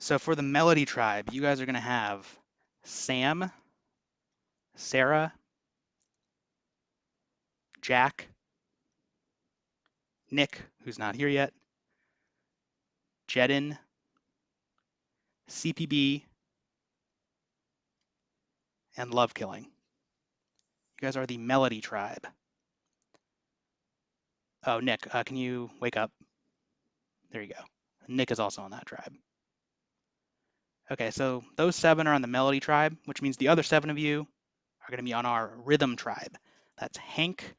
So for the Melody Tribe, you guys are going to have Sam, Sarah, Jack, Nick, who's not here yet, Jedin, CPB, and Love Killing. You guys are the Melody Tribe. Oh, Nick, can you wake up? There you go. Nick is also on that tribe. Okay, so those 7 are on the Melody Tribe, which means the other 7 of you are going to be on our Rhythm Tribe. That's Hank,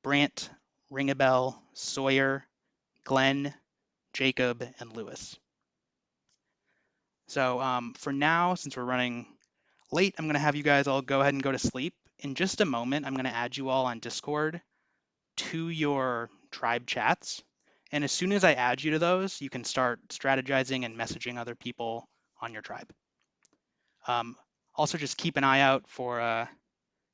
Brant, Ringabel, Sawyer, Glenn, Jacob, and Lewis. So for now, since we're running late, I'm going to have you guys all go ahead and go to sleep. In just a moment, I'm going to add you all on Discord to your tribe chats. And as soon as I add you to those, you can start strategizing and messaging other people on your tribe. Also, just keep an eye out for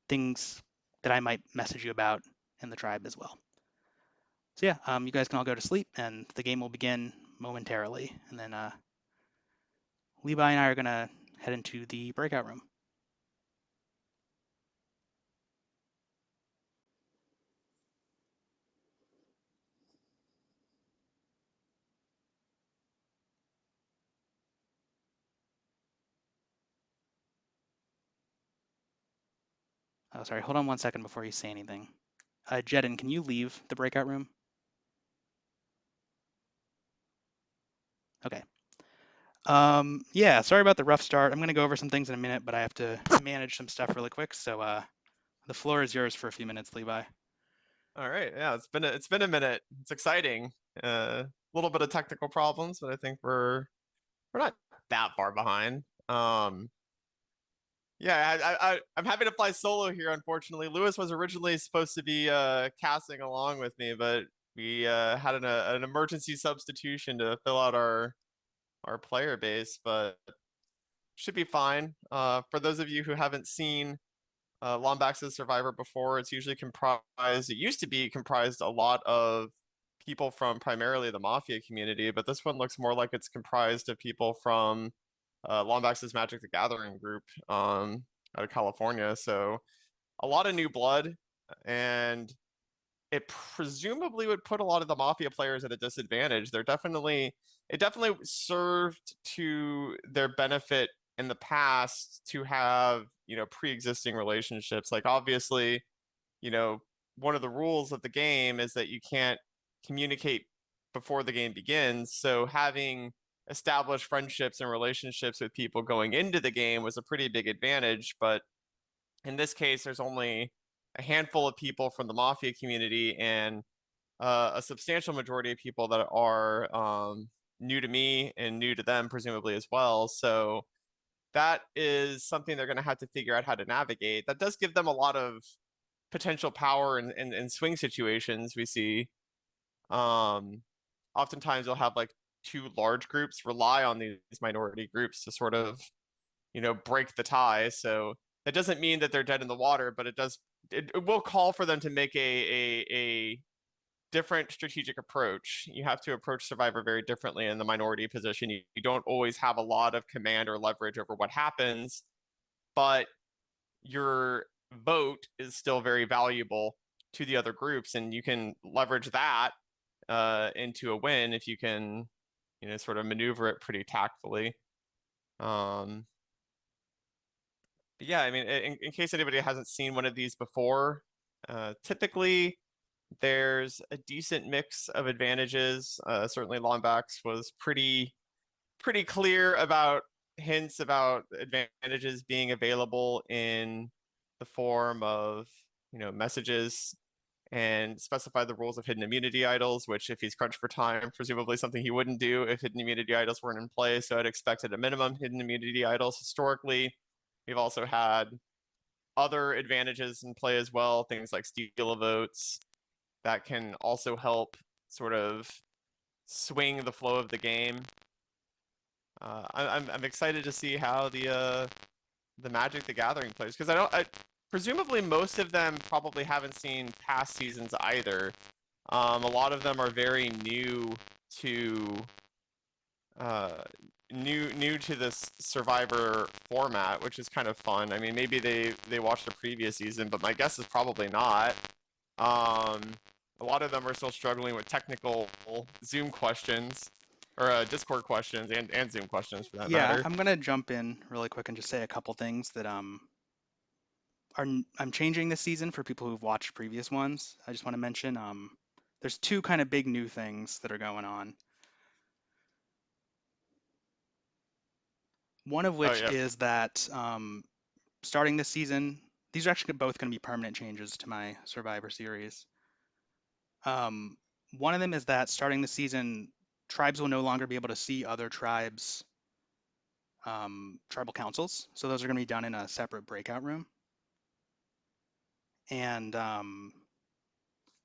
things that I might message you about in the tribe as well. So yeah, you guys can all go to sleep, and the game will begin momentarily. And then Levi and I are going to head into the breakout room. Oh, sorry, hold on one second before you say anything. Jedin, can you leave the breakout room? Okay. Yeah, sorry about the rough start. I'm going to go over some things in a minute, but I have to manage some stuff really quick. So the floor is yours for a few minutes, Levi. All right, yeah, it's been a minute. It's exciting. A little bit of technical problems, but I think we're not that far behind. Yeah, I'm happy to fly solo here. Unfortunately, Lewis was originally supposed to be casting along with me, but we had an emergency substitution to fill out our player base, but should be fine. For those of you who haven't seen Lombax's Survivor before, it's usually comprised, it used to be comprised a lot of people from primarily the Mafia community, but this one looks more like it's comprised of people from Lombax's Magic the Gathering group out of California. So a lot of new blood, and it presumably would put a lot of the Mafia players at a disadvantage. It definitely served to their benefit in the past to have, pre-existing relationships. Like obviously, you know, one of the rules of the game is that you can't communicate before the game begins. So having established friendships and relationships with people going into the game was a pretty big advantage. But in this case, there's only a handful of people from the Mafia community and a substantial majority of people that are new to me and new to them, presumably as well. So that is something they're going to have to figure out how to navigate. That does give them a lot of potential power in swing situations we see. Oftentimes they'll have like two large groups rely on these minority groups to sort of, break the tie. So that doesn't mean that they're dead in the water, but it will call for them to make a different strategic approach. You have to approach Survivor very differently in the minority position. You don't always have a lot of command or leverage over what happens, but your vote is still very valuable to the other groups, and you can leverage that into a win if you can, sort of maneuver it pretty tactfully. But yeah, I mean, in case anybody hasn't seen one of these before, typically there's a decent mix of advantages. Certainly, Lombax was pretty clear about hints about advantages being available in the form of, messages, and specify the rules of hidden immunity idols, which if he's crunched for time, presumably something he wouldn't do if hidden immunity idols weren't in play. So I'd expect at a minimum hidden immunity idols. Historically, we've also had other advantages in play as well, things like steal of votes that can also help sort of swing the flow of the game. I'm excited to see how the Magic the Gathering players, because presumably most of them probably haven't seen past seasons either. A lot of them are very new to new to this Survivor format, which is kind of fun. I mean, maybe they watched the previous season, but my guess is probably not. Um, a lot of them are still struggling with technical Zoom questions or Discord questions and Zoom questions for that Yeah, matter. I'm gonna jump in really quick and just say a couple things that I'm changing this season for people who've watched previous ones. I just want to mention there's two kind of big new things that are going on. One of Oh which yeah. is that starting this season, these are actually both going to be permanent changes to my Survivor series. Um, One of them is that starting the season, tribes will no longer be able to see other tribes' tribal councils. So those are going to be done in a separate breakout room. And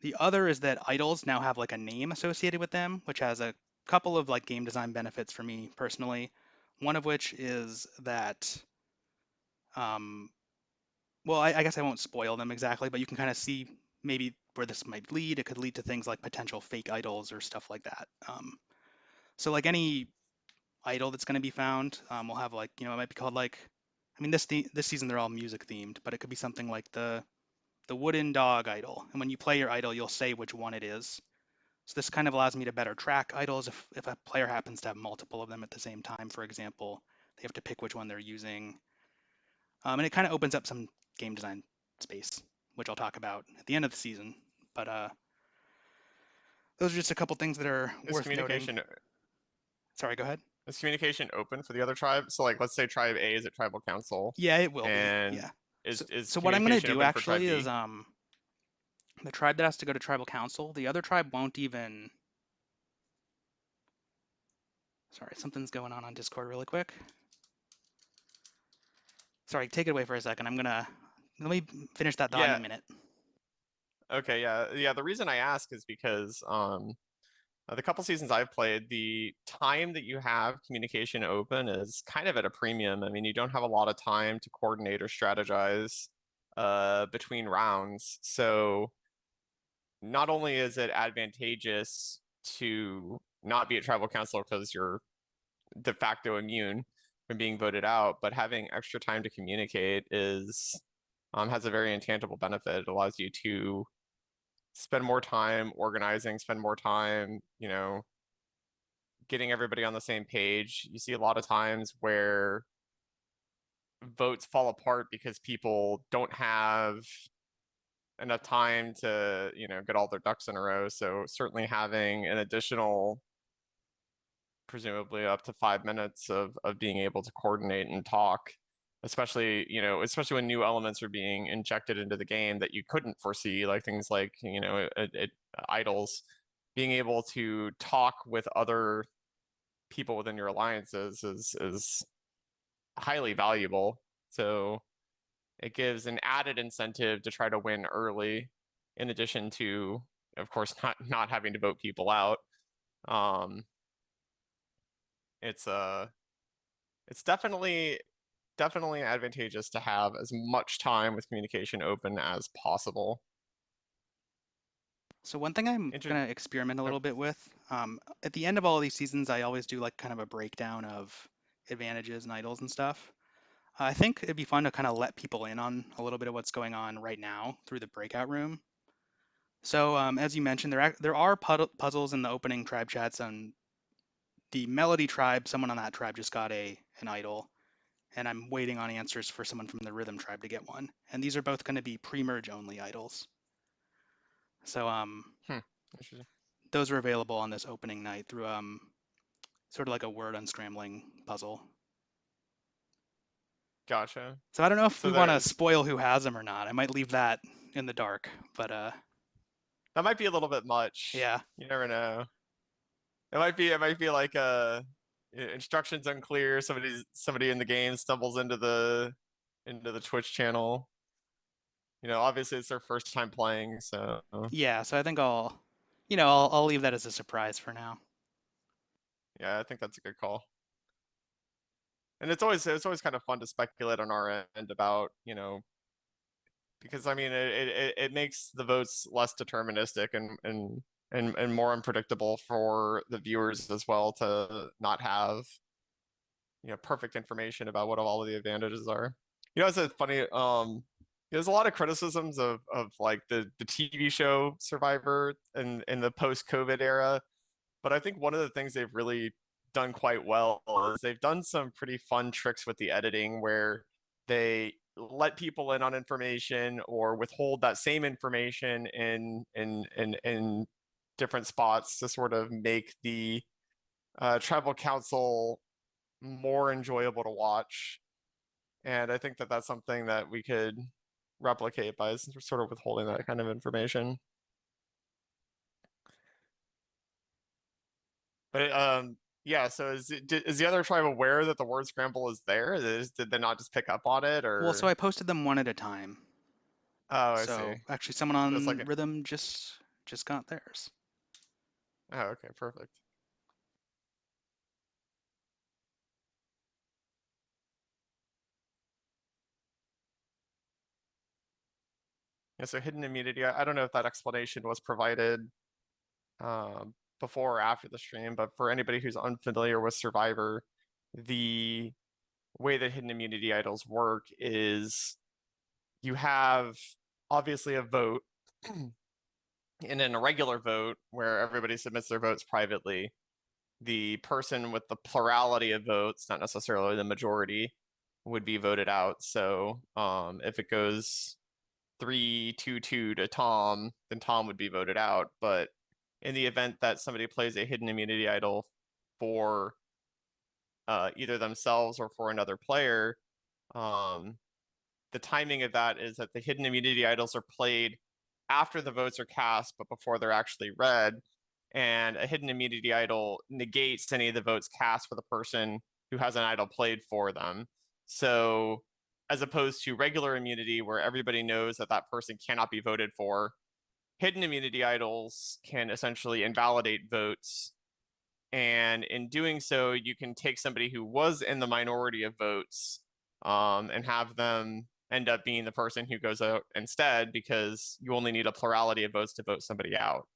the other is that idols now have like a name associated with them, which has a couple of like game design benefits for me personally. One of which is that, um, well, I guess I won't spoil them exactly, but you can kind of see maybe where this might lead. It could lead to things like potential fake idols or stuff like that. So like any idol that's going to be found, will have like, it might be called like, I mean, this season they're all music themed, but it could be something like the wooden dog idol. And when you play your idol, you'll say which one it is. So this kind of allows me to better track idols if a player happens to have multiple of them at the same time, for example, they have to pick which one they're using. And it kind of opens up some game design space, which I'll talk about at the end of the season. But those are just a couple things that are Is worth noting. communication Sorry, go ahead. is communication open for the other tribe? So like let's say tribe A is at tribal council Yeah, it will be. and Yeah. is So, is so what I'm going to communication do open for tribe actually is B? the tribe that has to go to tribal council, the other tribe won't even. Sorry, something's going on Discord really quick. Sorry, take it away for a second. Let me finish that thought in a Yeah. minute. Okay, yeah. Yeah, the reason I ask is because the couple seasons I've played, the time that you have communication open is kind of at a premium. I mean, you don't have a lot of time to coordinate or strategize between rounds. So not only is it advantageous to not be a tribal council because you're de facto immune from being voted out, but having extra time to communicate is has a very intangible benefit. It allows you to spend more time organizing, spend more time, getting everybody on the same page. You see a lot of times where votes fall apart because people don't have enough time to, get all their ducks in a row. So certainly having an additional, presumably up to 5 minutes of being able to coordinate and talk, especially when new elements are being injected into the game that you couldn't foresee, like things like, idols, being able to talk with other people within your alliances is highly valuable. So it gives an added incentive to try to win early, in addition to, of course, not having to vote people out. Um, it's it's definitely advantageous to have as much time with communication open as possible. So one thing I'm Inter- gonna experiment a oh, little bit with, at the end of all of these seasons, I always do like kind of a breakdown of advantages and idols and stuff. I think it'd be fun to kind of let people in on a little bit of what's going on right now through the breakout room. So as you mentioned, there are puzzles in the opening tribe chats on the Melody tribe. Someone on that tribe just got an idol, and I'm waiting on answers for someone from the Rhythm tribe to get one. And these are both going to be pre-merge only idols. So hmm, interesting. those are available on this opening night through sort of like a word unscrambling puzzle. Gotcha. So I don't know if So we want to there's spoil who has them or not. I might leave that in the dark, but that might be a little bit much. yeah. You never know. It might be like instructions unclear. Somebody in the game stumbles into the Twitch channel. Obviously it's their first time playing, so Yeah, so I think I'll leave that as a surprise for now. yeah, I think that's a good call. And it's always kind of fun to speculate on our end about, because I mean it makes the votes less deterministic and more unpredictable for the viewers as well to not have perfect information about what all of the advantages are. It's a funny there's a lot of criticisms of like the TV show Survivor in the post-COVID era, but I think one of the things they've really done quite well is they've done some pretty fun tricks with the editing where they let people in on information or withhold that same information in different spots to sort of make the tribal council more enjoyable to watch. And I think that that's something that we could replicate by sort of withholding that kind of information. But yeah. So is the other tribe aware that the word scramble is there? Did they not just pick up on it, Well, so or? I posted them one at a time. Oh, I see. So actually, someone It's on like, Rhythm just got theirs. oh, okay, perfect. Yeah. So hidden immunity. I don't know if that explanation was provided before or after the stream, but for anybody who's unfamiliar with Survivor, the way that hidden immunity idols work is you have obviously a vote, and in a regular vote where everybody submits their votes privately, the person with the plurality of votes, not necessarily the majority, would be voted out. So if it goes 3-2-2 to Tom, then Tom would be voted out. But in the event that somebody plays a hidden immunity idol for either themselves or for another player, um, the timing of that is that the hidden immunity idols are played after the votes are cast, but before they're actually read. And a hidden immunity idol negates any of the votes cast for the person who has an idol played for them. So, as opposed to regular immunity, where everybody knows that that person cannot be voted for, hidden immunity idols can essentially invalidate votes. And in doing so, you can take somebody who was in the minority of votes and have them end up being the person who goes out instead because you only need a plurality of votes to vote somebody out.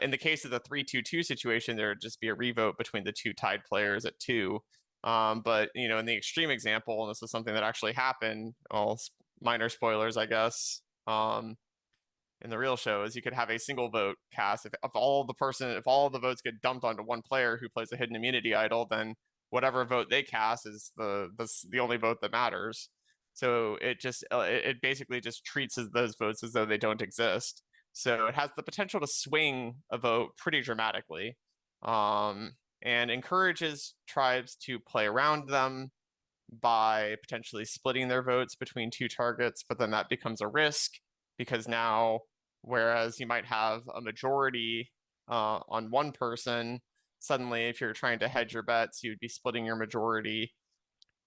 In the case of the 3-2-2 situation, there would just be a revote between the two tied players at two. But in the extreme example, and this is something that actually happened, well, minor spoilers, I guess. In the real show is you could have a single vote cast. If all the votes get dumped onto one player who plays a hidden immunity idol, then whatever vote they cast is the only vote that matters. So it basically just treats those votes as though they don't exist. So it has the potential to swing a vote pretty dramatically, and encourages tribes to play around them by potentially splitting their votes between two targets, but then that becomes a risk because now, whereas you might have a majority on one person, suddenly if you're trying to hedge your bets, you'd be splitting your majority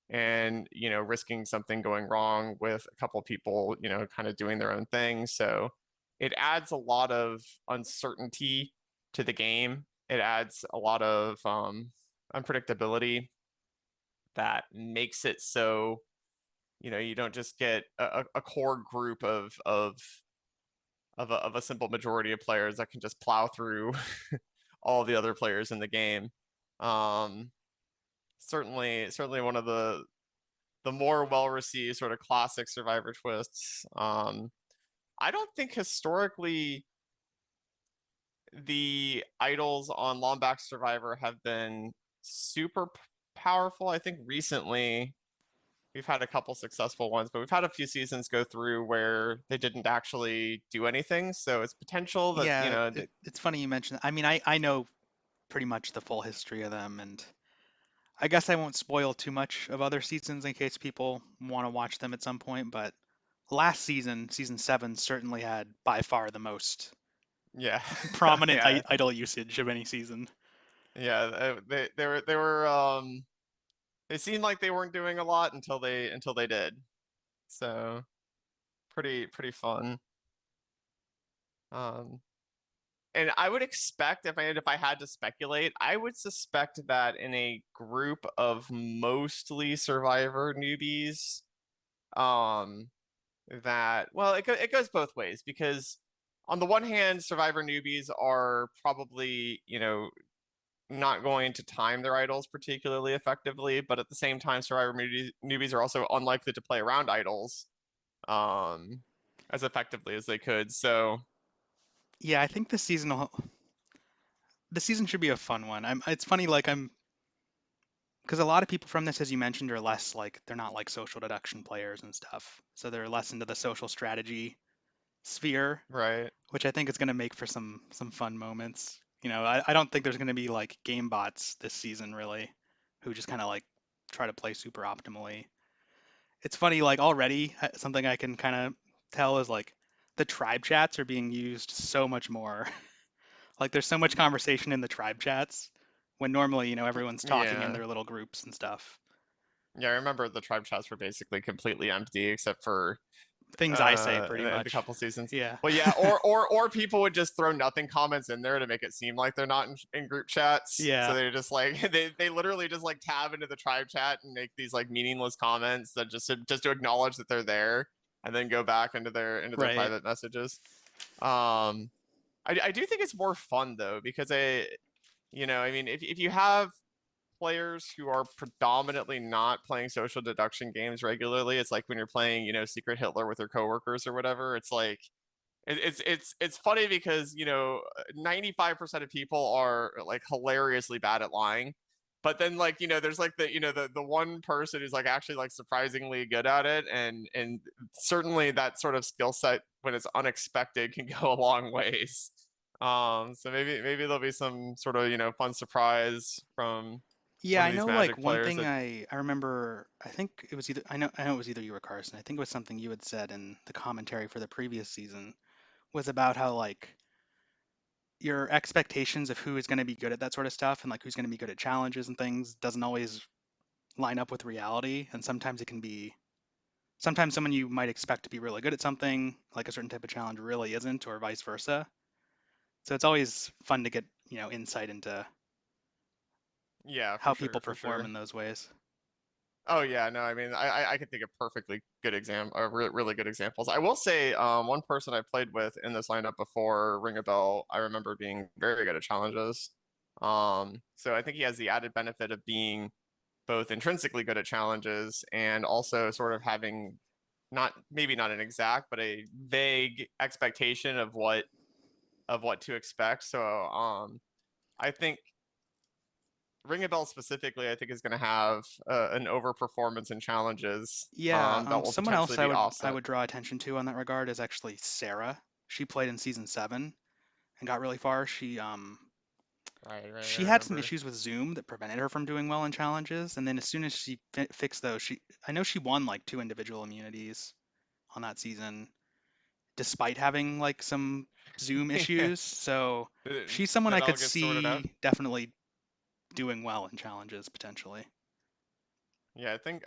and risking something going wrong with a couple people kind of doing their own thing. So it adds a lot of uncertainty to the game. It adds a lot of unpredictability that makes it so you don't just get a core group of a simple majority of players that can just plow through all the other players in the game. Um, certainly one of the more well received sort of classic Survivor twists. I don't think historically the idols on Lombax Survivor have been super powerful. I think recently we've had a couple successful ones, but we've had a few seasons go through where they didn't actually do anything. So it's potential that, Yeah, it's funny you mentioned that. I mean, I know pretty much the full history of them, and I guess I won't spoil too much of other seasons in case people want to watch them at some point, but last season, season 7, certainly had by far the most yeah, prominent yeah, idol usage of any season. yeah. They they seemed like they weren't doing a lot until they did. So pretty fun. Um, and I would expect if I had to speculate, I would suspect that in a group of mostly Survivor newbies, um, that well it goes both ways because on the one hand Survivor newbies are probably not going to time their idols particularly effectively, but at the same time, newbies are also unlikely to play around idols um, as effectively as they could. So, Yeah, I think the season should be a fun one. It's funny, like because a lot of people from this, as you mentioned, are less like they're not like social deduction players and stuff, so they're less into the social strategy sphere, right. which I think is going to make for some fun moments. I don't think there's going to be like game bots this season really, who just kind of like try to play super optimally. It's funny, like already something I can kind of tell is like the tribe chats are being used so much more. Like there's so much conversation in the tribe chats when normally, everyone's talking in Yeah. their little groups and stuff. Yeah, I remember the tribe chats were basically completely empty except for Things I say in pretty the much. couple seasons. Yeah. Well, yeah, or people would just throw nothing comments in there to make it seem like they're not in group chats. So Yeah. they're just like they literally just like tab into the tribe chat and make these like meaningless comments that just to acknowledge that they're there and then go back into their Right. private messages. Um, I do think it's more fun though because I mean, if you have players who are predominantly not playing social deduction games regularly, it's like when you're playing, Secret Hitler with your coworkers or whatever. It's like it's funny because 95% of people are like hilariously bad at lying. But then like there's like the one person who's like actually like surprisingly good at it, and certainly that sort of skill set when it's unexpected can go a long ways. So maybe there'll be some sort of fun surprise from Yeah, one of I these know like Magic one players thing that I remember, I think it was either I know it was either you or Carson. I think it was something you had said in the commentary for the previous season was about how like your expectations of who is going to be good at that sort of stuff and like who's going to be good at challenges and things doesn't always line up with reality, and sometimes it can be sometimes someone you might expect to be really good at something like a certain type of challenge really isn't, or vice versa. So it's always fun to get insight into yeah, how for people sure, for perform sure. in those ways. Oh yeah, no, I mean, I can think of perfectly good really good examples. I will say, one person I played with in this lineup before Ring a Bell, I remember being very good at challenges. So I think he has the added benefit of being both intrinsically good at challenges and also sort of having not maybe not an exact, but a vague expectation of what to expect. So, I think Ring a Bell specifically, I think is going to have an overperformance in challenges Yeah, that will someone potentially else I be would I offset. would draw attention to on that regard is actually Sarah. She played in season 7 and got really far. Right, right, I She had some remember. issues with Zoom that prevented her from doing well in challenges, and then as soon as she fixed those, I know she won like 2 individual immunities on that season, despite having like some Zoom Yeah, issues. So th- she's someone I that could all gets sorted out. see definitely doing well in challenges potentially. Yeah, I think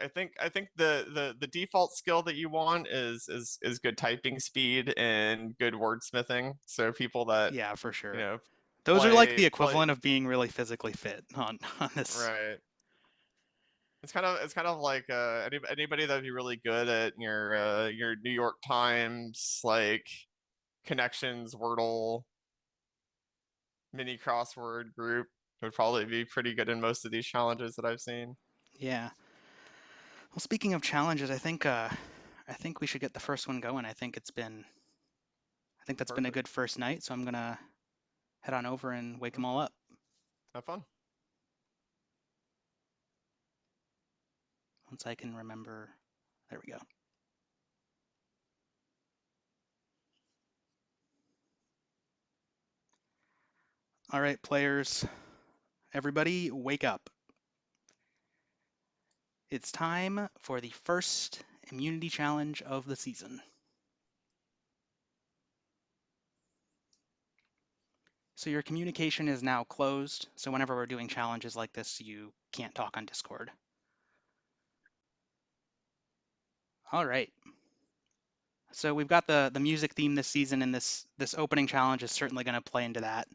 the default skill that you want is good typing speed and good wordsmithing. So people that Yeah, for sure. know Those are like the play equivalent of being really physically fit on on this. right. It's kind of like anybody that'd be really good at your New York Times like connections Wordle mini crossword group would probably be pretty good in most of these challenges that I've seen. Yeah. Well, speaking of challenges, I think we should get the first one going. I think that's been a Perfect. good first night, so I'm gonna head on over and wake Yeah, them all up have fun. once I can remember. There we go. All right, players, everybody wake up. It's time for the first immunity challenge of the season. So your communication is now closed, so whenever we're doing challenges like this, you can't talk on Discord. All right. So we've got the music theme this season, and this opening challenge is certainly going to play into that.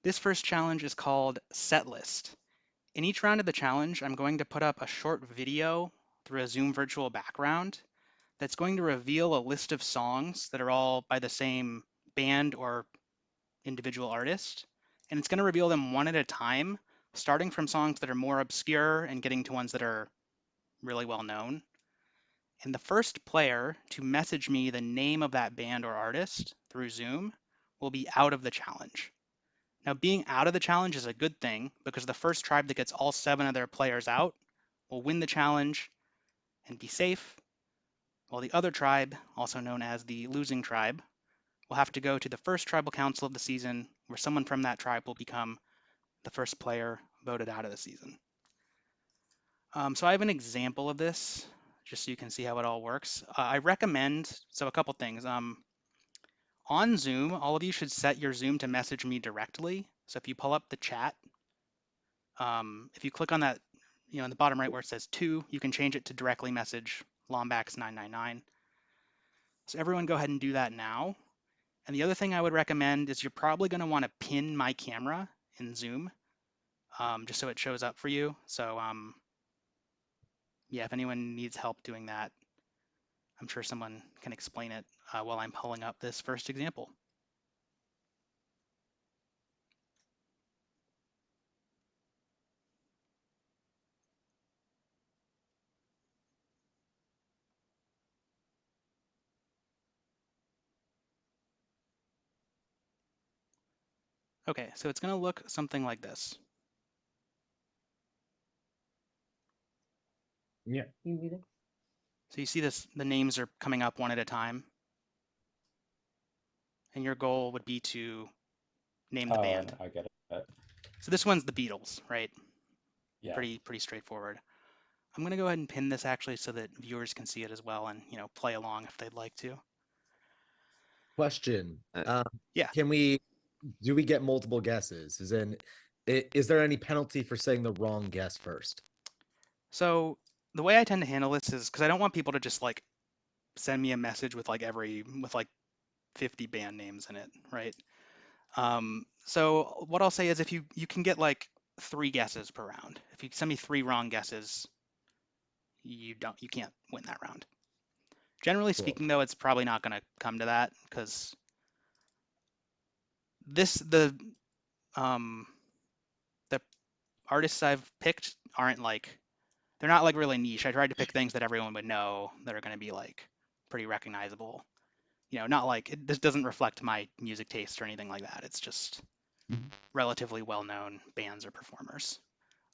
This first challenge is called Setlist. In each round of the challenge, I'm going to put up a short video through a Zoom virtual background that's going to reveal a list of songs that are all by the same band or individual artist. and it's going to reveal them one at a time, starting from songs that are more obscure and getting to ones that are really well known. And the first player to message me the name of that band or artist through Zoom will be out of the challenge. Now, being out of the challenge is a good thing because the first tribe that gets all 7 of their players out will win the challenge and be safe, while the other tribe, also known as the losing tribe, will have to go to the first tribal council of the season where someone from that tribe will become the first player voted out of the season. So I have an example of this just so you can see how it all works. I recommend, so a couple things. On Zoom, all of you should set your Zoom to message me directly. So if you pull up the chat, if you click on that, in the bottom right where it says to, you can change it to directly message Lombax999. So everyone go ahead and do that now. And the other thing I would recommend is you're probably going to want to pin my camera in Zoom, just so it shows up for you. So yeah, if anyone needs help doing that, I'm sure someone can explain it while I'm pulling up this first example. Okay, so it's going to look something like this. Yeah. So you see this, the names are coming up one at a time. And your goal would be to name the band. I get it. So this one's the Beatles, right? Yeah. Pretty straightforward. I'm going to go ahead and pin this actually so that viewers can see it as well and, play along if they'd like to. Question. Yeah. Do we get multiple guesses? Is there any penalty for saying the wrong guess first? So the way I tend to handle this is because I don't want people to just like send me a message with like 50 band names in it, right? So what I'll say is if you can get like 3 guesses per round. If you send me 3 wrong guesses, you can't win that round. Generally Cool. speaking, though, it's probably not going to come to that because um, the artists I've picked aren't like, they're not like really niche. I tried to pick things that everyone would know that are going to be like pretty recognizable. Not like this doesn't reflect my music taste or anything like that. It's just relatively well-known bands or performers.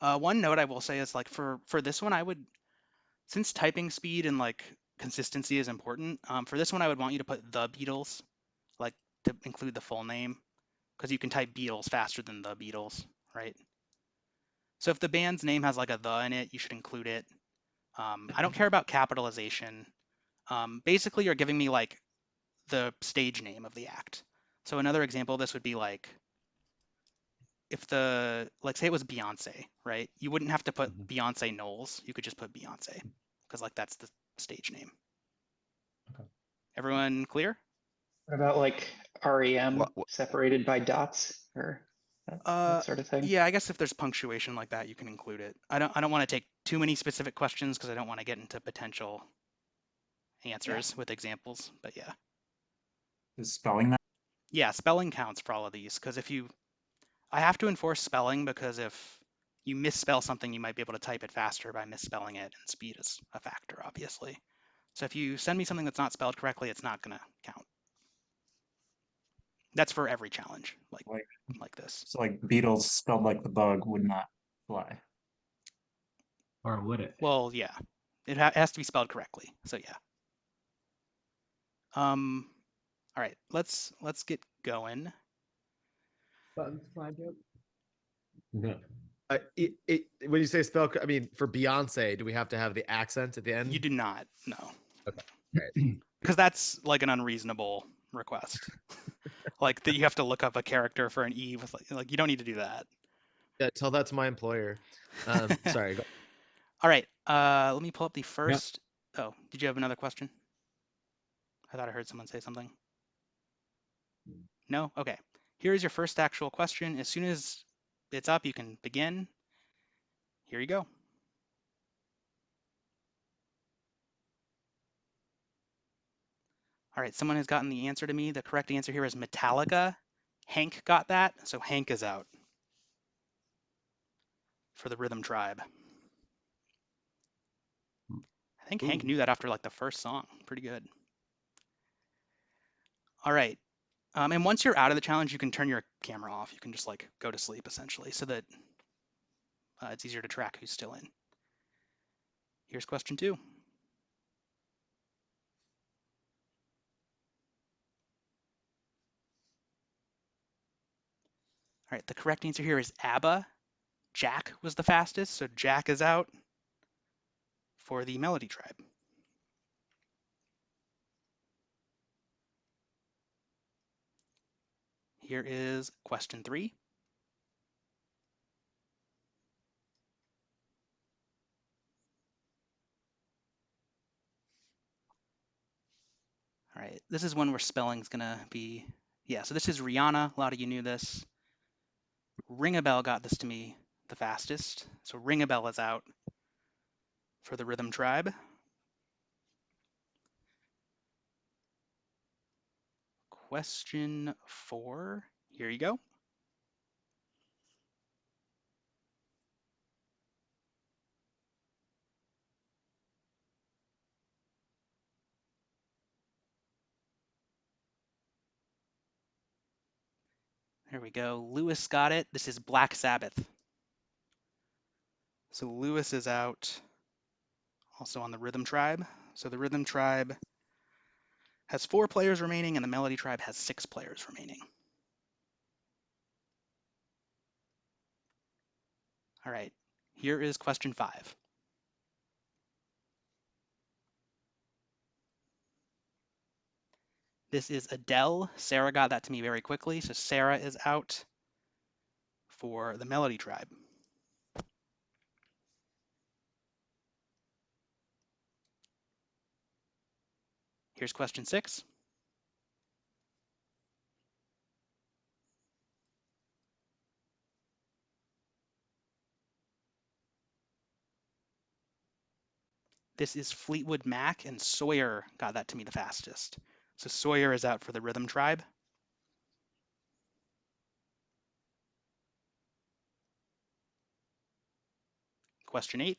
One note I will say is like for this one, since typing speed and like consistency is important, for this one I would want you to put the Beatles, like to include the full name, because you can type Beatles faster than the Beatles, right? So if the band's name has like a the in it, you should include it. I don't care about capitalization. Basically, you're giving me like the stage name of the act. So another example of this would be like if say it was Beyonce, right? You wouldn't have to put Beyonce Knowles. You could just put Beyonce because like that's the stage name. Okay. Everyone clear? What about like REM separated by dots or that sort of thing? Yeah, I guess if there's punctuation like that, you can include it. I don't want to take too many specific questions because I don't want to get into potential answers with examples, but yeah. Is spelling that? Yeah, spelling counts for all of these because I have to enforce spelling because if you misspell something, you might be able to type it faster by misspelling it, and speed is a factor, obviously. So if you send me something that's not spelled correctly, it's not going to count. That's for every challenge, like this. So like Beatles spelled like the bug would not fly. Or would it? Well, yeah, it has to be spelled correctly. So yeah. All right, let's get going. Buttons fly joke? No. When you say spell, I mean for Beyonce, do we have to have the accent at the end? You do not, no. Okay. Right. Because that's like an unreasonable request. Like that you have to look up a character for an E with like you don't need to do that. Yeah, tell that to my employer. Sorry. Go. All right. Let me pull up the first. Yep. Oh, did you have another question? I thought I heard someone say something. No? Okay. Here is your first actual question. As soon as it's up, you can begin. Here you go. All right, someone has gotten the answer to me. The correct answer here is Metallica, Hank got that, so Hank is out for the Rhythm Tribe. I think Hank knew that after like the first song. Pretty good. All right. And once you're out of the challenge, you can turn your camera off. You can just like go to sleep essentially so that it's easier to track who's still in. Here's question 2. All right, the correct answer here is ABBA. Jack was the fastest, so Jack is out for the Melody Tribe. Here is question 3. All right, this is one where spelling's gonna be, yeah, so this is Rihanna. A lot of you knew this. Ring a Bell got this to me the fastest. So Ring a Bell is out for the Rhythm Tribe. Question 4, here you go. There we go. Lewis got it. This is Black Sabbath. So Lewis is out also on the Rhythm Tribe. So the Rhythm Tribe has 4 players remaining and the Melody Tribe has 6 players remaining. All right, here is question 5. This is Adele. Sarah got that to me very quickly. So Sarah is out for the Melody Tribe. Here's question 6. This is Fleetwood Mac, and Sawyer got that to me the fastest. So Sawyer is out for the Rhythm Tribe. Question 8.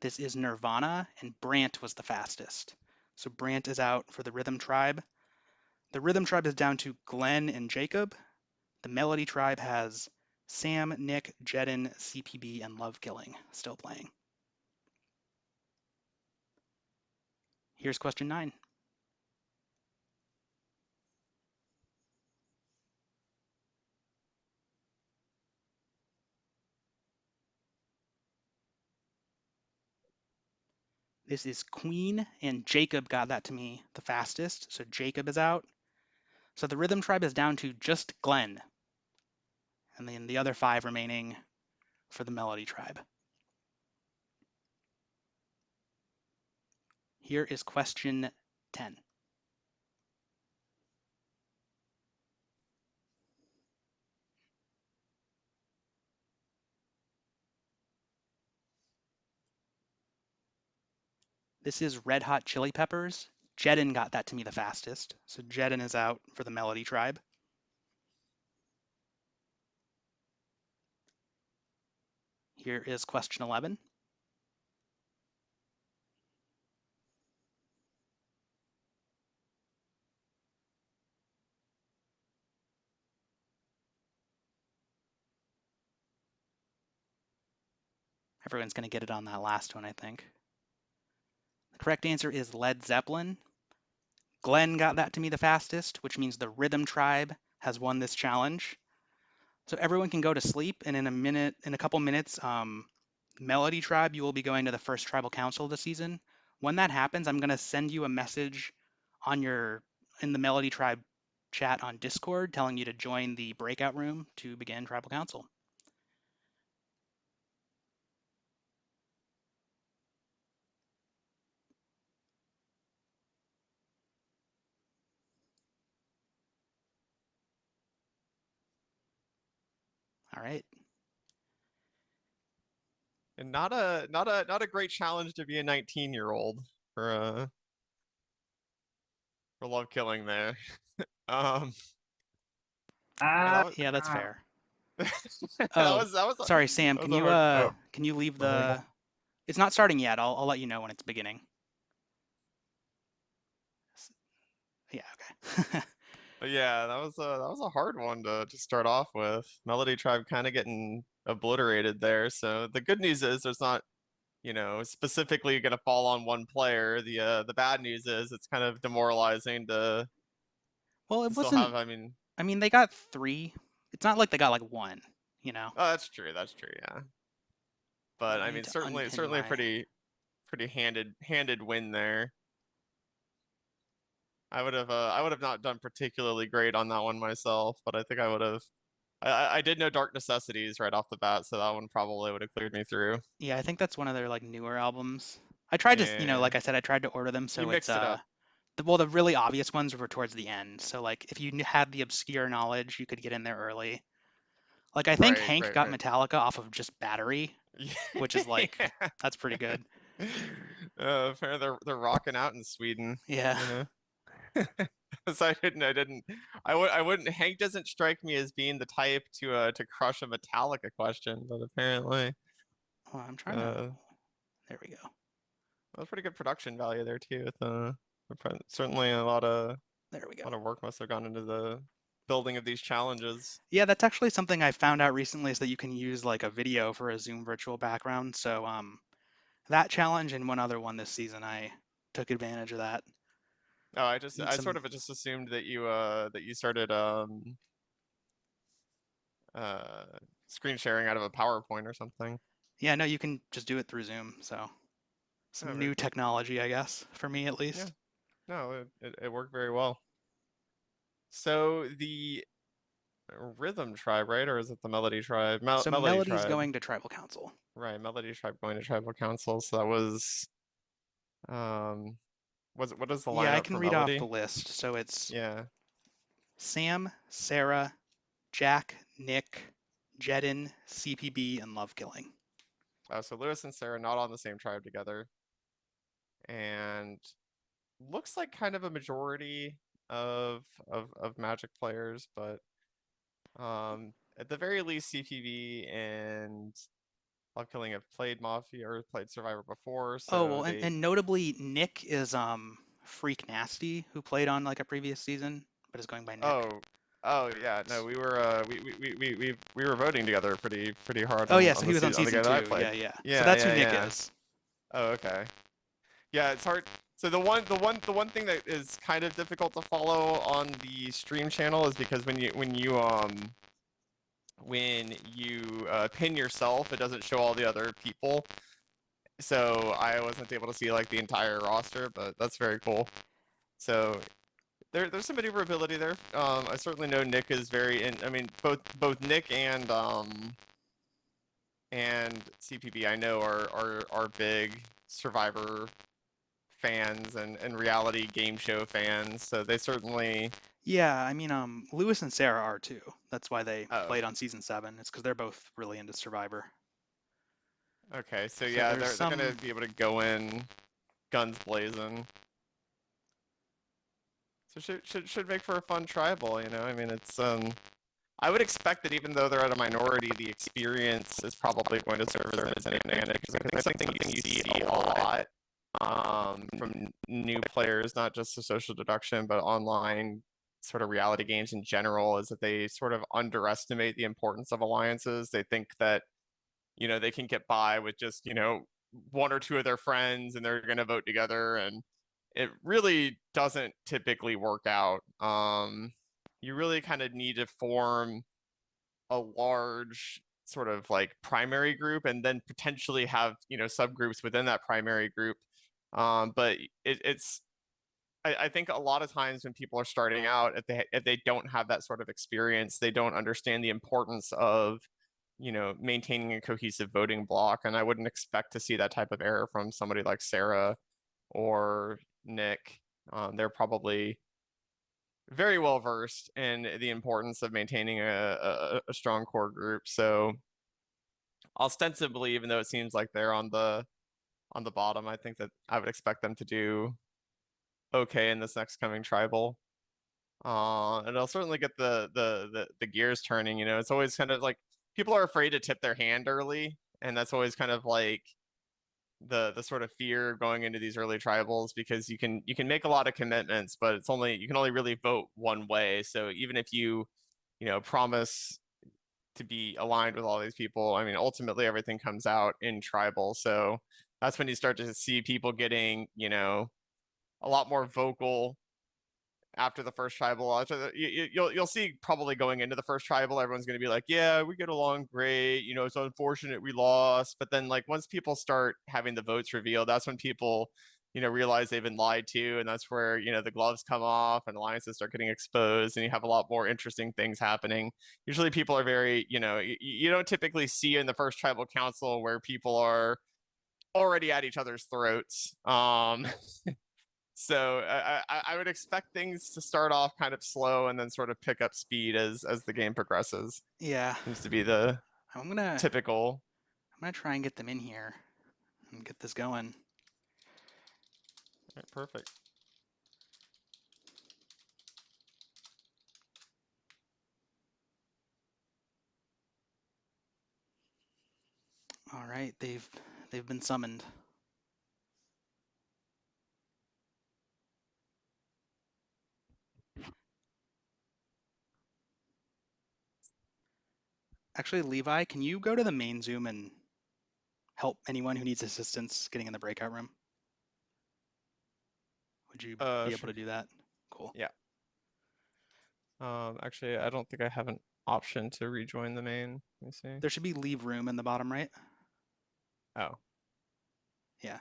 This is Nirvana, and Brant was the fastest. So Brant is out for the Rhythm Tribe. The Rhythm Tribe is down to Glenn and Jacob. The Melody Tribe has Sam, Nick, Jedin, CPB, and Love Killing still playing. Here's question 9. This is Queen, and Jacob got that to me the fastest. So Jacob is out. So the Rhythm Tribe is down to just Glenn. And then the other 5 remaining for the Melody Tribe. Here is question 10. This is Red Hot Chili Peppers. Jedin got that to me the fastest. So Jedin is out for the Melody Tribe. Here is question 11. Everyone's going to get it on that last one, I think. The correct answer is Led Zeppelin. Glenn got that to me the fastest, which means the Rhythm Tribe has won this challenge. So everyone can go to sleep, and in a couple minutes, Melody Tribe, you will be going to the first tribal council this season. When that happens, I'm going to send you a message in the Melody Tribe chat on Discord telling you to join the breakout room to begin tribal council. All right. And not a great challenge to be a 19-year-old for love killing there. Um, yeah, that was Yeah, that's fair. that Oh, was that was a, sorry, Sam. that was Can a you hard. can you leave Well, the? It's not starting yet. I'll let you know when it's beginning. Yeah. Okay. Yeah, that was a hard one to start off with. Melody Tribe kind of getting obliterated there. So the good news is there's not, specifically going to fall on one player. The bad news is it's kind of demoralizing to Well, it still wasn't. have. I mean, I mean, they got 3. It's not like they got like 1. You know. oh, that's true. That's true. Yeah, but I I need mean, to certainly unpin a my. pretty handed win there. I would have not done particularly great on that one myself, but I think I would have. I did know Dark Necessities right off the bat, so that one probably would have cleared me through. Yeah, I think that's one of their like newer albums. I tried to, Yeah, like I said, I tried to order them you so it's mixed it up. the really obvious ones were towards the end. So like if you had the obscure knowledge, you could get in there early. Like I think Right, Hank right, got right. Metallica off of just Battery, which is like Yeah. that's pretty good. Fair, they're rocking out in Sweden, Yeah. you know. So I wouldn't. Hank doesn't strike me as being the type to crush a Metallica question, but apparently, Well, I'm trying to. uh, There we go. that was pretty good production value there too. With certainly a lot of There we go. work must have gone into the building of these challenges. Yeah, that's actually something I found out recently is that you can use like a video for a Zoom virtual background. So that challenge and one other one this season, I took advantage of that. Oh, Need I sort some. of just assumed that you started uh screen sharing out of a PowerPoint or something. Yeah, no, you can just do it through Zoom. So Oh, some very new cool. technology, I guess, for me at Yeah, least. no, it worked very well. So the Rhythm Tribe, right? Or is it the Melody Tribe? So Melody Melody's Tribe. going to Tribal Council. Right, Melody Tribe going to Tribal Council. So that um what is the Yeah, I lineup can for read off the Melody? list. So it's Yeah. Sam, Sarah, Jack, Nick, Jedin, CPB, and Love Killing. So Lewis and Sarah not on the same tribe together. And looks like kind of a majority of Magic players, but at the very least CPV and Love Killing have played Mafia or played Survivor before, Oh so well, they and notably Nick is Freak Nasty, who played on like a previous season, but is going by Nick. oh yeah, no, we were we were voting together pretty hard Oh yeah, on so the he was on on the season game that I 2. played. Yeah, yeah. So Yeah, that's who yeah, Nick yeah. is. Oh, okay. Yeah, it's hard. So the one thing that is kind of difficult to follow on the stream channel is because when you pin yourself, it doesn't show all the other people. So I wasn't able to see like the entire roster, but that's very cool. So there's some maneuverability there. I certainly know Nick is very in. I mean, both Nick and CPB I know are big Survivor fans and reality game show fans. So they certainly. Yeah, I mean, Lewis and Sarah are too. That's why they Oh, played on season 7. It's because they're both really into Survivor. okay. So So yeah, there's they're gonna some. be able to go in guns blazing. So should make for a fun tribal, you know. I mean, it's I would expect that even though they're at a minority, the experience is probably going to serve as an advantage because I think something you see a lot from new players, not just the social deduction, but online sort of reality games in general, is that they sort of underestimate the importance of alliances. They think that, they can get by with just, one or two of their friends and they're going to vote together. And it really doesn't typically work out. You really kind of need to form a large sort of like primary group and then potentially have, subgroups within that primary group. But it's I think a lot of times when people are starting out, if they don't have that sort of experience, they don't understand the importance of, maintaining a cohesive voting block. And I wouldn't expect to see that type of error from somebody like Sarah or Nick. They're probably very well versed in the importance of maintaining a strong core group. So ostensibly, even though it seems like they're on the bottom, I think that I would expect them to do okay in this next coming tribal. And it'll certainly get the gears turning. You know, it's always kind of like people are afraid to tip their hand early, and that's always kind of like the sort of fear going into these early tribals, because you can make a lot of commitments, but you can only really vote one way. So even if you promise to be aligned with all these people, I mean, ultimately everything comes out in tribal. So that's when you start to see people getting, a lot more vocal after the first tribal. You'll see probably going into the first tribal, everyone's going to be like, yeah, we get along great. You know, it's unfortunate we lost. But then like once people start having the votes revealed, that's when people, realize they've been lied to. And that's where, the gloves come off and alliances start getting exposed, and you have a lot more interesting things happening. Usually people are very, you don't typically see in the first tribal council where people are already at each other's throats. So I would expect things to start off kind of slow and then sort of pick up speed as the game progresses. Yeah. Seems to be the typical. I'm gonna try and get them in here and get this going. All right, perfect. All right, they've been summoned. Actually, Levi, can you go to the main Zoom and help anyone who needs assistance getting in the breakout room? Would you be able Sure. to do that? Cool. Yeah. Actually, I don't think I have an option to rejoin the main. Let me see. There should be leave room in the bottom right. Oh. Yeah.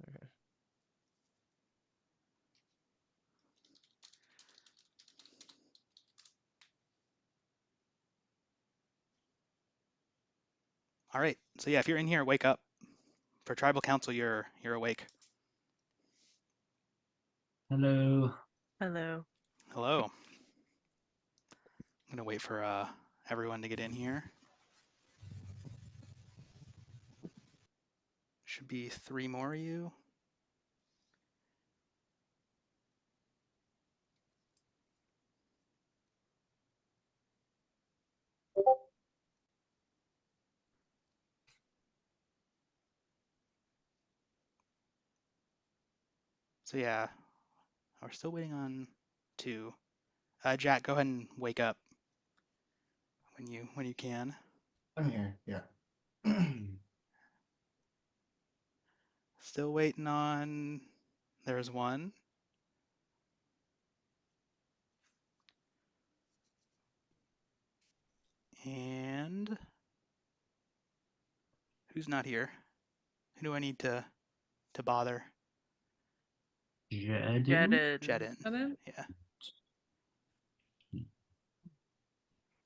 Okay. All right. So yeah, if you're in here, wake up. For tribal council, you're awake. Hello. Hello. Hello. I'm gonna wait for everyone to get in here. Should be 3 more of you. So yeah, we're still waiting on 2. Jack, go ahead and wake up when you can. I'm here. Yeah. Still waiting on. There's 1. And who's not here? Who do I need to bother? Jedin? Jedin. Yeah.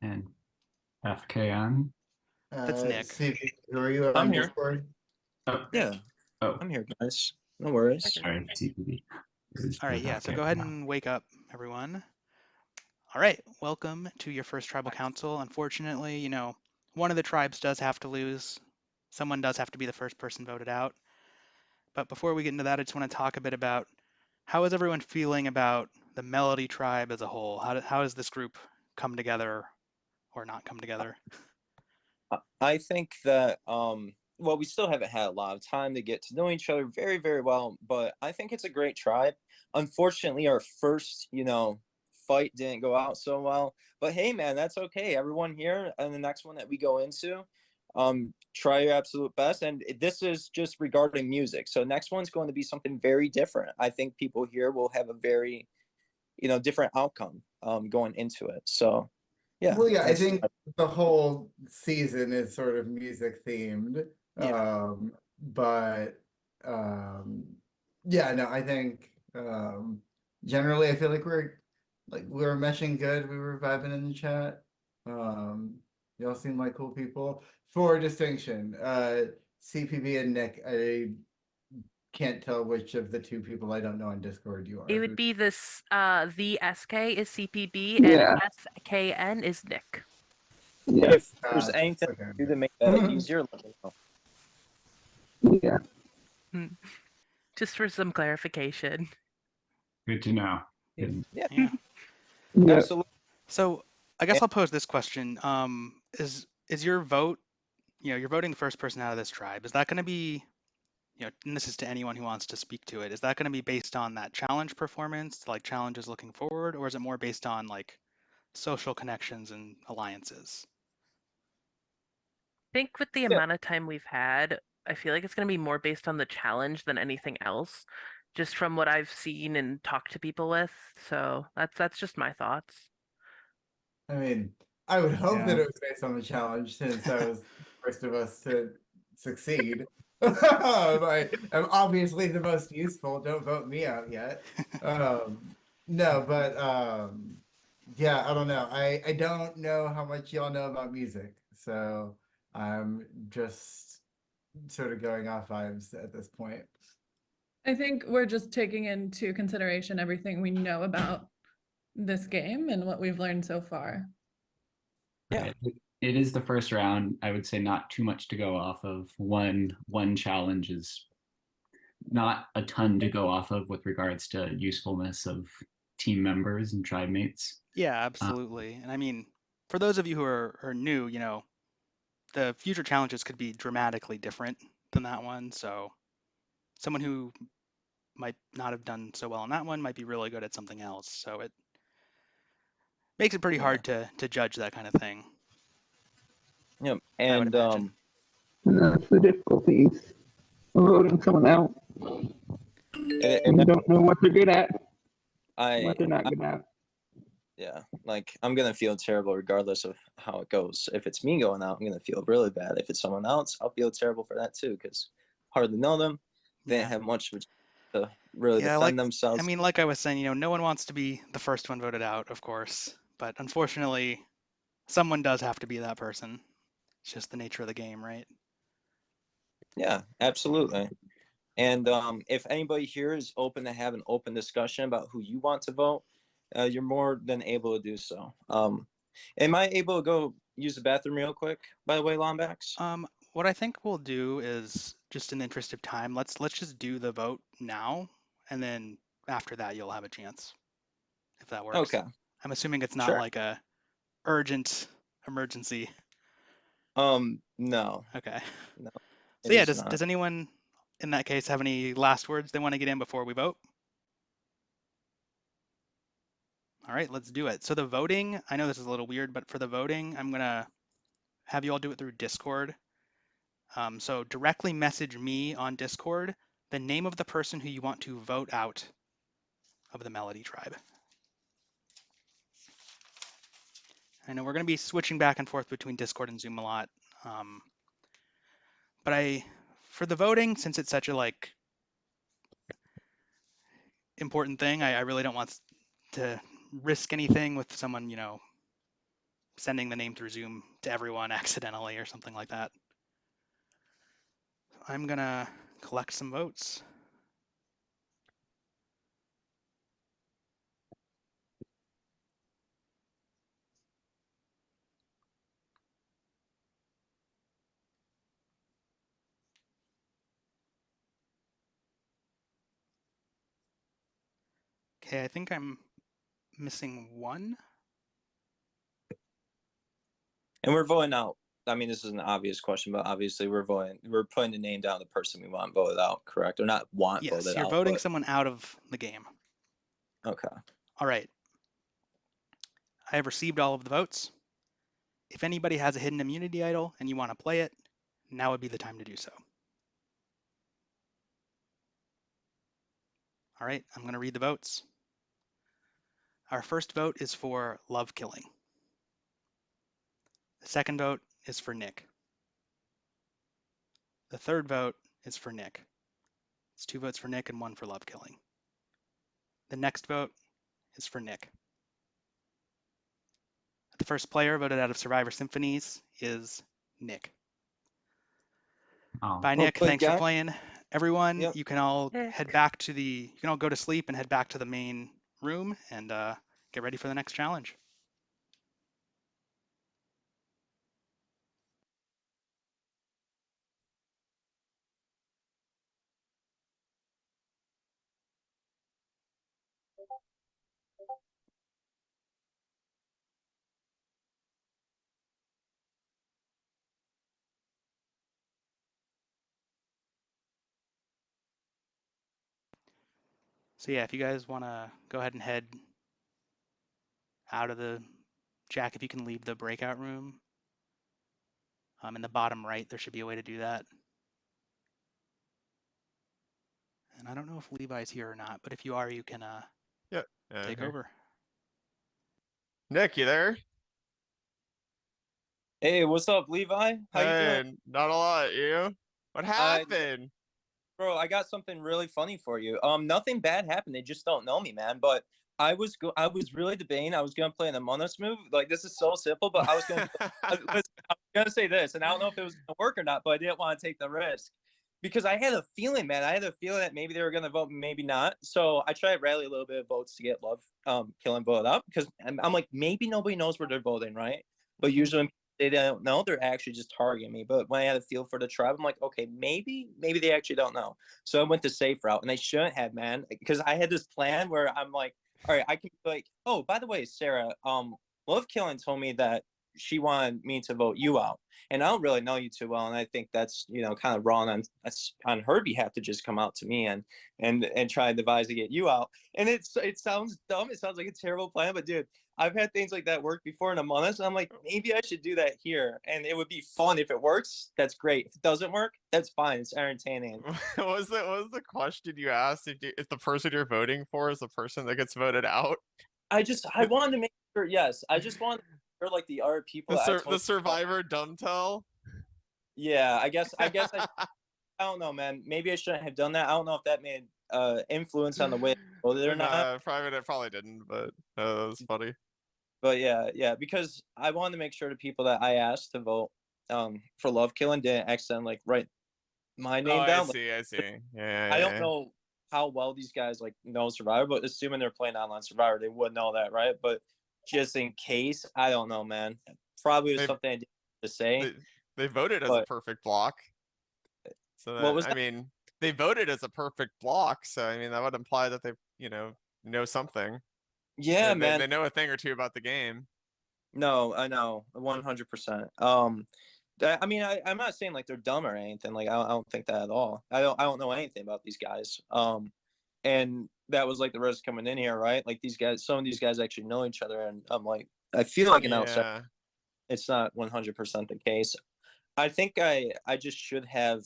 And FKN? That's Nick. See, who are you on I'm here. Discord? Oh, Yeah, oh, I'm here, guys. No worries. sorry, TPB. All right, yeah, so go ahead and wake up, everyone. All right, welcome to your first tribal council. Unfortunately, one of the tribes does have to lose. Someone does have to be the first person voted out. But before we get into that, I just want to talk a bit about how is everyone feeling about the Melody tribe as a whole? How does this group come together or not come together? I think that well, we still haven't had a lot of time to get to know each other very, very well, but I think it's a great tribe. Unfortunately, our first, fight didn't go out so well. But hey, man, that's okay. Everyone here and the next one that we go into, try your absolute best. And this is just regarding music. So next one's going to be something very different. I think people here will have a very, different outcome going into it. So yeah. Well, yeah, I think the whole season is sort of music themed. Yeah. But yeah, no, I think generally I feel like we were meshing good. We were vibing in the chat. Y'all seem like cool people. For distinction, CPB and Nick, I can't tell which of the 2 people I don't know on Discord you are. It would be this the SK is CPB Yeah. and SKN is Nick. Yeah. If there's anything okay. to do to make that easier, let me know. Yeah. Just for some clarification. Good to know. Yeah. Yeah, Yeah. Yeah. absolutely. So I guess I'll pose this question. Is your vote, you're voting the first person out of this tribe. Is that going to be, and this is to anyone who wants to speak to it, is that going to be based on that challenge performance, like challenges looking forward, or is it more based on like social connections and alliances? I think with the Yeah. amount of time we've had, I feel like it's going to be more based on the challenge than anything else, just from what I've seen and talked to people with. So that's just my thoughts. I mean, I would hope that Yeah. it was based on the challenge since I was the first of us to succeed. I'm obviously the most useful. Don't vote me out yet. No, but yeah, I don't know. I don't know how much y'all know about music, so I'm just sort of going off vibes at this point. I think we're just taking into consideration everything we know about this game and what we've learned so far. Yeah. It is the first round. I would say not too much to go off of. One challenge is not a ton to go off of with regards to usefulness of team members and tribe mates. Yeah, absolutely. And I mean, for those of you who are new, the future challenges could be dramatically different than that one. So someone who might not have done so well on that one might be really good at something else. So it makes it pretty hard to judge that kind of thing. Yep. I would And imagine. That's the difficulties of voting someone out. You don't know what they're good at, what they're not good at. Yeah, like I'm gonna feel terrible regardless of how it goes. If it's me going out, I'm gonna feel really bad. If it's someone else, I'll feel terrible for that too, because hardly know them. They didn't have much to really defend themselves. I mean, like I was saying, no one wants to be the first one voted out, of course, but unfortunately, someone does have to be that person. It's just the nature of the game, right? Yeah, absolutely. And if anybody here is open to have an open discussion about who you want to vote, you're more than able to do so. Am I able to go use the bathroom real quick, by the way, Lombax? What I think we'll do is, just in the interest of time, let's just do the vote now, and then after that you'll have a chance, if that works. Okay. I'm assuming it's not like a urgent emergency. No. Okay. No. So yeah, does anyone in that case have any last words they want to get in before we vote? All right, let's do it. So the voting, I know this is a little weird, but for the voting, I'm gonna have you all do it through Discord. So directly message me on Discord the name of the person who you want to vote out of the Melody tribe. I know we're going to be switching back and forth between Discord and Zoom a lot. But for the voting, since it's such a important thing, I really don't want to risk anything with someone, sending the name through Zoom to everyone accidentally or something like that. I'm going to collect some votes. Okay, I think I'm missing one. And we're voting out. I mean, this is an obvious question, but obviously we're putting the name down the person we want voted out, correct? Or not want voted out. Yes, you're voting someone out of the game. Okay. All right. I have received all of the votes. If anybody has a hidden immunity idol and you want to play it, now would be the time to do so. All right, I'm going to read the votes. Our first vote is for Love Killing. The second vote is for Nick. The third vote is for Nick. It's 2 votes for Nick and 1 for Love Killing. The next vote is for Nick. The first player voted out of Survivor Symphonies is Nick. Oh. Bye, Nick. Thanks for playing. Everyone, you can all Nick. you can all go to sleep and head back to the main room and get ready for the next challenge. So yeah, if you guys want to go ahead and head out of the Jack, if you can leave the breakout room. In the bottom right, there should be a way to do that. And I don't know if Levi's here or not, but if you are, you can take here. over. Nick, you there? Hey, what's up, Levi? How you Hey, doing? not a lot. You? What happened? Bro, I got something really funny for you. Nothing bad happened. They just don't know me, man. But I was really debating. I was gonna play an Among Us move. Like, this is so simple, but I was gonna say this, and I don't know if it was gonna work or not, but I didn't want to take the risk because I had a feeling, man. I had a feeling that maybe they were gonna vote, maybe not. So I tried to rally a little bit of votes to get Love Killing voted up because I'm like, maybe nobody knows where they're voting, right? But usually when they don't know, they're actually just targeting me. But when I had a feel for the tribe, I'm like, okay, maybe they actually don't know. So I went the safe route, and they shouldn't have, man, because I had this plan where I'm like, all right, I can be like, oh, by the way, Sarah, Love Killing told me that she wanted me to vote you out, and I don't really know you too well, and I think that's kind of wrong on her behalf to just come out to me and try and devise to get you out. And it sounds dumb, it sounds like a terrible plan, but dude, I've had things like that work before in Among Us, and I'm like, maybe I should do that here, and it would be fun. If it works, that's great. If it doesn't work, that's fine. It's entertaining. What was the question you asked? If the person you're voting for is the person that gets voted out? I wanted to make sure. Yes, I just wanted to make sure, like, the other people The survivor dumb tell. Yeah, I guess I don't know, man. Maybe I shouldn't have done that. I don't know if that made influence on the way I voted or not. Probably didn't, but that was funny. But yeah, because I wanted to make sure the people that I asked to vote for Love Killing didn't accidentally write my name down. I see. Yeah. I don't know how well these guys know Survivor, but assuming they're playing online Survivor, they would know that, right? But just in case, I don't know, man. Probably was something I didn't to say. They voted as a perfect block. So that, what was I mean, they voted as a perfect block, so I mean that would imply that they, know something. Yeah, man. They know a thing or two about the game. No, I know, 100%. I mean, I'm not saying like they're dumb or anything. Like, I don't think that at all. I don't know anything about these guys. And that was like the risk coming in here, right? Like, these guys, some of these guys actually know each other, and I'm like, I feel like an outsider. It's not 100% the case. I think I just should have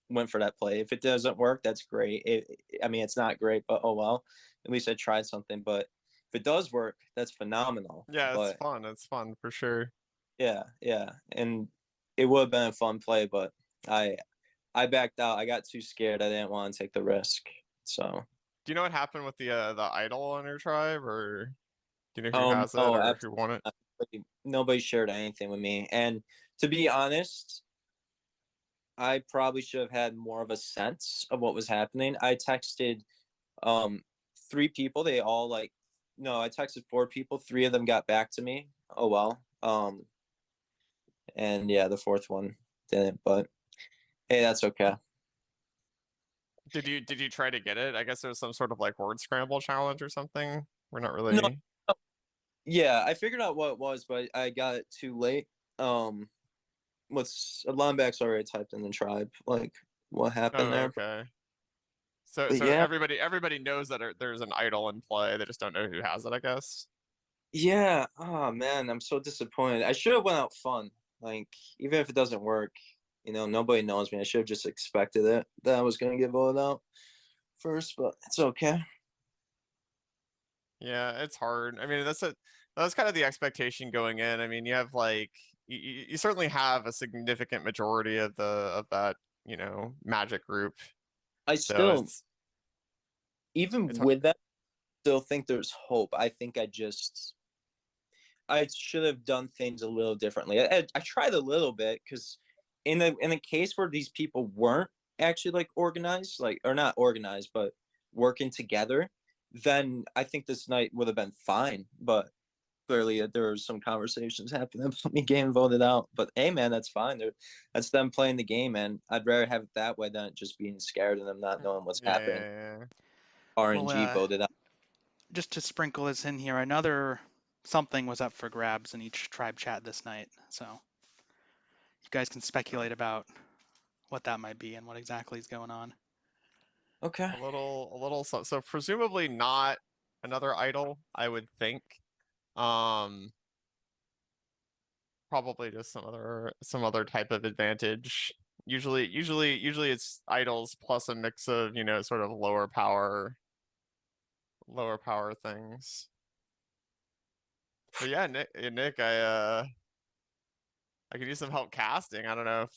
went for that play. If it doesn't work, that's great. I mean, it's not great, but oh well. At least I tried something. But if it does work, that's phenomenal. Yeah, but, it's fun. It's fun for sure. Yeah, and it would have been a fun play, but I backed out. I got too scared. I didn't want to take the risk. So. Do you know what happened with the idol on your tribe, or do you know who has it no, or who won it? Nobody shared anything with me, and to be honest, I probably should have had more of a sense of what was happening. I texted 3 people. They all no, I texted 4 people. 3 of them got back to me. Oh well. And yeah, the 4th one didn't, but hey, that's okay. Did you try to get it? I guess it was some sort of word scramble challenge or something. We're not really. No. Yeah, I figured out what it was, but I got it too late. What's Lineback's already typed in the tribe, what happened there. Okay. So yeah. everybody knows that there's an idol in play. They just don't know who has it, I guess. Yeah. Oh man, I'm so disappointed. I should have went out fun. Even if it doesn't work, nobody knows me. I should have just expected it that I was gonna get voted out first, but it's okay. Yeah, it's hard. I mean, that's kind of the expectation going in. I mean, you have you certainly have a significant majority of that, Magic group. I still, even with that, still think there's hope. I think I should have done things a little differently. I tried a little bit because in a case where these people weren't actually organized, or not organized, but working together, then I think this night would have been fine. But clearly there were some conversations happening about me getting voted out. But hey, man, that's fine. That's them playing the game, and I'd rather have it that way than just being scared and them not knowing what's happening. Yeah. RNG voted out. just to sprinkle this in here, another something was up for grabs in each tribe chat this night. So you guys can speculate about what that might be and what exactly is going on. Okay. A little. So presumably not another idol, I would think. Probably just some other type of advantage. Usually it's idols plus a mix of, sort of lower power things. But yeah, Nick, I could use some help casting. I don't know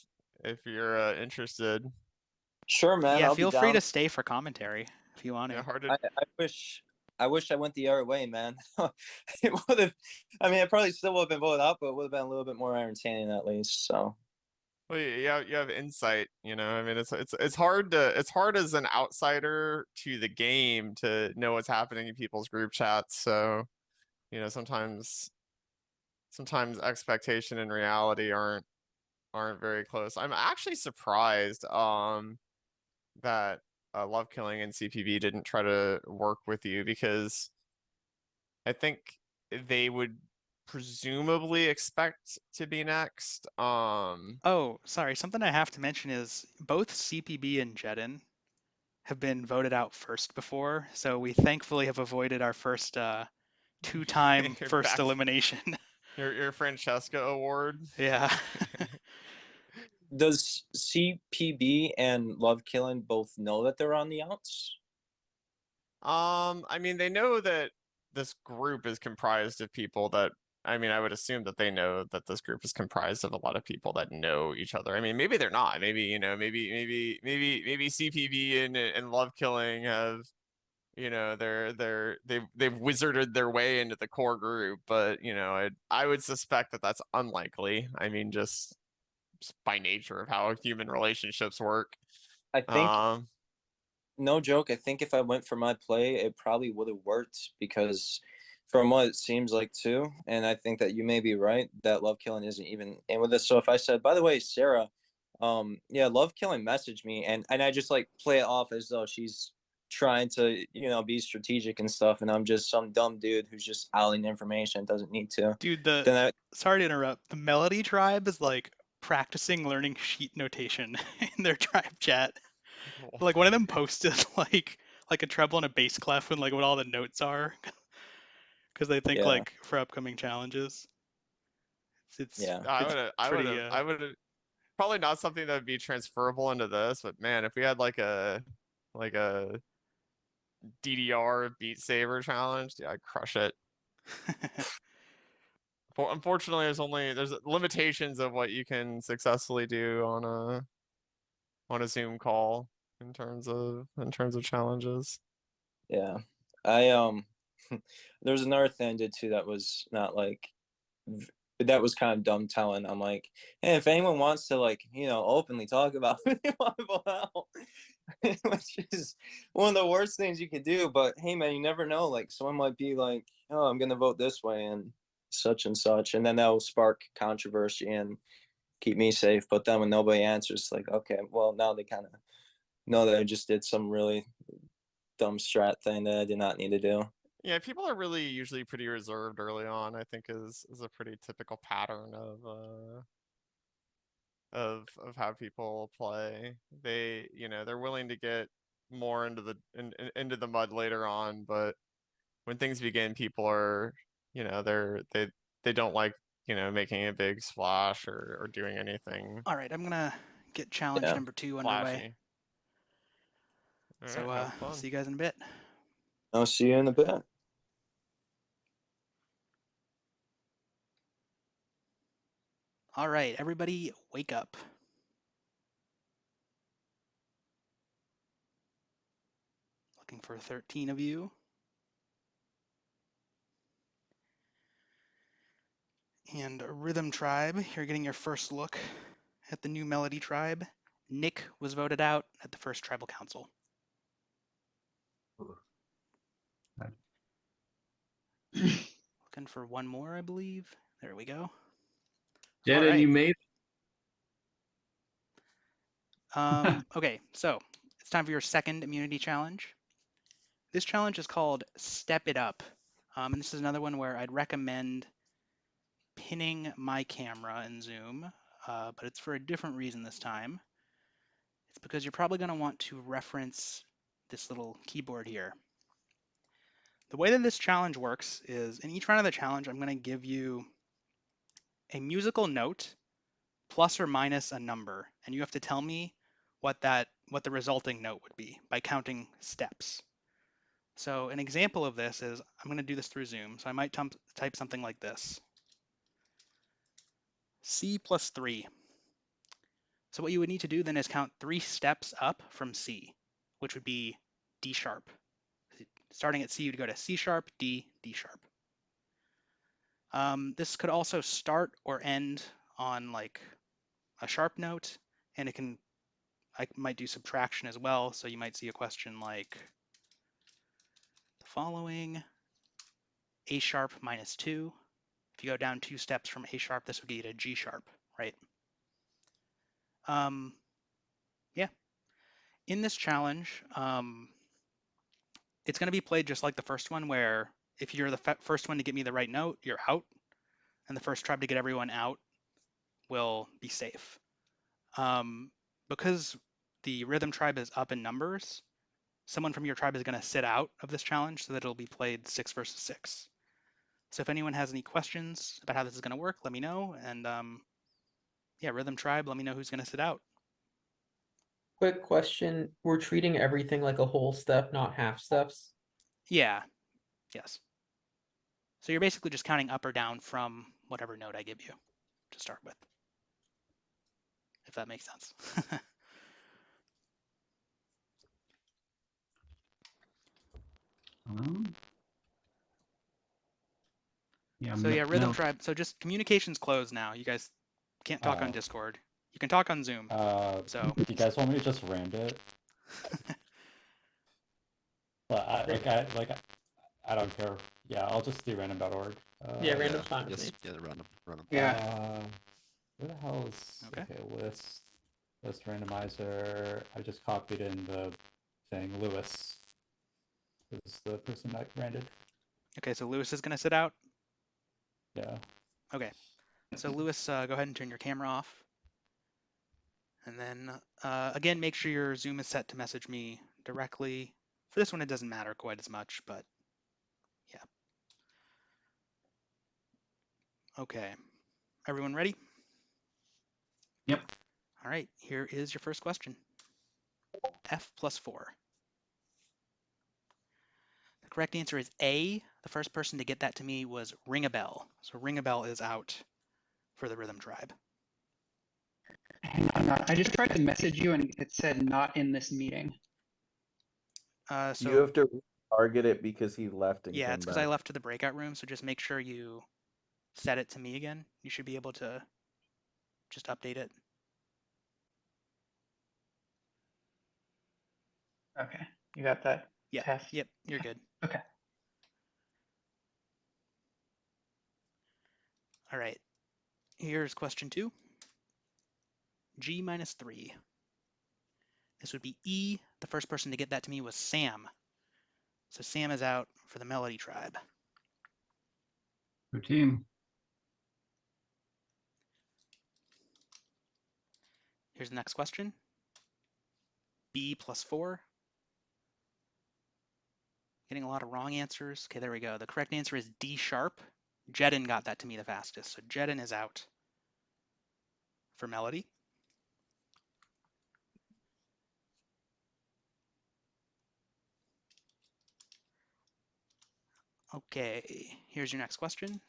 if you're interested. Sure, man. Yeah, I'll be feel free down. to stay for commentary if you want to. Yeah, hard to. I wish I went the other way, man. It would have. I mean, it probably still would have been voted out, but it would have been a little bit more entertaining at least. So. Well, you have insight, I mean, it's hard as an outsider to the game to know what's happening in people's group chats. So, sometimes expectation and reality aren't very close. I'm actually surprised that Love Killing and CPB didn't try to work with you, because I think they would presumably expect to be next. Oh, sorry. Something I have to mention is both CPB and Jedin have been voted out first before, so we thankfully have avoided our first two-time You're first back. elimination. Your Francesca award. Yeah. Does CPB and Love Killing both know that they're on the outs? I mean, they know that this group is comprised of people that, I mean, I would assume that they know that this group is comprised of a lot of people that know each other. I mean, maybe they're not. Maybe, maybe CPB and Love Killing have, they've wizarded their way into the core group, but I would suspect that that's unlikely. I mean, just by nature of how human relationships work. I think, no joke, I think if I went for my play, it probably would have worked, because from what it seems like too, and I think that you may be right, that Love Killing isn't even in with this. So if I said, by the way, Sarah, yeah, Love Killing messaged me, and I just like play it off as though she's trying to, be strategic and stuff, and I'm just some dumb dude who's just outing information, doesn't need to. Dude, sorry to interrupt. The Melody tribe is like practicing learning sheet notation in their tribe chat. Like one of them posted like a treble and a bass clef and like what all the notes are, because they think like for upcoming challenges. It's I would have probably not something that would be transferable into this, but man, if we had like a DDR Beat Saber challenge, yeah, I'd crush it. Unfortunately, there's limitations of what you can successfully do on a Zoom call in terms of challenges. Yeah, I there's another thing I did too that was not like, that was kind of dumb telling. I'm like, hey, if anyone wants to like, openly talk about it, they want to vote out, which is one of the worst things you could do. But hey, man, you never know. Like someone might be like, oh, I'm gonna vote this way and such, and then that will spark controversy and keep me safe. But then when nobody answers, like, okay, well, now they kind of know that I just did some really dumb strat thing that I did not need to do. Yeah, people are really usually pretty reserved early on, I think is a pretty typical pattern of how people play. They, they're willing to get more into the mud later on, but when things begin, people are, they don't like, making a big splash or doing anything. All right, I'm gonna get challenge number 2 underway. Flashy. All right, So see you guys in a bit. I'll see you in a bit. All right, everybody wake up. Looking for 13 of you. And Rhythm Tribe, you're getting your first look at the new Melody Tribe. Nick was voted out at the first Tribal Council. Looking for one more, I believe. There we go. Jedin, right. You made okay, so it's time for your second immunity challenge. This challenge is called Step It Up. And this is another one where I'd recommend pinning my camera in Zoom, but it's for a different reason this time. It's because you're probably going to want to reference this little keyboard here. The way that this challenge works is in each round of the challenge, I'm going to give you a musical note plus or minus a number, and you have to tell me what the resulting note would be by counting steps. So an example of this is, I'm going to do this through Zoom, so I might type something like this. C plus 3. So what you would need to do then is count 3 steps up from C, which would be D sharp. Starting at C, you'd go to C sharp, D, D sharp. This could also start or end on like a sharp note, and I might do subtraction as well. So you might see a question like the following, A sharp minus 2. If you go down 2 steps from A sharp, this would get you to G sharp, right? Yeah. In this challenge, it's going to be played just like the first one, where if you're the first one to get me the right note, you're out, and the first tribe to get everyone out will be safe. Because the rhythm tribe is up in numbers, someone from your tribe is going to sit out of this challenge so that it'll be played 6 versus 6. So if anyone has any questions about how this is going to work, let me know. And yeah, rhythm tribe, let me know who's going to sit out. Quick question. We're treating everything like a whole step, not half steps. Yeah, yes. So you're basically just counting up or down from whatever note I give you to start with, if that makes sense. Yeah. So yeah, rhythm tribe. So just communication's closed now. You guys can't talk on Discord. You can talk on Zoom. So do you guys want me to just rand it? But I don't care. Yeah, I'll just do random.org. Yeah, random's fine with me. Yeah, random. Yeah. Where the hell is okay list randomizer? I just copied in the thing. Lewis is the person that randed. Okay, so Lewis is gonna sit out. Yeah. Okay, so Lewis, go ahead and turn your camera off. And then again, make sure your Zoom is set to message me directly. For this one, it doesn't matter quite as much, but yeah. Okay, everyone ready? Yep. All right, here is your first question. F plus 4. The correct answer is A. The first person to get that to me was Ring a Bell. So Ring a Bell is out for the rhythm tribe. Hang on, I just tried to message you and it said not in this meeting. So you have to target it because he left and yeah, came it's because back. I left to the breakout room. So just make sure you set it to me again. You should be able to just update it. Okay, you got that? Yeah. Test? Yep, you're good. Okay. All right. Here's question 2. G minus 3. This would be E. The first person to get that to me was Sam. So Sam is out for the melody tribe. Routine. Here's the next question. B plus 4. Getting a lot of wrong answers. Okay, there we go. The correct answer is D sharp. Jedin got that to me the fastest. So Jedin is out for melody. Okay, here's your next question.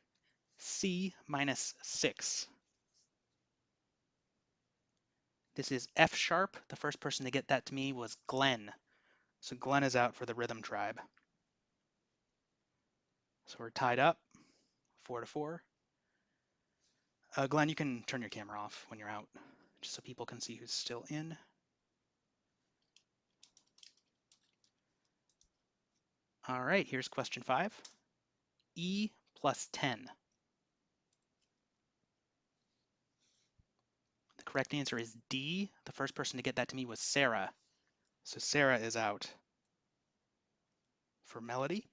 C minus 6. This is F sharp. The first person to get that to me was Glenn. So Glenn is out for the rhythm tribe. So we're tied up, 4-4. Glenn, you can turn your camera off when you're out, just so people can see who's still in. All right, here's question 5. E plus 10. The correct answer is D. The first person to get that to me was Sarah. So Sarah is out. for melody.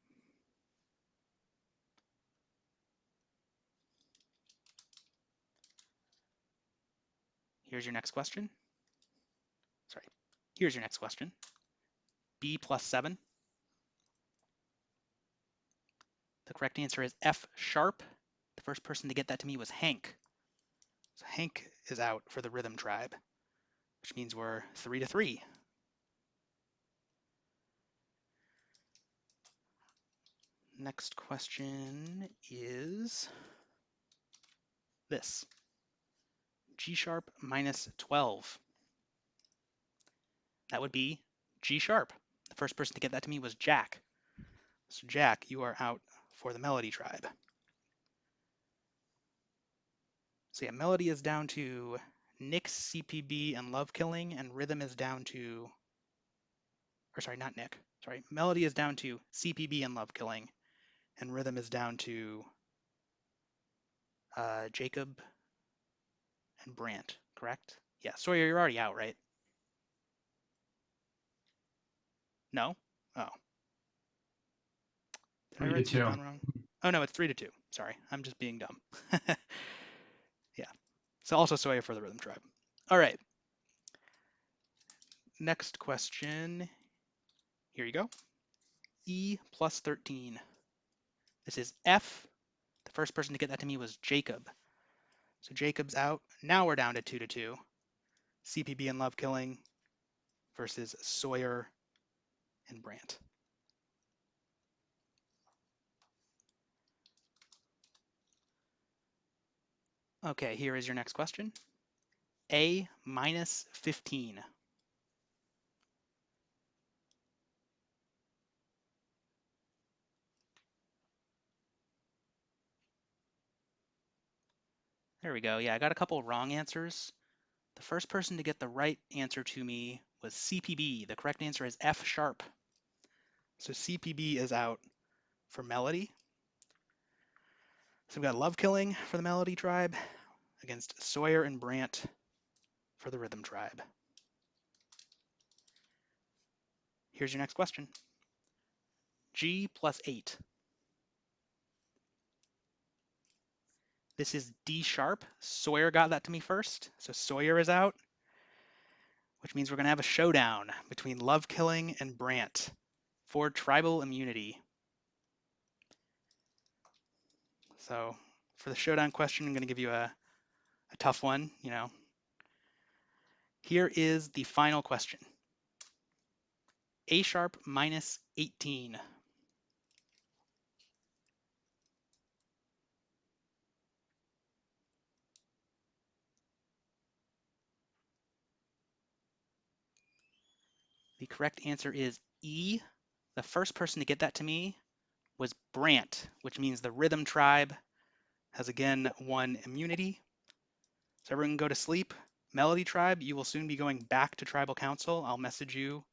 Here's your next question. Sorry, here's your next question. B plus 7. The correct answer is F sharp. The first person to get that to me was Hank. So Hank is out for the rhythm tribe, which means we're 3-3. Next question is this. G sharp minus 12. That would be G sharp. The first person to get that to me was Jack. So Jack, you are out for the melody tribe. So yeah, melody is down to Nick's CPB and Love Killing, and rhythm is down to, or sorry, not Nick. Sorry, melody is down to CPB and Love Killing, and rhythm is down to Jacob and Brant, correct? Yeah, Sawyer, you're already out, right? No? Oh. Did I write something down wrong? Oh no, it's 3-2. Sorry, I'm just being dumb. Yeah. So also Sawyer for the rhythm tribe. All right. Next question. Here you go. E plus 13. This is F. The first person to get that to me was Jacob. So Jacob's out. Now we're down to 2-2. CPB and Love Killing versus Sawyer and Brant. Okay, here is your next question. A minus 15. There we go. Yeah, I got a couple wrong answers. The first person to get the right answer to me was CPB. The correct answer is F sharp. So CPB is out for melody. So we've got Love Killing for the melody tribe against Sawyer and Brant for the rhythm tribe. Here's your next question. G plus 8. This is D sharp. Sawyer got that to me first, so Sawyer is out, which means we're going to have a showdown between Love Killing and Brant for tribal immunity. So for the showdown question, I'm going to give you a tough one, you know. Here is the final question. A sharp minus 18. The correct answer is E. The first person to get that to me was Brant, which means the rhythm tribe has again won immunity. So everyone can go to sleep. Melody tribe, you will soon be going back to tribal council. I'll message you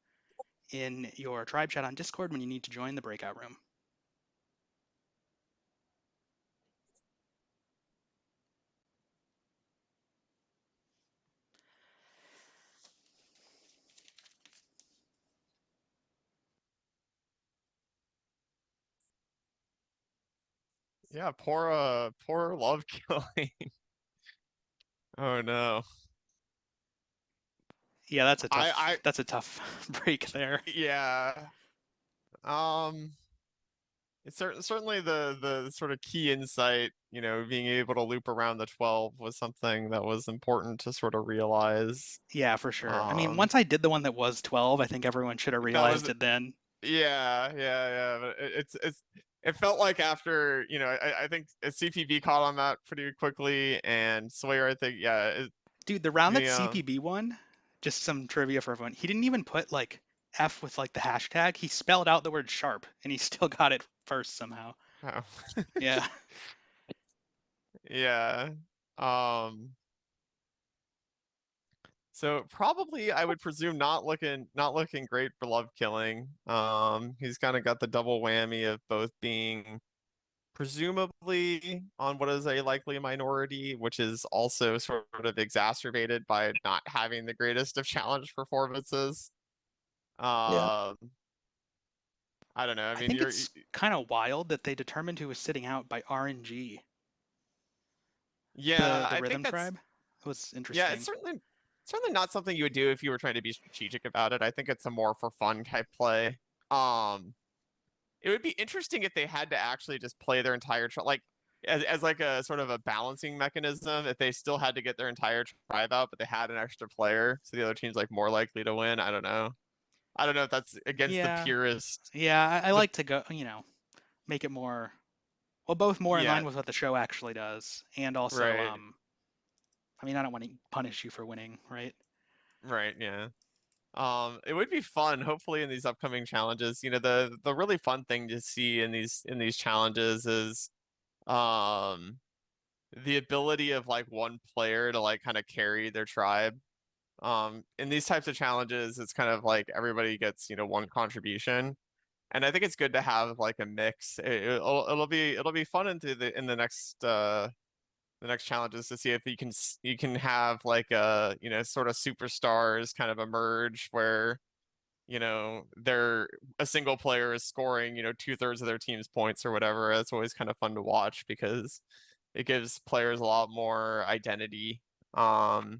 in your tribe chat on Discord when you need to join the breakout room. Yeah, poor Love Killing. Oh no. Yeah, that's a tough break there. Yeah. It's certainly the sort of key insight, you know, being able to loop around the 12 was something that was important to sort of realize. Yeah, for sure. I mean, once I did the one that was 12, I think everyone should have realized it then. Yeah. But it felt like after, you know, I think CPB caught on that pretty quickly, and Sawyer, I think, yeah. Dude, the round that CPB won, just some trivia for everyone. He didn't even put like F with like the hashtag. He spelled out the word sharp, and he still got it first somehow. Oh. Yeah. Yeah. So probably I would presume not looking great for Love Killing. He's kind of got the double whammy of both being presumably on what is a likely minority, which is also sort of exacerbated by not having the greatest of challenge performances. Yeah. I don't know. I mean, think it's kind of wild that they determined who was sitting out by RNG. Yeah, the I rhythm think that's tribe. It was interesting. yeah. It's certainly not something you would do if you were trying to be strategic about it. I think it's a more for fun type play. It would be interesting if they had to actually just play their entire like as like a sort of a balancing mechanism. If they still had to get their entire tribe out, but they had an extra player, so the other team's like more likely to win. I don't know. I don't know if that's against the purist. Yeah, I like to go, make it more, well, both more in Yeah. line with what the show actually does, and also, Right. I mean, I don't want to punish you for winning, right? Right. Yeah. It would be fun, hopefully, in these upcoming challenges. The really fun thing to see in these challenges is, the ability of like one player to like kind of carry their tribe. In these types of challenges, it's kind of like everybody gets, one contribution. And I think it's good to have like a mix. It'll be fun in the next challenges to see if you can have like a sort of superstars kind of emerge where they're a single player is scoring 2/3 of their team's points or whatever. It's always kind of fun to watch because it gives players a lot more identity. But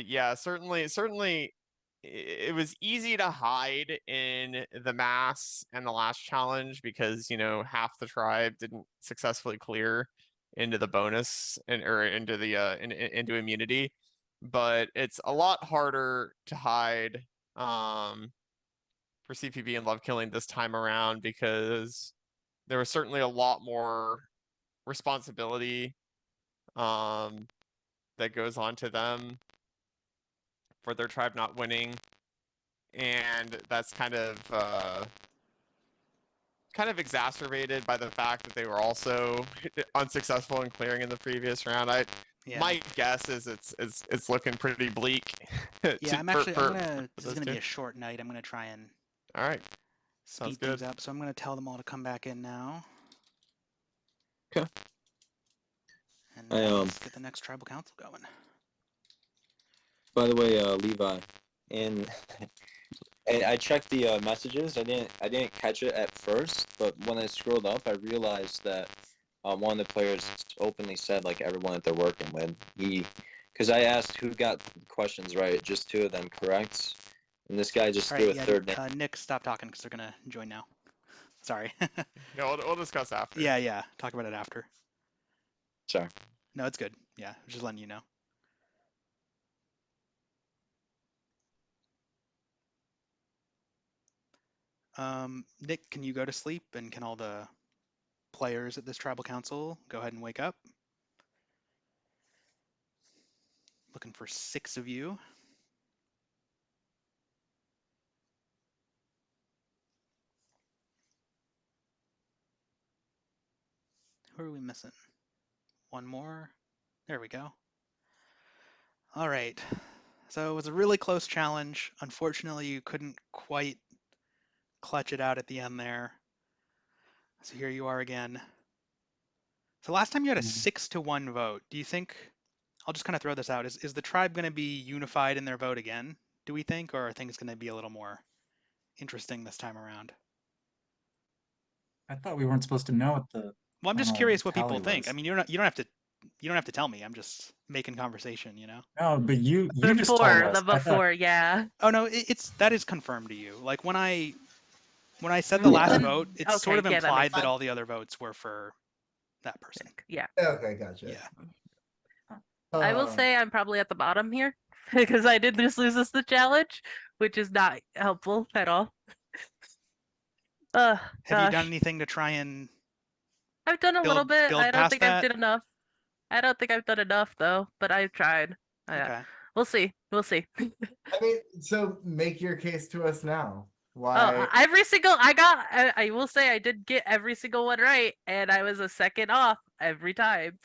yeah, certainly it was easy to hide in the mass and the last challenge because half the tribe didn't successfully clear into the bonus or into the into immunity. But it's a lot harder to hide for CPB and Love Killing this time around because there was certainly a lot more responsibility that goes on to them for their tribe not winning, and that's kind of exacerbated by the fact that they were also unsuccessful in clearing in the previous round. My guess is it's looking pretty bleak. Yeah, this is gonna be a short night. I'm gonna try and all right, speed things up. So I'm gonna tell them all to come back in now. Okay. And let's get the next tribal council going. By the way, Levi, and I checked the messages. I didn't catch it at first, but when I scrolled up, I realized that one of the players openly said like everyone that they're working with. Because I asked who got the questions right, just 2 of them correct, and this guy just threw a third name. Nick, stop talking because they're gonna join now. Sorry. No, we'll discuss after. Yeah, talk about it after. Sorry. No, it's good. Yeah, just letting you know. Nick, can you go to sleep, and can all the players at this tribal council go ahead and wake up? Looking for 6 of you. Who are we missing? One more. There we go. All right. So it was a really close challenge. Unfortunately, you couldn't quite clutch it out at the end there. So here you are again. So last time you had a 6-1 vote. Do you think, I'll just kind of throw this out, is the tribe going to be unified in their vote again, do we think, or are things going to be a little more interesting this time around? I thought we weren't supposed to know what the Well, I'm just curious what people tally think. was. I mean, you don't have to tell me. I'm just making conversation, No, but you Before, just told us. before, yeah. Oh no, that is confirmed to you. Like when I said the last vote, it's sort of implied that all the other votes were for that person. Yeah. Okay, gotcha. Yeah. I will say I'm probably at the bottom here because I did just lose this the challenge, which is not helpful at all. Have you done anything to try and? I've done a little bit. I don't think that? I've done enough. I don't think I've done enough though, but I've tried. Okay. We'll see. We'll see. I mean, so make your case to us now. Why? Oh, I will say I did get every single one right, and I was a second off every time.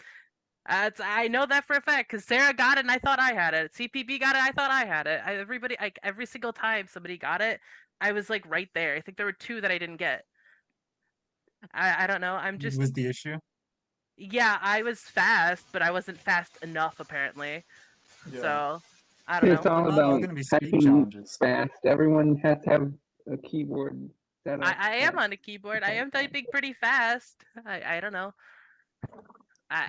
I know that for a fact because Sarah got it and I thought I had it. CPB got it, I thought I had it. Every single time somebody got it, I was like right there. I think there were 2 that I didn't get. I don't know. I'm just. Was the issue? Yeah, I was fast, but I wasn't fast enough apparently. Yeah. So I don't know. It's all about typing fast. Everyone has to have a keyboard I am on a keyboard. I am typing pretty fast. I don't know.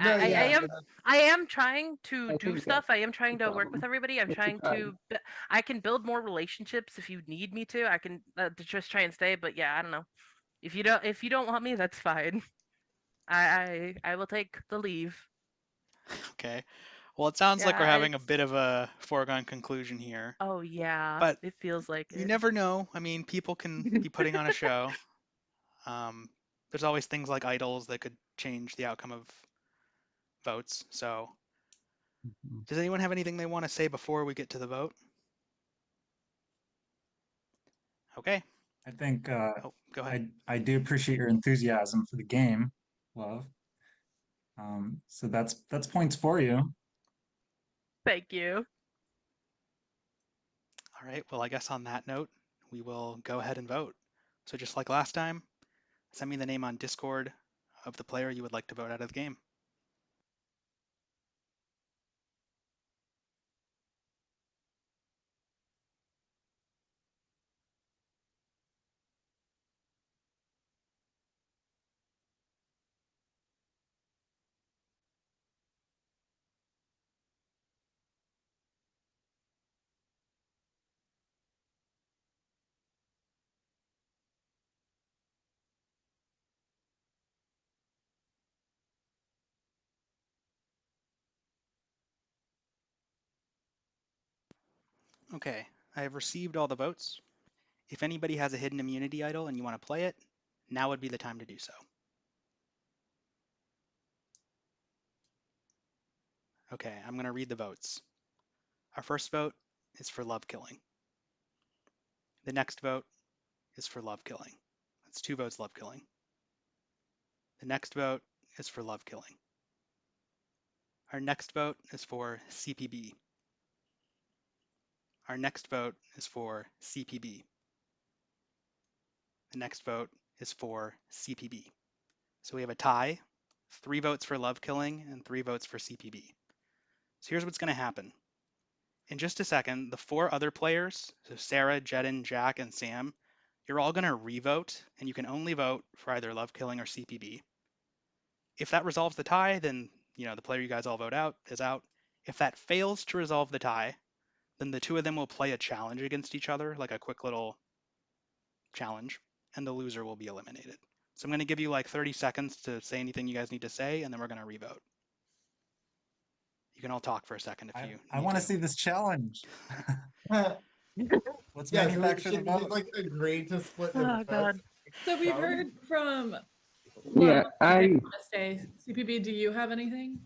No, yeah, I am trying to I do think stuff. that's I am trying the to work with problem. everybody. I'm It's the trying tribe. to. I can build more relationships if you need me to. I can to just try and stay. But yeah, I don't know. If you don't want me, that's fine. I will take the leave. Okay. Well, it sounds like we're Yeah. having a bit of a foregone conclusion here, Oh yeah. but It feels like you it. never know. I mean, people can be putting on a show. There's always things like idols that could change the outcome of votes. So, does anyone have anything they want to say before we get to the vote? Okay. I think Oh, go ahead. I do appreciate your enthusiasm for the game, love. So that's points for you. Thank you. All right. Well, I guess on that note, we will go ahead and vote. So just like last time, send me the name on Discord of the player you would like to vote out of the game. Okay, I have received all the votes. If anybody has a hidden immunity idol and you want to play it, now would be the time to do so. Okay, I'm going to read the votes. Our first vote is for love killing. The next vote is for love killing. That's 2 votes love killing. The next vote is for love killing. Our next vote is for CPB. Our next vote is for CPB. The next vote is for CPB. So we have a tie, 3 votes for love killing and 3 votes for CPB. So here's what's going to happen. In just a second, the 4 other players, so Sarah, Jedin, Jack, and Sam, you're all going to re-vote, and you can only vote for either love killing or CPB. If that resolves the tie, then the player you guys all vote out is out. If that fails to resolve the tie, then the 2 of them will play a challenge against each other, like a quick little challenge, and the loser will be eliminated. So I'm going to give you like 30 seconds to say anything you guys need to say, and then we're going to re-vote. You can all talk for a second if you I need want to to. see this challenge. Let's Yeah, manufacture the should vote. we like agree to split the Oh votes? god. So we've heard from. Yeah, Stay. CPB, do you have anything?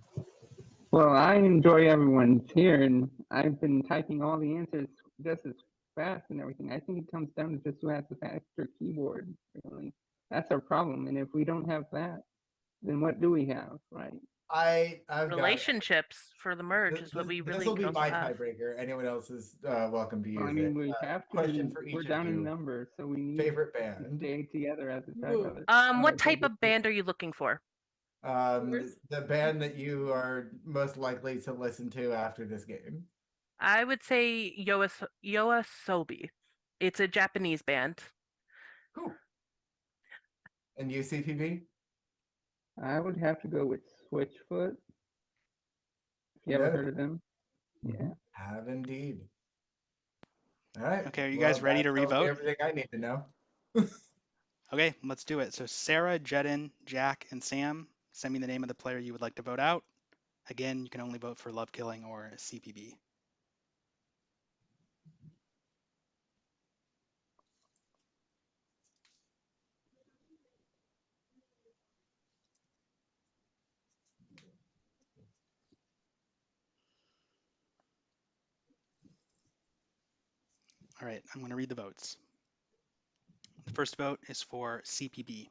well, I enjoy everyone's here, and I've been typing all the answers just as fast and everything. I think it comes down to just who has the faster keyboard, really. That's our problem, and if we don't have that, then what do we have, right? I've Relationships for the merge is what we this really will be also my have. tiebreaker. Anyone else is welcome to use Well, I mean, it. we have to. Question for We're each down of in you. numbers, so we need Favorite to band. stay together as a tribe of it. What type of band are you looking for? The band that you are most likely to listen to after this game. I would say Yoasobi. It's a Japanese band. Cool. And you, CPB? I would have to go with Switchfoot. If you ever heard of them? Yeah. Have indeed. All right. Okay, are you guys ready to that tells me re-vote? everything I need to know. Okay, let's do it. So Sarah, Jedin, Jack, and Sam, send me the name of the player you would like to vote out. Again, you can only vote for love killing or CPB. All right, I'm going to read the votes. The first vote is for CPB.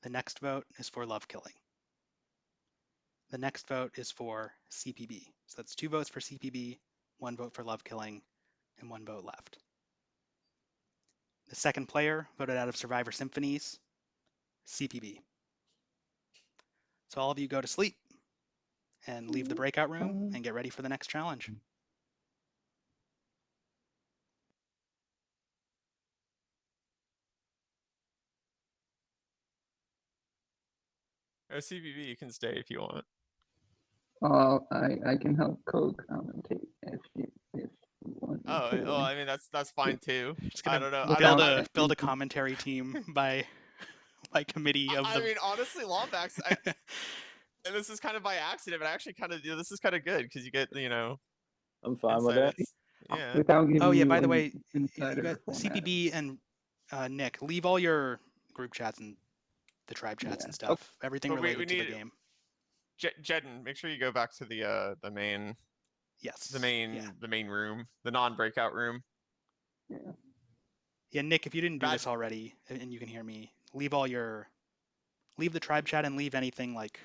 The next vote is for love killing. The next vote is for CPB. So that's 2 votes for CPB, 1 vote for love killing, and 1 vote left. The second player voted out of Survivor Symphonies, CPB. So all of you go to sleep and leave the breakout room and get ready for the next challenge. CBB, you can stay if you want. I can help commentate if you want me Oh, to. well, I mean that's fine too. Just I gonna don't know. build a commentary team by committee of I mean, honestly, Lombax, and this is kind of by accident, but actually kind of this is kind of good because you get I'm fine with it. Yeah. Without giving Oh yeah, you by the an way, you insider got format. CPB and Nick, leave all your group chats and the tribe chats and stuff. Everything But we related to the need game. Jedden, make sure you go back to the main. Yes. The main room, the non-breakout room. Yeah, Nick, if you didn't do this already and you can hear me, leave the tribe chat and leave anything like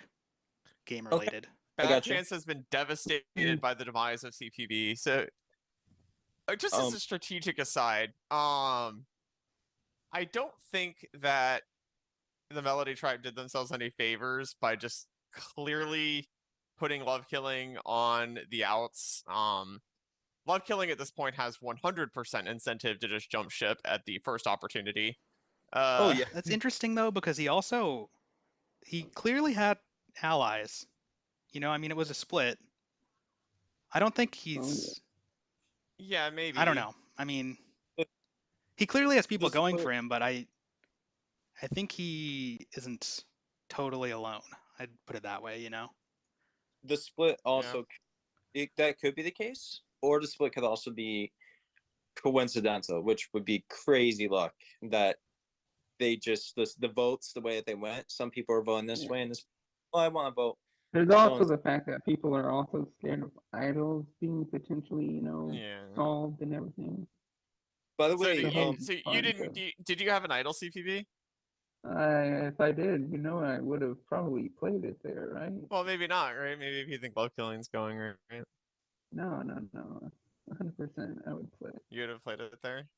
game related. Bad Chance has been devastated by the demise of CPB. So just as a strategic aside, I don't think that the Melody Tribe did themselves any favors by just clearly putting Love Killing on the outs. Love Killing at this point has 100% incentive to just jump ship at the first opportunity. Oh yeah, that's interesting though because he clearly had allies. I mean, it was a split. I don't think he's. Yeah, maybe. I don't know. I mean, he clearly has people going for him, but I think he isn't totally alone. I'd put it that way. The split also that could be the case, or the split could also be coincidental, which would be crazy luck that they just the votes the way that they went. Some people are voting this way, and this. Well, I want to vote. There's also the fact that people are also scared of idols being potentially, solved and everything. By the way, so you didn't? Did you have an idol CPB? If I did, I would have probably played it there, right? Well, maybe not, right? Maybe if you think Love Killing's going right. No, 100%. I would play it. You would have played it there.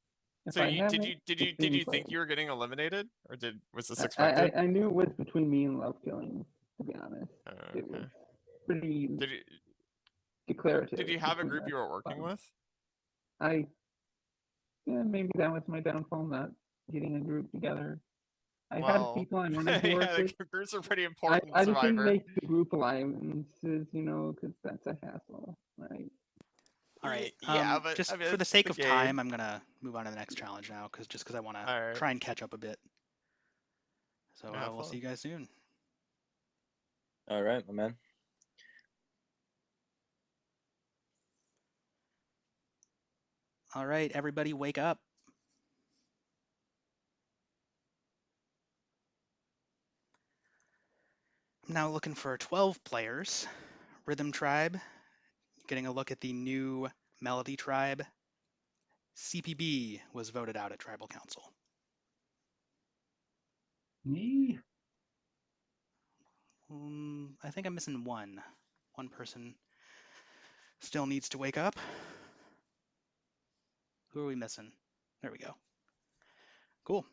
If So I did you think you were getting eliminated, or was this I expected? I knew it was between me and Love Killing. To be honest, it was pretty declarative. Did you have a group you were working with? Maybe that was my downfall, not getting a group together. I had people I wanted to work with. Groups are pretty important. I just didn't make the group alliances, because that's a hassle, right? All right. But just for the sake of time, I'm gonna move on to the next challenge now, because I want to try and catch up a bit. So we'll see you guys soon. All right, my man. All right, everybody, wake up. I'm now looking for 12 players. Rhythm Tribe, getting a look at the new Melody Tribe. CPB was voted out at Tribal Council. Me? I think I'm missing one. One person still needs to wake up. Who are we missing? There we go. Cool.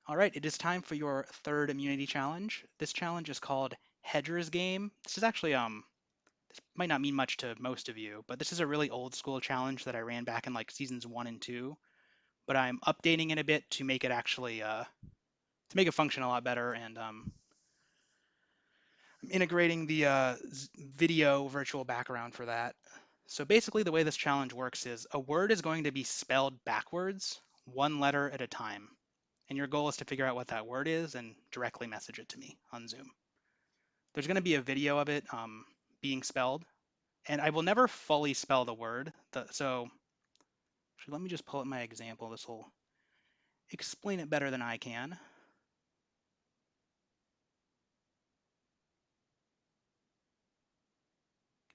All right, it is time for your third immunity challenge. This challenge is called Hedger's Game. This is actually this might not mean much to most of you, but this is a really old school challenge that I ran back in like seasons 1 and 2. But I'm updating it a bit to make it actually to make it function a lot better, and I'm integrating the video virtual background for that. So basically the way this challenge works is a word is going to be spelled backwards, one letter at a time. And your goal is to figure out what that word is and directly message it to me on Zoom. There's going to be a video of it being spelled, and I will never fully spell the word. So let me just pull up my example. This will explain it better than I can.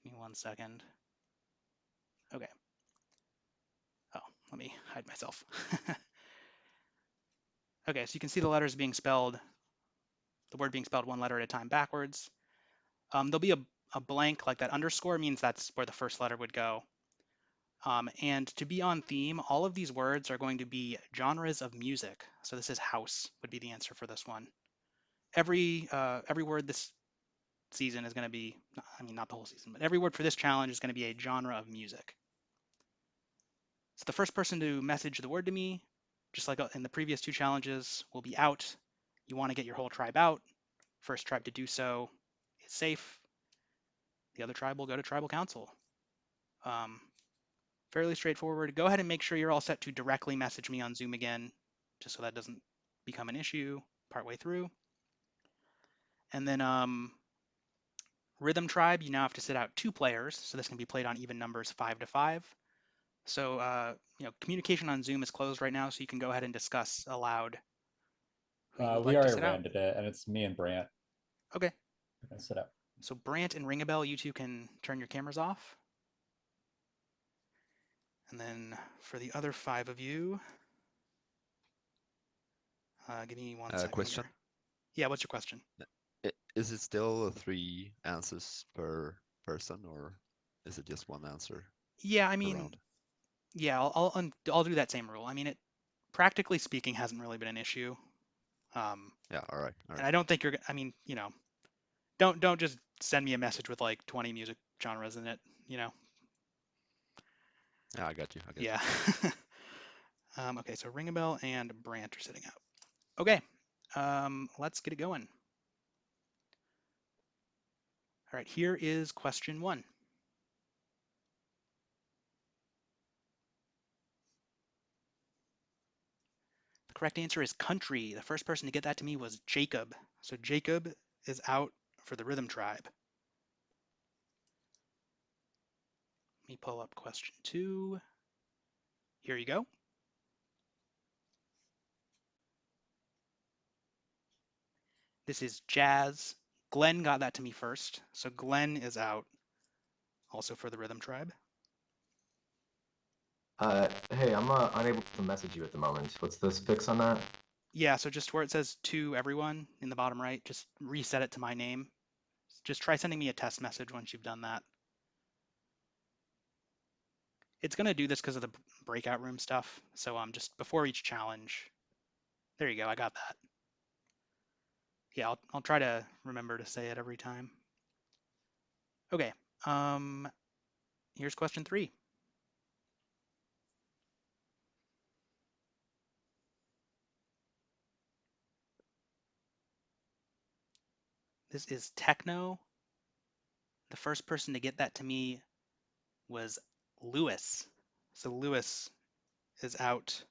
Give me 1 second. Okay. Oh, let me hide myself. Okay, so you can see the letters being spelled, the word being spelled one letter at a time backwards. There'll be a blank, like that underscore means that's where the first letter would go. And to be on theme, all of these words are going to be genres of music. So this is house would be the answer for this one. Every word this season is going to be, I mean, not the whole season, but every word for this challenge is going to be a genre of music. So the first person to message the word to me, just like in the previous 2 challenges, will be out. You want to get your whole tribe out. First tribe to do so is safe, the other tribe will go to tribal council. Fairly straightforward. Go ahead and make sure you're all set to directly message me on Zoom again, just so that doesn't become an issue partway through. And then Rhythm Tribe, you now have to sit out 2 players, so this can be played on even numbers 5 to 5. So communication on Zoom is closed right now, so you can go ahead and discuss aloud who you would We like to already sit out. landed it, and it's me and Brant. Okay. We're gonna sit out. So Brant and Ringabel, you two can turn your cameras off. And then for the other 5 of you, give me 1 second Question? here. Yeah, what's your question? Is it still 3 answers per person, or is it just 1 answer? Yeah, I per mean, round? yeah, I'll do that same rule. I mean, it practically speaking hasn't really been an issue. Yeah, all right. And I don't think you're. I mean, don't just send me a message with like 20 music genres in it. Yeah, I got you. Yeah. Okay, so Ringabel and Brant are sitting out. Okay, let's get it going. All right, here is question 1. The correct answer is country. The first person to get that to me was Jacob. So Jacob is out for the Rhythm Tribe. Let me pull up question 2. Here you go. This is jazz. Glenn got that to me first. So Glenn is out also for the Rhythm Tribe. Hey, I'm unable to message you at the moment. What's the fix on that? Yeah, so just where it says to everyone in the bottom right, just reset it to my name. Just try sending me a test message once you've done that. It's going to do this because of the breakout room stuff. So just before each challenge, there you go, I got that. Yeah, I'll try to remember to say it every time. Okay, here's question 3. This is techno. The first person to get that to me was Lewis. So Lewis is out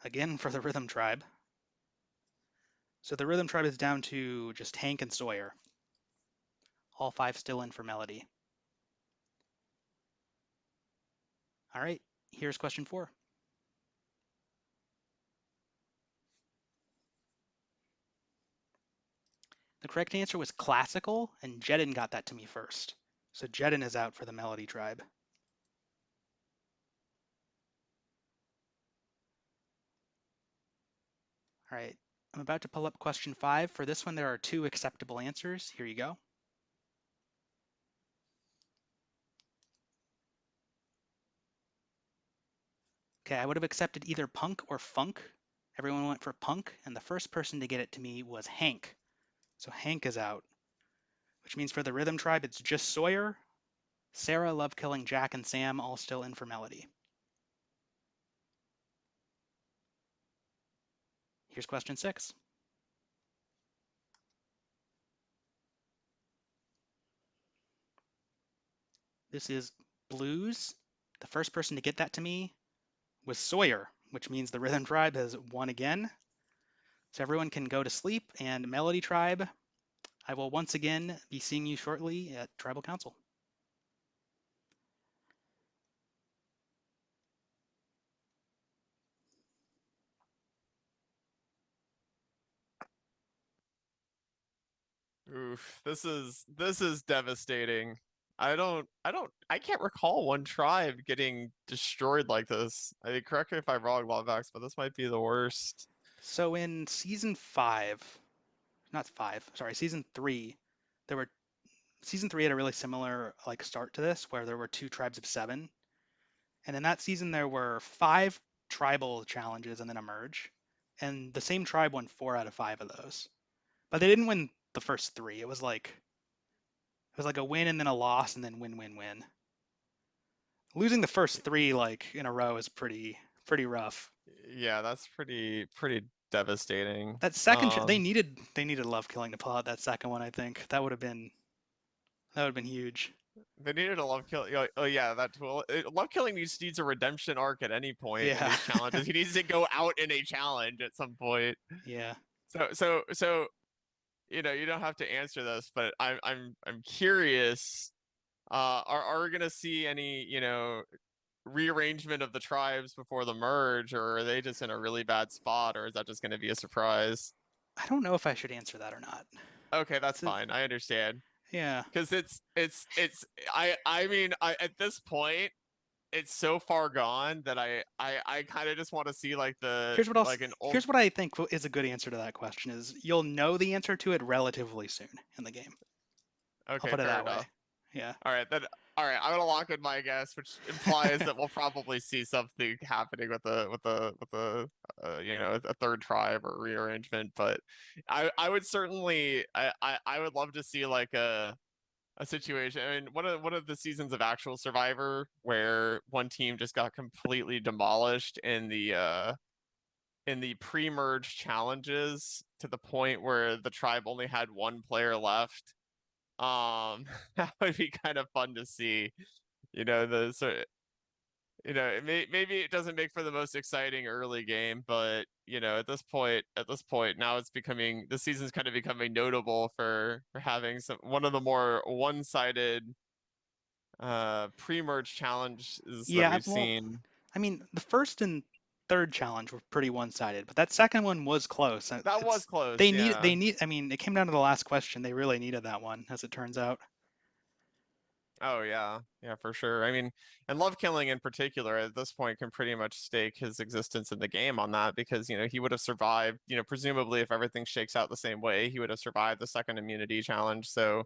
again for the Rhythm Tribe. So the Rhythm Tribe is down to just Hank and Sawyer. All 5 still in for melody. All right, here's question 4. The correct answer was classical, and Jedin got that to me first. So Jedin is out for the melody tribe. All right, I'm about to pull up question 5. For this one, there are 2 acceptable answers. Here you go. Okay, I would have accepted either punk or funk. Everyone went for punk, and the first person to get it to me was Hank. So Hank is out, which means for the Rhythm Tribe, it's just Sawyer, Sarah, Love Killing, Jack, and Sam all still in for melody. Here's question 6. This is blues. The first person to get that to me was Sawyer, which means the Rhythm Tribe has won again. So everyone can go to sleep, and Melody Tribe, I will once again be seeing you shortly at Tribal Council. Oof, this is devastating. I can't recall one tribe getting destroyed like this. I mean, correct me if I'm wrong, Lavax, but this might be the worst. So in season 5, not 5, sorry, season 3, season 3 had a really similar start to this, where there were 2 tribes of 7. And in that season, there were 5 tribal challenges and then a merge. And the same tribe won 4 out of 5 of those. But they didn't win the first 3. It was like a win and then a loss and then win, win, win. Losing the first 3 in a row is pretty rough. Yeah, that's pretty devastating. That second, they needed Love Killing to pull out that second one. I think that would have been huge. They needed a Love Killing. Oh yeah, that tool. Love Killing needs a redemption arc at any point in Yeah. these challenges. He needs to go out in a challenge at some point. Yeah. So you don't have to answer this, but I'm curious. Are we gonna see any rearrangement of the tribes before the merge, or are they just in a really bad spot, or is that just gonna be a surprise? I don't know if I should answer that or not. Okay, that's fine. I understand. Yeah. Because I mean, at this point, it's so far gone that I kind of just want to see like Here's what else. like an old. Here's what I think is a good answer to that question: is you'll know the answer to it relatively soon in the game. Okay, I'll put it fair that way. enough. Yeah. All right, then. All right, I'm gonna lock in my guess, which implies that we'll probably see something happening with a third tribe or rearrangement. But I would certainly I would love to see like a situation. I mean, one of the seasons of actual Survivor where one team just got completely demolished in the pre-merge challenges to the point where the tribe only had one player left. That would be kind of fun to see. Maybe it doesn't make for the most exciting early game, but at this point now the season's kind of becoming notable for having one of the more one-sided pre-merge challenges that we've seen. I mean, the first and third challenge were pretty one-sided, but that second one was close. That was close. They need. I mean, it came down to the last question. They really needed that one, as it turns out. Oh yeah, for sure. I mean, and Love Killing in particular at this point can pretty much stake his existence in the game on that because he would have survived. Presumably if everything shakes out the same way, he would have survived the second immunity challenge. So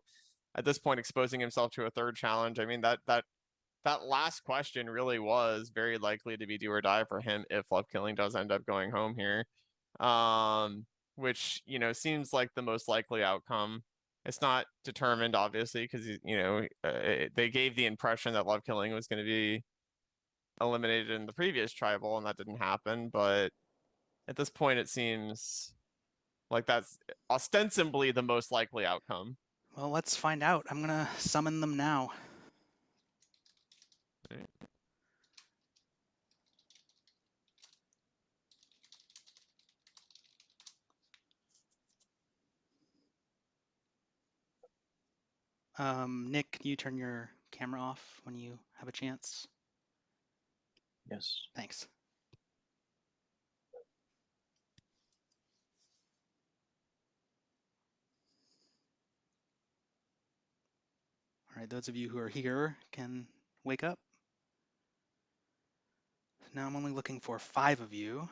at this point, exposing himself to a third challenge, I mean that last question really was very likely to be do or die for him if Love Killing does end up going home here, which seems like the most likely outcome. It's not determined, obviously, because they gave the impression that Love Killing was going to be eliminated in the previous tribal, and that didn't happen. But at this point, it seems like that's ostensibly the most likely outcome. Well, let's find out. I'm gonna summon them now. Nick, can you turn your camera off when you have a chance? Yes. Thanks. All right, those of you who are here can wake up. Now I'm only looking for 5 of you.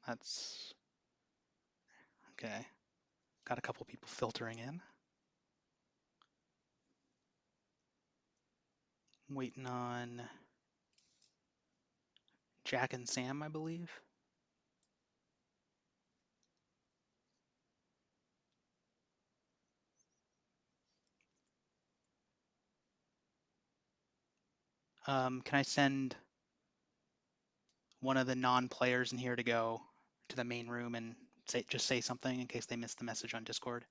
That's okay. Got a couple people filtering in. Waiting on Jack and Sam, I believe. Can I send one of the non-players in here to go to the main room and just say something in case they missed the message on Discord?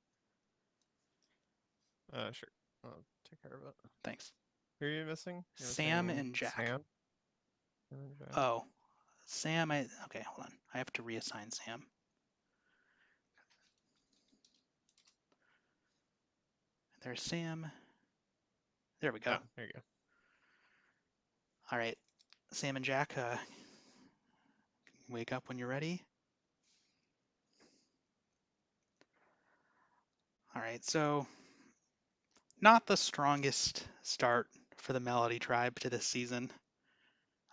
Sure. I'll take care of it. Thanks. Who are you missing? Sam and Jack. Sam? Oh, Sam, okay, hold on. I have to reassign Sam. There's Sam. There we go. Oh, there you go. All right, Sam and Jack, wake up when you're ready. All right, so not the strongest start for the Melody Tribe to this season.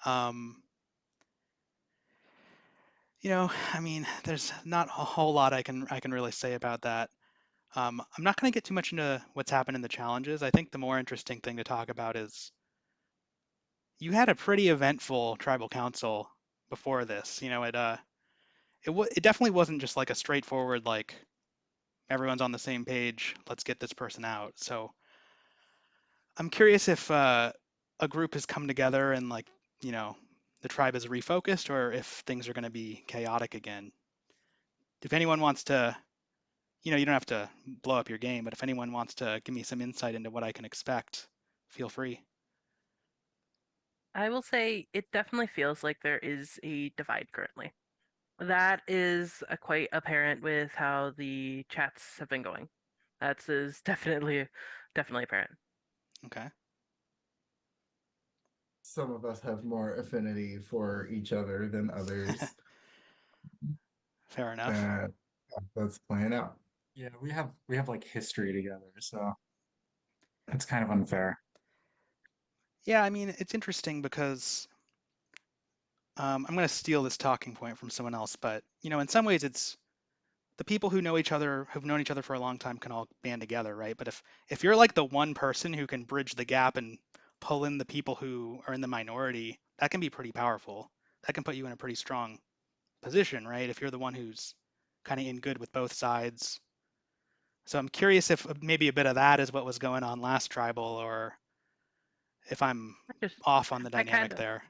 I mean, there's not a whole lot I can really say about that. I'm not going to get too much into what's happened in the challenges. I think the more interesting thing to talk about is you had a pretty eventful tribal council before this. It definitely wasn't just like a straightforward like everyone's on the same page, let's get this person out. So I'm curious if a group has come together and like, you know, the tribe is refocused, or if things are going to be chaotic again. If anyone wants to, you know, you don't have to blow up your game, but if anyone wants to give me some insight into what I can expect, feel free. I will say it definitely feels like there is a divide currently. That is quite apparent with how the chats have been going. That's is definitely apparent. Okay. Some of us have more affinity for each other than others. Fair enough. That's playing out. Yeah, we have like history together, so it's kind of unfair. Yeah, I mean, it's interesting because I'm going to steal this talking point from someone else, but you know, in some ways, it's the people who know each other, who've known each other for a long time, can all band together, right? But if you're like the one person who can bridge the gap and pull in the people who are in the minority, that can be pretty powerful. That can put you in a pretty strong position, right? If you're the one who's kind of in good with both sides. So I'm curious if maybe a bit of that is what was going on last tribal, or if I'm off on the dynamic there.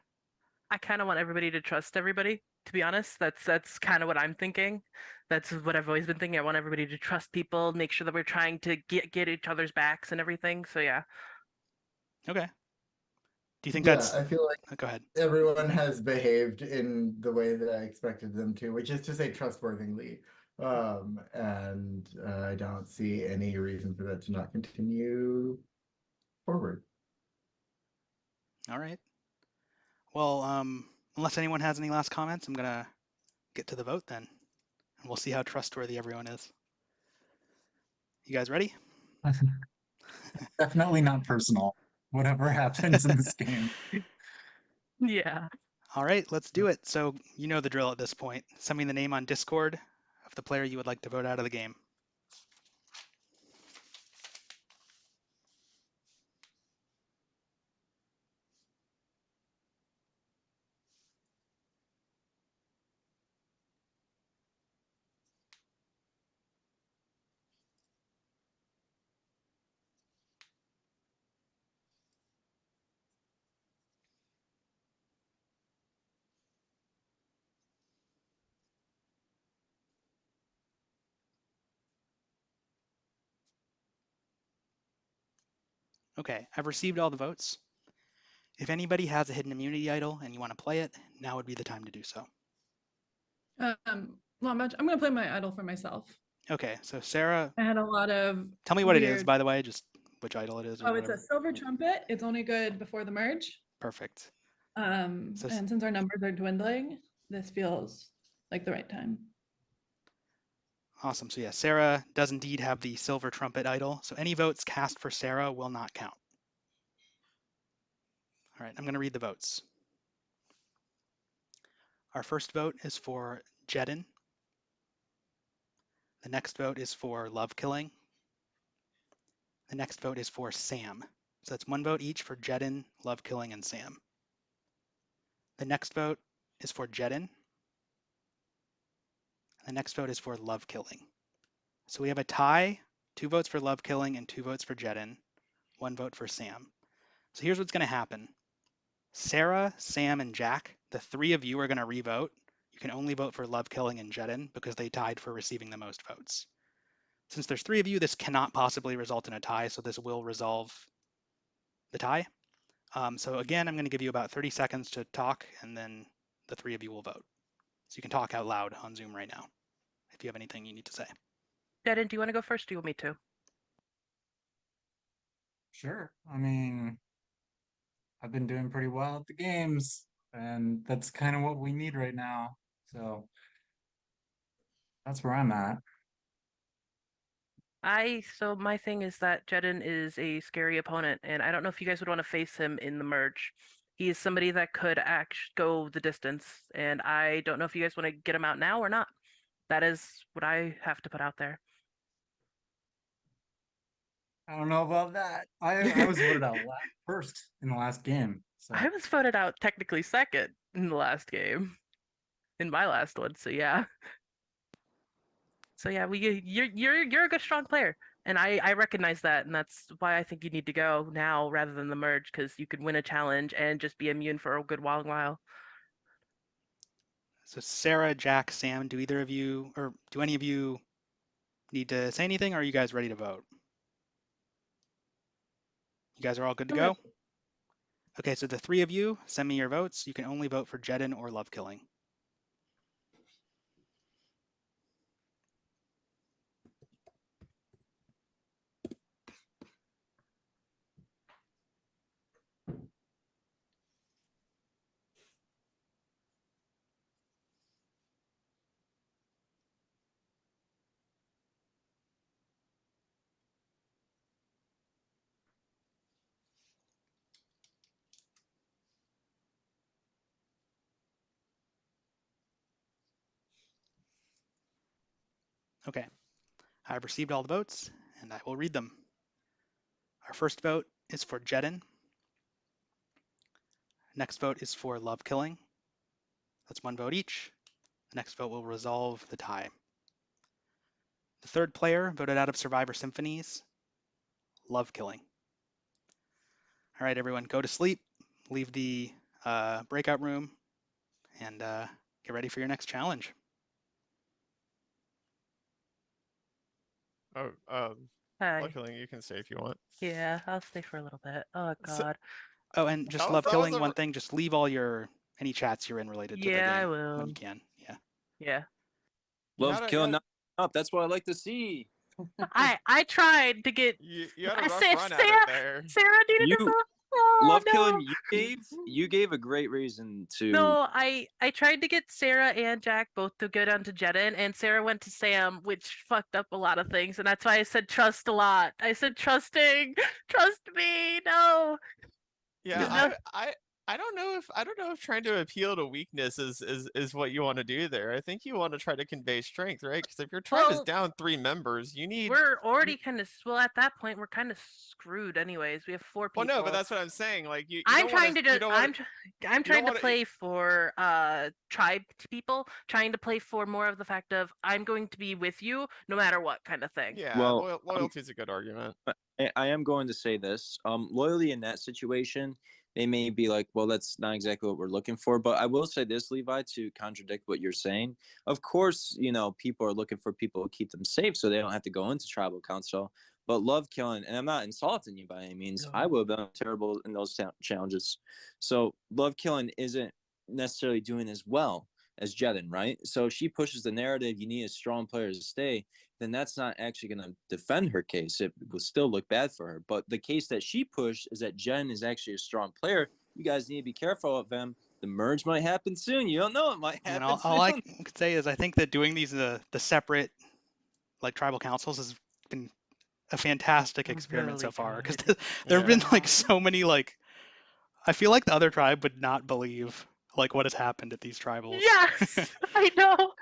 I kind of want everybody to trust everybody. To be honest, that's kind of what I'm thinking. That's what I've always been thinking. I want everybody to trust people, make sure that we're trying to get each other's backs and everything. So yeah. Okay. Do you think Yeah, that's? I feel like Go ahead. everyone has behaved in the way that I expected them to, which is to say trustworthily. And I don't see any reason for that to not continue forward. All right. Well, unless anyone has any last comments, I'm gonna get to the vote then, and we'll see how trustworthy everyone is. You guys ready? Definitely not personal. Whatever happens in this game. Yeah. All right, let's do it. So you know the drill at this point. Send me the name on Discord of the player you would like to vote out of the game. Okay, I've received all the votes. If anybody has a hidden immunity idol and you want to play it, now would be the time to do so. Not much. I'm gonna play my idol for myself. Okay, so Sarah, I had a lot of tell me what it is, weird. by the way, just which idol it is or Oh, whatever. it's a silver trumpet. It's only good before the merge. Perfect. And since our numbers are dwindling, this feels like the right time. Awesome. So yeah, Sarah does indeed have the silver trumpet idol. So any votes cast for Sarah will not count. All right, I'm going to read the votes. Our first vote is for Jedin. The next vote is for Love Killing. The next vote is for Sam. So that's one vote each for Jedin, Love Killing, and Sam. The next vote is for Jedin. The next vote is for Love Killing. So we have a tie, 2 votes for Love Killing and 2 votes for Jedin, 1 vote for Sam. So here's what's going to happen. Sarah, Sam, and Jack, the 3 of you are going to re-vote. You can only vote for Love Killing and Jedin because they tied for receiving the most votes. Since there's 3 of you, this cannot possibly result in a tie, so this will resolve the tie. So again, I'm going to give you about 30 seconds to talk, and then the 3 of you will vote. So you can talk out loud on Zoom right now if you have anything you need to say. Jedin, do you want to go first? Do you want me to? Sure. I mean, I've been doing pretty well at the games, and that's kind of what we need right now. So that's where I'm at. So my thing is that Jedin is a scary opponent, and I don't know if you guys would want to face him in the merge. He is somebody that could go the distance, and I don't know if you guys want to get him out now or not. That is what I have to put out there. I don't know about that. I was voted out first in the last game. So I was voted out technically second in the last game, in my last one. So yeah. So yeah, you're a good strong player. And I recognize that, and that's why I think you need to go now rather than the merge, because you could win a challenge and just be immune for a good while. So Sarah, Jack, Sam, do either of you, or do any of you need to say anything, or are you guys ready to vote? You guys are all good to go? Okay, so the three of you, send me your votes. You can only vote for Jedin or Love Killing. Okay, I've received all the votes, and I will read them. Our first vote is for Jedin. Next vote is for Love Killing. That's one vote each. The next vote will resolve the tie. The third player voted out of Survivor Symphonies, Love Killing. All right, everyone, go to sleep, leave the breakout room, and get ready for your next challenge. Oh, Hi. Love Killing, you can stay if you want. Yeah, I'll stay for a little bit. Oh God. Oh, and just Love Killing, one thing, just leave all any chats you're in related to the Yeah, I game will. when you can. Yeah. Yeah. Love killing up. That's what I like to see. I tried to get. You had a I rough said run at it Sarah. there. Sarah needed to vote. Oh Love no. killing. You gave a great reason to. No, I tried to get Sarah and Jack both to go down to Jedin, and Sarah went to Sam, which fucked up a lot of things, and that's why I said trust a lot. I said trusting, trust me. No. Yeah, I don't know if trying to appeal to weakness is what you want to do there. I think you want to try to convey strength, right? Because if your tribe is Well, down 3 members, you need. We're already kind of well at that point. We're kind of screwed, anyways. We have 4 people. Well, no, but that's what I'm saying. Like you I'm don't trying wanna, to just. you don't wanna, I'm trying to play for tribe people. Trying to play for more of the fact of I'm going to be with you no matter what kind of thing. Yeah, Well, loyalty is a good argument. I am going to say this. Loyalty in that situation, they may be like, well, that's not exactly what we're looking for. But I will say this, Levi, to contradict what you're saying. Of course, people are looking for people to keep them safe so they don't have to go into tribal council. But Love Killing, and I'm not insulting you by any means, I would have been terrible in those challenges. So Love Killing isn't necessarily doing as well as Jedin, right? So if she pushes the narrative, you need a strong player to stay, then that's not actually going to defend her case. It will still look bad for her. But the case that she pushed is that Jen is actually a strong player. You guys need to be careful of them. The merge might happen soon. You don't know. It might happen And soon. all I could say is I think that doing these the separate tribal councils has been a fantastic experiment so far, because there have been so many I feel like the other tribe would not believe what has happened at these tribals. Yes, I know.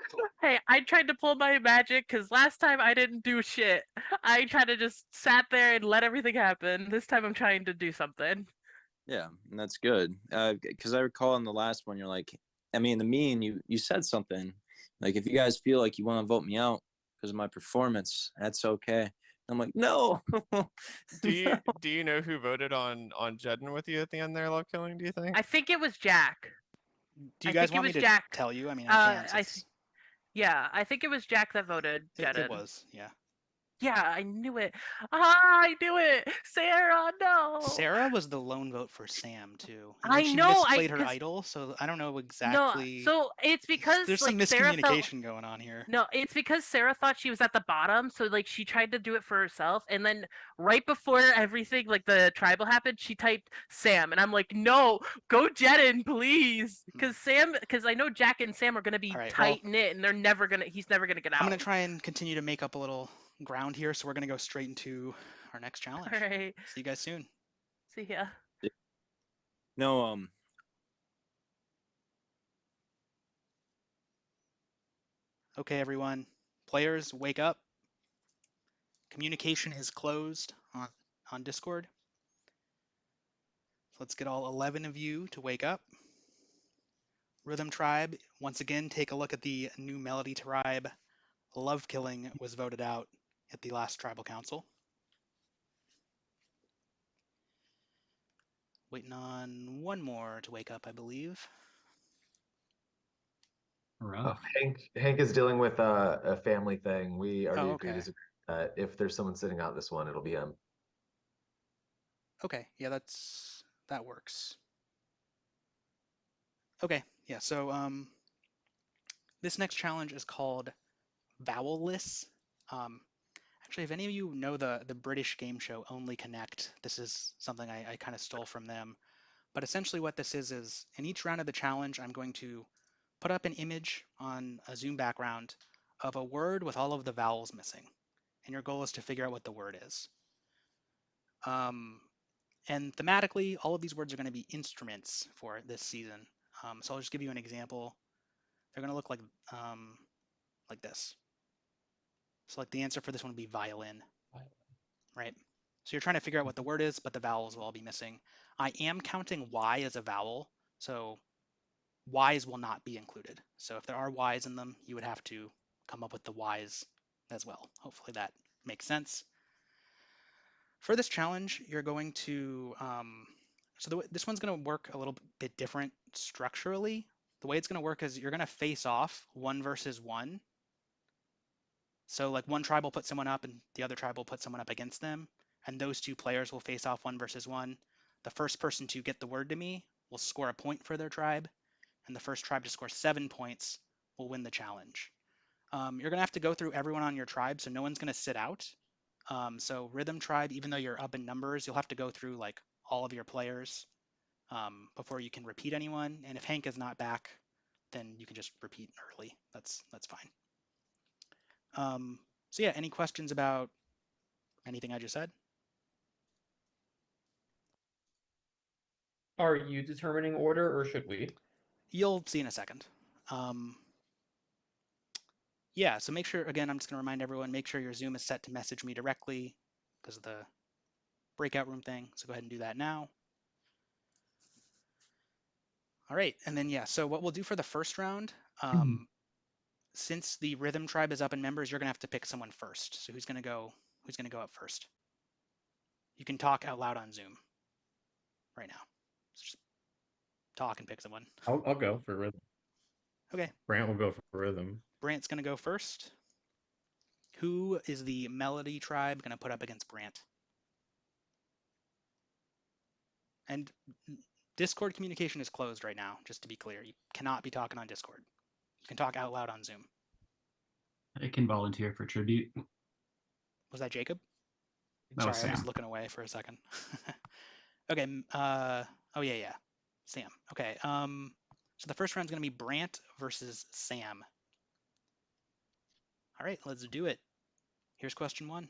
Hey, I tried to pull my magic because last time I didn't do shit. I tried to just sat there and let everything happen. This time I'm trying to do something. Yeah, and that's good. Because I recall in the last one, you're like, I mean, the mean, you said something like, if you guys feel like you want to vote me out because of my performance, that's okay. I'm like, no. Do you know who voted on Jedin with you at the end there, Love Killing? Do you think? I think it was Jack. Do you guys want me to tell you? I mean, I can. Yeah, I think it was Jack that voted Jedin. It was, yeah. Yeah, I knew it. I knew it. Sarah, no. Sarah was the lone vote for Sam too. And I she know. misplayed her idol, so I don't know exactly. No, so it's because there's some miscommunication going on here. No, it's because Sarah thought she was at the bottom, so she tried to do it for herself, and then right before everything, the tribal happened, she typed Sam, and I'm like, no, go Jedin, please, because I know Jack and Sam are gonna be tight knit, and he's never gonna get out. I'm gonna try and continue to make up a little ground here, so we're gonna go straight into our next challenge. All right. See you guys soon. See ya. No, Okay, everyone. Players, wake up. Communication is closed on Discord. So let's get all 11 of you to wake up. Rhythm Tribe, once again, take a look at the new Melody Tribe. Love Killing was voted out. at the last tribal council. Waiting on one more to wake up, I believe. Hank is dealing with a family thing. We already Oh, agreed okay. as that if there's someone sitting out this one, it'll be him. Okay, yeah, that works. Okay, yeah, so this next challenge is called Vowelless. Actually, if any of you know the British game show Only Connect, this is something I kind of stole from them. But essentially what this is in each round of the challenge, I'm going to put up an image on a Zoom background of a word with all of the vowels missing. And your goal is to figure out what the word is. And thematically, all of these words are going to be instruments for this season. So I'll just give you an example. They're going to look like this. So like the answer for this one would be violin, right? So you're trying to figure out what the word is, but the vowels will all be missing. I am counting Y as a vowel, so Ys will not be included. So if there are Ys in them, you would have to come up with the Ys as well. Hopefully that makes sense. For this challenge, you're going to, this one's going to work a little bit different structurally. The way it's going to work is you're going to face off 1 versus 1. So like one tribe will put someone up and the other tribe will put someone up against them. And those two players will face off 1 versus 1. The first person to get the word to me will score a point for their tribe. And the first tribe to score 7 points will win the challenge. You're going to have to go through everyone on your tribe, so no one's going to sit out. So Rhythm Tribe, even though you're up in numbers, you'll have to go through like all of your players before you can repeat anyone. And if Hank is not back, then you can just repeat early. That's fine. So yeah, any questions about anything I just said? Are you determining order or should we? You'll see in a second. Yeah, so make sure, again, I'm just going to remind everyone, make sure your Zoom is set to message me directly because of the breakout room thing. So go ahead and do that now. All right, and then yeah, so what we'll do for the first round, since the Rhythm Tribe is up in members, you're gonna have to pick someone first. So who's gonna go up first? You can talk out loud on Zoom right now. So just talk and pick someone. I'll go for rhythm. Okay. Brant will go for rhythm. Brant's gonna go first. Who is the Melody Tribe gonna put up against Brant? And Discord communication is closed right now, just to be clear. You cannot be talking on Discord. You can talk out loud on Zoom. I can volunteer for tribute. Was that Jacob? That was Sorry, I was Sam. looking away for a second. Okay. Oh yeah. Sam. Okay. So the first round's gonna be Brant versus Sam. All right, let's do it. Here's question 1.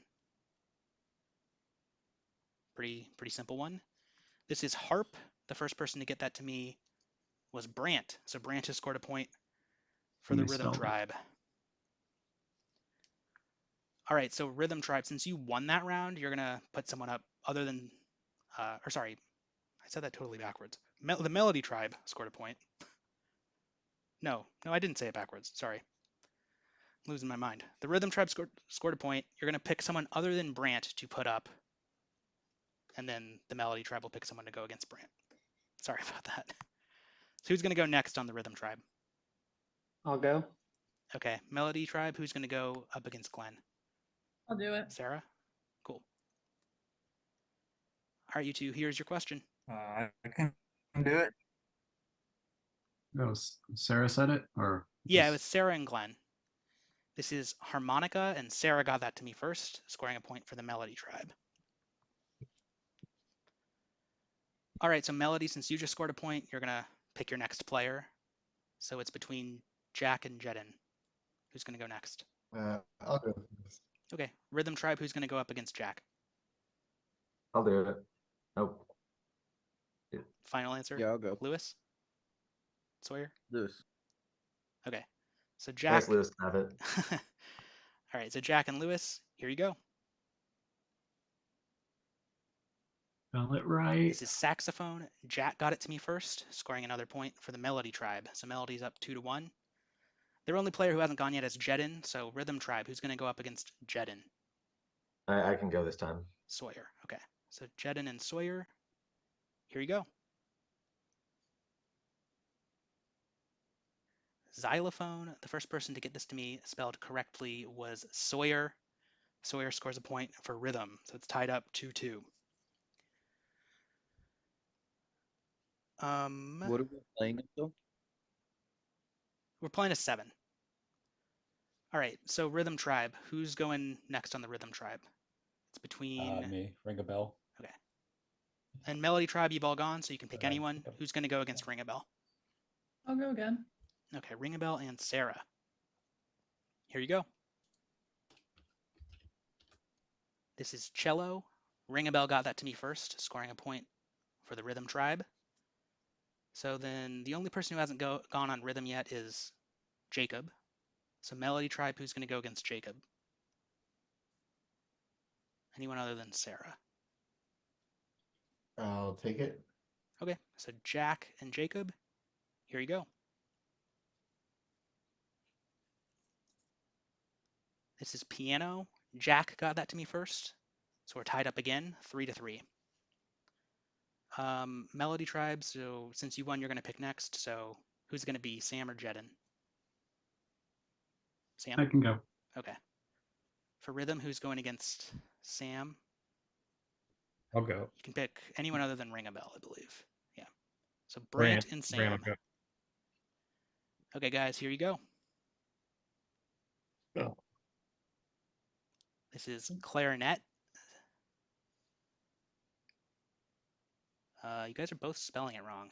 Pretty simple one. This is harp. The first person to get that to me was Brant. So Brant has scored a point for the Rhythm Tribe. All right, so Rhythm Tribe, since you won that round, you're gonna put someone up other than, or sorry, I said that totally backwards. The Melody Tribe scored a point. No, I didn't say it backwards. Sorry. I'm losing my mind. The Rhythm Tribe scored a point. You're going to pick someone other than Brant to put up. And then the Melody Tribe will pick someone to go against Brant. Sorry about that. So who's going to go next on the Rhythm Tribe? I'll go. Okay. Melody Tribe, who's going to go up against Glenn? I'll do it. Sarah? Cool. All right, you two, here's your question. I can do it. Oh, Sarah said it? Or yeah, it was Sarah and Glenn. This is harmonica, and Sarah got that to me first, scoring a point for the Melody Tribe. All right, so Melody, since you just scored a point, you're going to pick your next player. So it's between Jack and Jedin. Who's going to go next? I'll go. Okay, Rhythm Tribe, who's going to go up against Jack? I'll do it. Nope. Final answer? Yeah, I'll go. Lewis? Sawyer? Lewis. Okay, so Jack. Yes, Lewis, have it. All right, so Jack and Lewis, here you go. Spell it right. This is saxophone. Jack got it to me first, scoring another point for the Melody Tribe. So Melody's up 2-1. Their only player who hasn't gone yet is Jedin. So Rhythm Tribe, who's going to go up against Jedin? I can go this time. Sawyer. Okay. So Jedin and Sawyer. Here you go. Xylophone. The first person to get this to me spelled correctly was Sawyer. Sawyer scores a point for rhythm, so it's tied up 2-2. What are we playing until? We're playing a 7. All right, so Rhythm Tribe. Who's going next on the Rhythm Tribe? It's between Me. Ring a bell. Okay. And Melody Tribe, you've all gone, so you can pick Alright, anyone. yep. Who's going to go against Ring a Bell? I'll go again. Okay, Ring a Bell and Sarah. Here you go. This is Cello. Ring a Bell got that to me first, scoring a point for the Rhythm Tribe. So then the only person who hasn't gone on Rhythm yet is Jacob. So Melody Tribe, who's going to go against Jacob? Anyone other than Sarah? I'll take it. Okay, so Jack and Jacob, here you go. This is Piano. Jack got that to me first, so we're tied up again, 3-3. Melody Tribe, so since you won, you're going to pick next, so who's going to be, Sam or Jedin? Sam? I can go. Okay. For Rhythm, who's going against Sam? I'll go. You can pick anyone other than Ring a Bell, I believe. Yeah. So Brant and Sam. Brant will go. Okay, guys, here you go. Oh. This is clarinet. You guys are both spelling it wrong.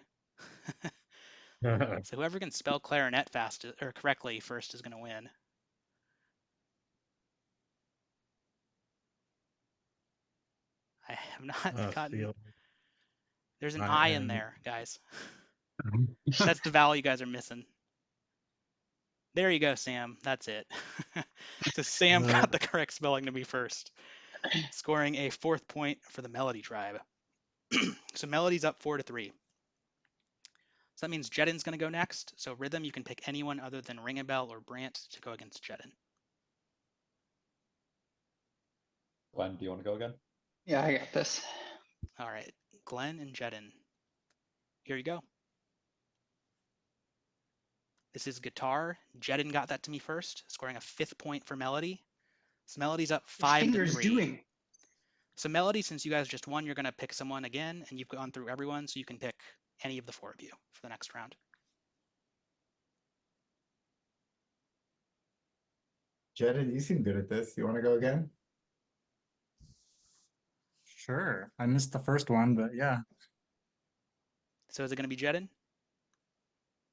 So whoever can spell clarinet fast or correctly first is going to win. I have not gotten. There's an I in there, guys. That's the vowel you guys are missing. There you go, Sam. That's it. So Sam got the correct spelling to me first, scoring a 4th point for the Melody Tribe. So Melody's up 4-3. So that means Jedin's going to go next. So Rhythm, you can pick anyone other than Ring a Bell or Brant to go against Jedin. Glenn, do you want to go again? Yeah, I got this. All right, Glenn and Jedin. Here you go. This is guitar. Jedin got that to me first, scoring a 5th point for Melody. So Melody's up 5-3. So Melody, since you guys just won, you're going to pick someone again, and you've gone through everyone, so you can pick any of the 4 of you for the next round. Jedin, you seem good at this. You want to go again? Sure. I missed the first one, but yeah, So is it going to be Jedin?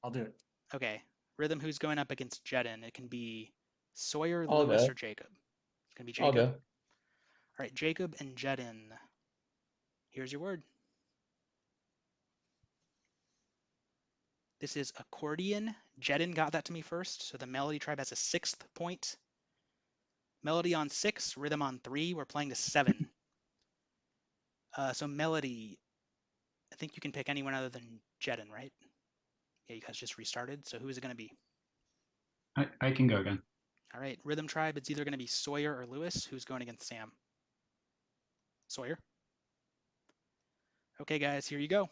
I'll do it. Okay. Rhythm, who's going up against Jedin? It can be Sawyer, I'll Lewis, go. or Jacob. It's going to be I'll Jacob. go. All right, Jacob and Jedin. Here's your word. This is accordion. Jedin got that to me first, so the Melody Tribe has a 6th point. Melody on 6, Rhythm on 3. We're playing to 7. So Melody, I think you can pick anyone other than Jedin, right? Yeah, you guys just restarted. So who is it going to be? I can go again. All right, Rhythm Tribe, it's either going to be Sawyer or Lewis. Who's going against Sam? Sawyer. Okay, guys, here you go.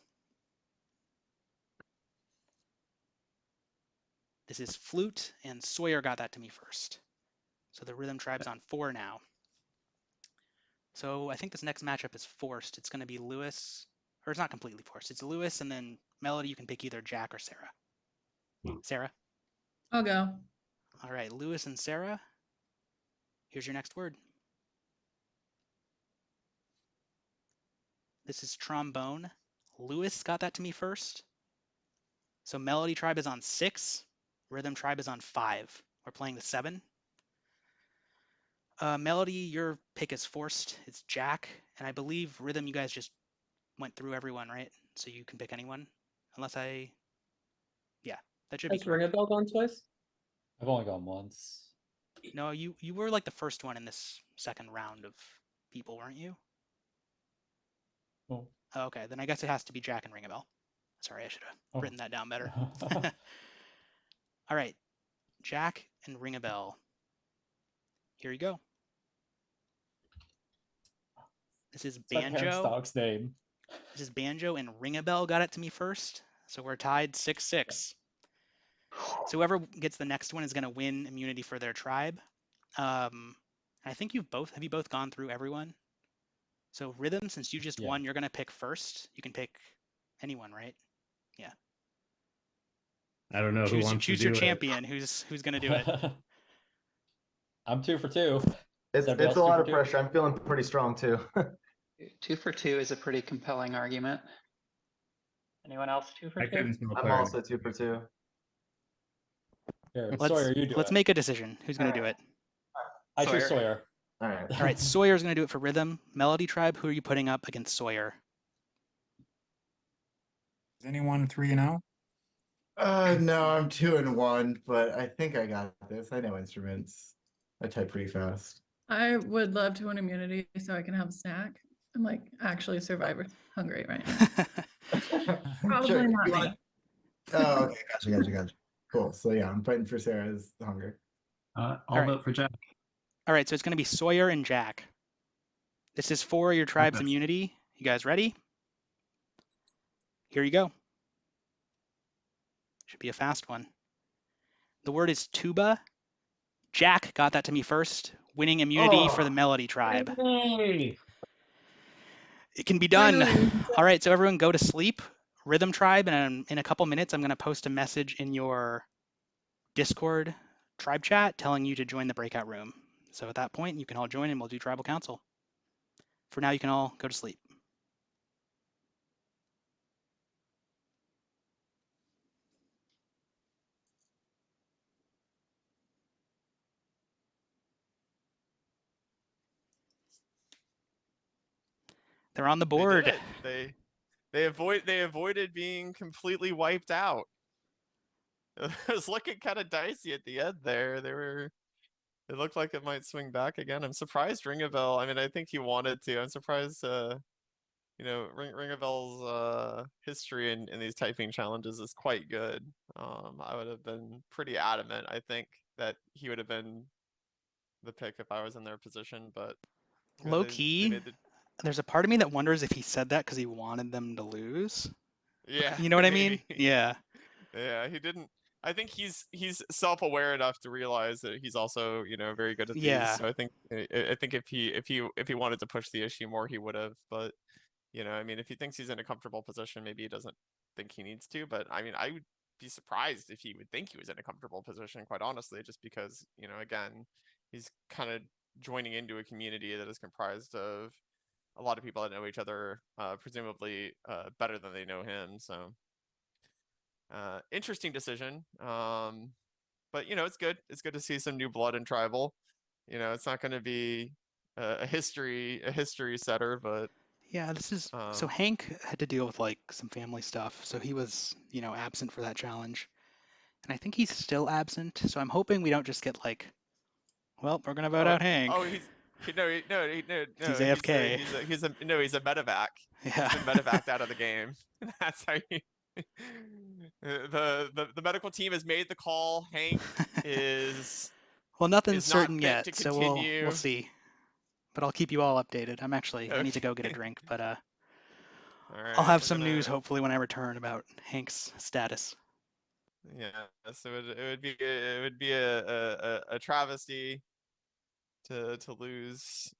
This is flute, and Sawyer got that to me first. So the Rhythm Tribe's on 4 now. So I think this next matchup is forced. It's going to be Lewis, or it's not completely forced. It's Lewis, and then Melody, you can pick either Jack or Sarah. Sarah? I'll go. All right, Lewis and Sarah. Here's your next word. This is trombone. Lewis got that to me first. So Melody Tribe is on 6. Rhythm Tribe is on 5. We're playing the 7. Melody, your pick is forced. It's Jack. And I believe Rhythm, you guys just went through everyone, right? So you can pick anyone. Unless yeah, that should be Has Ring a correct. Bell gone twice? I've only gone once. No, you were like the first one in this second round of people, weren't you? Oh. Okay, then I guess it has to be Jack and Ring a Bell. Sorry, I should have written that down better. All right, Jack and Ring a Bell. Here you go. This is It's my parents' Banjo. dog's name. This is Banjo, and Ringabel got it to me first. So we're tied 6-6. So whoever gets the next one is going to win immunity for their tribe. I think have you both gone through everyone? So Rhythm, since you just won, you're going to pick first. You can pick anyone, right? Yeah. I don't know who wants to choose do your it. champion. Who's going to do it? I'm 2 for 2. It's a lot of pressure. I'm feeling pretty strong too. 2 for 2 is a pretty compelling argument. Anyone else 2 for 2? I'm also 2 for 2. Here, Let's Sawyer, you do let's it. make a decision. Who's going to do it? I choose Sawyer. All right. All right, Sawyer's going to do it for Rhythm. Melody Tribe, who are you putting up against Sawyer? Is anyone 3-0? No, I'm 2-1, but I think I got this. I know instruments. I type pretty fast. I would love to win immunity so I can have a snack. I'm like actually survivor hungry right now. Probably Sure, not you me. want- Oh, okay, gotcha. Cool. So yeah, I'm fighting for Sarah's hunger. I'll vote for Jack. All right, so it's going to be Sawyer and Jack. This is for your tribe's immunity. You guys ready? Here you go. Should be a fast one. The word is tuba. Jack got that to me first, winning immunity for the Melody Tribe. Hey. It can be done. Finally. All right, so everyone go to sleep. Rhythm Tribe, and in a couple minutes, I'm going to post a message in your Discord tribe chat telling you to join the breakout room. So at that point, you can all join and we'll do tribal council. For now, you can all go to sleep. They're on the board. They did it. They avoided being completely wiped out. It was looking kind of dicey at the end there. It looked like it might swing back again. I'm surprised Ringabel. I mean, I think he wanted to. I'm surprised Ringabel's history in these typing challenges is quite good. I would have been pretty adamant, I think, that he would have been the pick if I was in their position, but Low key, there's a part of me that wonders if he said that because he wanted them to lose. Yeah, You know what I mean? maybe. Yeah. Yeah, he didn't. I think he's self-aware enough to realize that he's also, very good at these. Yeah. So I think if he wanted to push the issue more, he would have. But I mean, if he thinks he's in a comfortable position, maybe he doesn't think he needs to. But I mean, I would be surprised if he would think he was in a comfortable position, quite honestly, just because, again, he's kind of joining into a community that is comprised of a lot of people that know each other, presumably better than they know him. So interesting decision. But it's good. It's good to see some new blood in tribal. It's not going to be a history setter, but Yeah, this is so Hank had to deal with like some family stuff, so he was, absent for that challenge. And I think he's still absent, so I'm hoping we don't just get like, well, we're gonna vote out Hank. Oh, he's AFK. He's a medevac. Yeah. He's been medevaced out of the game. That's how you. The medical team has made the call. Hank is. Well, nothing's is certain not yet, fit to so continue. we'll see. But I'll keep you all updated. I need to go get a Okay. drink, but All right, I'll have we're some gonna- news hopefully when I return about Hank's status. Yeah, so it would be a travesty to lose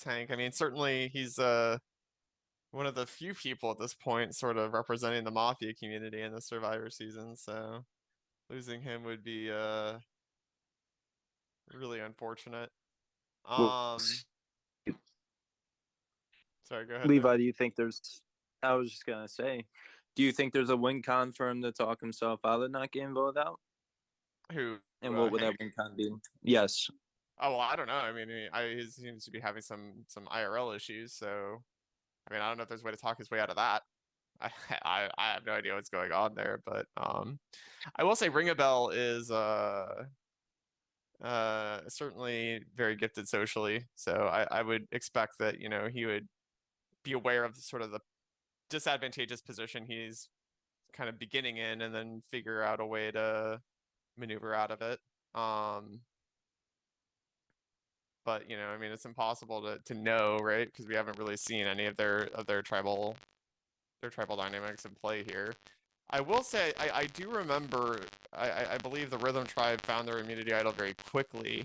Hank. I mean, certainly he's one of the few people at this point sort of representing the Mafia community in the Survivor season, so losing him would be really unfortunate. Sorry, go ahead. Levi, do you think there's I was just gonna say, do you think there's a win con for him to talk himself out of not getting voted out? Who? And what would that win con be? Yes. Oh, well, I don't know. I mean, he seems to be having some IRL issues, so I mean, I don't know if there's a way to talk his way out of that. I have no idea what's going on there, but I will say Ringabel is certainly very gifted socially, so I would expect that he would be aware of sort of the disadvantageous position he's kind of beginning in, and then figure out a way to maneuver out of it. but you know, I mean, it's impossible to know, right? Because we haven't really seen any of their tribal dynamics in play here. I will say I do remember I believe the Rhythm Tribe found their immunity idol very quickly,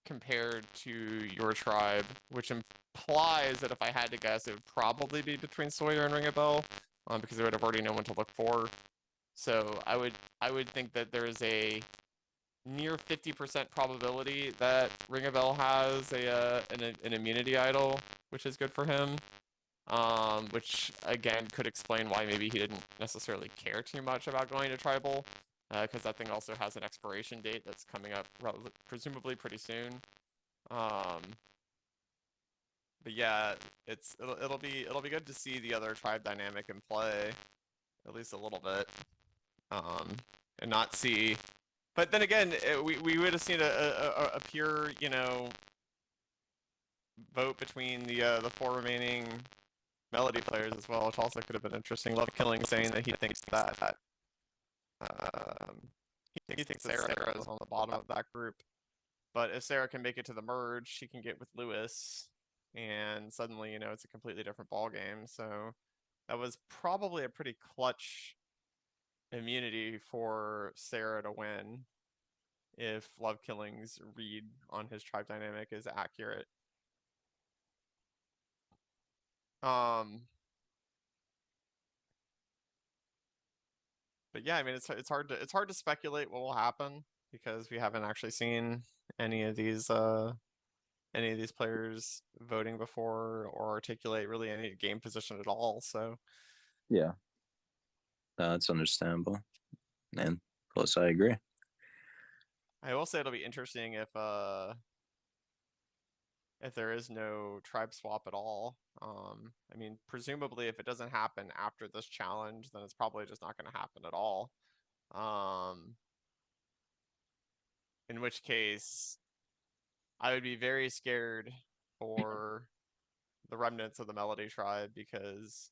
compared to your tribe, which implies that if I had to guess, it would probably be between Sawyer and Ring a Bell, because they would have already known what to look for. So I would think that there is a near 50% probability that Ring a Bell has an immunity idol, which is good for him. Which again could explain why maybe he didn't necessarily care too much about going to tribal, because that thing also has an expiration date that's coming up presumably pretty soon. But yeah, it'll be good to see the other tribe dynamic in play, at least a little bit, and not see. But then again, we would have seen a pure, you know, vote between the 4 remaining Melody players as well, which also could have been interesting. Love Killing saying that he thinks that he thinks Sarah is on the bottom of that group. But if Sarah can make it to the merge, she can get with Lewis, and suddenly, you know, it's a completely different ball game. So that was probably a pretty clutch immunity for Sarah to win if Love Killing's read on his tribe dynamic is accurate. But yeah, I mean, it's hard to speculate what will happen because we haven't actually seen any of these players voting before or articulate really any game position at all. So yeah, that's understandable. And plus, I agree. I will say it'll be interesting if there is no tribe swap at all. I mean, presumably if it doesn't happen after this challenge, then it's probably just not going to happen at all. In which case, I would be very scared for the remnants of the Melody tribe, because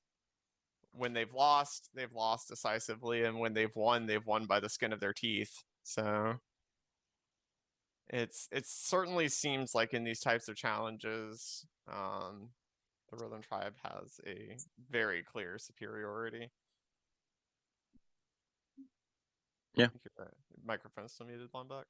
when they've lost decisively, and when they've won by the skin of their teeth. So it certainly seems like in these types of challenges, the Rhythm Tribe has a very clear superiority. Yeah. Your microphone's still muted, Lombox.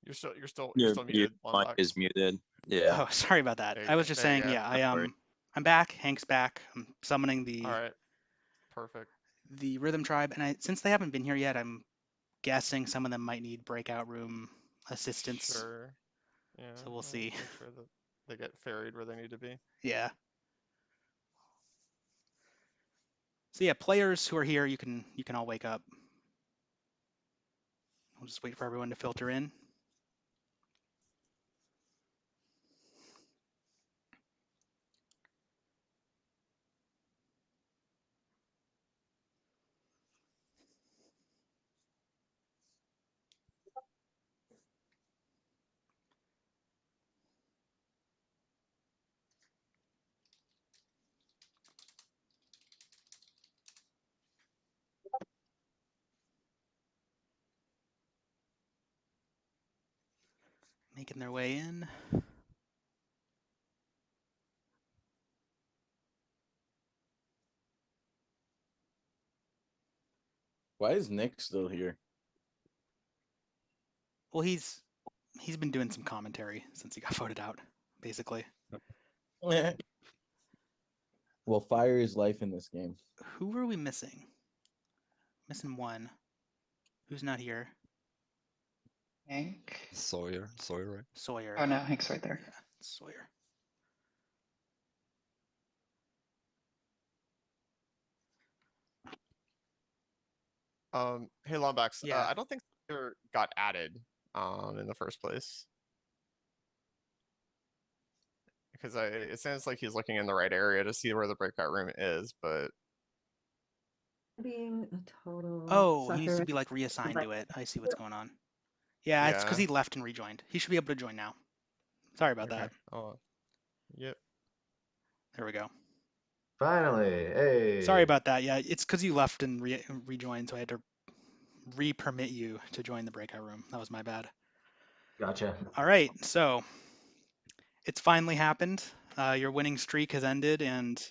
You're still muted, Mike Lombox. is muted. Yeah. Oh, sorry about that. I was just saying, yeah, I'm back. Hank's back. I'm summoning the. All right. Perfect. The Rhythm Tribe, and since they haven't been here yet, I'm guessing some of them might need breakout room assistance. Sure. Yeah. So we'll see. Make sure that they get ferried where they need to be. Yeah. So yeah, players who are here, you can all wake up. We'll just wait for everyone to filter in. Making their way in. Why is Nick still here? Well, he's been doing some commentary since he got voted out, basically. Well, fire is life in this game. Who are we missing? Missing one. Who's not here? Hank. Sawyer, right? Sawyer. Oh no, Hank's right there. Yeah, Sawyer. Hey Lombax, Yeah. I don't think Sawyer got added in the first place. Because it sounds like he's looking in the right area to see where the breakout room is, but being a total Oh, sucker. he needs to be like reassigned to it. I see what's going on. Yeah, it's because he left and rejoined. He should be able to join now. Sorry about that. Oh, yep. There we go. Finally, hey. Sorry about that. Yeah, it's because you left and rejoined, so I had to re-permit you to join the breakout room. That was my bad. Gotcha. All right, so it's finally happened. Your winning streak has ended, and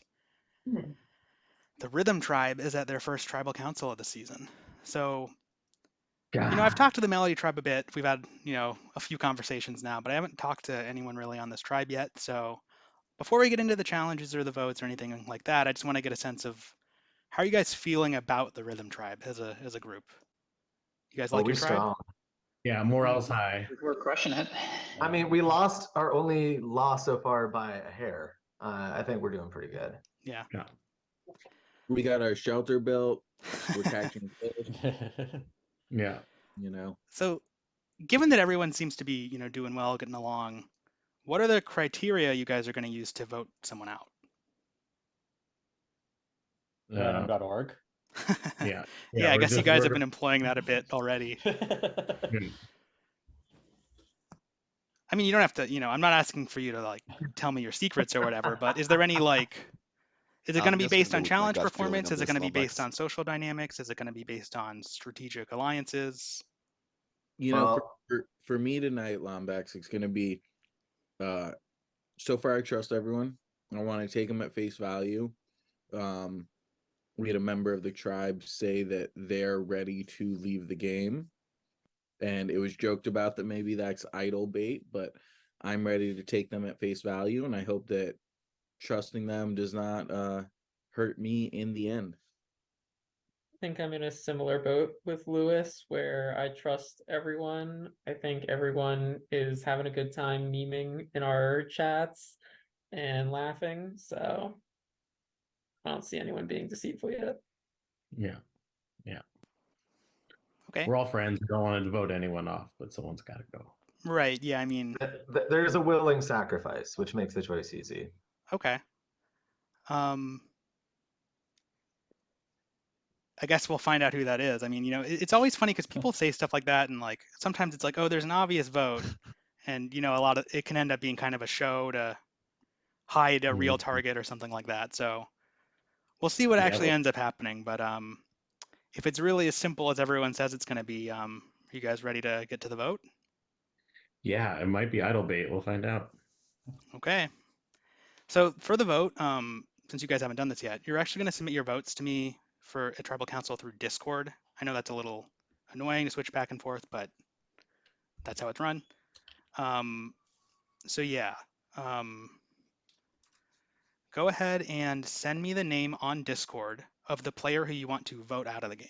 the Rhythm Tribe is at their first tribal council of the season. So, I've talked to the Melody Tribe a bit. We've had, a few conversations now, but I haven't talked to anyone really on this tribe yet. So, before we get into the challenges or the votes or anything like that, I just want to get a sense of how are you guys feeling about the Rhythm Tribe as a group? You guys like your tribe? Strong. Yeah, morale's high. We're crushing it. I mean, we lost our only loss so far by a hair. I think we're doing pretty good. Yeah. We got our shelter built. We're catching fish. Yeah. So, given that everyone seems to be, doing well, getting along, what are the criteria you guys are going to use to vote someone out? Random.org. Yeah. Yeah, I guess you guys have been employing that a bit already. I mean, you don't have to, I'm not asking for you to tell me your secrets or whatever, but is there any is it going to be based on challenge performance? Is it going to be based on social dynamics? Is it going to be based on strategic alliances? For me tonight, Lombax, it's going to be, so far I trust everyone. I want to take them at face value. We had a member of the tribe say that they're ready to leave the game. And it was joked about that maybe that's idle bait, but I'm ready to take them at face value. And I hope that trusting them does not hurt me in the end. I think I'm in a similar boat with Lewis where I trust everyone. I think everyone is having a good time memeing in our chats and laughing. So I don't see anyone being deceitful yet. Yeah. Okay. We're all friends. We don't want to vote anyone off, but someone's got to go. Right. Yeah. I mean, there's a willing sacrifice, which makes the choice easy. Okay. I guess we'll find out who that is. I mean, it's always funny because people say stuff like that, and sometimes it's like, oh, there's an obvious vote, and a lot of it can end up being kind of a show to hide a real target or something like that. So we'll see what actually ends up happening. But if it's really as simple as everyone says it's going to be, are you guys ready to get to the vote? Yeah, it might be idle bait. We'll find out. Okay. So for the vote, since you guys haven't done this yet, you're actually going to submit your votes to me for a tribal council through Discord. I know that's a little annoying to switch back and forth, but that's how it's run. So yeah, go ahead and send me the name on Discord of the player who you want to vote out of the game.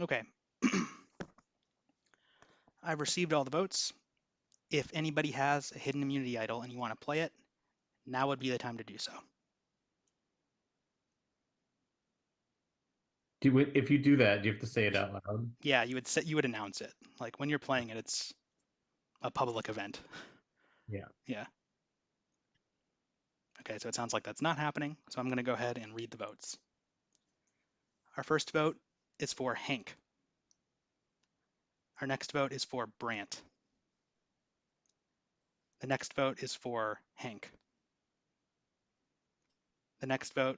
Okay. I've received all the votes. If anybody has a hidden immunity idol and you want to play it, now would be the time to do so. If you do that, do you have to say it out loud? Yeah, you would announce it. Like when you're playing it, it's a public event. Yeah. Yeah. Okay, so it sounds like that's not happening. So I'm going to go ahead and read the votes. Our first vote is for Hank. Our next vote is for Brant. The next vote is for Hank. The next vote,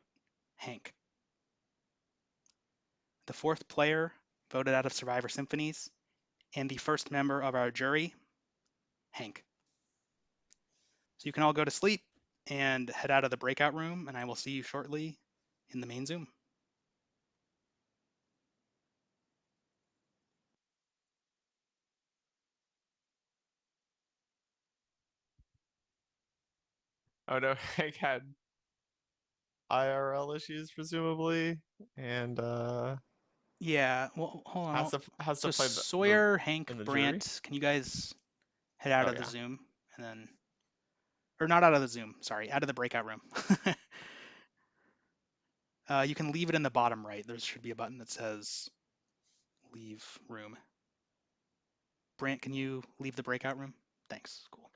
Hank. The fourth player voted out of Survivor Symphonies, and the first member of our jury, Hank. So you can all go to sleep and head out of the breakout room, and I will see you shortly in the main Zoom. Oh no, Hank had IRL issues presumably, and Yeah, well, hold on. has So to play Sawyer, Hank, in the Brant, jury? can you guys head out Oh, of the yeah. Zoom and then, or not out of the Zoom, sorry, out of the breakout room. You can leave it in the bottom right. There should be a button that says leave room. Brant, can you leave the breakout room? Thanks, cool.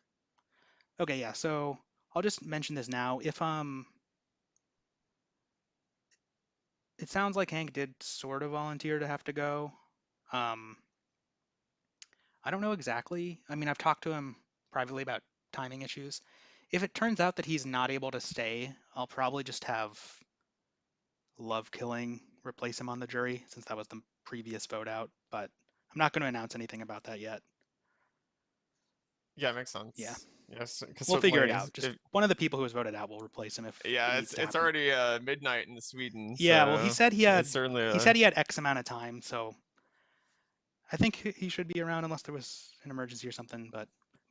Okay, yeah, so I'll just mention this now. If it sounds like Hank did sort of volunteer to have to go. I don't know exactly. I mean, I've talked to him privately about timing issues. If it turns out that he's not able to stay, I'll probably just have Love Killing replace him on the jury, since that was the previous vote out, but I'm not going to announce anything about that yet. Yeah, makes sense. Yeah. Yes, because We'll figure it out. Just one of the people who was voted out will replace him if yeah, it needs to it's happen. already midnight in Sweden. Yeah, so well, he said he had certainly he said he had X amount of time, so I think he should be around unless there was an emergency or something. But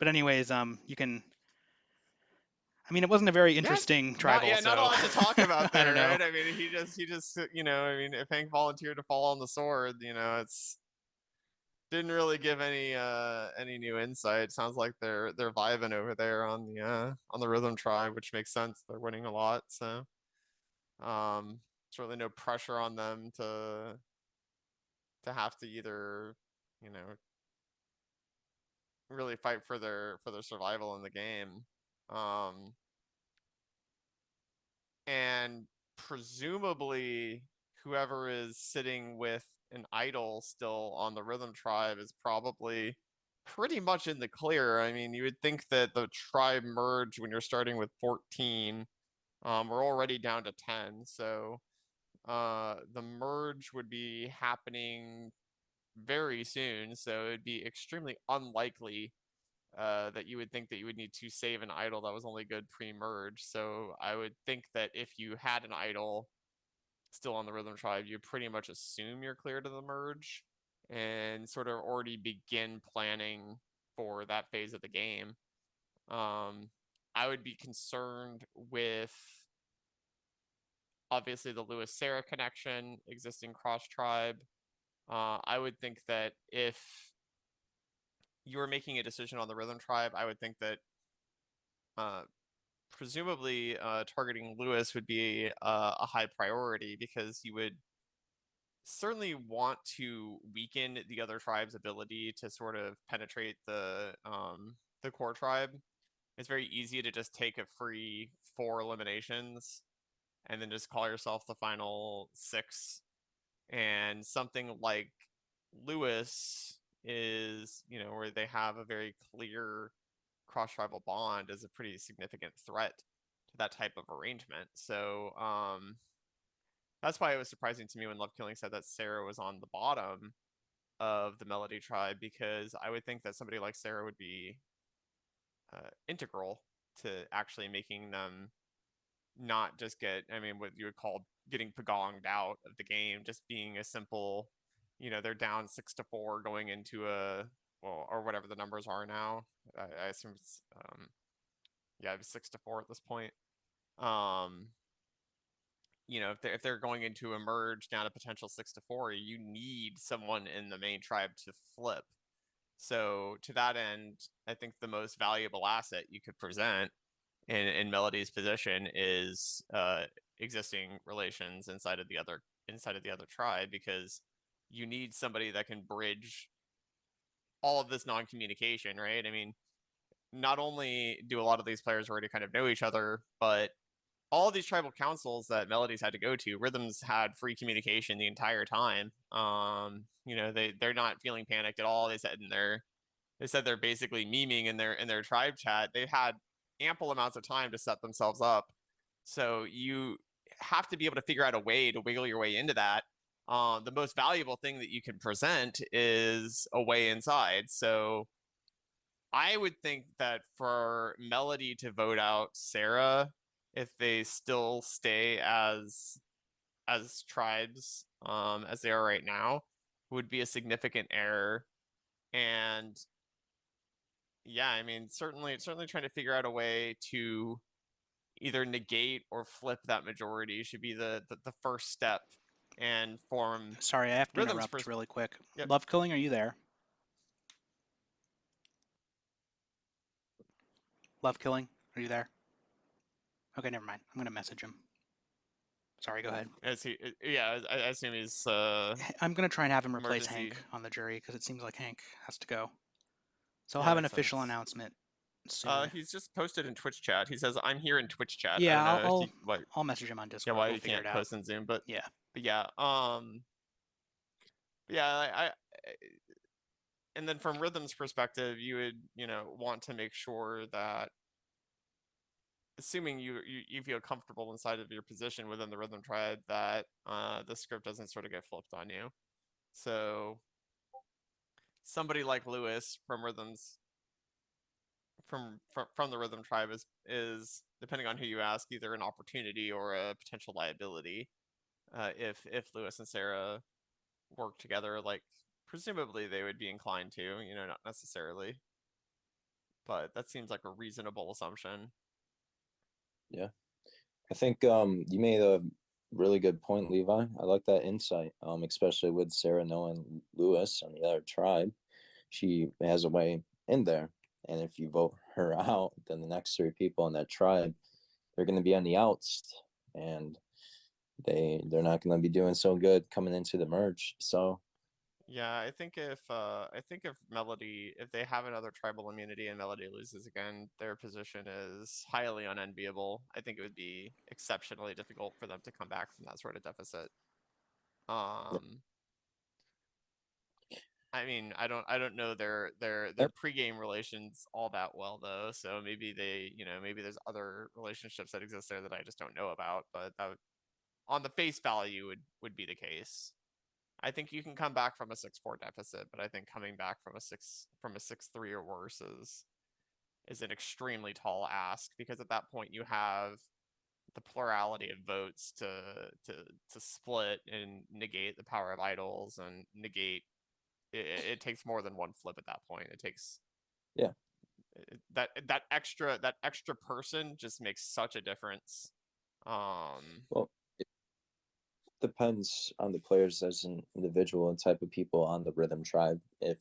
anyways, you can. I mean, it wasn't a very interesting tribal. Not a lot to talk about I there, don't know. right? I mean, he just I mean, if Hank volunteered to fall on the sword, it's didn't really give any new insight. Sounds like they're vibing over there on the rhythm tribe, which makes sense. They're winning a lot, so certainly no pressure on them to have to either really fight for their survival in the game. And presumably whoever is sitting with an idol still on the rhythm tribe is probably pretty much in the clear. I mean, you would think that the tribe merge when you're starting with 14. We're already down to 10, so the merge would be happening very soon, so it'd be extremely unlikely that you would think that you would need to save an idol that was only good pre-merge. So I would think that if you had an idol still on the rhythm tribe, you pretty much assume you're clear to the merge and sort of already begin planning for that phase of the game. I would be concerned with obviously the Lewis-Sarah connection, existing cross-tribe. I would think that if you were making a decision on the rhythm tribe, I would think that presumably targeting Lewis would be a high priority, because you would certainly want to weaken the other tribe's ability to sort of penetrate the core tribe. It's very easy to just take a free 4 eliminations and then just call yourself the final 6. And something like Lewis is, where they have a very clear cross-tribal bond, is a pretty significant threat to that type of arrangement. So that's why it was surprising to me when Love Killing said that Sarah was on the bottom of the Melody tribe, because I would think that somebody like Sarah would be integral to actually making them not just get, I mean, what you would call getting pagonged out of the game, just being a simple, they're down 6-4 going into or whatever the numbers are now. I assume it's yeah, 6-4 at this point. If they're going into a merge down a potential 6-4, you need someone in the main tribe to flip. So to that end, I think the most valuable asset you could present in Melody's position is existing relations inside of the other tribe, because you need somebody that can bridge all of this non-communication, right? I mean, not only do a lot of these players already kind of know each other, but all of these tribal councils that Melody's had to go to, Rhythms had free communication the entire time. They're not feeling panicked at all. They said they're basically memeing in their tribe chat. They've had ample amounts of time to set themselves up. So you have to be able to figure out a way to wiggle your way into that. The most valuable thing that you can present is a way inside. So I would think that for Melody to vote out Sarah, if they still stay as tribes as they are right now, would be a significant error. And yeah, I mean, certainly trying to figure out a way to either negate or flip that majority should be the first step, and form. Sorry, I have to Rhythms interrupt really quick. Yep. Love Killing, are you there? Love Killing? Are you there? Okay, never mind. I'm gonna message him. Sorry, go ahead. Yeah, I assume he's. I'm gonna try and have him replace emergency. Hank on the jury because it seems like Hank has to go. So I'll have an official announcement soon. He's just posted in Twitch chat. He says, "I'm here in Twitch chat." Yeah, I don't know I'll message him on Discord. Yeah, why we'll you figure can't it post out. in Zoom, but yeah, yeah. And then from Rhythm's perspective, you would want to make sure that, assuming you feel comfortable inside of your position within the Rhythm tribe, that the script doesn't sort of get flipped on you. So somebody like Lewis from Rhythm's from the Rhythm tribe is depending on who you ask, either an opportunity or a potential liability. If Lewis and Sarah work together, like presumably they would be inclined to, not necessarily, but that seems like a reasonable assumption. Yeah, I think you made a really good point, Levi. I like that insight, especially with Sarah knowing Lewis on the other tribe. She has a way in there, and if you vote her out, then the next 3 people in that tribe, they're going to be on the outs, and they're not going to be doing so good coming into the merge. So yeah, I think if Melody, if they have another tribal immunity and Melody loses again, their position is highly unenviable. I think it would be exceptionally difficult for them to come back from that sort of deficit. I mean, I don't know their pregame relations all that well though, so maybe maybe there's other relationships that exist there that I just don't know about, but that would, on the face value, would be the case. I think you can come back from a 6-4 deficit, but I think coming back from a 6-3 or worse is an extremely tall ask, because at that point you have the plurality of votes to split and negate the power of idols and negate. It takes more than one flip at that point. It takes that extra person just makes such a difference. well, it depends on the players as an individual and type of people on the Rhythm tribe. If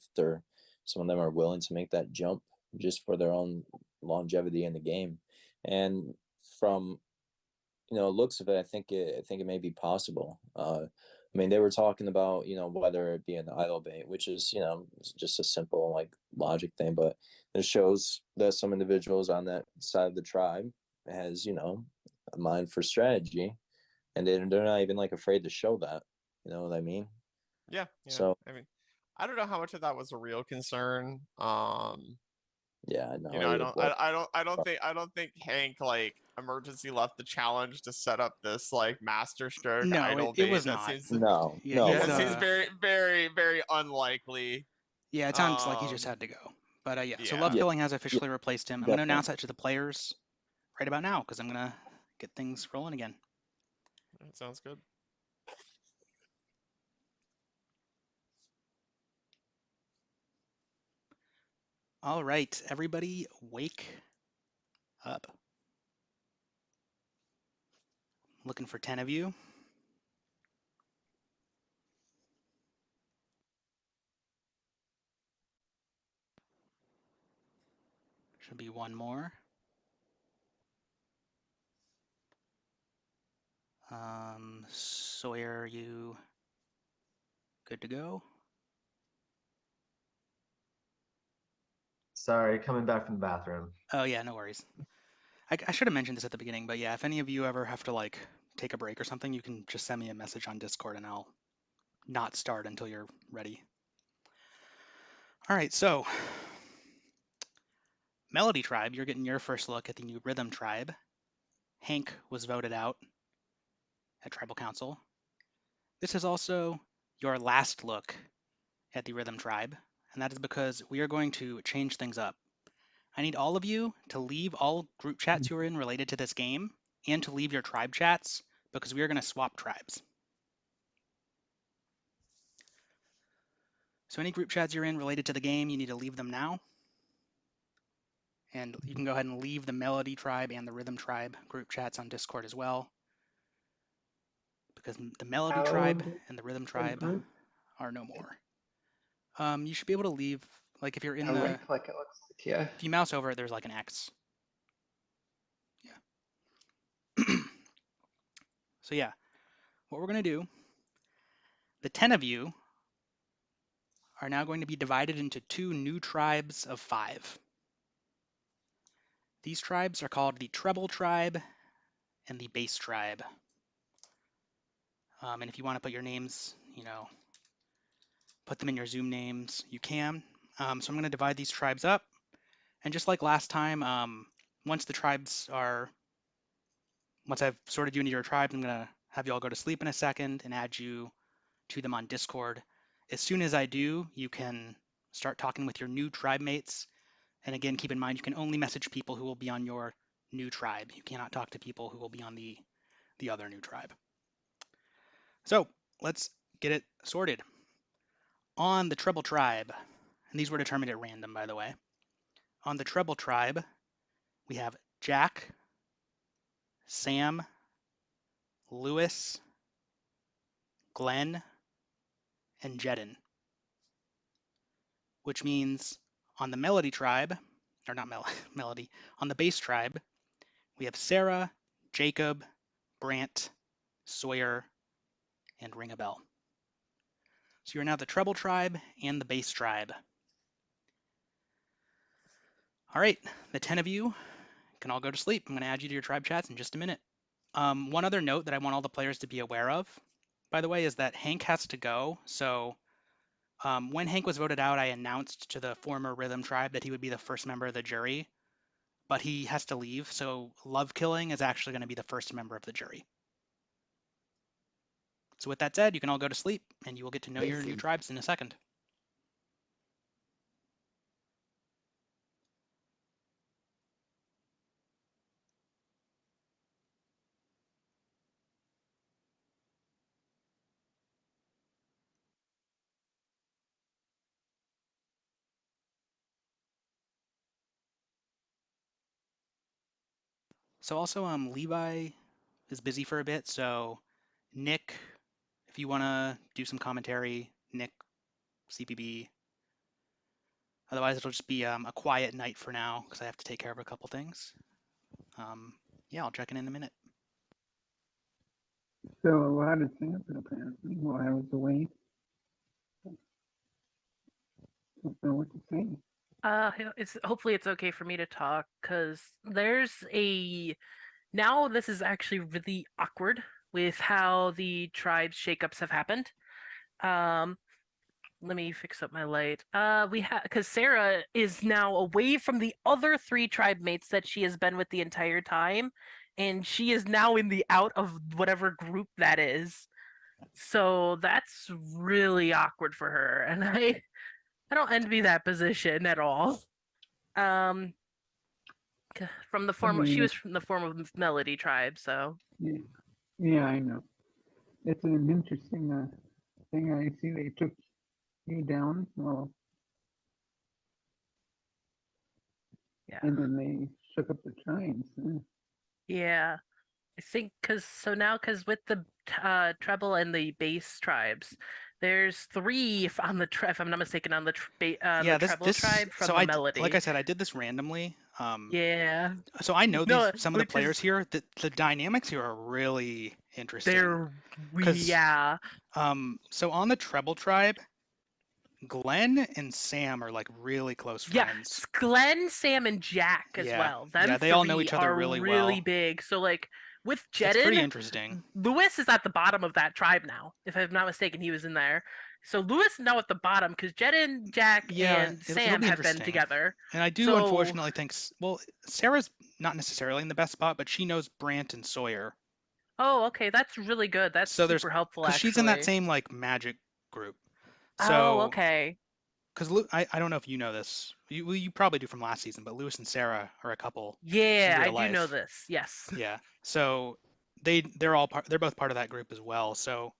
some of them are willing to make that jump just for their own longevity in the game, and from looks of it, I think it may be possible. I mean, they were talking about whether it be an idol bait, which is just a simple like logic thing, but it shows that some individuals on that side of the tribe has a mind for strategy, and they're not even like afraid to show that. You know what I mean? Yeah. So I mean, I don't know how much of that was a real concern. Yeah, no. I don't think Hank like emergency left the challenge to set up this like master stroke No, idol it bait. was That not. seems No, Yeah, no. that seems very, very, very unlikely. Yeah, it sounds like he just had to go. But yeah, so Yeah. Love Killing has officially replaced him. I'm going to definitely. announce that to the players right about now because I'm going to get things rolling again. That sounds good. All right, everybody wake up. Looking for 10 of you. Should be one more. Sawyer, are you good to go? Sorry, coming back from the bathroom. Oh yeah, no worries. I should have mentioned this at the beginning, but yeah, if any of you ever have to like take a break or something, you can just send me a message on Discord and I'll not start until you're ready. All right, so Melody Tribe, you're getting your first look at the new Rhythm Tribe. Hank was voted out at Tribal Council. This is also your last look at the Rhythm Tribe, and that is because we are going to change things up. I need all of you to leave all group chats you're in related to this game and to leave your tribe chats because we are going to swap tribes. So any group chats you're in related to the game, you need to leave them now. And you can go ahead and leave the Melody Tribe and the Rhythm Tribe group chats on Discord as well. Because the Melody Tribe and the Rhythm Tribe are no more. You should be able to leave, like if you're in the... Right click, it looks like, yeah. If you mouse over it, there's like an X. So yeah, what we're going to do, the 10 of you are now going to be divided into 2 new tribes of 5. These tribes are called the treble tribe and the bass tribe. And if you want to put your names, put them in your Zoom names, you can. So I'm going to divide these tribes up. And just like last time, once I've sorted you into your tribes, I'm going to have you all go to sleep in a second and add you to them on Discord. As soon as I do, you can start talking with your new tribe mates. And again, keep in mind, you can only message people who will be on your new tribe. You cannot talk to people who will be on the other new tribe. So let's get it sorted. On the treble tribe, and these were determined at random, by the way. On the treble tribe, we have Jack, Sam, Lewis, Glenn, and Jedin. Which means on the melody tribe, or not melody, on the bass tribe, we have Sarah, Jacob, Brant, Sawyer, and Ring a Bell. So you're now the treble tribe and the bass tribe. All right, the 10 of you can all go to sleep. I'm going to add you to your tribe chats in just a minute. One other note that I want all the players to be aware of, by the way, is that Hank has to go. So when Hank was voted out, I announced to the former Rhythm tribe that he would be the first member of the jury, but he has to leave. So Love Killing is actually going to be the first member of the jury. So with that said, you can all go to sleep, and you will get to know your new tribes in a second. So also, Levi is busy for a bit, so Nick, if you want to do some commentary, Nick, CPB. Otherwise, it'll just be a quiet night for now because I have to take care of a couple things. Yeah, I'll check in a minute. So a lot of sampling apparently while I was away. Don't know what to say. Hopefully it's okay for me to talk because now this is actually really awkward with how the tribes shakeups have happened. Let me fix up my light. Because Sarah is now away from the other 3 tribe mates that she has been with the entire time, and she is now in the out of whatever group that is. So that's really awkward for her, and I don't envy that position at all. From the form, she was from the form of Melody tribe, so. Yeah, I know. It's an interesting thing. I see they took you down. Well, yeah. And then they shook up the tribes. Yeah, I think because with the treble and the bass tribes, there's 3 on the if I'm not mistaken on the treble tribe from so the melody. Like I said, I did this randomly. Yeah. So I know some of the players here. The dynamics here are really interesting. Yeah. So on the treble tribe, Glenn and Sam are like really close friends. Yeah, Glenn, Sam, and Jack as well. Them they all know each other really well. Big. So like with Jedin, it's pretty interesting. Lewis is at the bottom of that tribe now. If I'm not mistaken, he was in there. So Lewis is now at the bottom because Jedin, Jack, and Sam have been together. And I do unfortunately think, Sarah's not necessarily in the best spot, but she knows Brant and Sawyer. Oh, okay, that's really good. That's super helpful. Actually, she's in that same like magic group. So, okay. Because I don't know if you know this. You probably do from last season, but Lewis and Sarah are a couple. Yeah, I do know this. Yes. Yeah. So they're both part of that group as well. So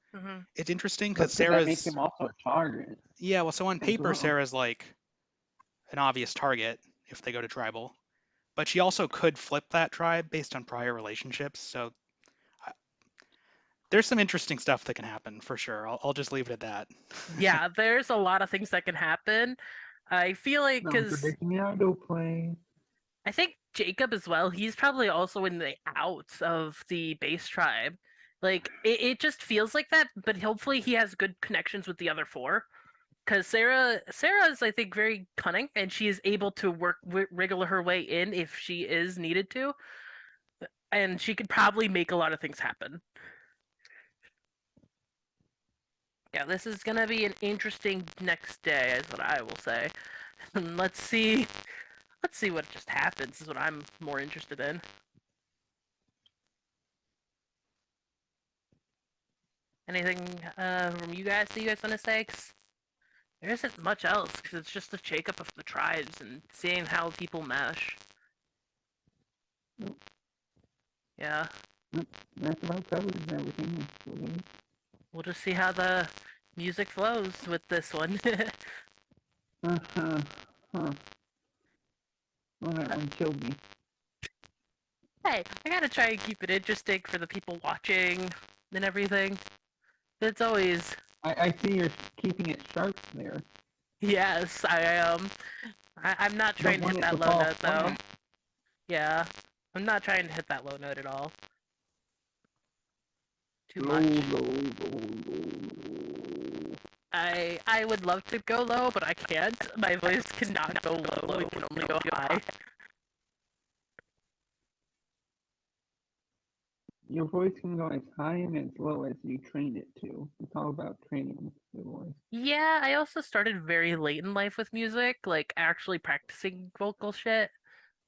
it's interesting because Sarah's that makes him also a target. Yeah. Well, so on paper, Sarah's like an obvious target if they go to tribal, but she also could flip that tribe based on prior relationships. So there's some interesting stuff that can happen for sure. I'll just leave it at that. Yeah, there's a lot of things that can happen. I feel like because I think Jacob as well. He's probably also in the outs of the bass tribe Like it just feels like that, but hopefully he has good connections with the other four. Because Sarah is, I think, very cunning, and she is able to wriggle her way in if she is needed to, and she could probably make a lot of things happen. Yeah, this is gonna be an interesting next day, is what I will say. Let's see what just happens. Is what I'm more interested in. Anything from you guys that you guys want to say? 'Cause there isn't much else, because it's just a shakeup of the tribes and seeing how people mesh. Yeah. That's about covers everything. We'll just see how the music flows with this one. Huh. Well, that one killed me. Hey, I gotta try and keep it interesting for the people watching and everything. It's always... I see you're keeping it sharp there. Yes, I am. I'm not trying to hit that low note, though. Yeah, I'm not trying to hit that low note at all. Too much. I would love to go low, but I can't. My voice cannot go low, it can only go high. Your voice can go as high and as low as you train it to. It's all about training the voice. Yeah, I also started very late in life with music, like actually practicing vocal shit.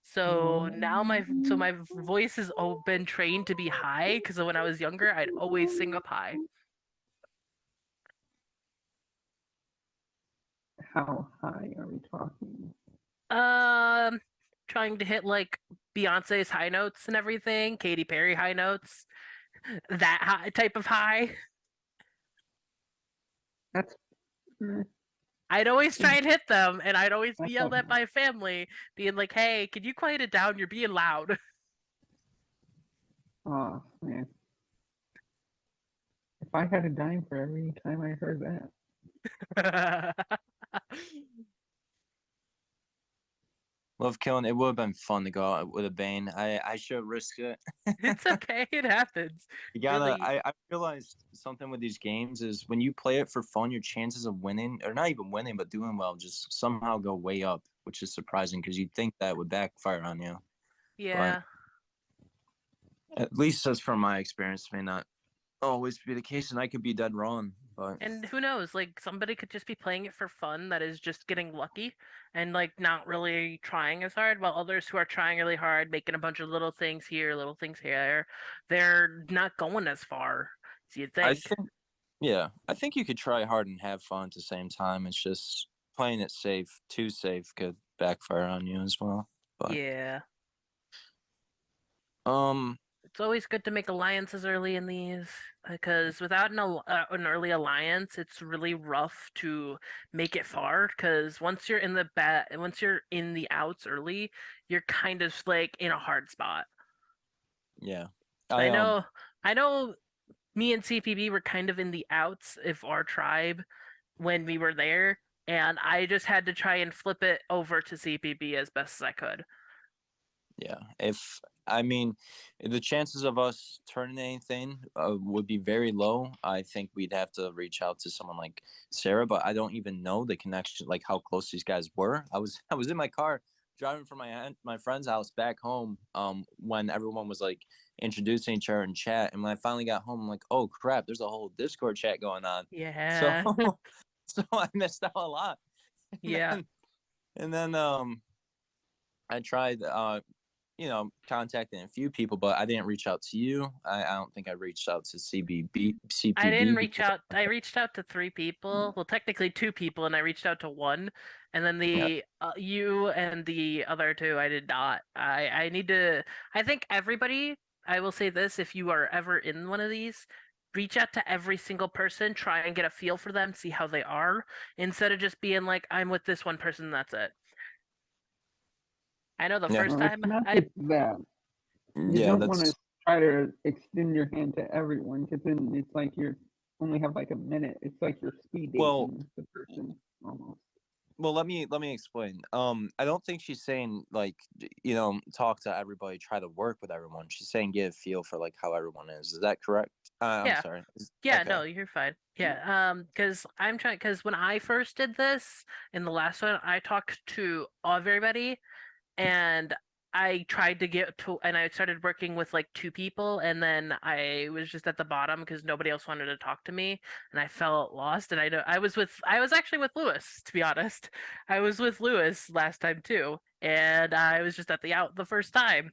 So now my voice has been trained to be high, because when I was younger, I'd always sing up high. How high are we talking? Trying to hit like Beyonce's high notes and everything, Katy Perry high notes, that high type of high. That's. I'd always try and hit them, and I'd always be yelled at by family, being like, "Hey, can you quiet it down? You're being loud." Oh man. If I had a dime for every time I heard that. Love killing. It would have been fun to go out with a Bane. I should risk it. It's okay. It happens. You gotta. Really. I realized something with these games is when you play it for fun, your chances of winning, or not even winning, but doing well, just somehow go way up, which is surprising because you'd think that would backfire on you. Yeah. But at least as from my experience, may not always be the case, and I could be dead wrong. But And who knows? Like somebody could just be playing it for fun that is just getting lucky and like not really trying as hard, while others who are trying really hard, making a bunch of little things here, little things here, they're not going as far as you'd I think. think, yeah, I think you could try hard and have fun at the same time. It's just playing it safe, too safe, could backfire on you as well. But Yeah. um, It's always good to make alliances early in these, because without an early alliance, it's really rough to make it far. Because once you're in the outs early, you're kind of like in a hard spot. yeah, I know. Me and CPB were kind of in the outs of our tribe when we were there, and I just had to try and flip it over to CPB as best as I could. Yeah, if I mean, the chances of us turning anything would be very low. I think we'd have to reach out to someone like Sarah, but I don't even know the connection, like how close these guys were. I was in my car driving from my friend's house back home when everyone was like introducing each other in chat, and when I finally got home, I'm like, oh crap, there's a whole Discord chat going on. Yeah. So I missed out a lot. Yeah. And then I tried contacting a few people, but I didn't reach out to you. I don't think I reached out to CPB. I didn't reach out. I reached out to 3 people. Well, technically 2 people, and I reached out to 1, and then you and the other 2 I did not. I need to. I think everybody. I will say this: if you are ever in one of these, reach out to every single person. Try and get a feel for them, see how they are, instead of just being like, "I'm with this one person, that's it." I know the first time It's not just that. You don't want to try to extend your hand to everyone, because then it's like you're only have like a minute. It's like you're speed dating the person almost. Well, let me explain. I don't think she's saying like talk to everybody, try to work with everyone. She's saying get a feel for like how everyone is. Is that correct? I'm Yeah. sorry. Yeah, Okay. no, you're fine. Yeah, because when I first did this in the last one, I talked to everybody, and I tried to get to, and I started working with like two people, and then I was just at the bottom because nobody else wanted to talk to me, and I felt lost. And I was actually with Lewis, to be honest. I was with Lewis last time too, and I was just at the first time.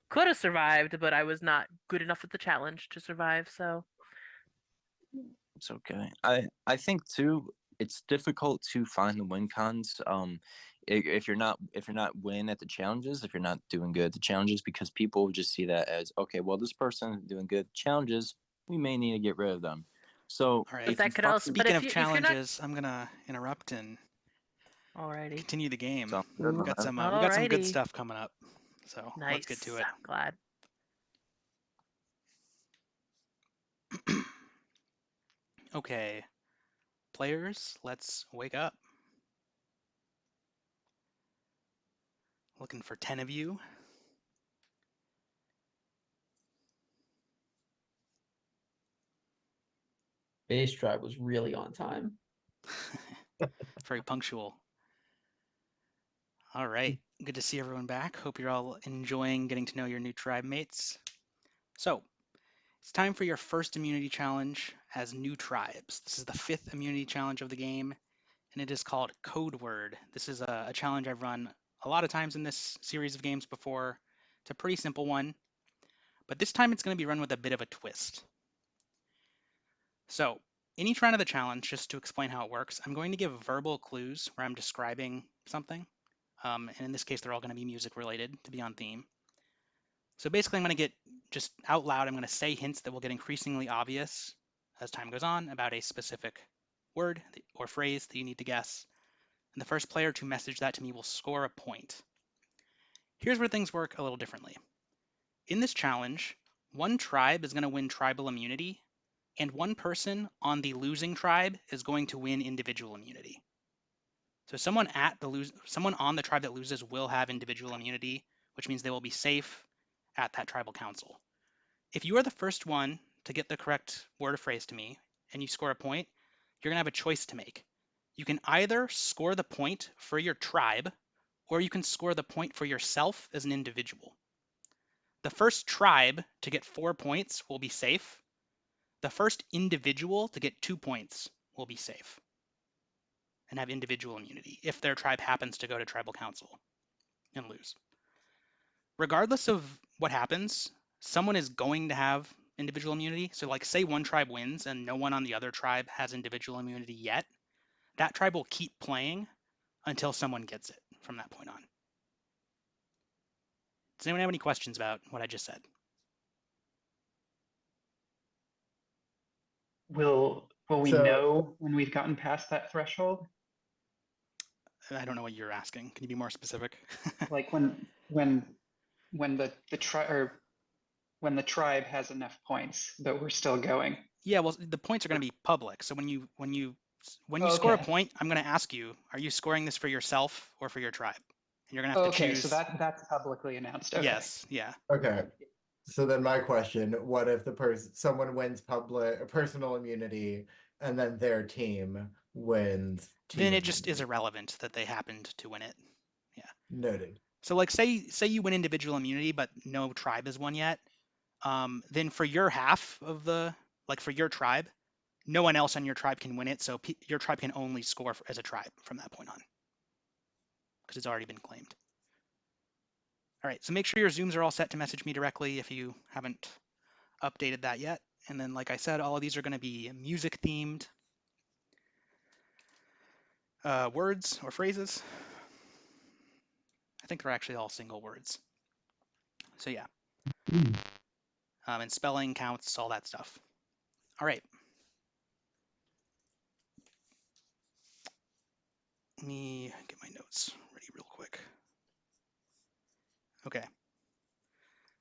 Could have survived, but I was not good enough at the challenge to survive, so. It's okay. I think too, it's difficult to find the win cons. If you're not win at the challenges, if you're not doing good at the challenges, because people just see that as, okay, well, this person is doing good at challenges, we may need to get rid of them. So All right. But that could also. But Speaking if of you if you're not. challenges, I'm gonna interrupt and Alrighty. continue the game. Sounds good, We've got man. some good Alrighty. stuff coming up. So let's get to Nice. it. I'm glad. Okay, players, let's wake up. Looking for 10 of you. Base drive was really on time. Very punctual. All right, good to see everyone back. Hope you're all enjoying getting to know your new tribe mates. So, it's time for your first immunity challenge as new tribes. This is the 5th immunity challenge of the game, and it is called Code Word. This is a challenge I've run a lot of times in this series of games before. It's a pretty simple one, but this time it's going to be run with a bit of a twist. So, in each round of the challenge, just to explain how it works, I'm going to give verbal clues where I'm describing something. And in this case, they're all going to be music related to be on theme. So basically, I'm going to get just out loud, I'm going to say hints that will get increasingly obvious as time goes on about a specific word or phrase that you need to guess. And the first player to message that to me will score a point. Here's where things work a little differently. In this challenge, one tribe is going to win tribal immunity, and one person on the losing tribe is going to win individual immunity. So someone on the tribe that loses will have individual immunity, which means they will be safe at that tribal council. If you are the first one to get the correct word or phrase to me and you score a point, you're going to have a choice to make. You can either score the point for your tribe, or you can score the point for yourself as an individual. The first tribe to get 4 points will be safe. The first individual to get 2 points will be safe and have individual immunity if their tribe happens to go to tribal council and lose. Regardless of what happens, someone is going to have individual immunity. So like say one tribe wins and no one on the other tribe has individual immunity yet, that tribe will keep playing until someone gets it from that point on. Does anyone have any questions about what I just said? Will we So- know when we've gotten past that threshold? I don't know what you're asking. Can you be more specific? Like when the tribe has enough points, but we're still going. Yeah, well, the points are going to be public. So when you score a Okay. point, I'm going to ask you, are you scoring this for yourself or for your tribe? And you're going to have to Okay, choose. so that's publicly announced. Okay. Yes, yeah. Okay. So then my question, what if someone wins personal immunity and then their team wins team Then it just is immunity? irrelevant that they happened to win it. Yeah. Noted. So like say you win individual immunity, but no tribe has won yet. Then for your half of for your tribe, no one else on your tribe can win it. So your tribe can only score as a tribe from that point on because it's already been claimed. All right, so make sure your Zooms are all set to message me directly if you haven't updated that yet. And then, like I said, all of these are going to be music themed words or phrases. I think they're actually all single words. So yeah. And spelling counts, all that stuff. All right. Let me get my notes ready real quick. Okay.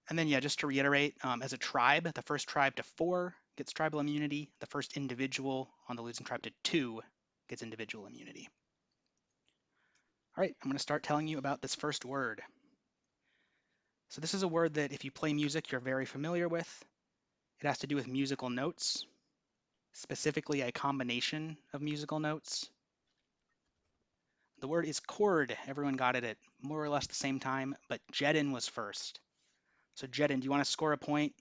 And then, yeah, just to reiterate, as a tribe, the first tribe to 4 gets tribal immunity. The first individual on the losing tribe to 2 gets individual immunity. All right, I'm going to start telling you about this first word. So this is a word that if you play music, you're very familiar with. It has to do with musical notes, specifically a combination of musical notes. The word is chord. Everyone got it at more or less the same time, but Jedin was first. So Jedin, do you want to score a point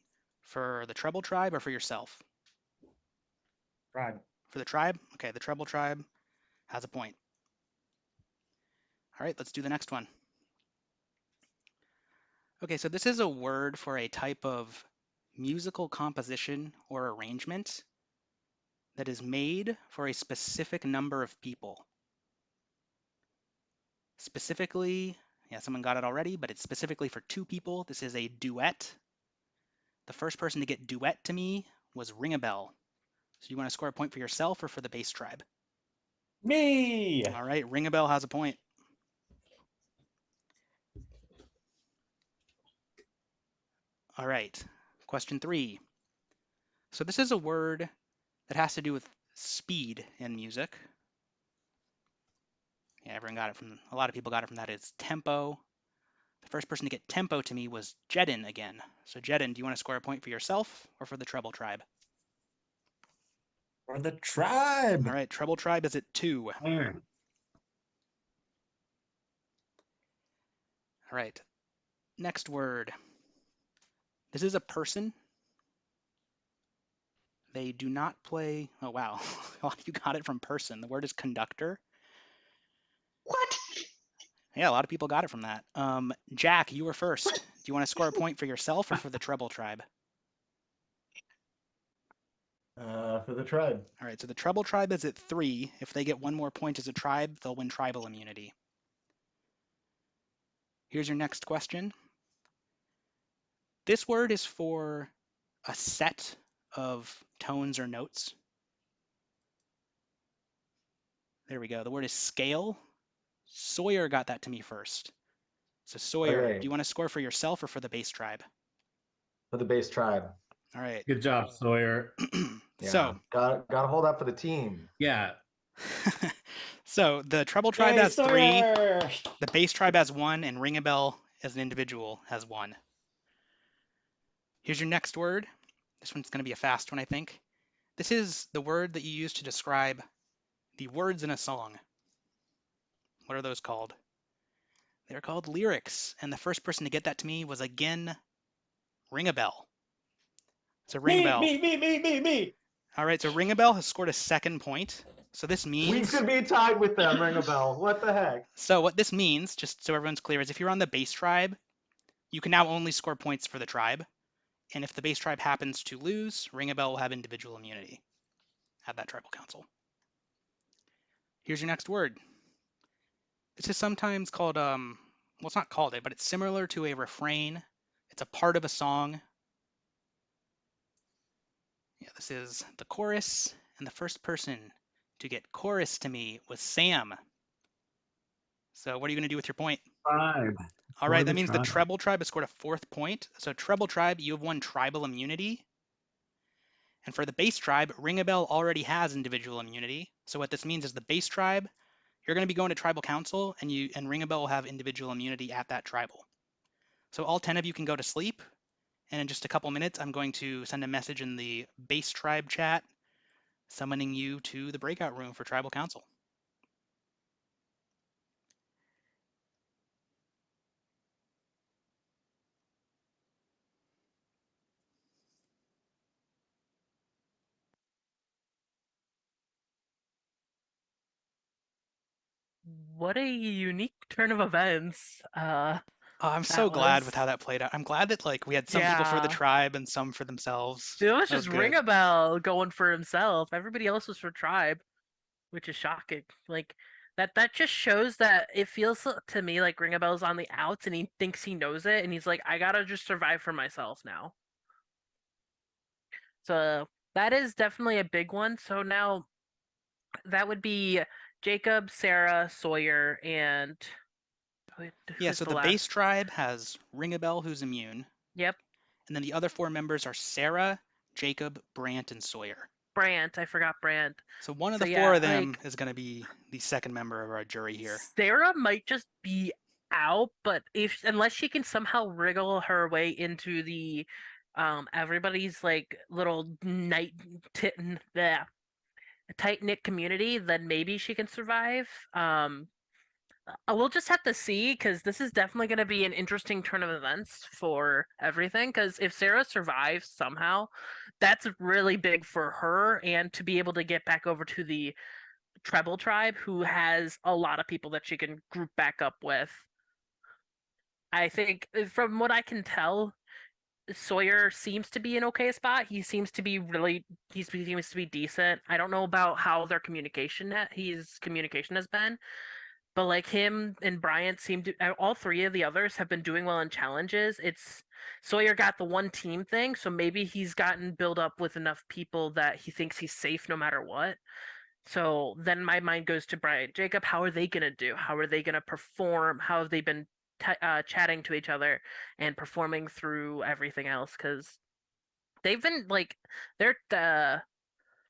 for the treble tribe or for yourself? Tribe. For the tribe? Okay, the treble tribe has a point. All right, let's do the next one. Okay, so this is a word for a type of musical composition or arrangement that is made for a specific number of people. Specifically, yeah, someone got it already, but it's specifically for 2 people. This is a duet. The first person to get duet to me was Ring a Bell. So you want to score a point for yourself or for the bass tribe? Me! All right, Ring a Bell has a point. All right, question 3. So this is a word that has to do with speed in music. Yeah, everyone got it from, a lot of people got it from that. It's tempo. The first person to get tempo to me was Jedin again. So Jedin, do you want to score a point for yourself or for the treble tribe? For the tribe. All right, treble tribe is at 2. All right, next word. This is a person. They do not play, oh wow, a lot of you got it from person. The word is conductor. What? Yeah, a lot of people got it from that. Jack, you were first. Do you want to score a point for yourself or for the treble tribe? For the tribe. All right, so the treble tribe is at 3. If they get 1 more point as a tribe, they'll win tribal immunity. Here's your next question. This word is for a set of tones or notes. There we go. The word is scale. Sawyer got that to me first. So Sawyer, Okay. do you want to score for yourself or for the bass tribe? For the bass tribe. All right. Good job, Sawyer. Yeah. So gotta hold up for the team. Yeah. so the treble tribe Yay, has 3, Sawyer! the bass tribe has 1, and Ring a Bell as an individual has 1. Here's your next word. This one's going to be a fast one, I think. This is the word that you use to describe the words in a song. What are those called? They're called lyrics. And the first person to get that to me was again Ring a Bell. So Ring a Bell. Me! All right, so Ring a Bell has scored a 2nd point. So this means We could be tied with them, Ring a Bell. What the heck? So what this means, just so everyone's clear, is if you're on the bass tribe, you can now only score points for the tribe. And if the bass tribe happens to lose, Ring a Bell will have individual immunity at that tribal council. Here's your next word. This is sometimes called, well, it's not called it, but it's similar to a refrain. It's a part of a song. Yeah, this is the chorus, and the first person to get chorus to me was Sam. So what are you going to do with your point? Tribe. All right, that means the treble tribe has scored a 4th point. So treble tribe, you have won tribal immunity. And for the bass tribe, Ring a Bell already has individual immunity. So what this means is the bass tribe, you're going to be going to tribal council, and Ring a Bell will have individual immunity at that tribal. So all 10 of you can go to sleep. And in just a couple minutes, I'm going to send a message in the bass tribe chat summoning you to the breakout room for tribal council. What a unique turn of events. I'm so glad with how that played out. I'm glad that like we had some people for the tribe and some for themselves. It was That was just good. Ring a Bell going for himself. Everybody else was for tribe, which is shocking. Like that just shows that it feels to me like Ring a Bell's on the outs and he thinks he knows it and he's like, I gotta just survive for myself now. So that is definitely a big one. So now that would be Jacob, Sarah, Sawyer, and yeah, so the bass tribe has Ring a Bell, who's immune. Yep. And then the other 4 members are Sarah, Jacob, Brant, and Sawyer. Brant, I forgot Brant. So one of the 4 of them is going to be the 2nd member of our jury here. Sarah might just be out, but unless she can somehow wriggle her way into the everybody's like little tight knit community, then maybe she can survive. We'll just have to see because this is definitely going to be an interesting turn of events for everything. Because if Sarah survives somehow, that's really big for her, and to be able to get back over to the Treble tribe, who has a lot of people that she can group back up with. I think, from what I can tell, Sawyer seems to be in okay spot. He seems to be he seems to be decent. I don't know about how their his communication has been, but like him and Bryant seem to, all three of the others have been doing well in challenges. It's Sawyer got the one team thing, so maybe he's gotten built up with enough people that he thinks he's safe no matter what. So then my mind goes to Bryant Jacob. How are they gonna do? How are they gonna perform? How have they been chatting to each other and performing through everything else? Because they've been like, they're the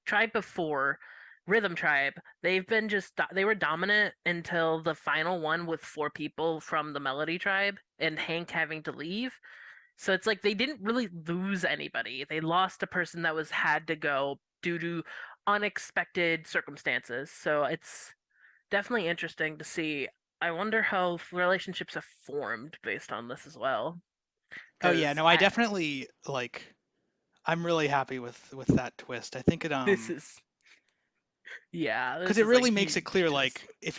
tribe before, Rhythm Tribe. They've been they were dominant until the final one with 4 people from the Melody Tribe and Hank having to leave. So it's like they didn't really lose anybody. They lost a person that had to go due to unexpected circumstances. So it's definitely interesting to see. I wonder how relationships have formed based on this as well. Oh yeah, 'Cause no, I definitely like. I'm really happy with that twist. I think it this is, yeah, because this it is a really makes it huge clear, twist. like if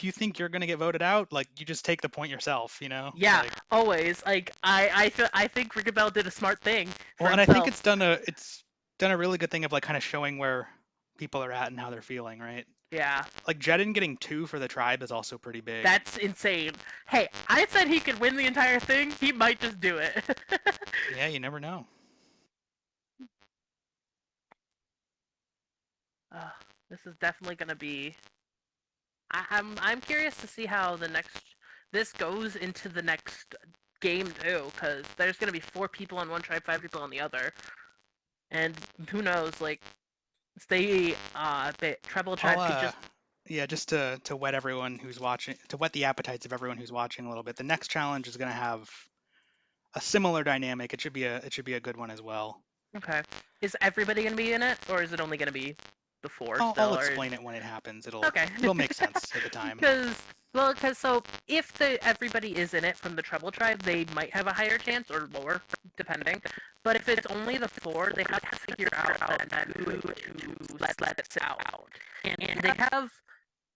you think you're gonna get voted out, like you just take the point yourself, you know? Yeah, Like, always. Like I think Rickabell did a smart thing for well, and I think himself. it's done a really good thing of like kind of showing where people are at and how they're feeling, right? Yeah, Like Jedin getting 2 for the tribe is also pretty big. that's insane. Hey, I said he could win the entire thing. He might just do it. Yeah, you never know. This is definitely gonna be. I'm curious to see how this goes into the next game too, because there's gonna be 4 people on one tribe, 5 people on the other, and who knows? Like, the Treble tribe could just. Yeah, just to whet everyone who's watching, to whet the appetites of everyone who's watching a little bit. The next challenge is gonna have a similar dynamic. It should be a good one as well. Okay. Is everybody gonna be in it, or is it only gonna be the 4 I'll still? explain it when it happens. Okay. It'll make sense at the time. Because so if everybody is in it from the Treble tribe, they might have a higher chance or lower, depending. But if it's only the 4, they have to figure out who to let it out. And they have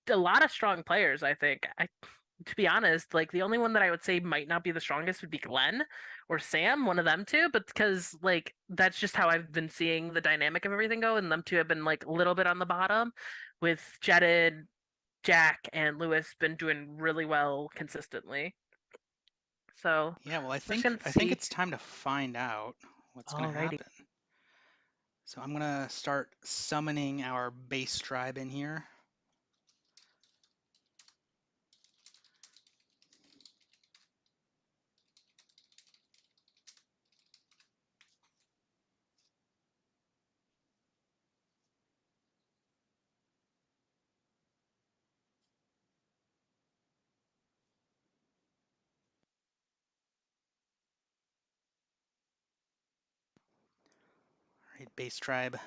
a lot of strong players, I think. To be honest, like the only one that I would say might not be the strongest would be Glenn or Sam, one of them two, but because like that's just how I've been seeing the dynamic of everything go, and them two have been like a little bit on the bottom, with Jetted, Jack, and Lewis been doing really well consistently. So yeah, well, I think it's time to find out what's gonna happen. So I'm gonna start summoning our base tribe in here. All right, base tribe.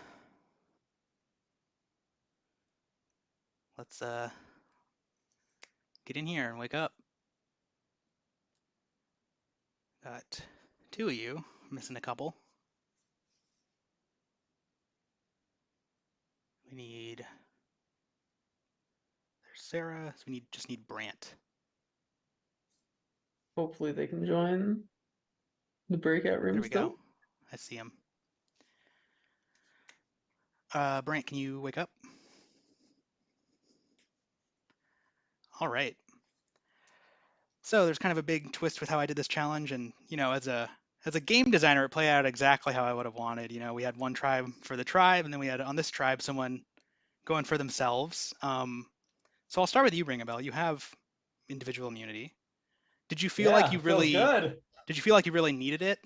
Let's get in here and wake up. Got 2 of you, missing a couple. We need, there's Sarah, so we just need Brant. Hopefully they can join the breakout room There we still. go. I see him. Brant, can you wake up? All right. So there's kind of a big twist with how I did this challenge, and as a game designer, it played out exactly how I would have wanted. We had one tribe for the tribe, and then we had on this tribe someone going for themselves. So I'll start with you, Ringabel. You have individual immunity. Did you feel like you really Did you feel like you really needed it?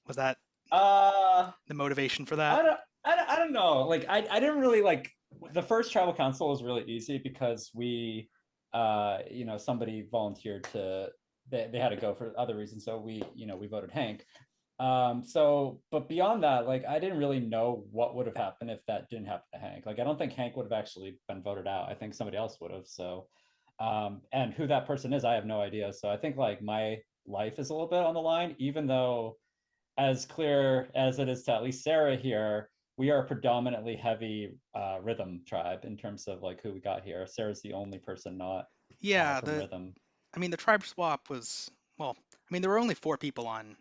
Was that the motivation for that? I don't know. Like I didn't really like the first tribal council was really easy because we somebody volunteered to they had to go for other reasons, so we voted Hank. But beyond that, like I didn't really know what would have happened if that didn't happen to Hank. Like I don't think Hank would have actually been voted out. I think somebody else would have. So, and who that person is, I have no idea. So I think like my life is a little bit on the line, even though as clear as it is to at least Sarah here, we are a predominantly heavy rhythm tribe in terms of like who we got here. Sarah's the only person not Yeah, from rhythm. I mean the tribe swap was, well, I mean there were only 4 people on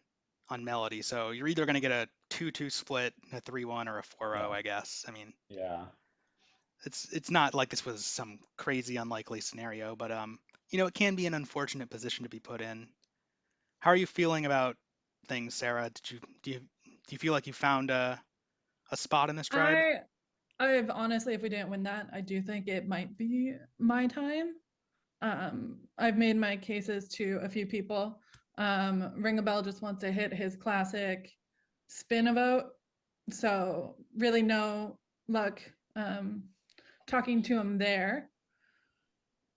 Melody, so you're either going to get a 2-2 split, a 3-1, or a 4-0, I guess. I mean, yeah, it's not like this was some crazy unlikely scenario, but you know, it can be an unfortunate position to be put in. How are you feeling about things, Sarah? Do you feel like you found a spot in this tribe? I've honestly, if we didn't win that, I do think it might be my time. I've made my cases to a few people. Ring a Bell just wants to hit his classic spin a vote. So really no luck talking to him there.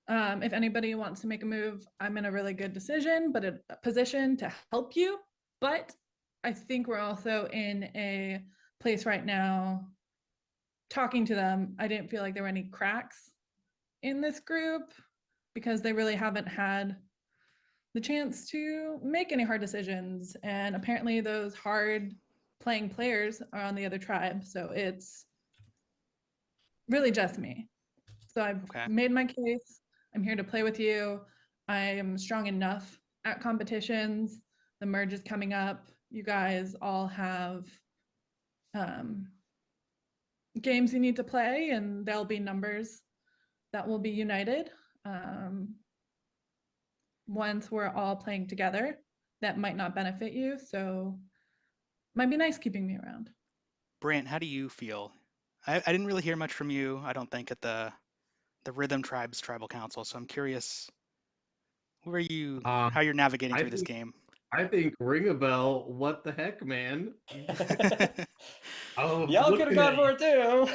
If anybody wants to make a move, I'm in a really good position to help you. But I think we're also in a place right now talking to them. I didn't feel like there were any cracks in this group because they really haven't had the chance to make any hard decisions. And apparently those hard playing players are on the other tribe. So it's really just me. So I've made my case. I'm here to play with you. I am strong enough at competitions. The merge is coming up. You guys all have games you need to play, and there'll be numbers that will be united. Once we're all playing together, that might not benefit you. So might be nice keeping me around. Brant, how do you feel? I didn't really hear much from you, I don't think, at the Rhythm Tribes Tribal Council, so I'm curious where you how you're navigating through this game. I think Ring a Bell, what the heck, man? Oh, y'all could have gone for it too.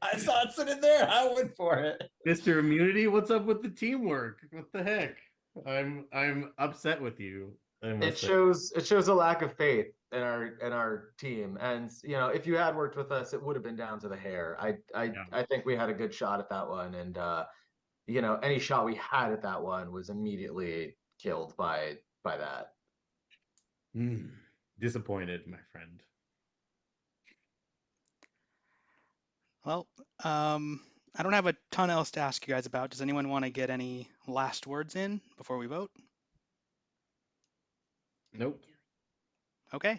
I saw it sitting there. I went for it. Mr. Immunity, what's up with the teamwork? What the heck? I'm upset with you. It shows a lack of faith in our team, and you know, if you had worked with us, it would have been down to the hair. I think we had a good shot at that one, and you know, any shot we had at that one was immediately killed by that. Disappointed, my friend. Well, I don't have a ton else to ask you guys about. Does anyone want to get any last words in before we vote? Nope. Okay,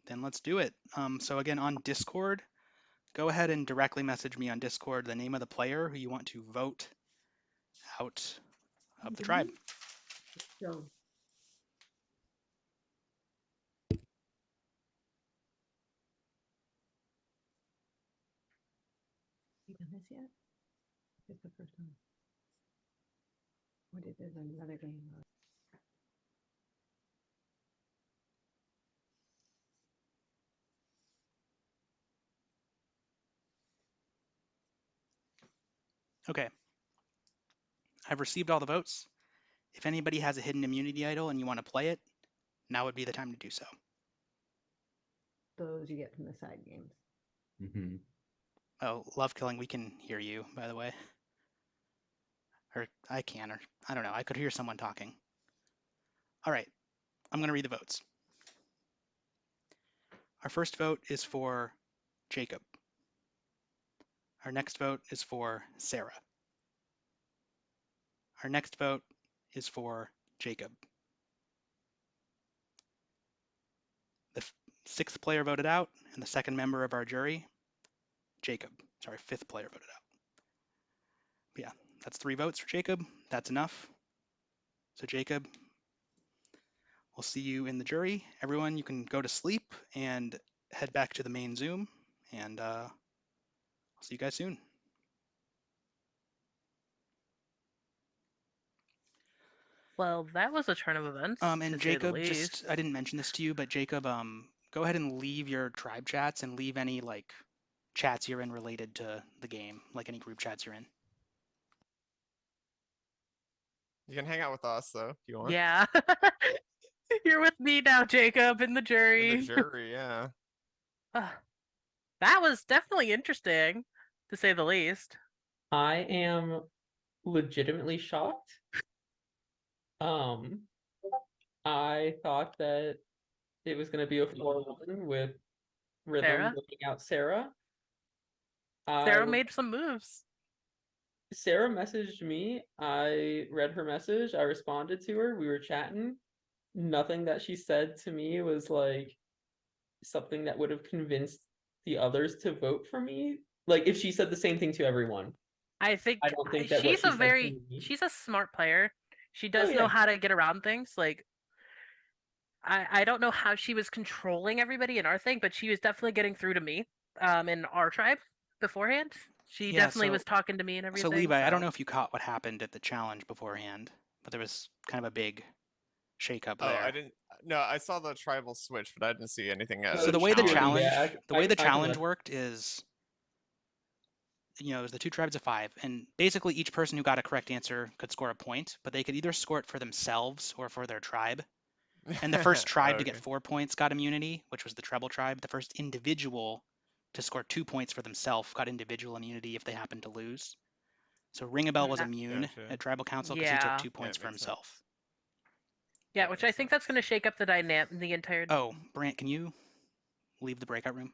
then let's do it. So again, on Discord, go ahead and directly message me on Discord the name of the player who you want to vote out of the tribe. Go. You done this yet? It's the first one. What is it? Another game? Okay. I've received all the votes. If anybody has a hidden immunity idol and you want to play it, now would be the time to do so. Those you get from the side games. Mm-hmm. Oh, Love Killing, we can hear you, by the way. Or I can, or I don't know. I could hear someone talking. All right, I'm going to read the votes. Our first vote is for Jacob. Our next vote is for Sarah. Our next vote is for Jacob. The 6th player voted out, and the 2nd member of our jury, Jacob. Sorry, 5th player voted out. But yeah, that's 3 votes for Jacob. That's enough. So Jacob, we'll see you in the jury. Everyone, you can go to sleep and head back to the main Zoom, and I'll see you guys soon. Well, that was a turn of events. And Jacob, just I didn't mention this to you, but Jacob, go ahead and leave your tribe chats and leave any like chats you're in related to the game, like any group chats you're in. You can hang out with us though if you want. Yeah. You're with me now, Jacob, in the jury. In the jury, yeah. That was definitely interesting, to say the least. I am legitimately shocked. I thought that it was going to be a 4-1 with Rhythm Sarah? looking out Sarah. Sarah made some moves. Sarah messaged me. I read her message. I responded to her. We were chatting. Nothing that she said to me was like something that would have convinced the others to vote for me. Like if she said the same thing to everyone. I don't think that what she's she a said very to me. she's a smart player. She does Oh, know yeah. how to get around things. Like I don't know how she was controlling everybody in our thing, but she was definitely getting through to me in our tribe beforehand. She Yeah, definitely was talking to me and So everything. Levi, I don't know if you caught what happened at the challenge beforehand, but there was kind of a big shakeup Oh, there. I didn't. No, I saw the tribal switch, but I didn't see anything. So the way the challenge, I can worked is, you know, it was the 2 tribes of 5, and basically each person who got a correct answer could score a point, but they could either score it for themselves or for their tribe. And the first tribe to get 4 points got immunity, which was the treble tribe. The first individual to score 2 points for themselves got individual immunity if they happened to lose. So Ring a Bell was immune at tribal council because he took 2 points for himself. Yeah, which I think that's going to shake up the dynamic, the entire. Oh, Brant, can you leave the breakout room?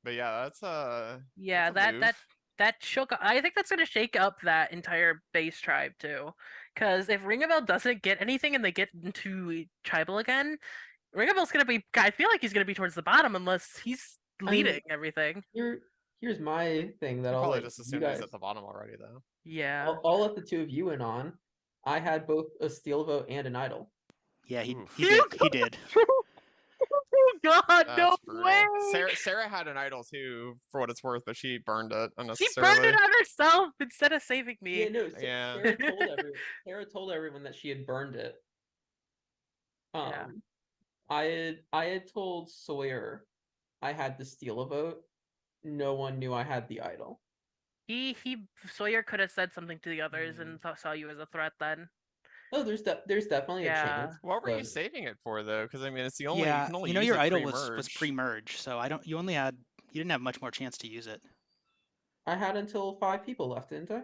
But yeah, that's Yeah, that's a move. that shook. I think that's going to shake up that entire base tribe too, because if Ring a Bell doesn't get anything and they get into tribal again, Ring a Bell's going to be. I feel like he's going to be towards the bottom unless he's leading everything. Here's my thing that I'll I'll probably let just you assume guys. he's at the bottom already, though. Yeah. I'll let the two of you in on. I had both a steal vote and an idol. Yeah, he did. God, That's no brutal. way! Sarah had an idol too, for what it's worth, but she burned it She unnecessarily. burned it on herself instead of saving me. Yeah, no. Yeah. Sarah told everyone that she had burned it. Yeah. I had told Sawyer I had the steal a vote. No one knew I had the idol. Sawyer could have said something to the others and saw you as a threat then. Oh, there's definitely a chance. What were you saving it for though? Because I mean, it's the only Yeah, you can only you know use your it idol pre-merge. was pre-merge, so you didn't have much more chance to use it. I had until 5 people left, didn't I?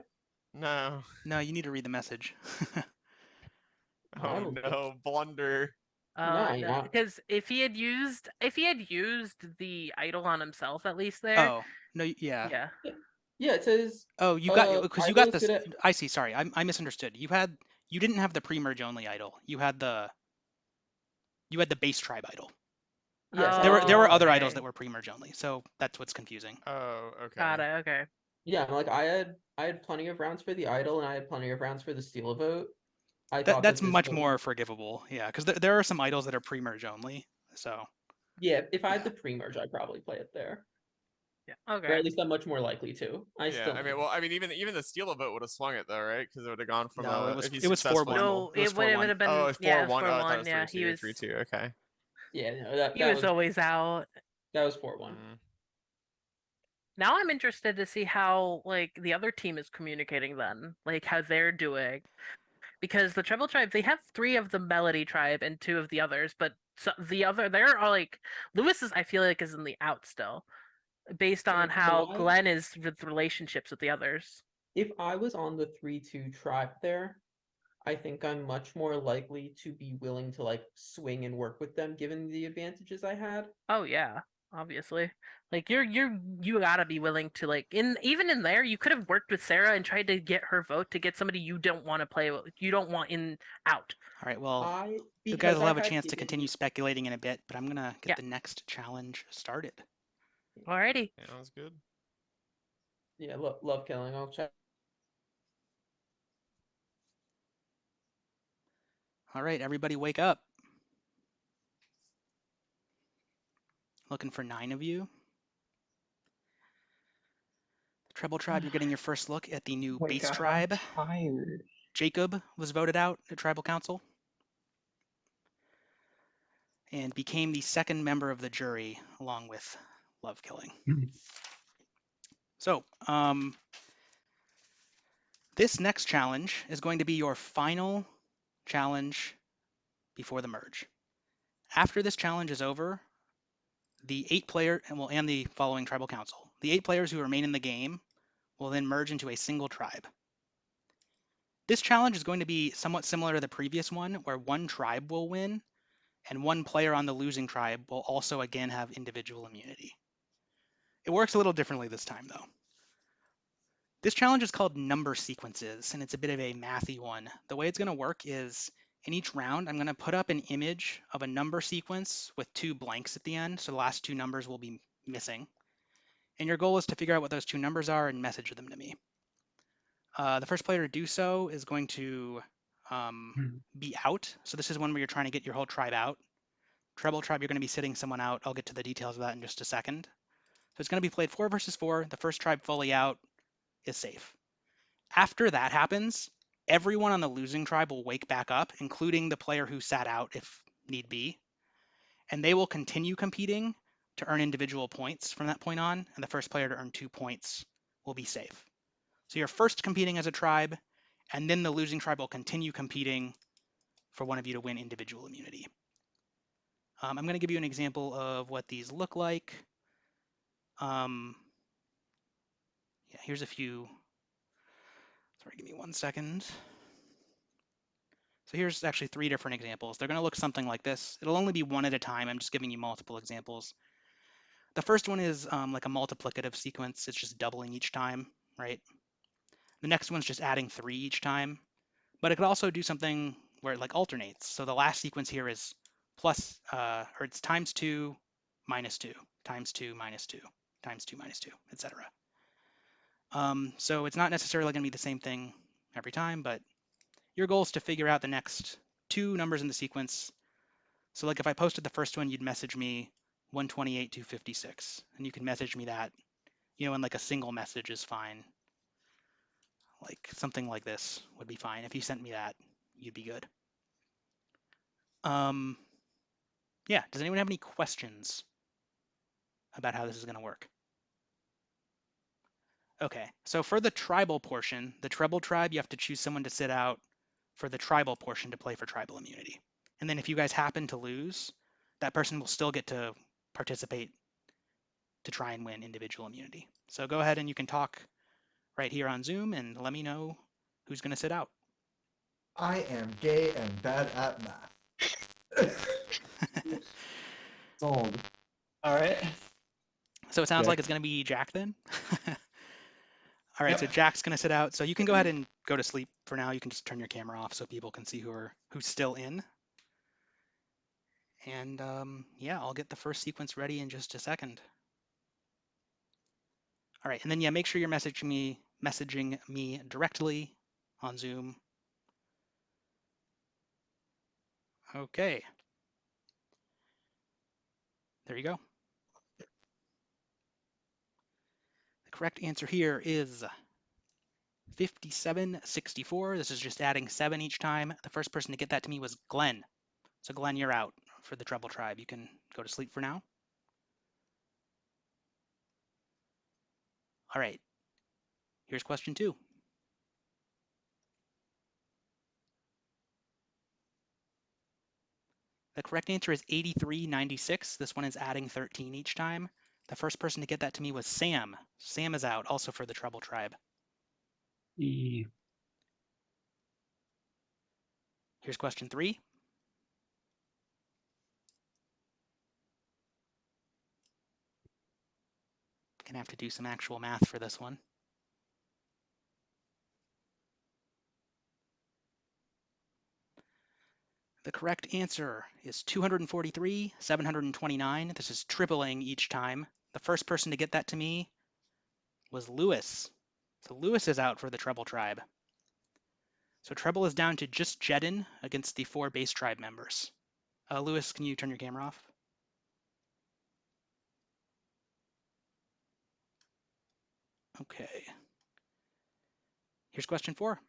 No. No, you need to read the message. Oh no, blunder. No, because if he had used the idol on himself at least there. Oh no, yeah. Yeah, it says. Oh, you got because you got this. I see. Sorry, I misunderstood. You didn't have the pre-merge only idol. You had the base tribe idol. Yes, there were other idols that were pre-merge only, so that's what's confusing. Oh, okay. Got it. Okay. Yeah, like I had plenty of rounds for the idol, and I had plenty of rounds for the steal a vote. That's much more forgivable, yeah, because there are some idols that are pre-merge only. So. Yeah, if I had the pre-merge, I'd probably play it there. Yeah. Okay. Or at least I'm much more likely to. I mean, even the steal a vote would have swung it though, right? Because it would have gone from no, if he's it was 4-1. No, it would have been. Oh, it's 4-1. Oh, I thought it was 3-2. He was 3-2. Okay. Yeah, no, he was always out. That was 4-1. Now I'm interested to see how like the other team is communicating then, like how they're doing, because the treble tribe they have 3 of the melody tribe and 2 of the others, but there are like Lewis's I feel like is in the out still, based on how Glenn is with relationships with the others. If I was on the 3-2 tribe there, I think I'm much more likely to be willing to like swing and work with them given the advantages I had. Oh yeah, obviously. Like you gotta be willing to like even in there you could have worked with Sarah and tried to get her vote to get somebody you don't want to play with, you don't want in out. All right, well, you guys will have a chance to continue speculating in a bit, but I'm gonna get the next challenge started. Alrighty. Yeah, that was good. Yeah, love killing. I'll check. All right, everybody wake up. Looking for 9 of you. The treble tribe, you're getting your first look at the new base tribe. Tired. Jacob was voted out at tribal council and became the 2nd member of the jury along with Love Killing. So, This next challenge is going to be your final challenge before the merge. After this challenge is over, the 8 player and the following tribal council. The 8 players who remain in the game will then merge into a single tribe. This challenge is going to be somewhat similar to the previous one, where one tribe will win, and one player on the losing tribe will also again have individual immunity. It works a little differently this time, though. This challenge is called number sequences, and it's a bit of a mathy one. The way it's going to work is in each round, I'm going to put up an image of a number sequence with 2 blanks at the end, so the last 2 numbers will be missing. And your goal is to figure out what those 2 numbers are and message them to me. The first player to do so is going to be out. So this is one where you're trying to get your whole tribe out. Treble tribe, you're going to be sitting someone out. I'll get to the details of that in just a second. So it's going to be played 4 versus 4. The first tribe fully out is safe. After that happens, everyone on the losing tribe will wake back up, including the player who sat out if need be. And they will continue competing to earn individual points from that point on. And the first player to earn 2 points will be safe. So you're first competing as a tribe, and then the losing tribe will continue competing for one of you to win individual immunity. I'm going to give you an example of what these look like. Yeah, here's a few. Sorry, give me 1 second. So here's actually 3 different examples. They're going to look something like this. It'll only be one at a time. I'm just giving you multiple examples. The first one is like a multiplicative sequence. It's just doubling each time, right? The next one's just adding 3 each time. But it could also do something where it like alternates. So the last sequence here is plus, or it's times 2, minus 2, times 2, minus 2, times 2, minus 2, etc. So it's not necessarily going to be the same thing every time, but your goal is to figure out the next 2 numbers in the sequence. So like if I posted the first one, you'd message me 128 to 56, and you can message me that, and like a single message is fine. Like something like this would be fine. If you sent me that, you'd be good. Yeah, does anyone have any questions about how this is going to work? Okay, so for the tribal portion, the treble tribe, you have to choose someone to sit out for the tribal portion to play for tribal immunity. And then if you guys happen to lose, that person will still get to participate to try and win individual immunity. So go ahead and you can talk right here on Zoom and let me know who's going to sit out. I am gay and bad at math. Sold. All right. So it sounds Yeah. like it's going to be Jack then. All right, Yep. so Jack's going to sit out. So you can go ahead and go to sleep for now. You can just turn your camera off so people can see who's still in. And yeah, I'll get the first sequence ready in just a second. All right, and then yeah, make sure you're messaging me directly on Zoom. Okay. There you go. The correct answer here is 5764. This is just adding 7 each time. The first person to get that to me was Glenn. So Glenn, you're out for the treble tribe. You can go to sleep for now. All right. Here's question 2. The correct answer is 8396. This one is adding 13 each time. The first person to get that to me was Sam. Sam is out, also for the treble tribe. Here's question 3. Gonna have to do some actual math for this one. The correct answer is 243, 729. This is tripling each time. The first person to get that to me was Lewis. So Lewis is out for the treble tribe. So treble is down to just Jedin against the 4 base tribe members. Lewis, can you turn your camera off? Okay. Here's question 4.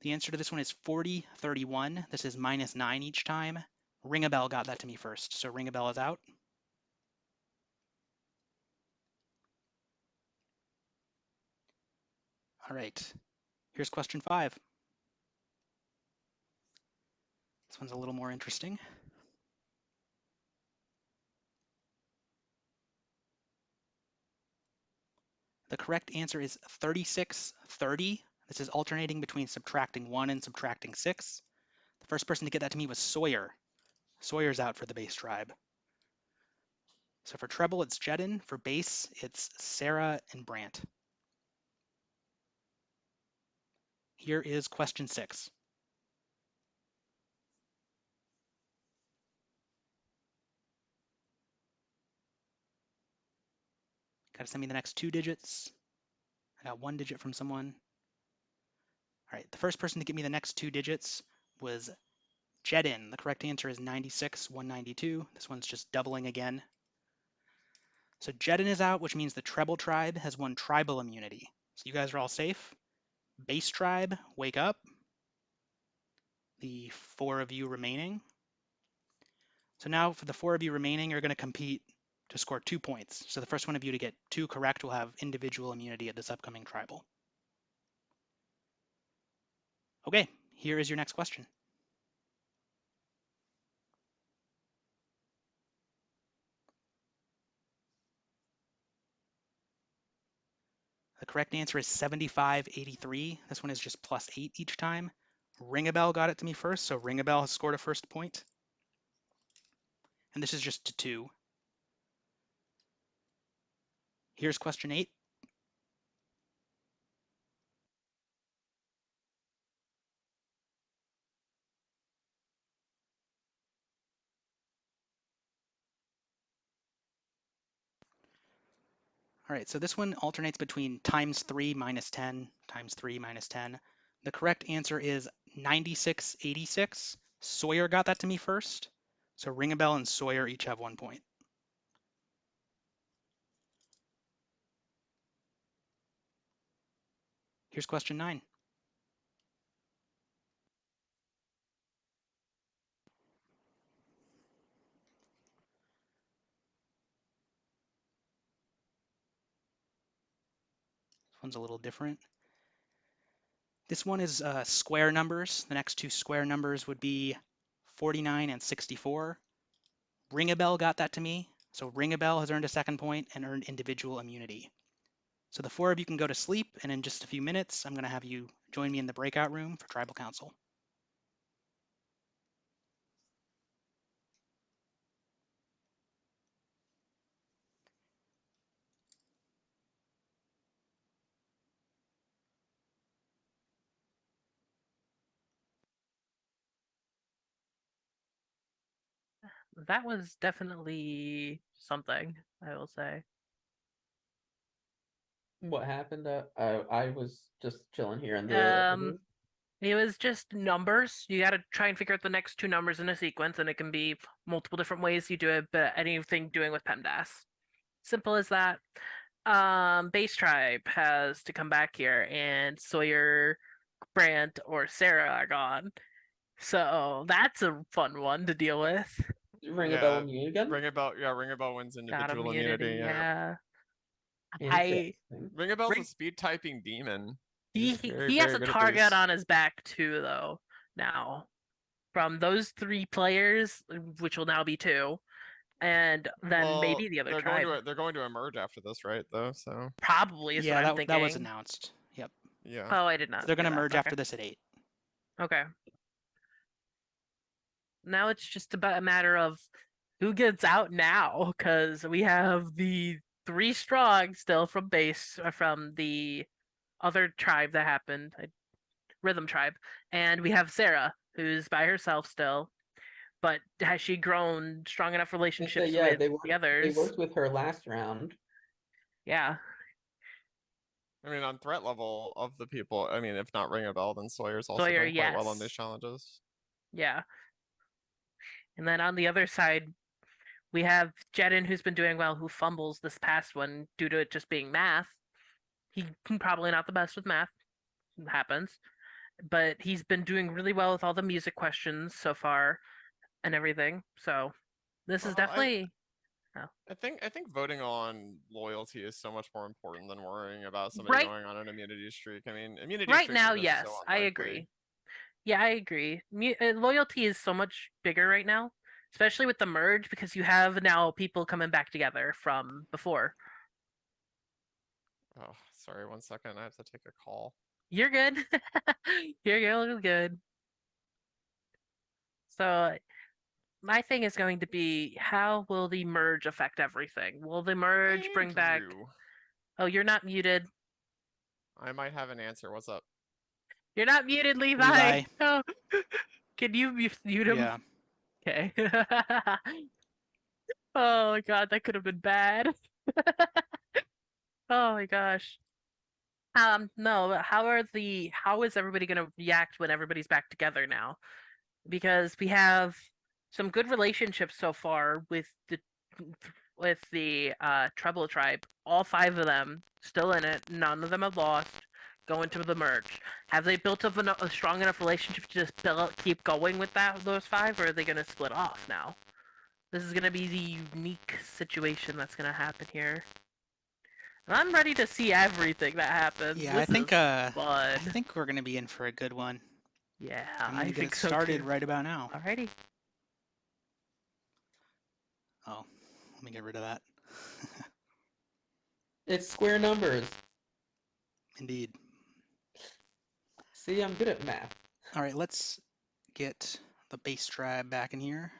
The answer to this one is 40, 31. This is minus 9 each time. Ring a Bell got that to me first, so Ring a Bell is out. All right. Here's question 5. This one's a little more interesting. The correct answer is 36, 30. This is alternating between subtracting 1 and subtracting 6. The first person to get that to me was Sawyer. Sawyer's out for the bass tribe. So for treble, it's Jedin. For bass, it's Sarah and Brant. Here is question 6. Got to send me the next 2 digits. I got 1 digit from someone. All right, the first person to get me the next 2 digits was Jedin. The correct answer is 96, 192. This one's just doubling again. So Jedin is out, which means the treble tribe has won tribal immunity. So you guys are all safe. Bass tribe, wake up. The 4 of you remaining. So now for the 4 of you remaining, you're going to compete to score 2 points. So the first one of you to get 2 correct will have individual immunity at this upcoming tribal. Okay, here is your next question. The correct answer is 75-83. This one is just +8 each time. Ring-a-Bell got it to me first, so Ring-a-Bell has scored a first point. And this is just to 2. Here's question 8. All right, so this one alternates between ×3 minus 10, ×3 minus 10. The correct answer is 96-86. Sawyer got that to me first. So Ring-a-Bell and Sawyer each have 1 point. Here's question 9. This one's a little different. This one is square numbers. The next 2 square numbers would be 49 and 64. Ring-a-Bell got that to me. So Ring-a-Bell has earned a 2nd point and earned individual immunity. So the 4 of you can go to sleep, and in just a few minutes, I'm going to have you join me in the breakout room for Tribal Council. That was definitely something, I will say. What happened? I was just chilling here in the Um, it was just numbers. You got to try and figure out the next 2 numbers in a sequence, and it can be multiple different ways you do it, but anything doing with PEMDAS. Simple as that. Base Tribe has to come back here, and Sawyer, Brant, or Sarah are gone. So that's a fun one to deal with. Ring-a-Bell immunity again? Ring-a-Bell wins Got individual immunity, yeah. Ring-a-Bell's a speed typing demon. He very, has very a good at target base. on his back too, though. Now, from those 3 players, which will now be 2, and then maybe the other tribe. They're going to emerge after this, right? Though, so probably is what I'm thinking. That was announced. Yep. Yeah. Oh, I did not. So they're going to hear that. merge Okay. after this at 8. Okay. Now it's just about a matter of who gets out now, because we have the 3 strong still from base from the other tribe that happened, Rhythm Tribe, and we have Sarah, who's by herself still. But has she grown strong enough relationships with the others? They worked with her last round. Yeah. I mean, on threat level of the people, I mean, if not Ring-a-Bell, then Sawyer's also Sawyer, done quite well on yes. these challenges. Yeah. And then on the other side, we have Jedin, who's been doing well, who fumbles this past one due to it just being math. He's probably not the best with math. It happens. But he's been doing really well with all the music questions so far and everything. So this is definitely I think voting on loyalty is so much more important than worrying about somebody Right. going on an immunity streak. I mean, immunity Right streaks now, are just yes, so I unlikely. agree. Yeah, I agree. Loyalty is so much bigger right now, especially with the merge, because you have now people coming back together from before. Oh, sorry, 1 second. I have to take a call. You're good. You're good. So my thing is going to be, how will the merge affect everything? Will the merge bring back? Oh, you're not muted. I might have an answer. What's up? You're not muted, Levi. Levi. Oh. Can you mute him? Yeah. Okay. Oh my god, that could have been bad. Oh my gosh. No, how is everybody gonna react when everybody's back together now? Because we have some good relationships so far with the Treble tribe. All 5 of them still in it. None of them have lost. Going to the merge. Have they built up a strong enough relationship to just keep going with those 5, or are they gonna split off now? This is gonna be the unique situation that's gonna happen here. And I'm ready to see everything that happens. Yeah, This is fun. I think we're gonna be in for a good one. Yeah, I'm gonna I get think it so started too. right about now. Alrighty. Oh, let me get rid of that. It's square numbers. Indeed. See, I'm good at math. All right, let's get the base tribe back in here.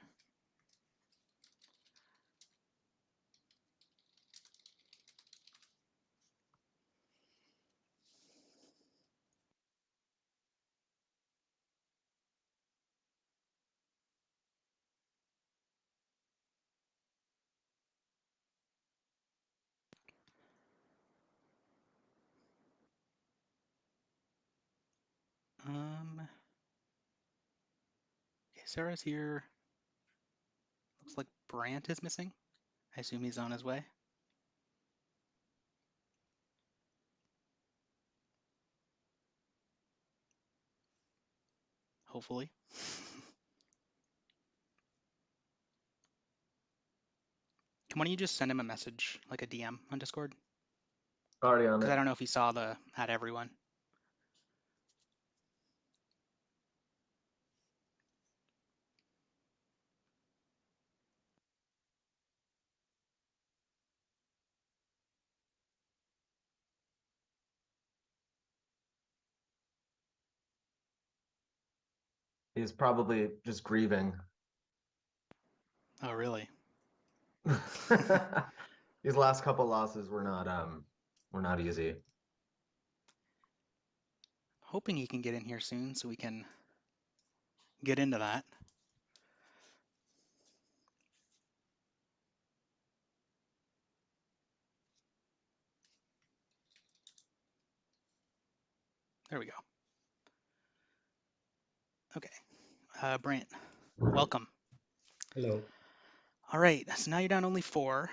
Okay, Sarah's here. Looks like Brant is missing. I assume he's on his way. Hopefully. Why don't you just send him a message, like a DM on Discord? Already on Because it. I don't know if he saw the at everyone. He's probably just grieving. Oh, really? These last couple losses were not easy. Hoping he can get in here soon so we can get into that. There we go. Okay. Brant, welcome. Hello. All right, so now you're down only 4.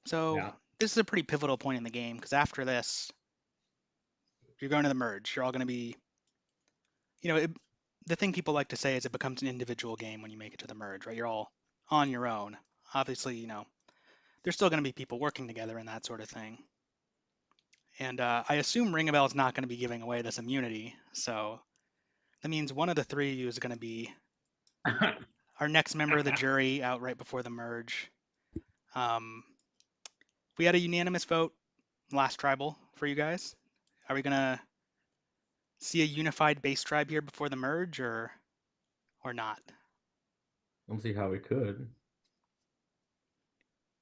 So Yeah. this is a pretty pivotal point in the game, because after this, you're going to the merge. You're all going to be, the thing people like to say is it becomes an individual game when you make it to the merge, right? You're all on your own. Obviously, there's still going to be people working together and that sort of thing. And I assume Ring a Bell is not going to be giving away this immunity, so that means one of the 3 of you is going to be our next member of the jury out right before the merge. We had a unanimous vote last tribal for you guys. Are we gonna see a unified base tribe here before the merge, or not? I don't see how we could.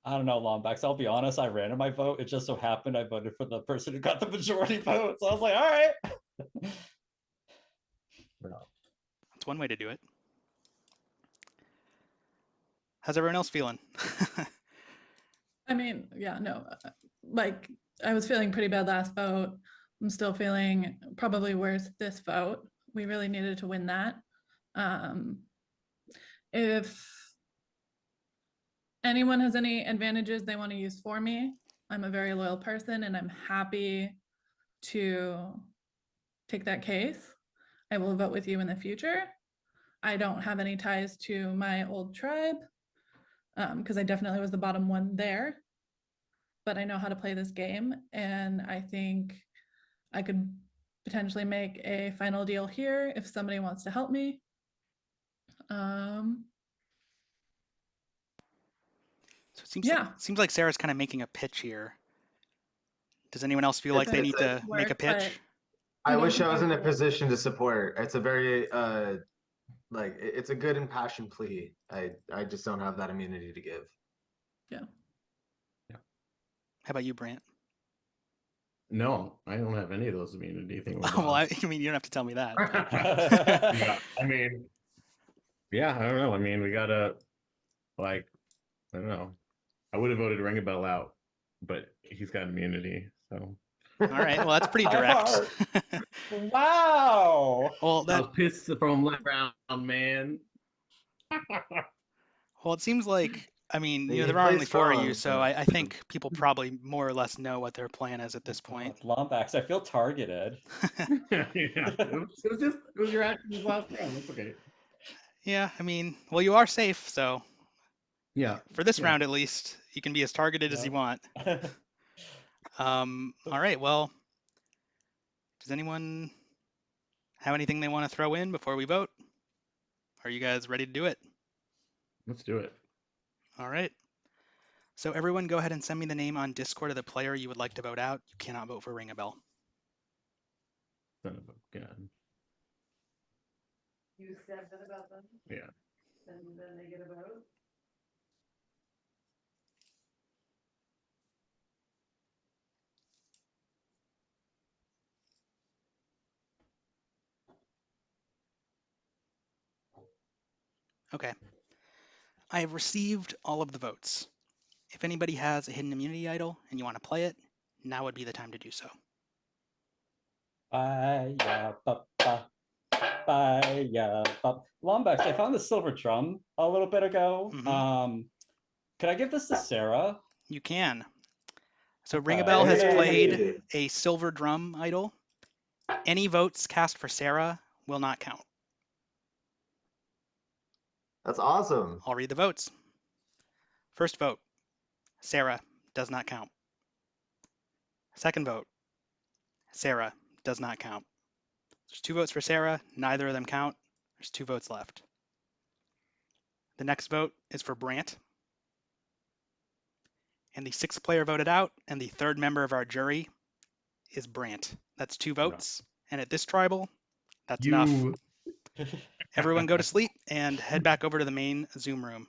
I don't know, Lombax. I'll be honest, I ran in my vote. It just so happened I voted for the person who got the majority vote. So I was like, all right. That's one way to do it. How's everyone else feeling? I mean, yeah, no, like I was feeling pretty bad last vote. I'm still feeling probably worse this vote. We really needed to win that. If anyone has any advantages they want to use for me, I'm a very loyal person and I'm happy to take that case. I will vote with you in the future. I don't have any ties to my old tribe. because I definitely was the bottom one there. But I know how to play this game, and I think I could potentially make a final deal here if somebody wants to help me. So it seems Yeah. seems like Sarah's kind of making a pitch here. Does anyone else feel like they need to make a pitch? I wish I was in a position to support. It's a very like it's a good impassioned plea. I just don't have that immunity to give. Yeah. How about you, Brant? No, I don't have any of those immunity things. Well, I mean, you don't have to tell me that. Yeah, I mean, yeah, I don't know. I mean, we gotta, like, I don't know. I would have voted Ring a Bell out, but he's got immunity, so. All right, well, that's pretty direct. Wow. Well, I was pissed from last round, man. Well, it seems like, I mean, you know, He there are only plays 4 of strong, you, so so- I think people probably more or less know what their plan is at this point. Lombax, I feel targeted. Yeah, it was your actions last round. That's okay. Yeah, I mean, well, you are safe, so Yeah. for this yeah. round at least, you can be as targeted as you want. All right, well, does anyone have anything they want to throw in before we vote? Are you guys ready to do it? Let's do it. All right. So everyone go ahead and send me the name on Discord of the player you would like to vote out. You cannot vote for Ring a Bell. Son of a gun. You said that about them? Yeah. And then they get a vote? Okay. I have received all of the votes. If anybody has a hidden immunity idol and you want to play it, now would be the time to do so. Lombax, I found the silver drum a little bit ago. Could I give this to Sarah? You can. So Okay. Ring a Bell has played a silver drum idol. Any votes cast for Sarah will not count. That's awesome. I'll read the votes. First vote, Sarah does not count. Second vote, Sarah does not count. There's 2 votes for Sarah, neither of them count. There's 2 votes left. The next vote is for Brant. And the 6th player voted out, and the 3rd member of our jury is Brant. That's 2 votes. And at this tribal, that's enough. Everyone go to sleep and head back over to the main Zoom room.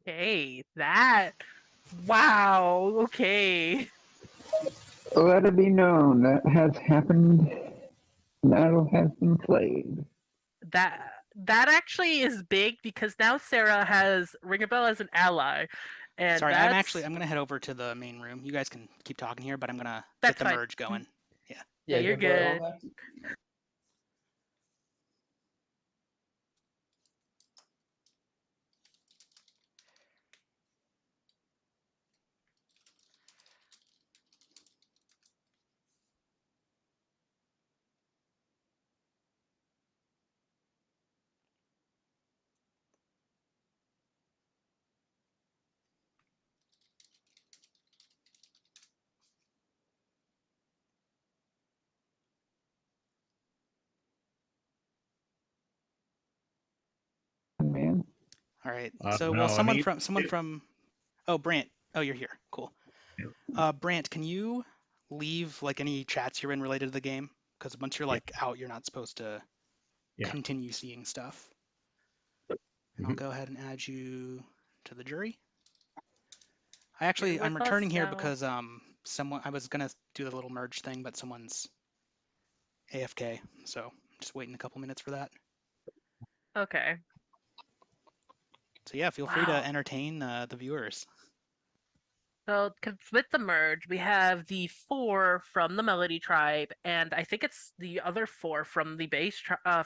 Okay, that. Wow. Okay. Let it be known that has happened. Battle has been played. That actually is big because now Sarah has Ring a Bell as an ally, and Sorry, that's... I'm gonna head over to the main room. You guys can keep talking here, but I'm gonna That's get the fine. merge going. Yeah. Yeah, you're good. Man. All right. No, well, I someone mean, from oh, Brant. Oh, you're here. Cool. Brant, can you leave like any chats you're in related to the game? Because once you're like out, you're not supposed to continue seeing stuff. And I'll go ahead and add you to the jury. I'm returning here because someone I was gonna do the little merge thing, but someone's AFK, so I'm just waiting a couple minutes for that. Okay. So yeah, feel free to entertain the viewers. So with the merge, we have the 4 from the Melody Tribe, and I think it's the other 4 from the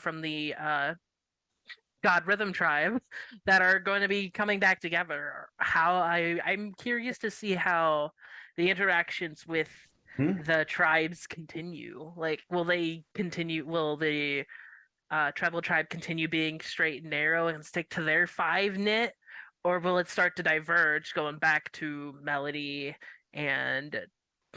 from the God Rhythm Tribe that are going to be coming back together. I'm curious to see how the interactions with the tribes continue? Like, will they continue? Will the tribal tribe continue being straight and narrow and stick to their 5 knit, or will it start to diverge, going back to melody and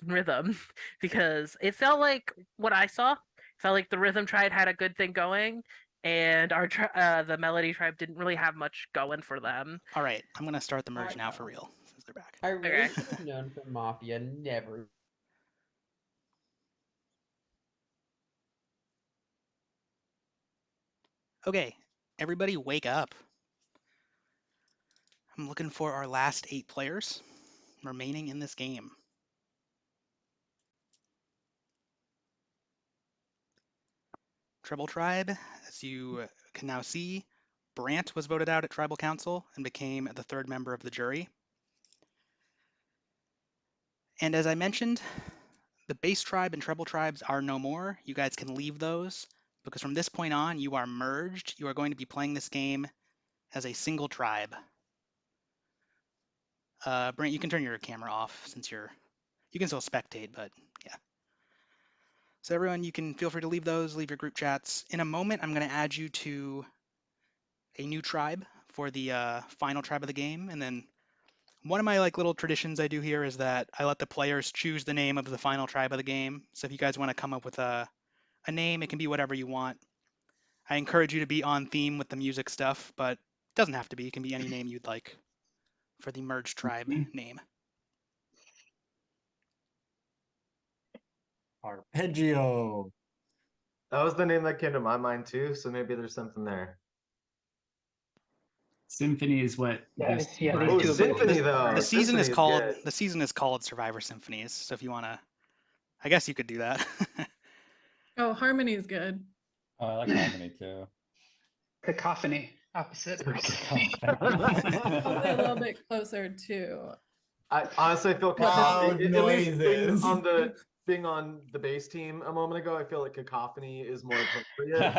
rhythm? Because it felt like what I saw felt like the rhythm tribe had a good thing going, and the melody tribe didn't really have much going for them. All right, I'm gonna start the merge now for real since they're back. I really Okay. should have known for Mafia never. Okay, everybody wake up. I'm looking for our last 8 players remaining in this game. Treble Tribe, as you can now see, Brant was voted out at Tribal Council and became the 3rd member of the jury. And as I mentioned, the base tribe and treble tribes are no more. You guys can leave those because from this point on, you are merged. You are going to be playing this game as a single tribe. Brant, you can turn your camera off since you can still spectate, but yeah. So everyone, you can feel free to leave those, leave your group chats. In a moment, I'm going to add you to a new tribe for the final tribe of the game. And then one of my little traditions I do here is that I let the players choose the name of the final tribe of the game. So if you guys want to come up with a name, it can be whatever you want. I encourage you to be on theme with the music stuff, but it doesn't have to be. It can be any name you'd like for the merged tribe name. Arpeggio. That was the name that came to my mind too, so maybe there's something there. Symphony is what this these Oh, two Symphony abilities though. The season Symphony is is called good. Survivor Symphonies. So if you want to, I guess you could do that. Oh, Harmony is good. Oh, I like Harmony too. Cacophony, opposite. Probably a little bit closer to. I honestly feel Loud Cacophony, at least noises. being on the base team a moment ago, I feel like Cacophony is more appropriate.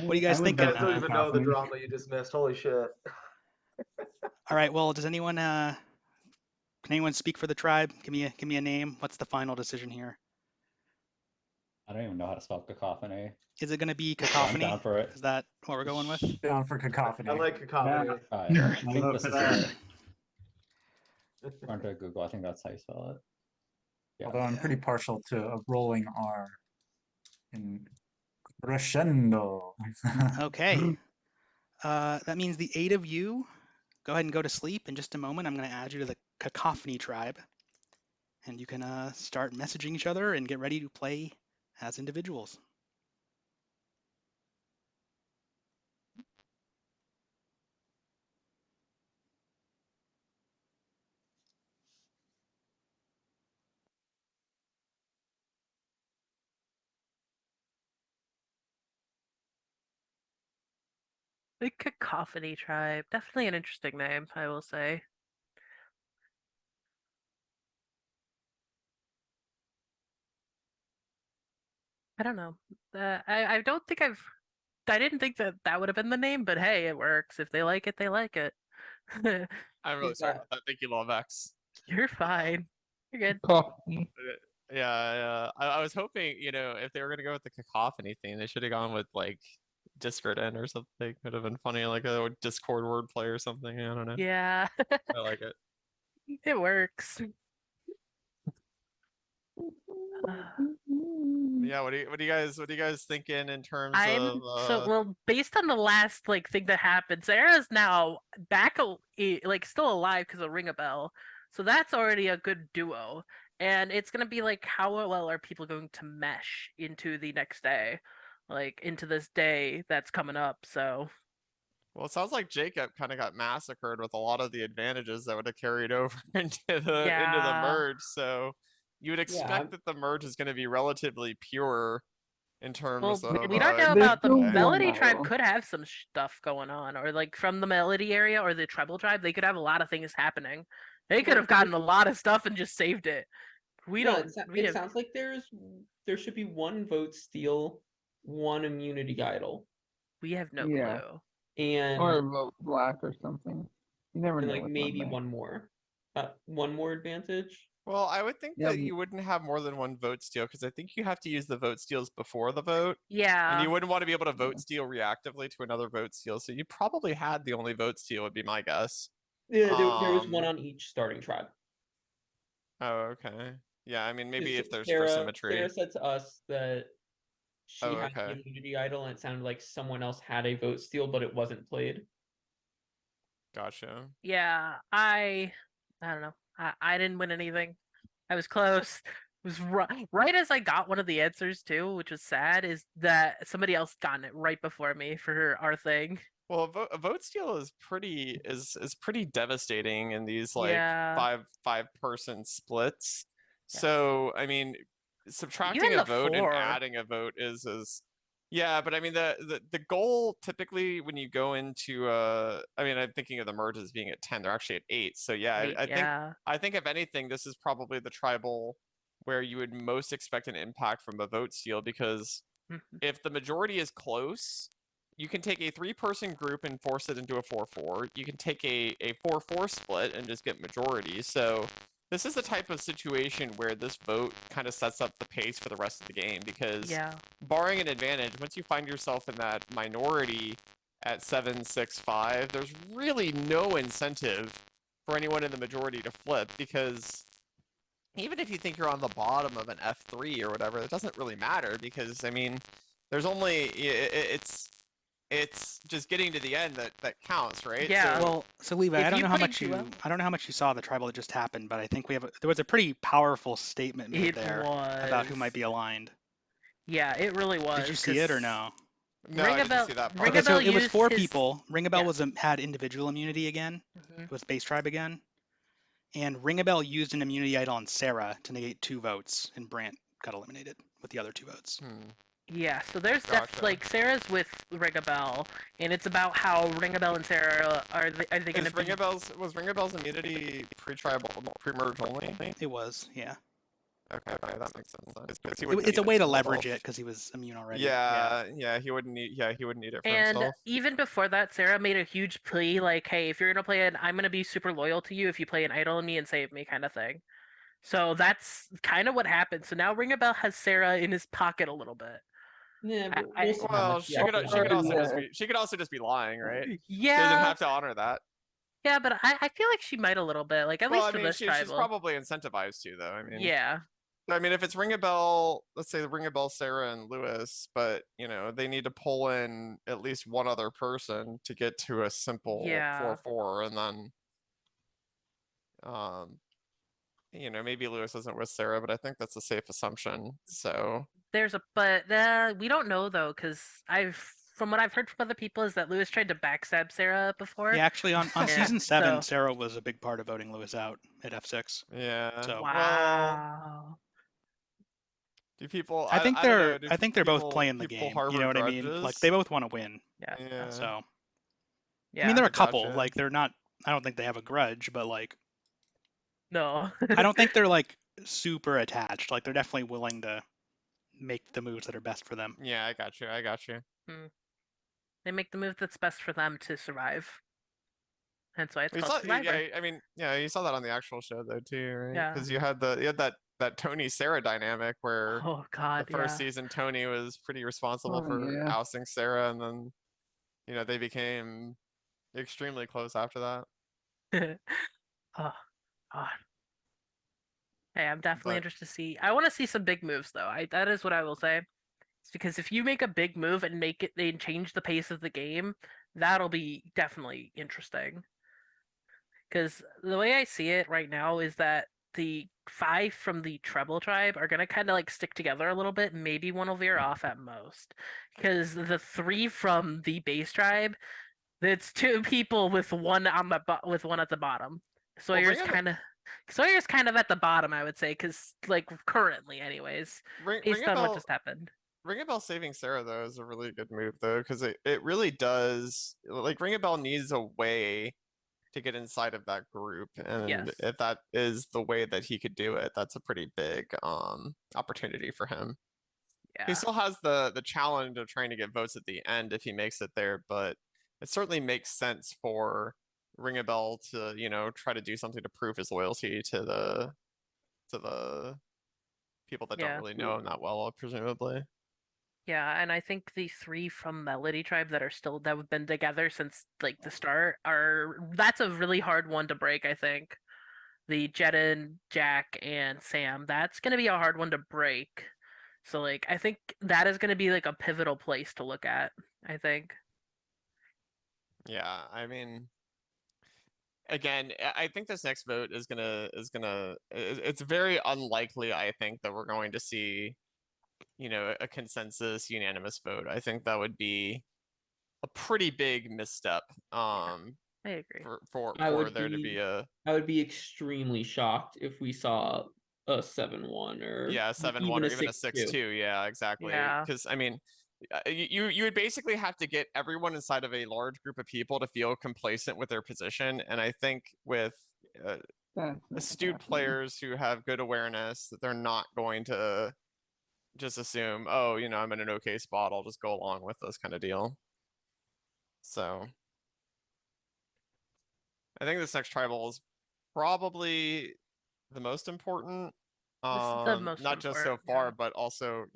What do you guys think? You guys don't even know the drama you just missed. Holy shit. All right. Well, does anyone can anyone speak for the tribe? Give me a name. What's the final decision here? I don't even know how to spell cacophony. Is it going to be Cacophony? I'm down for it. Is that what we're going with? Down for Cacophony. I like Cacophony. I think vote this for is that. According to Google, I think that's how you spell it. Yeah. Although I'm pretty partial to a rolling R in crescendo. Okay. That means the 8 of you go ahead and go to sleep. In just a moment, I'm going to add you to the Cacophony tribe. And you can start messaging each other and get ready to play as individuals. The Cacophony tribe, definitely an interesting name, I will say. I don't know. I don't think I didn't think that would have been the name, but hey, it works. If they like it, they like it. I'm really sorry about that. Thank you, Lovex. You're fine. You're good. Yeah. I was hoping, if they were gonna go with the cacophony thing, they should have gone with disparate end or something. Could have been funny, like a Discord wordplay or something. I don't know. Yeah. I like it. It works. Yeah, what do you guys thinking in terms of well, based on the last thing that happened, Sarah's now back still alive because of Ring a Bell. So that's already a good duo. And it's gonna be how well are people going to mesh into the next day? Into this day that's coming up. So well, it sounds like Jacob kind of got massacred with a lot of the advantages that would have carried over into the merge. So you would expect that the merge is going to be relatively pure in terms of. We don't know about the Melody tribe. Could have some stuff going on, or from the Melody area or the Treble tribe, they could have a lot of things happening. They could have gotten a lot of stuff and just saved it. It sounds like there should be one vote steal, one immunity idol. We have no clue. And or vote black or something. You never know. Maybe one more advantage. Well, I would think Yeah, that you wouldn't have more than one vote steal because I think you have to use the vote steals before the vote. And Yeah. you wouldn't want to be able to vote steal reactively to another vote steal. So you probably had the only vote steal would be my guess. Yeah, there was one on each starting tribe. Oh, okay. Yeah, I mean, maybe if there's for Sarah symmetry. said to us that she Oh, had the okay. immunity idol, and it sounded like someone else had a vote steal, but it wasn't played. Gotcha. Yeah, I don't know. I didn't win anything. I was close. It was right as I got one of the answers too, which was sad, is that somebody else got it right before me for our thing. Well, a vote steal is pretty devastating in these like Yeah. five person splits. Yes. So I mean, subtracting Even a the vote and 4. adding a vote is yeah, but I mean the goal typically when you go into I mean I'm thinking of the merge as being at 10, they're actually at 8. So yeah, 8, I think if anything, this is probably the tribal where you would most expect an impact from a vote steal because if the majority is close, you can take a 3-person group and force it into a 4-4. You can take a 4-4 split and just get majority. So this is the type of situation where this vote kind of sets up the pace for the rest of the game because barring an advantage, once you find yourself in that minority at 7-6-5, there's really no incentive for anyone in the majority to flip because even if you think you're on the bottom of an F3 or whatever, it doesn't really matter because I mean, there's only it's just getting to the end that counts, right? Yeah. So Levi, I don't know how much you saw the tribal that just happened, but I think there was a pretty powerful statement made there about who might be aligned. Yeah, it really was. Did you see it or no? No, I didn't see that part. Okay, so it was 4 people. Ringabel had individual immunity again. It was base tribe again. And Ringabel used an immunity idol on Sarah to negate 2 votes, and Brant got eliminated with the other 2 votes. Yeah, so there's like Sarah's with Ringabel, and it's about how Ringabel and Sarah are they going to be... Was Ringabel's immunity pre-tribal, pre-merge only? It was, yeah. Okay, that makes sense. It's a way to leverage it because he was immune already. Yeah, he wouldn't need it for and himself. Even before that, Sarah made a huge plea like, hey, if you're gonna play it, I'm gonna be super loyal to you if you play an idol on me and save me kind of thing. So that's kind of what happened. So now Ringabel has Sarah in his pocket a little bit. Yeah, well, she could also just be lying, right? Yeah. She doesn't have to honor that. Yeah, but I feel like she might a little bit, like at least for this tribal. She's probably incentivized to, though. I mean, yeah. I mean, if it's Ringabel, let's say the Ringabel, Sarah, and Lewis, but you know they need to pull in at least one other person to get to a simple 4-4, and then, you know, maybe Lewis isn't with Sarah, but I think that's a safe assumption. So but we don't know though, because from what I've heard from other people is that Lewis tried to backstab Sarah before. Yeah, actually on season 7, Sarah was a big part of voting Lewis out at F6. Yeah. So wow. Do people? I think they're both playing the game. You know what I mean? Grudges? Like they both want to win. Yeah. So. Yeah. I mean, they're a couple. Like they're not. I don't think they have a grudge, but like. No. I don't think they're like super attached. Like they're definitely willing to make the moves that are best for them. Yeah, I got you. They make the move that's best for them to survive. Hence why it's called Survivor. Yeah, I mean, yeah, you saw that on the actual show though too, right? Yeah. Because you had that Tony Sarah dynamic where the first season Tony was pretty responsible for ousting Sarah, and then you know they became extremely close after that. Oh God. Hey, I'm definitely interested to see. I want to see some big moves though. That is what I will say. It's because if you make a big move and change the pace of the game, that'll be definitely interesting. Because the way I see it right now is that the 5 from the treble tribe are gonna kind of like stick together a little bit. Maybe one will veer off at most. Because the 3 from the base tribe, it's 2 people with one with one at the bottom. Sawyer's kind of at the bottom, I would say, because like currently, anyways, based on what just happened. Ringabel saving Sarah though is a really good move though, because it really does. Like Ringabel needs a way to get inside of that group, and if that is the way that he could do it, that's a pretty big opportunity for him. He still has the challenge of trying to get votes at the end if he makes it there, but it certainly makes sense for Ringabel to, you know, try to do something to prove his loyalty to to the people that Yeah. don't really know him that well, presumably. Yeah, and I think the three from Melody Tribe that have been together since like the start that's a really hard one to break, I think. The Jedin, Jack, and Sam, that's gonna be a hard one to break. So like I think that is gonna be like a pivotal place to look at, I think. Yeah, I mean, again, I think this next vote it's very unlikely, I think, that we're going to see, a consensus unanimous vote. I think that would be a pretty big misstep. I agree. For there to be a I would be extremely shocked if we saw a 7-1 or 7-1 even or a even a 6-2. 6-2. Yeah, exactly. Yeah. Because I mean, you would basically have to get everyone inside of a large group of people to feel complacent with their position, and I think with astute players who have good awareness that they're not going to just assume, oh, I'm in an okay spot, I'll just go along with this kind of deal. So I think this next tribal is probably the most important. This is the most Not just so important, far, but also,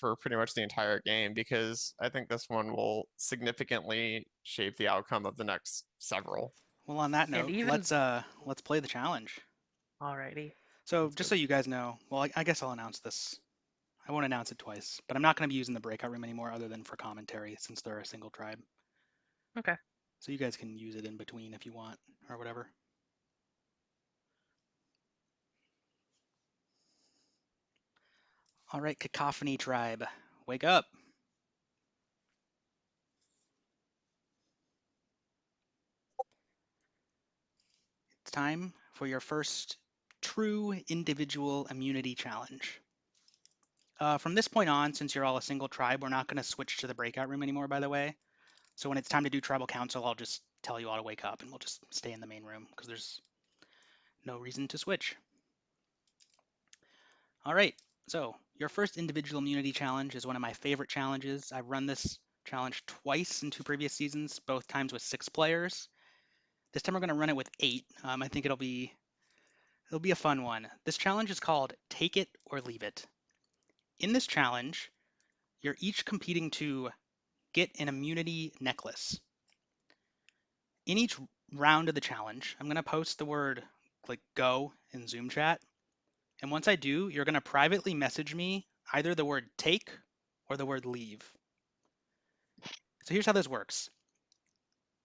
for pretty much the entire game, because I think this one will significantly shape the outcome of the next several. Well, on that note, even- let's play the challenge. Alrighty. So just so you guys know, well, I guess I'll announce this. I won't announce it twice, but I'm not going to be using the breakout room anymore other than for commentary since they're a single tribe. Okay. So you guys can use it in between if you want or whatever. All right, Cacophony Tribe, wake up. It's time for your first true individual immunity challenge. From this point on, since you're all a single tribe, we're not going to switch to the breakout room anymore, by the way. So when it's time to do tribal council, I'll just tell you all to wake up and we'll just stay in the main room because there's no reason to switch. All right, so your first individual immunity challenge is one of my favorite challenges. I've run this challenge twice in 2 previous seasons, both times with 6 players. This time we're going to run it with 8. I think it'll be a fun one. This challenge is called Take It or Leave It. In this challenge, you're each competing to get an immunity necklace. In each round of the challenge, I'm going to post the word like go in Zoom chat. And once I do, you're going to privately message me either the word take or the word leave. So here's how this works.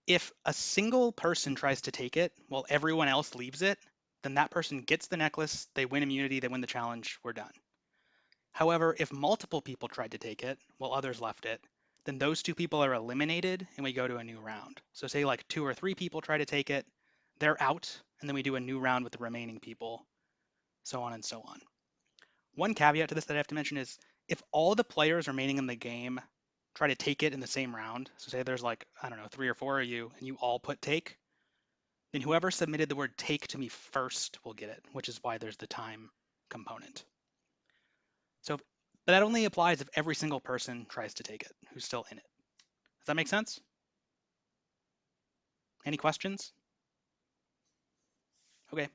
If a single person tries to take it while everyone else leaves it, then that person gets the necklace, they win immunity, they win the challenge, we're done. However, if multiple people tried to take it while others left it, then those 2 people are eliminated and we go to a new round. So say like 2 or 3 people try to take it, they're out, and then we do a new round with the remaining people, so on and so on. One caveat to this that I have to mention is if all the players remaining in the game try to take it in the same round, so say there's like, I don't know, 3 or 4 of you, and you all put take, then whoever submitted the word take to me first will get it, which is why there's the time component. So, but that only applies if every single person tries to take it who's still in it. Does that make sense? Any questions? Okay.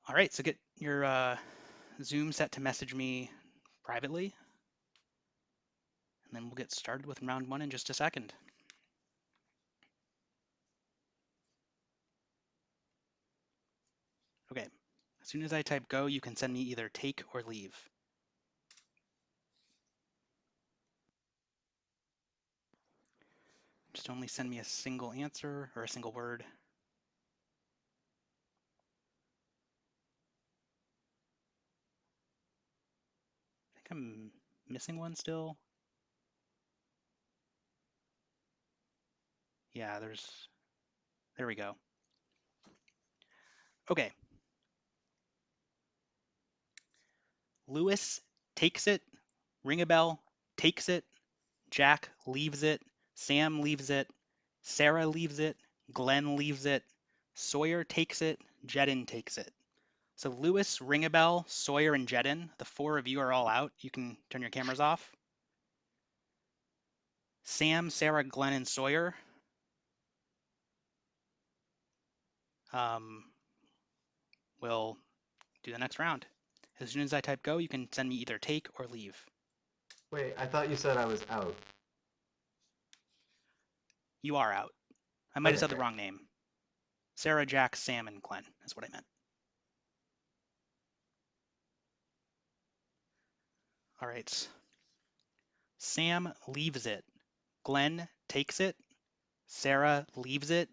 All right, so get your Zoom set to message me privately, and then we'll get started with round 1 in just a second. Okay, as soon as I type go, you can send me either take or leave. Just only send me a single answer or a single word. I think I'm missing one still. Yeah, there we go. Okay. Lewis takes it, ring a bell, takes it, Jack leaves it, Sam leaves it, Sarah leaves it, Glenn leaves it, Sawyer takes it, Jedin takes it. So Lewis, ring a bell, Sawyer, and Jedin, the 4 of you are all out. You can turn your cameras off. Sam, Sarah, Glenn, and Sawyer. Will do the next round. As soon as I type go, you can send me either take or leave. Wait, I thought you said I was out. You are out. I might have Okay, said the great. wrong name. Sarah, Jack, Sam, and Glenn is what I meant. All right. Sam leaves it. Glenn takes it. Sarah leaves it.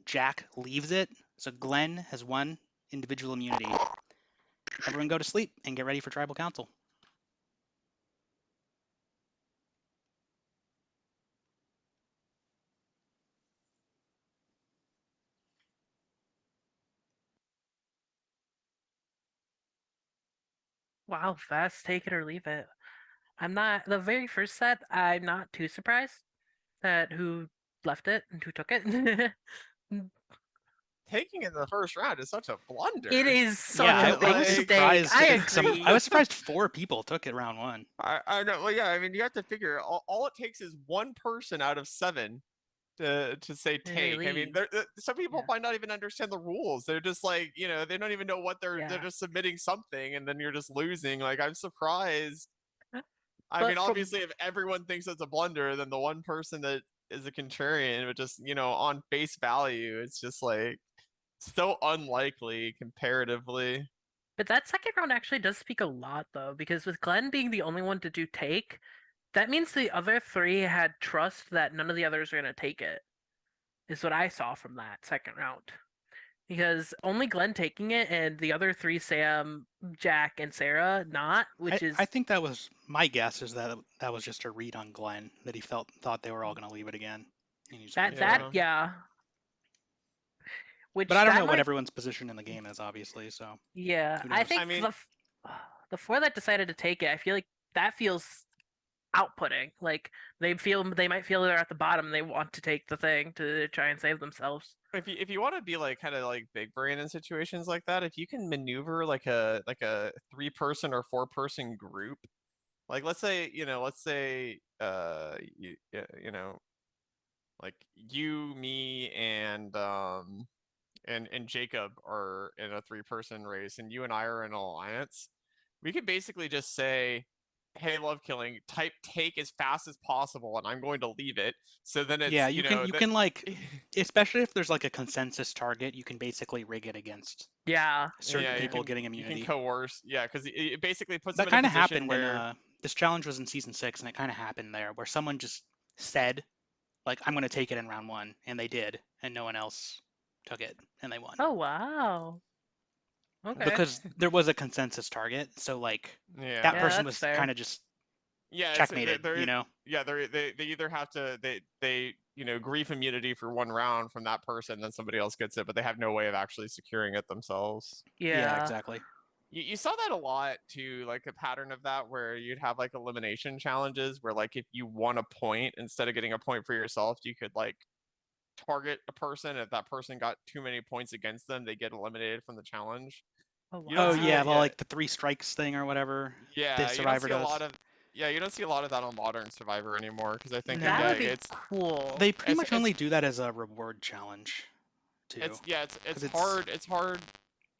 Jack leaves it. So Glenn has one individual immunity. Everyone go to sleep and get ready for Tribal Council. Wow, fast, take it or leave it. I'm not, the very first set, I'm not too surprised at who left it and who took it. Taking it in the first round is such a blunder. It is such Yeah, a big I was mistake. surprised. I I agree. was surprised 4 people took it round 1. I know. Well, yeah. I mean, you have to figure all it takes is one person out of 7 to say And they take. I mean, leave. some people might not even understand the rules. They're just like, they don't even know what they're Yeah. just submitting something, and then you're just losing. Like, I'm surprised. I But mean, from- obviously, if everyone thinks it's a blunder, then the one person that is a contrarian, but just on face value, it's just like so unlikely comparatively. But that second round actually does speak a lot, though, because with Glenn being the only one to do take, that means the other 3 had trust that none of the others are going to take it, is what I saw from that second round. Because only Glenn taking it and the other 3, Sam, Jack, and Sarah, not, which is. I think that was my guess is that was just a read on Glenn, that he thought they were all going to leave it again. And he's Yeah. Which but I don't that know what might, everyone's position in the game is, obviously. So yeah, who I knows? think the 4 that decided to take it, I feel like that feels outputting. Like they might feel they're at the bottom. And they want to take the thing to try and save themselves. If you want to be like kind of like big brain in situations like that, if you can maneuver like a 3-person or 4-person group, like let's say like you, me, and Jacob are in a 3-person race, and you and I are in an alliance, we could basically just say, hey, love killing, type take as fast as possible, and I'm going to leave it. So then it's you can like, especially if there's like a consensus target, you can basically rig it against certain people getting immunity. You can coerce, because it basically puts that them in a kind of position happened where in this challenge was in season 6, and it kind of happened there where someone just said, like, I'm going to take it in round 1, and they did, and no one else took it, and they won. Oh wow. Okay. Because there was a consensus target, so like that person was kind of just checkmated, they either have to they grief immunity for 1 round from that person, then somebody else gets it, but they have no way of actually securing it themselves. Yeah, exactly. You saw that a lot too, like a pattern of that where you'd have like elimination challenges where like if you won a point, instead of getting a point for yourself, you could like target a person. If that person got too many points against them, they get eliminated from the challenge. Well, like the 3 strikes thing or whatever. Yeah, you don't see does. a lot of you don't see a lot of that on modern Survivor anymore, because I think that would be it's cool. They pretty much only do that as a reward challenge, too.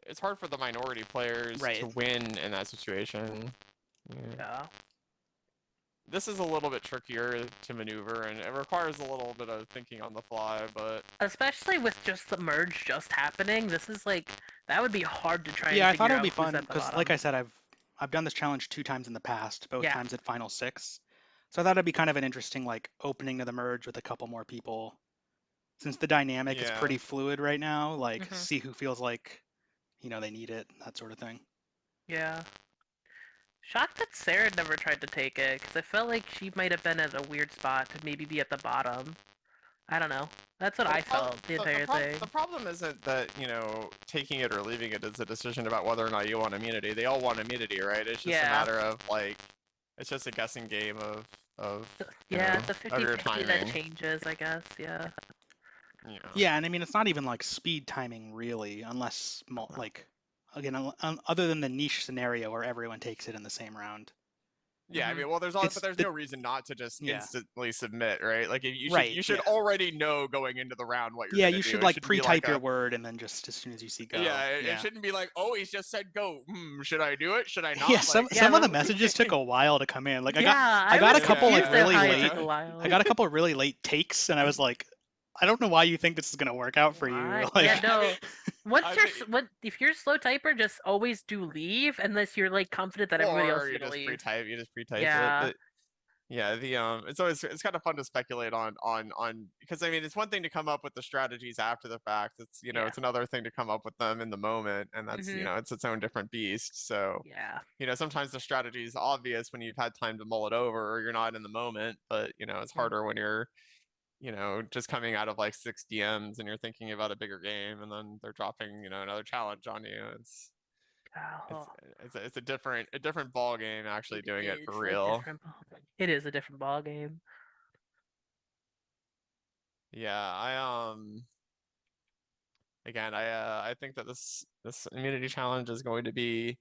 It's hard for the minority players to win in that situation. Yeah. This is a little bit trickier to maneuver, and it requires a little bit of thinking on the fly, but especially with just the merge just happening, this is like that would be hard to try. Yeah, and I thought it would be figure out fun because, like I said, I've done this challenge 2 times in the past, both times at Final 6. So I thought it'd be kind of an interesting like opening to the merge with a couple more people, since the dynamic is pretty fluid right now. Like see who feels like they need it, that sort of thing. Yeah. Shocked that Sarah never tried to take it, because I felt like she might have been at a weird spot to maybe be at the bottom. I don't know. That's what I felt the entire thing. The problem isn't that, taking it or leaving it is a decision about whether or not you want immunity. They all want immunity, right? It's just a matter of, like, it's just a guessing game of it's a your 50-50 that changes, I guess, Yeah, and I mean, it's not even like speed timing really, unless like, again, other than the niche scenario where everyone takes it in the same round. Yeah, I Mhm. mean, well, there's but there's no reason not to just Yeah. instantly submit, right? Like you Right, you should yeah. already know going into the round what you're Yeah, gonna you do. should It like shouldn't be pre-type like your a word and then just as soon as you see go. yeah, it shouldn't be like, oh, he's just said go. Should I do it? Should I not? Yeah, Like, some of the messages took a while to come in. Like I I got a was couple like confused at really how it late. took a while. I got a couple of really late takes, and I was like, I don't know why you think this is gonna work out for you. Like, Yeah, no. If you're a slow typer, just always do leave unless you're like confident that everybody else or is you gonna just leave. pre-type, Yeah. it. Yeah, it's kind of fun to speculate on because I mean it's one thing to come up with the strategies after the fact. It's it's another thing to come up with them in the moment, and that's Mhm. it's its own different beast. So yeah, sometimes the strategy is obvious when you've had time to mull it over or you're not in the moment, but it's harder when you're just coming out of like 6 DMs and you're thinking about a bigger game, and then they're dropping another challenge on you. It's a different ball game actually doing it for real. It is a different ball game. Yeah, again, I think that this immunity challenge is going to be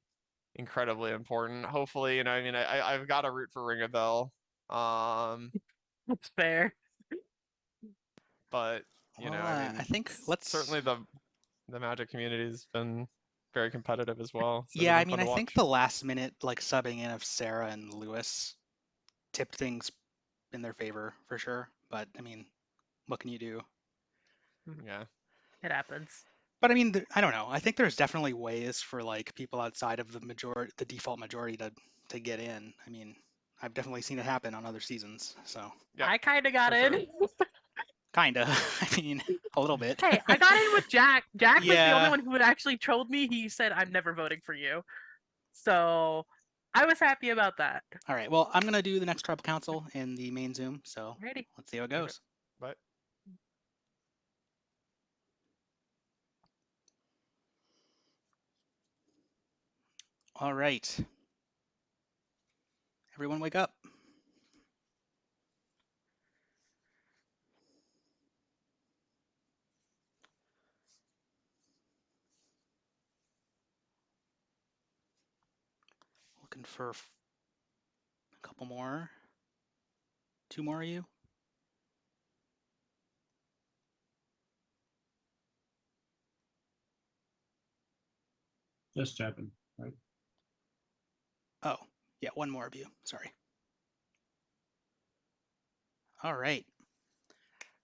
incredibly important. Hopefully, I mean, I've got to root for Ring a Bell. That's fair. But well, I mean, I think let's certainly the Magic community has been very competitive as well. So yeah, it'll I be mean, fun I to think watch. the last minute like subbing in of Sarah and Lewis tipped things in their favor for sure. But I mean, what can you do? Yeah. It happens. But I mean, I don't know. I think there's definitely ways for like people outside of the default majority to get in. I mean, I've definitely seen it happen on other seasons. So I kind of got in. kinda. I mean, a little bit. Hey, I got in with Jack. Jack was the only Yeah. one who had actually trolled me. He said, "I'm never voting for you," so I was happy about that. All right. Well, I'm gonna do the next tribal council in the main Zoom. So Ready? let's see how it goes. But all right. Everyone, wake up. Looking for a couple more. 2 more of you. Just checking, right? Oh, yeah, 1 more of you. Sorry. All right.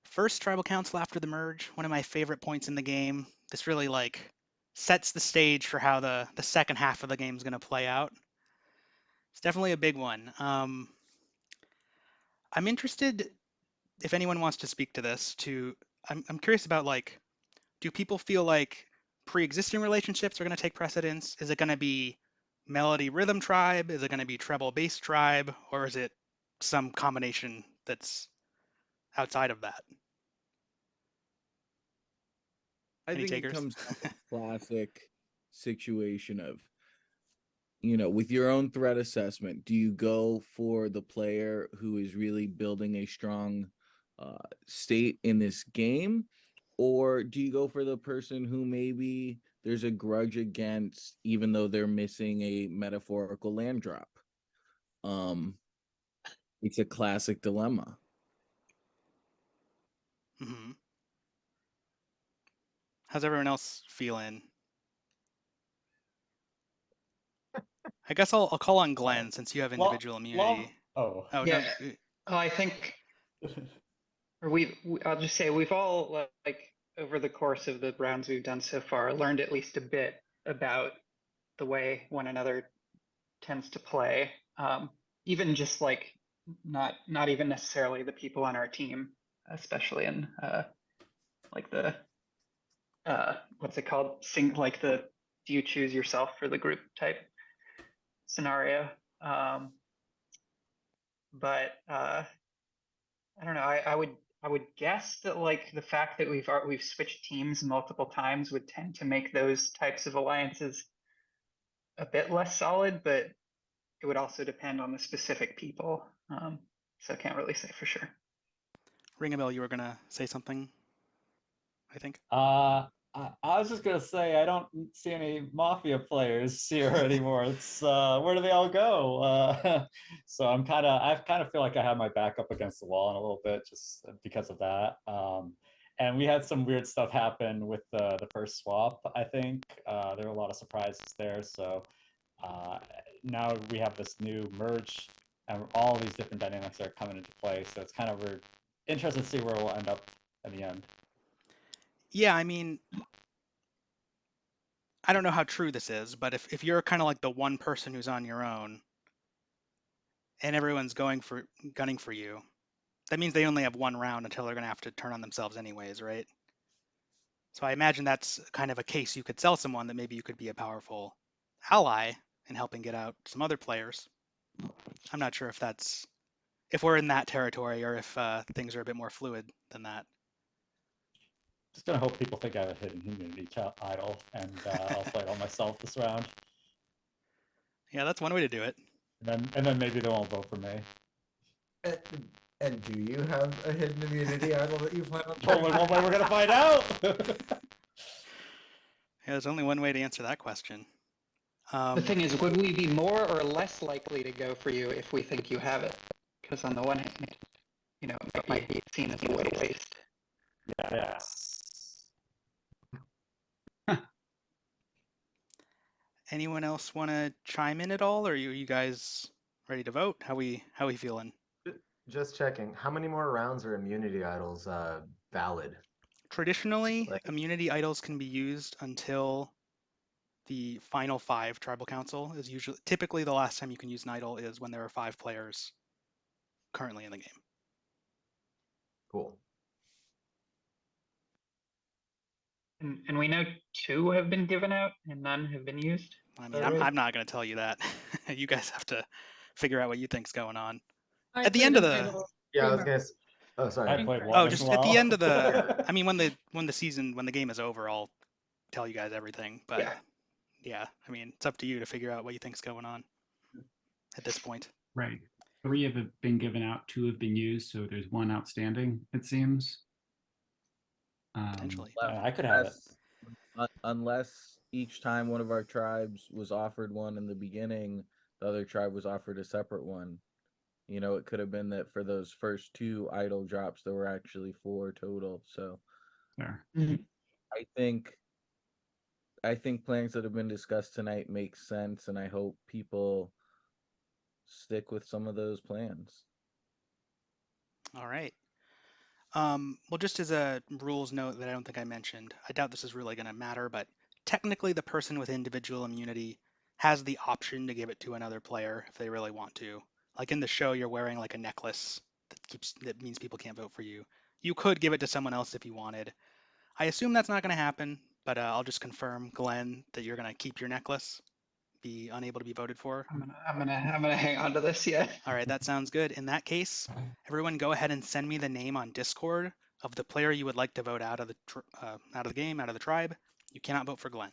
First tribal council after the merge, one of my favorite points in the game. This really like sets the stage for how the second half of the game is going to play out. It's definitely a big one. I'm interested if anyone wants to speak to this. I'm curious about like, do people feel like pre-existing relationships are going to take precedence? Is it going to be melody rhythm tribe? Is it going to be treble bass tribe? Or is it some combination that's outside of that? I Any think takers? it comes down to the classic situation of, with your own threat assessment, do you go for the player who is really building a strong state in this game? Or do you go for the person who maybe there's a grudge against, even though they're missing a metaphorical land drop? It's a classic dilemma. Mm-hmm. How's everyone else feeling? I guess I'll call on Glenn since you have individual immunity. Oh. Yeah. No. I think, or I'll just say we've all like over the course of the rounds we've done so far learned at least a bit about the way one another tends to play. Even just like not even necessarily the people on our team, especially in like the what's it called? Like the do you choose yourself for the group type scenario. But I don't know. I would guess that like the fact that we've switched teams multiple times would tend to make those types of alliances a bit less solid, but it would also depend on the specific people. So I can't really say for sure. Ring a bell, you were gonna say something, I think. I was just gonna say I don't see any mafia players here anymore. It's where do they all go? So I kind of feel like I have my back up against the wall in a little bit just because of that. And we had some weird stuff happen with the first swap. I think there were a lot of surprises there. So now we have this new merge, and all these different dynamics are coming into play. So it's kind of we're interested to see where we'll end up in the end. Yeah, I mean, I don't know how true this is, but if you're kind of like the one person who's on your own and everyone's gunning for you, that means they only have one round until they're going to have to turn on themselves anyways, right? So I imagine that's kind of a case you could sell someone that maybe you could be a powerful ally in helping get out some other players. I'm not sure if we're in that territory or if things are a bit more fluid than that. Just gonna hope people think I have a hidden immunity idol, and I'll play it on myself this round. Yeah, that's one way to do it. And then maybe they won't vote for me. And do you have a hidden immunity idol that you plan on? Only one way we're gonna find out. Yeah, there's only one way to answer that question. The thing is, would we be more or less likely to go for you if we think you have it? Because on the one hand, you know, it might be seen as a way waste. Yes. Anyone else want to chime in at all, or are you guys ready to vote? How we feeling? Just checking. How many more rounds are immunity idols valid? Traditionally, immunity idols can be used until the final 5 tribal council is typically the last time you can use an idol is when there are 5 players currently in the game. Cool. And we know 2 have been given out and none have been used. I mean, I'm not going to tell you that. You guys have to figure out what you think's going on. I At the played end of an the idol Yeah, I was streamer. gonna. Oh, sorry. I played one. Oh, just at the end of the. I mean, when the game is over, I'll tell you guys everything. But yeah, I mean, it's up to you to figure out what you think's going on at this point. Right. 3 have been given out, 2 have been used, so there's 1 outstanding, it seems. Potentially. I could have it. Unless each time one of our tribes was offered one in the beginning, the other tribe was offered a separate one. You know, it could have been that for those first 2 idol drops, there were actually 4 total. So Fair. I think plans that have been discussed tonight make sense, and I hope people stick with some of those plans. All right. Well, just as a rules note that I don't think I mentioned, I doubt this is really going to matter, but technically the person with individual immunity has the option to give it to another player if they really want to. Like in the show, you're wearing like a necklace that means people can't vote for you. You could give it to someone else if you wanted. I assume that's not going to happen, but I'll just confirm, Glenn, that you're going to keep your necklace, be unable to be voted for. I'm gonna hang on to this. Yeah. All right, that sounds good. In that case, everyone go ahead and send me the name on Discord of the player you would like to vote out of the game, out of the tribe. You cannot vote for Glenn.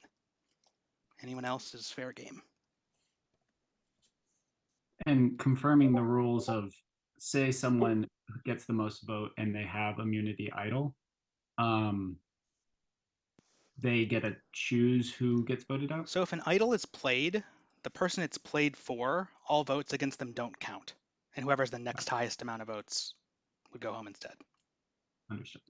Anyone else is fair game. And confirming the rules of, say someone gets the most vote and they have immunity idol, they get to choose who gets voted out? So if an idol is played, the person it's played for, all votes against them don't count. And whoever has the next highest amount of votes would go home instead. Understood.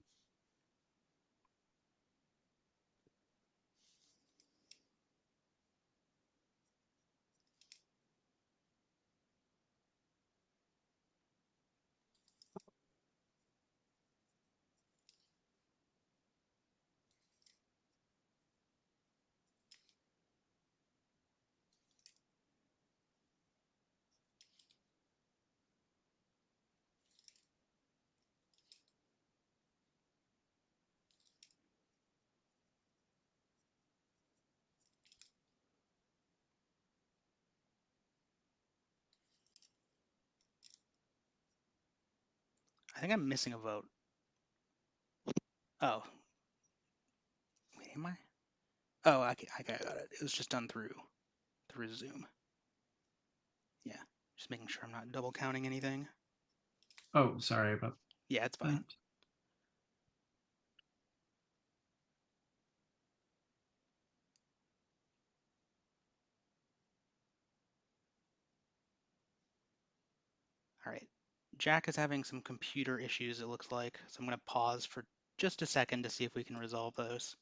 I think I'm missing a vote. Oh. Wait, am I? Oh, I got it. It was just done through Zoom. Yeah, just making sure I'm not double counting anything. Oh, sorry about Yeah, it's fine. All right. Jack is having some computer issues, it looks like. So I'm going to pause for just a second to see if we can resolve those.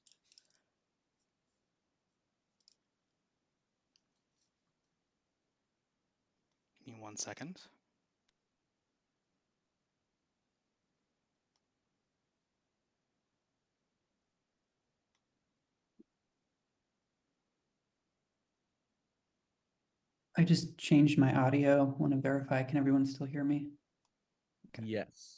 Give me 1 second. I just changed my audio. Want to verify, can everyone still hear me? Okay. Yes.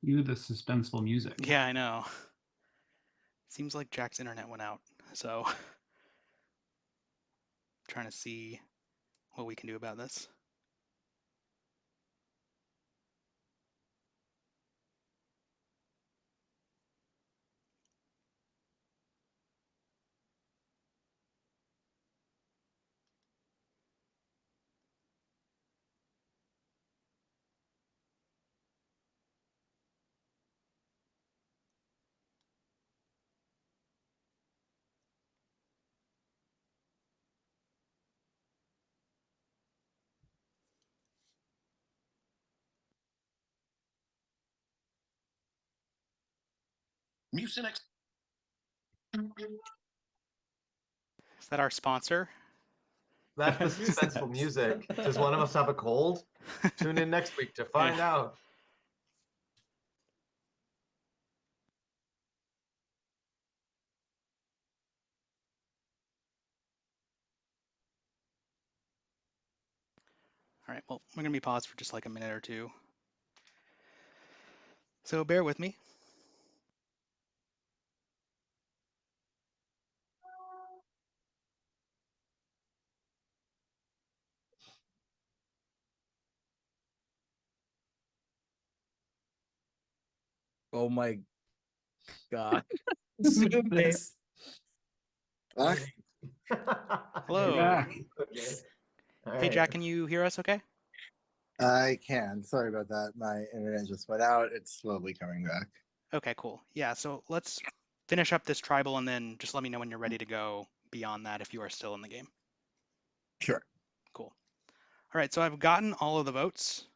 You, the suspenseful music. Yeah, I know. Seems like Jack's internet went out, so trying to see what we can do about this. Mucinex. Is that our sponsor? That's the suspenseful music. Does one of us have a cold? Tune in next week to find out. All right, well, we're going to be paused for just like a minute or two. So bear with me. Oh my god. Zoom this. Hello. Okay. Hey, Jack, can you hear us okay? I can. Sorry about that. My internet just went out. It's slowly coming back. Okay, cool. Yeah, so let's finish up this tribal and then just let me know when you're ready to go beyond that if you are still in the game. Sure. Cool. All right, so I've gotten all of the votes.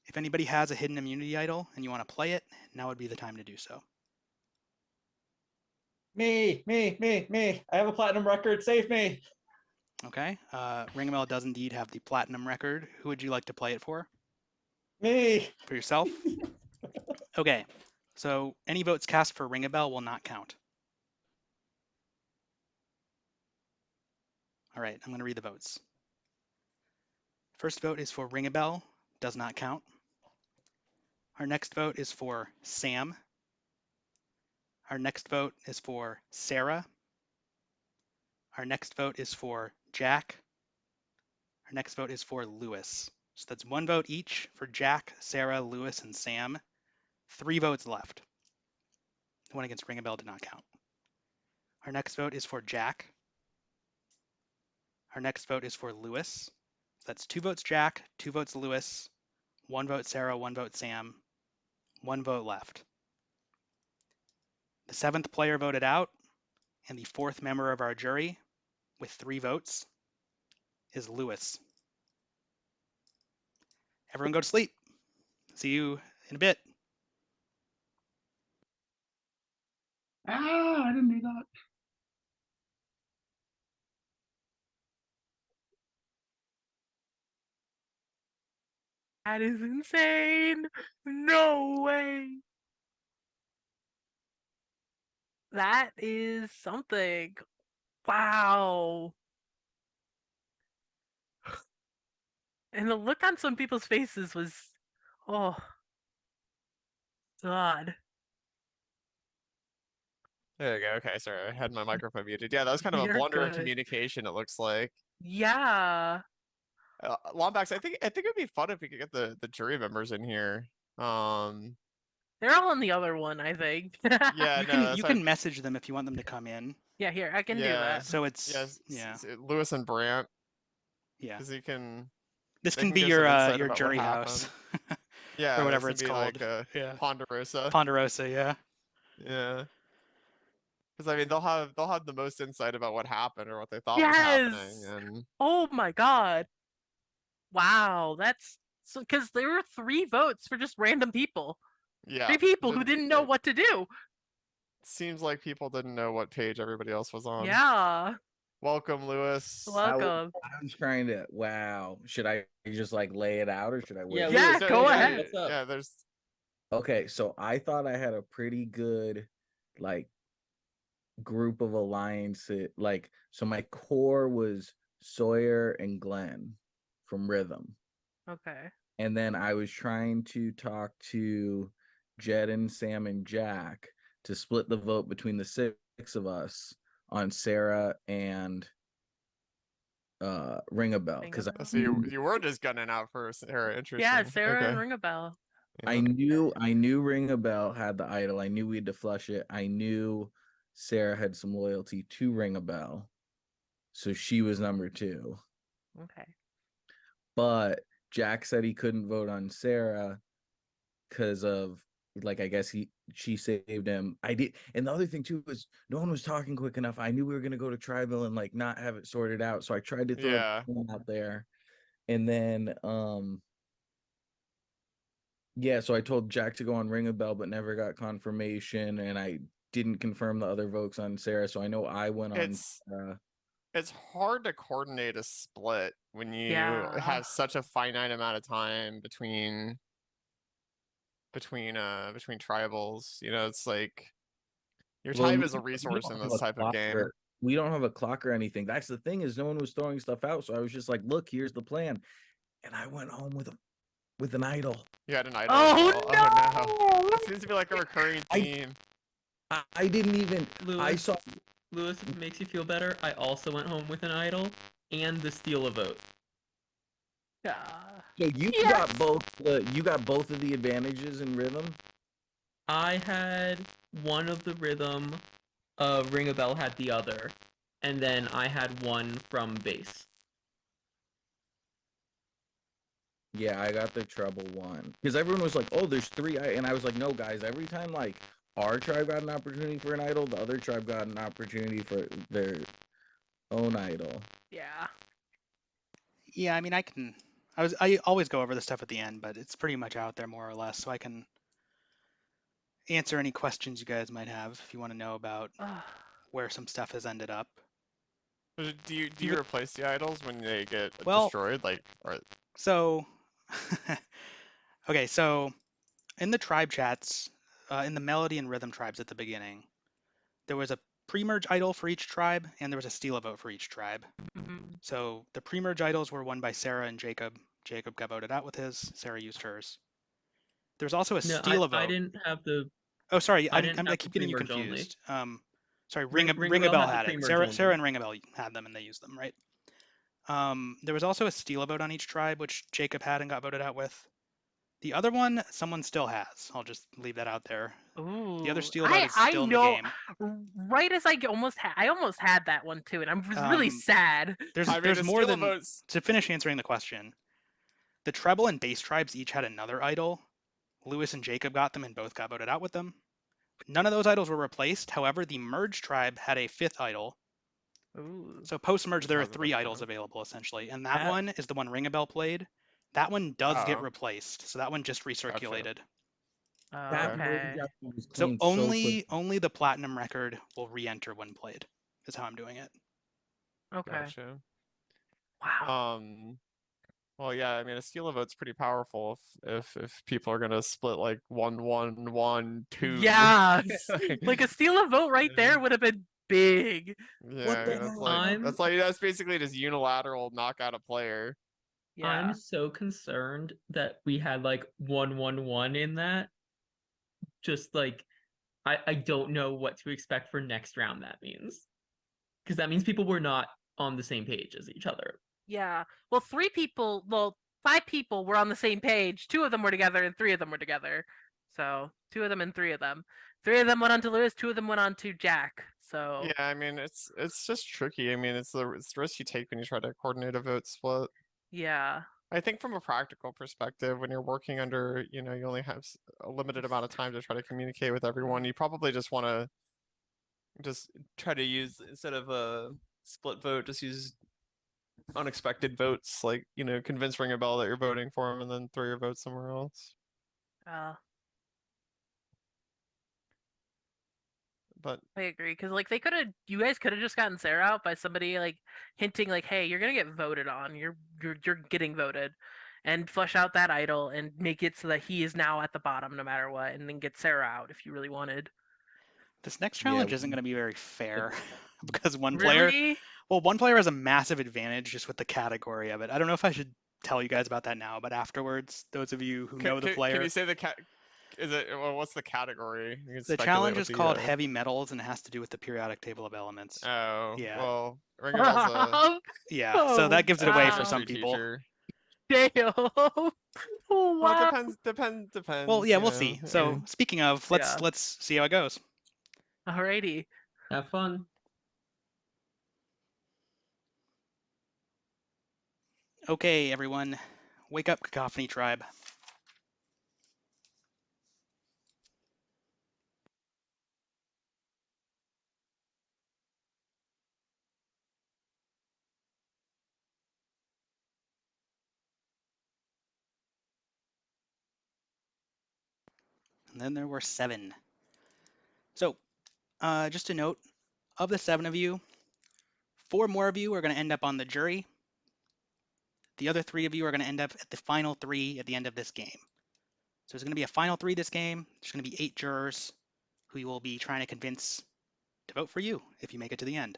If anybody has a hidden immunity idol and you want to play it, now would be the time to do so. Me. I have a platinum record. Save me. Okay, Ring a Bell does indeed have the platinum record. Who would you like to play it for? Me. For yourself? Okay, so any votes cast for Ring a Bell will not count. All right, I'm going to read the votes. First vote is for Ring a Bell, does not count. Our next vote is for Sam. Our next vote is for Sarah. Our next vote is for Jack. Our next vote is for Lewis. So that's 1 vote each for Jack, Sarah, Lewis, and Sam. 3 votes left. The one against Ring a Bell did not count. Our next vote is for Jack. Our next vote is for Lewis. So that's 2 votes Jack, 2 votes Lewis, 1 vote Sarah, 1 vote Sam, 1 vote left. The 7th player voted out, and the 4th member of our jury, with 3 votes, is Lewis. Everyone go to sleep. See you in a bit. I didn't do that. That is insane. No way. That is something. Wow. And the look on some people's faces was, oh, God. There you go. Okay, sorry, I had my microphone muted. Yeah, that was kind of a You're blunder in good. communication, it looks like. Yeah. Lombax, I think it'd be fun if we could get the jury members in here. They're all on the other one, I think. Yeah, You no, can that's you what can message them if you want them to come in. Yeah, here, I can do yeah, that. So it's yes, yeah. Lewis and Brant, Yeah. because he can. This They can can be give some insight your about what jury house. happened. Or Yeah, whatever this it's can be called. like Yeah. Ponderosa. Ponderosa, yeah. Yeah, because I mean they'll have the most insight about what happened or what they thought was happening, Yes. and Oh my god. Wow, that's so because there were 3 votes for just random people. yeah, 3 people who didn't know it what to do. seems like people didn't know what page everybody else was on. Yeah. Welcome, Lewis. Welcome. I was trying to. Wow. Should I just like lay it out, or should I wait? Yeah, Yeah, Lewis, go yeah, ahead. what's up? Yeah, there's Okay, so I thought I had a pretty good like group of alliances. Like, so my core was Sawyer and Glenn from Rhythm. Okay. And then I was trying to talk to Jed and Sam and Jack to split the vote between the 6 of us on Sarah and Ring a Bell, because so you were just gunning out for Sarah. Interesting. Yeah, Sarah Okay. and Ring a Bell. I knew Ring a Bell had the idol. I knew we had to flush it. I knew Sarah had some loyalty to Ring a Bell, so she was number 2. Okay. But Jack said he couldn't vote on Sarah because of, like, I guess she saved him. I did, and the other thing too was no one was talking quick enough. I knew we were gonna go to tribal and like not have it sorted out, so I tried to throw it out there, and then yeah, so I told Jack to go on Ring a Bell, but never got confirmation, and I didn't confirm the other votes on Sarah, so I know I went on. It's hard to coordinate a split when you Yeah. have such a finite amount of time between tribals. You know, it's like your time is a resource in this type of game. We don't have a clock or anything. That's the thing, is no one was throwing stuff out, so I was just like, "Look, here's the plan," and I went home with an idol. You had an idol. Oh, no! That seems to be like a recurring theme. I didn't even. I saw. Lewis, if it makes you feel better, I also went home with an idol and the steal a vote. So you got both. You got both of the advantages in Rhythm. I had one of the Rhythm. Ring a Bell had the other, and then I had one from base. Yeah, I got the treble one because everyone was like, "Oh, there's 3," and I was like, "No, guys. Every time like our tribe got an opportunity for an idol, the other tribe got an opportunity for their own idol." Yeah. Yeah, I mean, I always go over the stuff at the end, but it's pretty much out there more or less, so I can answer any questions you guys might have if you want to know about where some stuff has ended up. Do you replace the idols when they get Well, destroyed? Like, or so okay, so in the tribe chats, in the melody and rhythm tribes at the beginning, there was a pre-merge idol for each tribe, and there was a steal a vote for each tribe. So the pre-merge idols were won by Sarah and Jacob. Jacob got voted out with his. Sarah used hers. There's also a steal a vote. I didn't have the. Oh, sorry, I didn't keep getting you pre-merge only. confused. Sorry, Ring a Bell Bell had had the it. pre-merge Sarah only. and Ring a Bell had them, and they used them, right? There was also a steal a vote on each tribe, which Jacob had and got voted out with. The other one, someone still has. I'll just leave that out there. Ooh, The other steal a vote is still in the game. Right as I almost had that one too, and I was really sad. There's more than to finish answering the question. The treble and bass tribes each had another idol. Lewis and Jacob got them and both got voted out with them. None of those idols were replaced. However, the merge tribe had a 5th idol. Ooh. So post-merge, there are 3 idols available essentially, and that one is the one Ring a Bell played. That one does get replaced, so that one just recirculated. Okay. So only the platinum record will re-enter when played. Is how I'm doing it. Okay. Gotcha. Wow. Well, yeah, I mean, a steal a vote's pretty powerful if people are gonna split like 1-1-1-2. Yeah, like a steal a vote right there would have been big. Yeah, that's basically just unilateral knockout a player. Yeah. I'm so concerned that we had like 1-1-1 in that. Just like I don't know what to expect for next round. That means because that means people were not on the same page as each other. Yeah. Well, 5 people were on the same page. 2 of them were together, and 3 of them were together. So 2 of them and 3 of them. 3 of them went on to Lewis. 2 of them went on to Jack. So Yeah, I mean it's just tricky. I mean it's the risk you take when you try to coordinate a vote split. yeah. I think from a practical perspective, when you're working under, you only have a limited amount of time to try to communicate with everyone, you probably just want to just try to use, instead of a split vote, just use unexpected votes, like, convince Ring a Bell that you're voting for him and then throw your vote somewhere else. But I agree, because like you guys could have just gotten Sarah out by somebody like hinting like, hey, you're gonna get voted on. You're getting voted, and flush out that idol and make it so that he is now at the bottom no matter what, and then get Sarah out if you really wanted. This next Yeah, challenge isn't going to be very fair because one player has a massive advantage just with the category of it. I don't know if I should tell you guys about that now, but afterwards, those of you who know the player. Can you say the is it, well, what's the category? You can The speculate challenge what is the, called heavy metals and it has to do with the periodic table of elements. Oh, Yeah. well, Ring a Bell's a yeah, so that gives it away for some history people. teacher. Damn. Oh, wow. Well, it depends. Well, yeah, we'll see. So speaking of, let's see how it goes. Alrighty. Have fun. Okay, everyone, wake up, Cacophony Tribe. And then there were 7. So, just a note, of the 7 of you, 4 more of you are going to end up on the jury. The other 3 of you are going to end up at the final 3 at the end of this game. So there's going to be a final 3 this game. There's going to be 8 jurors who you will be trying to convince to vote for you if you make it to the end.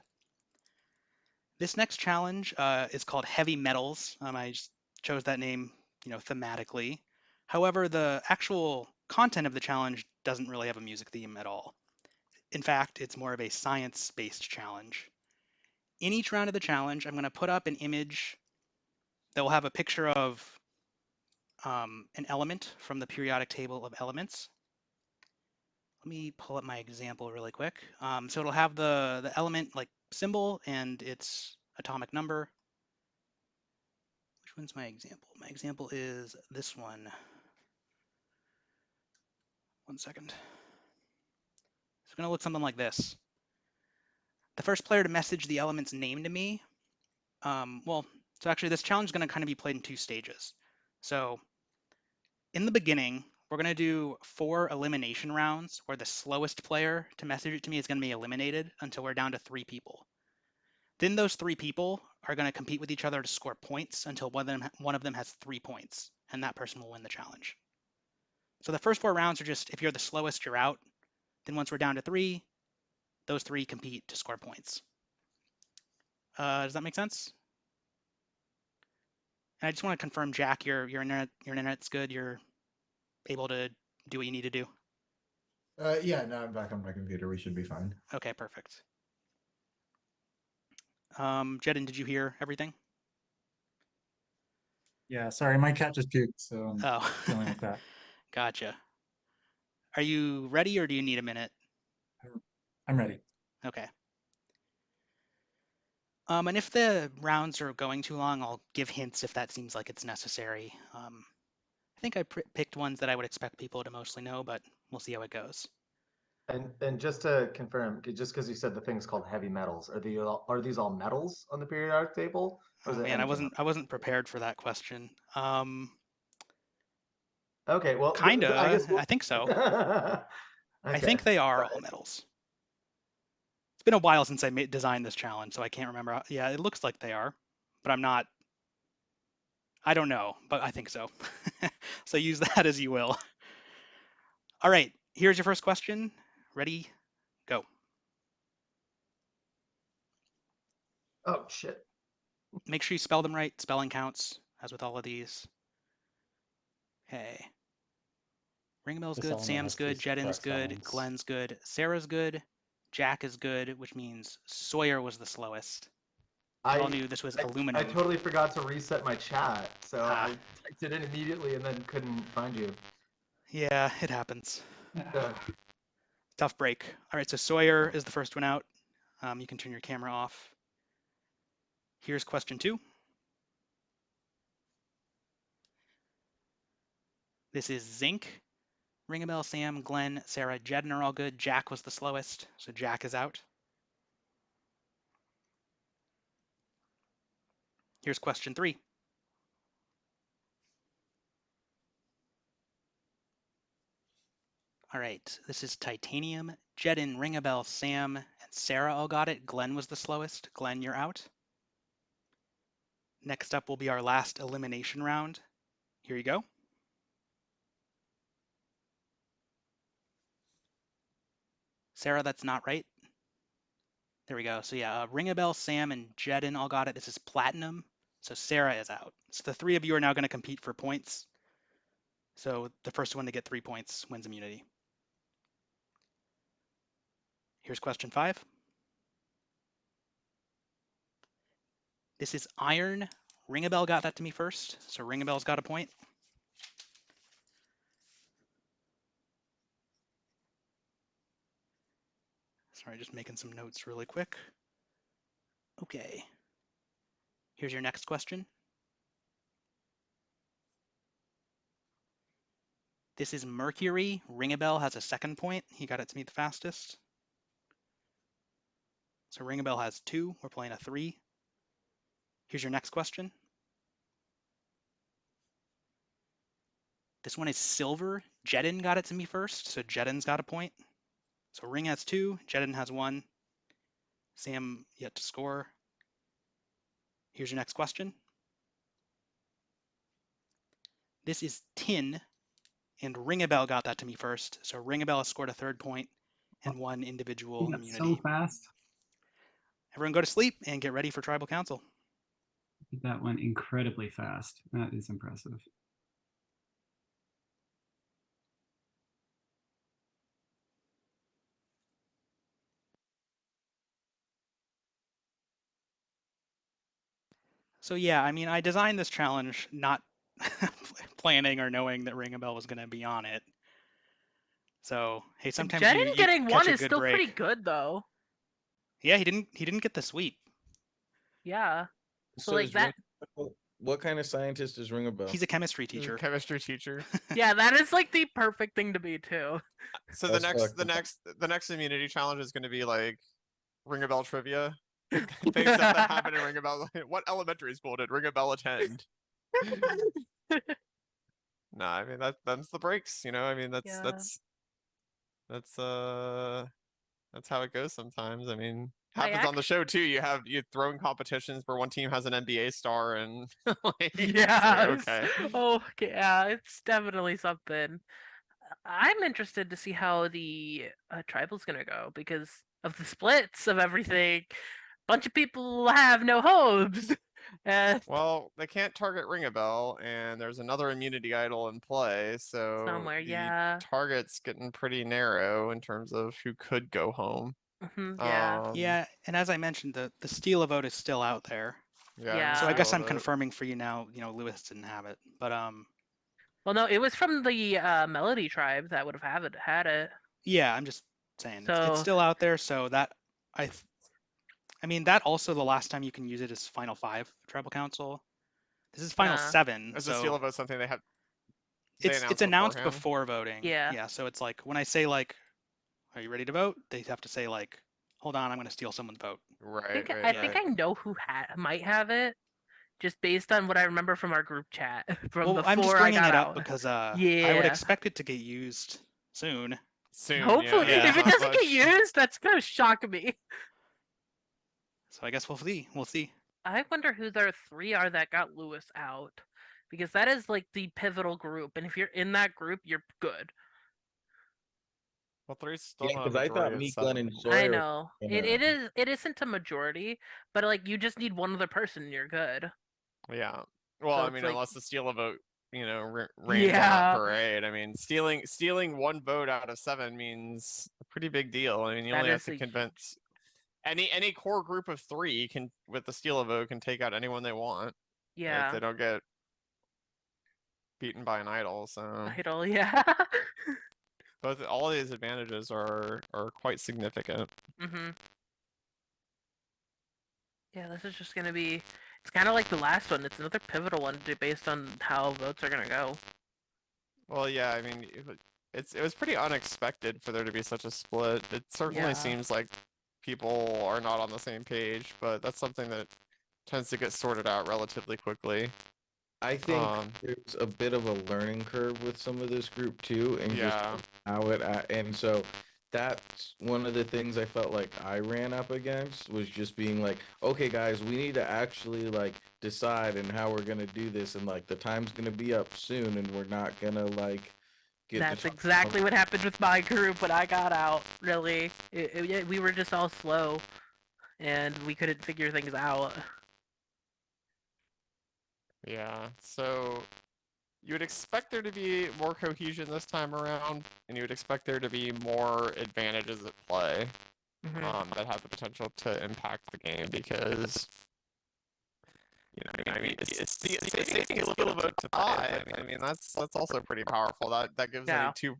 This next challenge is called Heavy Metals. I just chose that name, thematically. However, the actual content of the challenge doesn't really have a music theme at all. In fact, it's more of a science-based challenge. In each round of the challenge, I'm going to put up an image that will have a picture of an element from the periodic table of elements. Let me pull up my example really quick. So it'll have the element like symbol and its atomic number. Which one's my example? My example is this one. One second. It's going to look something like this. The first player to message the element's name to me, so actually this challenge is going to kind of be played in 2 stages. So in the beginning, we're going to do 4 elimination rounds where the slowest player to message it to me is going to be eliminated until we're down to 3 people. Then those 3 people are going to compete with each other to score points until one of them has 3 points, and that person will win the challenge. So the first 4 rounds are just, if you're the slowest, you're out. Then once we're down to 3, those 3 compete to score points. Does that make sense? And I just want to confirm, Jack, your internet's good. You're able to do what you need to do. Yeah, now I'm back on my computer. We should be fine. Okay, perfect. Jedin, did you hear everything? Yeah, sorry, my cat just puked, so I'm dealing with that. Gotcha. Are you ready, or do you need a minute? I'm ready. Okay. And if the rounds are going too long, I'll give hints if that seems like it's necessary. I think I picked ones that I would expect people to mostly know, but we'll see how it goes. And just to confirm, just because you said the thing's called heavy metals, are these all metals on the periodic table? Or is Oh it man, I anything wasn't prepared for that question. Okay, well, kinda. I guess I think so. Okay. I think they are all metals. It's been a while since I designed this challenge, so I can't remember. Yeah, it looks like they are, but I don't know, but I think so. So use that as you will. All right, here's your first question. Ready? Go. Oh, shit. Make sure you spell them right. Spelling counts, as with all of these. Okay. Ring Bell's good, Sam's good, Jedin's good, Glenn's good, Sarah's good, Jack is good, which means Sawyer was the slowest. We all knew this was aluminum. I totally forgot to reset my chat, so Ah. I typed it in immediately and then couldn't find you. Yeah, it happens. Ugh. Tough break. All right, so Sawyer is the first one out. You can turn your camera off. Here's question 2. This is Zinc. Ring a bell, Sam, Glenn, Sarah, Jedden are all good. Jack was the slowest, so Jack is out. Here's question 3. All right, this is Titanium. Jedden, Ring a bell, Sam, and Sarah all got it. Glenn was the slowest. Glenn, you're out. Next up will be our last elimination round. Here you go. Sarah, that's not right. There we go. So yeah, Ring a bell, Sam, and Jedden all got it. This is Platinum. So Sarah is out. So the 3 of you are now going to compete for points. So the first one to get 3 points wins immunity. Here's question 5. This is Iron. Ring a bell got that to me first. So Ring a bell's got a point. Sorry, just making some notes really quick. Okay. Here's your next question. This is Mercury. Ring a bell has a second point. He got it to me the fastest. So Ring a bell has 2. We're playing a 3. Here's your next question. This one is Silver. Jedden got it to me first, so Jedden's got a point. So Ring has 2, Jedden has 1. Sam yet to score. Here's your next question. This is Tin, and Ring a bell got that to me first, so Ring a bell has scored a 3rd point and 1 individual That's immunity. so fast. Everyone go to sleep and get ready for Tribal Council. That went incredibly fast. That is impressive. So yeah, I mean, I designed this challenge not planning or knowing that Ring a bell was going to be on it. So hey, sometimes Jedden you getting catch 1 a is good still break. pretty good though. Yeah, he didn't get the sweep. Yeah. So So like is that. what kind of scientist is Ring a bell? He's a chemistry He's a teacher. chemistry teacher. Yeah, that is like the perfect thing to be too. So That's the next immunity challenge is going to be like Ring a bell trivia. Things that happen in Ring a bell. What elementary school did Ring a bell attend? No, I mean that's the breaks, you know. I mean Yeah. that's how it goes sometimes. I mean, My happens on the show too. You throwing competitions where one team has an NBA star and like, it's Yeah. like, okay. Oh, yeah. It's definitely something. I'm interested to see how the tribal's gonna go because of the splits of everything. Bunch of people have no hopes. Well, they can't target Ring a Bell, and there's another immunity idol in play, so Somewhere, the yeah. target's getting pretty narrow in terms of who could go home. Yeah. Yeah, and as I mentioned, the steal a vote is still out there. Yeah. So I guess steal I'm a vote. confirming for you now. You know, Lewis didn't have it, but Well, no, it was from the Melody tribe that would have had it. yeah, I'm just saying it's So still out there. So that I mean that also the last time you can use it is Final 5 Tribal Council. This is Final 7. Is so the steal a vote something they it's announced beforehand? before voting. Yeah. So it's like when I say like, "Are you ready to vote?" They have to say like, "Hold on, I'm going to steal someone's vote." Right. I think I know who might have it, just based on what I remember from our group chat from Well, I'm just before I bringing got it up out. because I would Yeah. expect it to get used soon. Soon, Hopefully, yeah. if it doesn't get used, that's gonna shock me. So I guess we'll see. We'll see. I wonder who their 3 are that got Lewis out, because that is like the pivotal group, and if you're in that group, you're good. Well, 3's still Yeah, not a because I majority thought of me, 7. Glenn, and Sawyer. I know it isn't a majority, but like you just need one other person, and you're good. Yeah. Well, So I it's mean, like- unless the steal a vote, rains on that parade. I mean, stealing 1 vote out of 7 means a pretty big deal. I mean, you That only have is to a convince any core group of 3 can, with the steal a vote, can take out anyone they want. If Yeah. they don't get beaten by an idol. So Idol, yeah. all of these advantages are quite significant. Mm-hmm. Yeah, this is just gonna be. It's kind of like the last one. It's another pivotal one based on how votes are gonna go. Well, yeah, I mean, it was pretty unexpected for there to be such a split. It certainly Yeah. seems like people are not on the same page, but that's something that tends to get sorted out relatively quickly. I think there's a bit of a learning curve with some of this group too, and Yeah. just how and so that's one of the things I felt like I ran up against, was just being like, okay guys, we need to actually like decide and how we're gonna do this, and like the time's gonna be up soon, and we're not gonna like get That's the exactly what happened with my group when I got out. Really, we were just all slow, and we couldn't figure things out. Yeah, so you would expect there to be more cohesion this time around, and you would expect there to be more advantages at play that have the potential to impact the game, because I mean, it's saving a little bit to 5. I mean, that's also pretty powerful. That gives Yeah. any 2,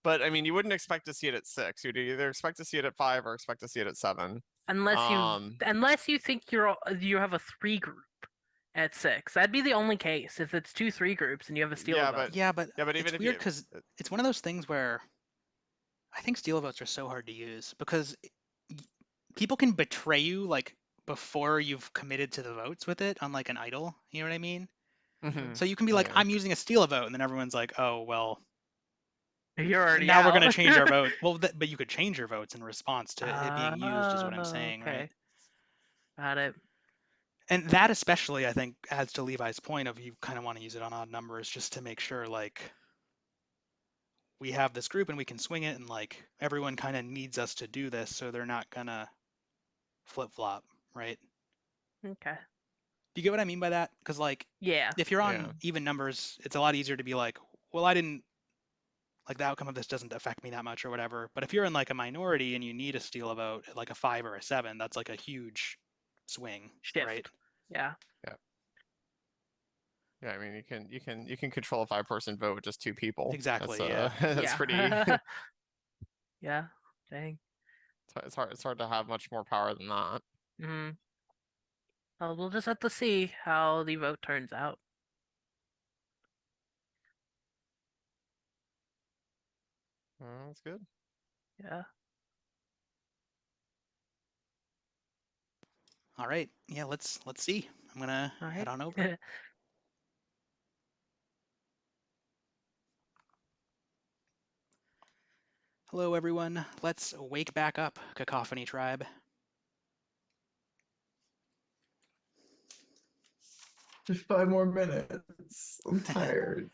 but I mean, you wouldn't expect to see it at 6. You'd either expect to see it at 5 or expect to see it at 7. Unless you think you have a 3 group at 6, that'd be the only case. If it's 2 3 groups and you have a steal vote. Yeah, but even it's if weird because it's one of those things where I think steal votes are so hard to use because people can betray you like before you've committed to the votes with it, unlike an idol. You know what I mean? So you can be like, Yeah. I'm using a steal a vote, and then everyone's like, oh well, you're already now we're out. gonna change our vote. Well, but you could change your votes in response to it being used, is what I'm saying, Okay. right? Got it. And that especially, I think, adds to Levi's point of you kind of want to use it on odd numbers just to make sure like we have this group and we can swing it, and like everyone kind of needs us to do this, so they're not gonna flip flop, right? Okay. Do you get what I mean by that? Because like, Yeah. if you're on even numbers, it's a lot easier to be like, well, I didn't like the outcome of this doesn't affect me that much or whatever. But if you're in like a minority and you need to steal a vote at like a 5 or a 7, that's like a huge swing, Shift. right? Yeah. Yeah. Yeah, I mean, you can control a 5-person vote with just 2 people. Exactly. That's pretty. Yeah. Dang. It's hard to have much more power than that. Hmm. Well, we'll just have to see how the vote turns out. That's good. Yeah. All right. Yeah, let's see. I'm gonna head on over. Hello, everyone. Let's wake back up, Cacophony Tribe. Just 5 more minutes. I'm tired.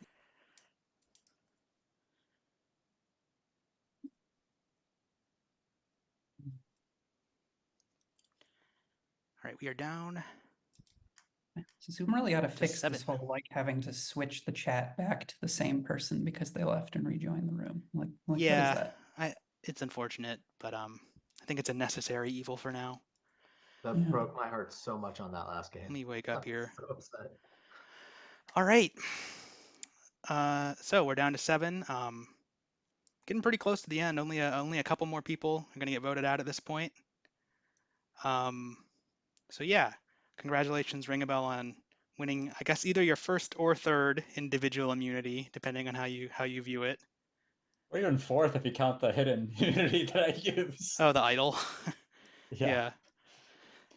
All right, we are down. So Zoom really ought to fix 7. this whole like having to switch the chat back to the same person because they left and rejoined the room. Like Yeah, what is that? It's unfortunate, but I think it's a necessary evil for now. That broke my heart so much on that last game. Let me wake up here. So upset. All right. So we're down to 7. Getting pretty close to the end. Only a couple more people are gonna get voted out at this point. So yeah, congratulations, Ring a Bell, on winning. I guess either your first or third individual immunity, depending on how you view it. Or even 4th if you count the hidden immunity that I use. Oh, the idol. Yeah.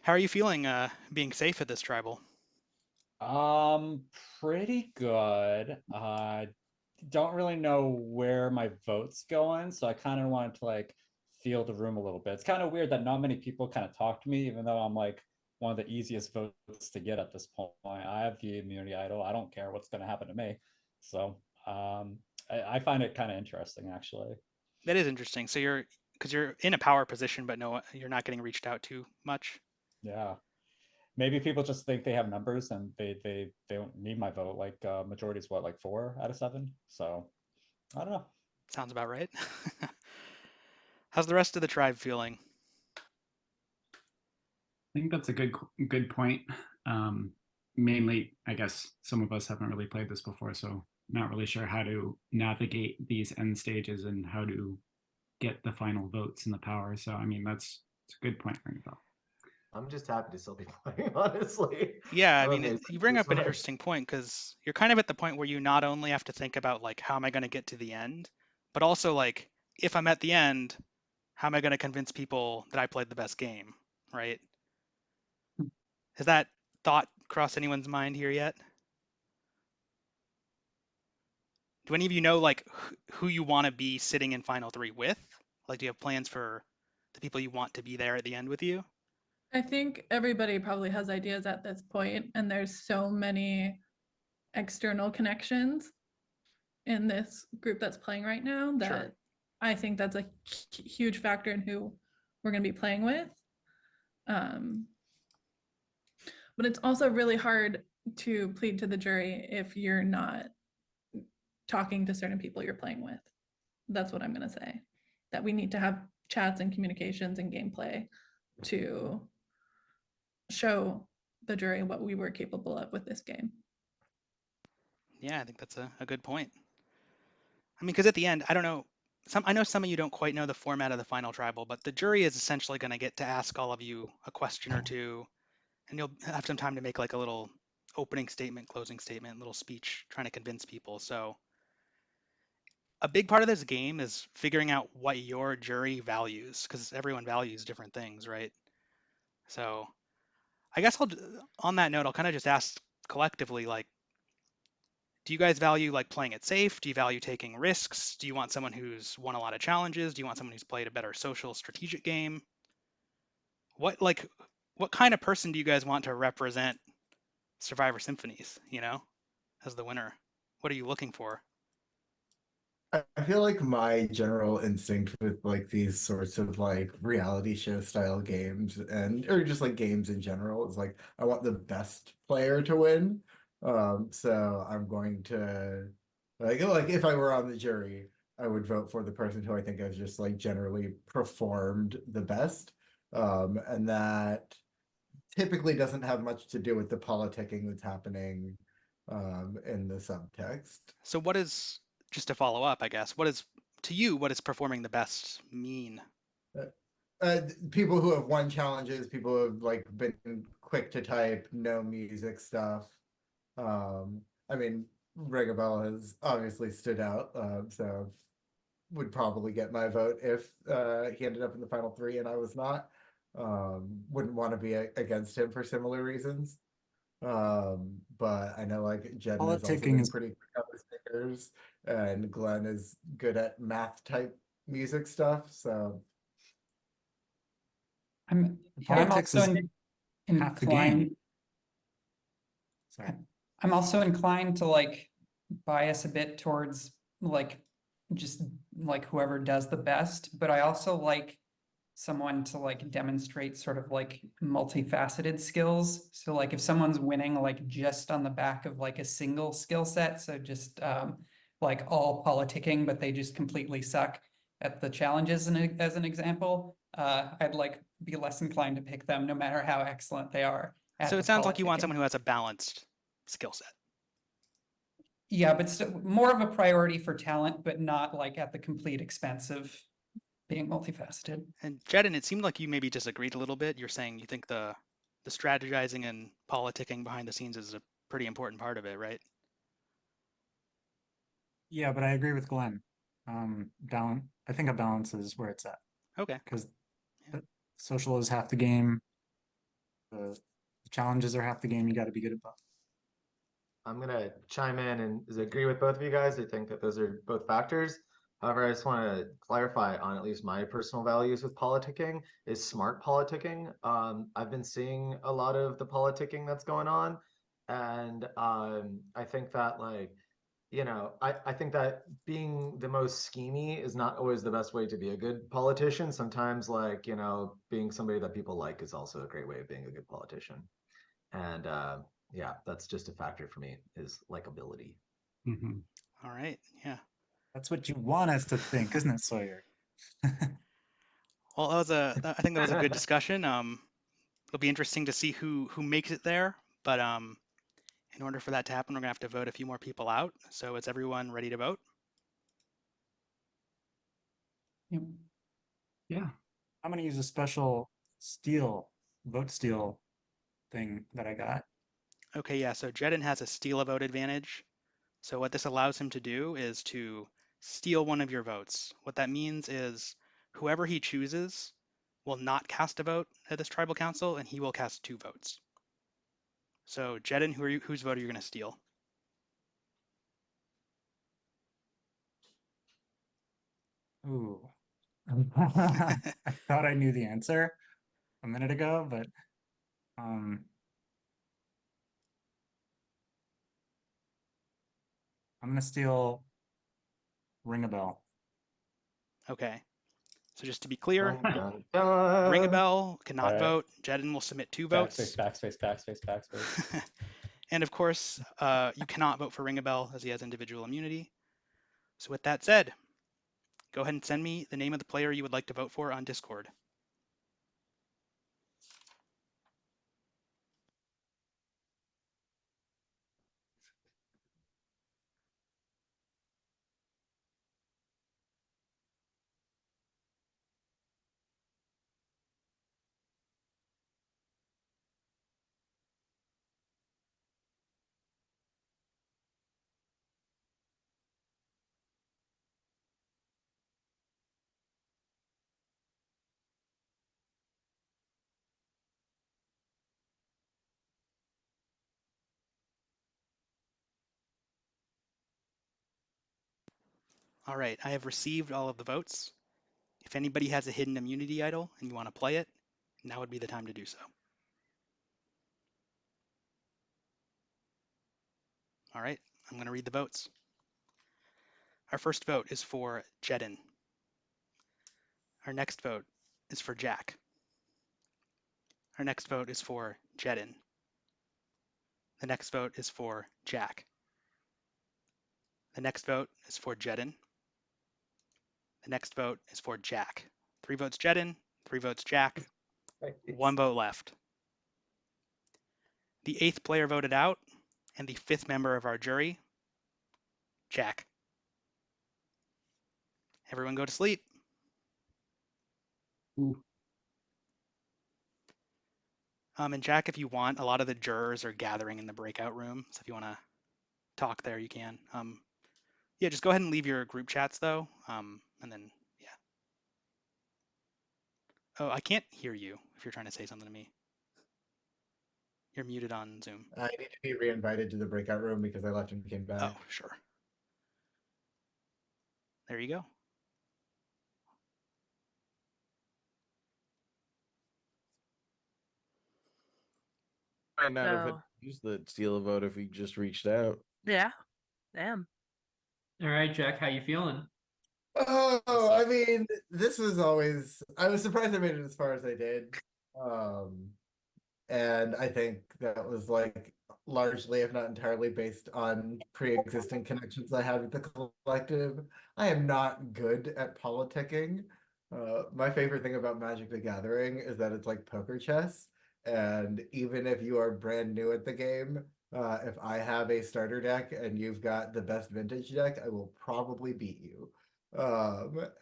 How are you feeling being safe at this tribal? Pretty good. Don't really know where my vote's going, so I kind of wanted to like feel the room a little bit. It's kind of weird that not many people kind of talk to me, even though I'm like one of the easiest votes to get at this point. I have the immunity idol. I don't care what's going to happen to me. So I find it kind of interesting, actually. That is interesting. So because you're in a power position, but no, you're not getting reached out to much. Yeah. Maybe people just think they have numbers and they don't need my vote. Like majority is what, like 4 out of 7? So I don't know. Sounds about right. How's the rest of the tribe feeling? I think that's a good point. Mainly, I guess some of us haven't really played this before, so not really sure how to navigate these end stages and how to get the final votes and the power. So I mean, it's a good point, Ringabel. I'm just happy to still be playing, honestly. Yeah, I I'm mean, amazed you at bring this up an one. interesting point because you're kind of at the point where you not only have to think about like how am I going to get to the end, but also like if I'm at the end, how am I going to convince people that I played the best game, right? Has that thought crossed anyone's mind here yet? Do any of you know like who you want to be sitting in final three with? Like, do you have plans for the people you want to be there at the end with you? I think everybody probably has ideas at this point, and there's so many external connections in this group that's playing right now that Sure. I think that's a huge factor in who we're going to be playing with. But it's also really hard to plead to the jury if you're not talking to certain people you're playing with. That's what I'm going to say. That we need to have chats and communications and gameplay to show the jury what we were capable of with this game. Yeah, I think that's a good point. I mean, because at the end, I don't know. I know some of you don't quite know the format of the final tribal, but the jury is essentially going to get to ask all of you a question or two, and you'll have some time to make like a little opening statement, closing statement, little speech, trying to convince people. So a big part of this game is figuring out what your jury values, because everyone values different things, right? So I guess on that note, I'll kind of just ask collectively, like, do you guys value like playing it safe? Do you value taking risks? Do you want someone who's won a lot of challenges? Do you want someone who's played a better social strategic game? What kind of person do you guys want to represent Survivor Symphonies, as the winner? What are you looking for? I feel like my general instinct with like these sorts of like reality show style games or just like games in general is like I want the best player to win. So I'm going to like if I were on the jury, I would vote for the person who I think has just like generally performed the best. And that typically doesn't have much to do with the politicking that's happening in the subtext. So just to follow up, I guess, what does performing the best mean? People who have won challenges, people who have like been quick to type, no music stuff. I mean, Regabella has obviously stood out, so would probably get my vote if he ended up in the final three and I was not. Wouldn't want to be against him for similar reasons. But I know like Jen has also Politicking been is pretty quick on the stickers, and Glenn is good at math type music stuff. So I'm politics also is half the game. inclined. Sorry. I'm also inclined to like bias a bit towards like just like whoever does the best, but I also like someone to like demonstrate sort of like multifaceted skills. So like if someone's winning like just on the back of like a single skill set, so just like all politicking, but they just completely suck at the challenges as an example, I'd like be less inclined to pick them no matter how excellent they are at So the it sounds like you want politicking. someone who has a balanced skill set. Yeah, but still more of a priority for talent, but not like at the complete expense of being multifaceted. And Jedin, it seemed like you maybe disagreed a little bit. You're saying you think the strategizing and politicking behind the scenes is a pretty important part of it, right? Yeah, but I agree with Glenn. I think a balance is where it's at. Okay. Because social is half the game. The challenges are half the game. You got to be good at both. I'm gonna chime in and agree with both of you guys. I think that those are both factors. However, I just want to clarify on at least my personal values with politicking is smart politicking. I've been seeing a lot of the politicking that's going on, and I think that like I think that being the most schemy is not always the best way to be a good politician. Sometimes like being somebody that people like is also a great way of being a good politician. And yeah, that's just a factor for me is likability. Mm-hmm. All right. Yeah. That's what you want us to think, isn't it, Sawyer? Well, I think that was a good discussion. It'll be interesting to see who makes it there, but in order for that to happen, we're gonna have to vote a few more people out. So is everyone ready to vote? Yep. Yeah. I'm gonna use a special vote steal thing that I got. Okay, yeah, so Jedin has a steal a vote advantage. So what this allows him to do is to steal one of your votes. What that means is whoever he chooses will not cast a vote at this tribal council, and he will cast 2 votes. So Jedin, whose vote are you going to steal? Ooh. I thought I knew the answer a minute ago, but I'm gonna steal Ring a Bell. Okay. So just to be clear, Dun, dun, Ring a dun. Bell cannot Alright. vote. Jedin will submit 2 Backspace, votes. backspace, backspace, backspace. And of course, you cannot vote for Ring a Bell as he has individual immunity. So with that said, go ahead and send me the name of the player you would like to vote for on Discord. All right, I have received all of the votes. If anybody has a hidden immunity idol and you want to play it, now would be the time to do so. All right, I'm going to read the votes. Our first vote is for Jedin. Our next vote is for Jack. Our next vote is for Jedin. The next vote is for Jack. The next vote is for Jedin. The next vote is for Jack. 3 votes Jedin, 3 votes Jack, 1 vote left. The 8th player voted out, and the 5th member of our jury, Jack. Everyone go to sleep. Ooh. And Jack, if you want, a lot of the jurors are gathering in the breakout room, so if you want to talk there, you can. Yeah, just go ahead and leave your group chats though, and then yeah. Oh, I can't hear you if you're trying to say something to me. You're muted on Zoom. I need to be reinvited to the breakout room because I left and came back. Oh, sure. There you go. Might not have So, used the steal a vote if he just reached out. yeah. Damn. All right, Jack, how you feeling? Oh, I mean, this was always. I was surprised I made it as far as I did. And I think that was like largely, if not entirely, based on pre-existing connections I had with the collective. I am not good at politicking. My favorite thing about Magic the Gathering is that it's like poker chess. And even if you are brand new at the game, if I have a starter deck and you've got the best vintage deck, I will probably beat you.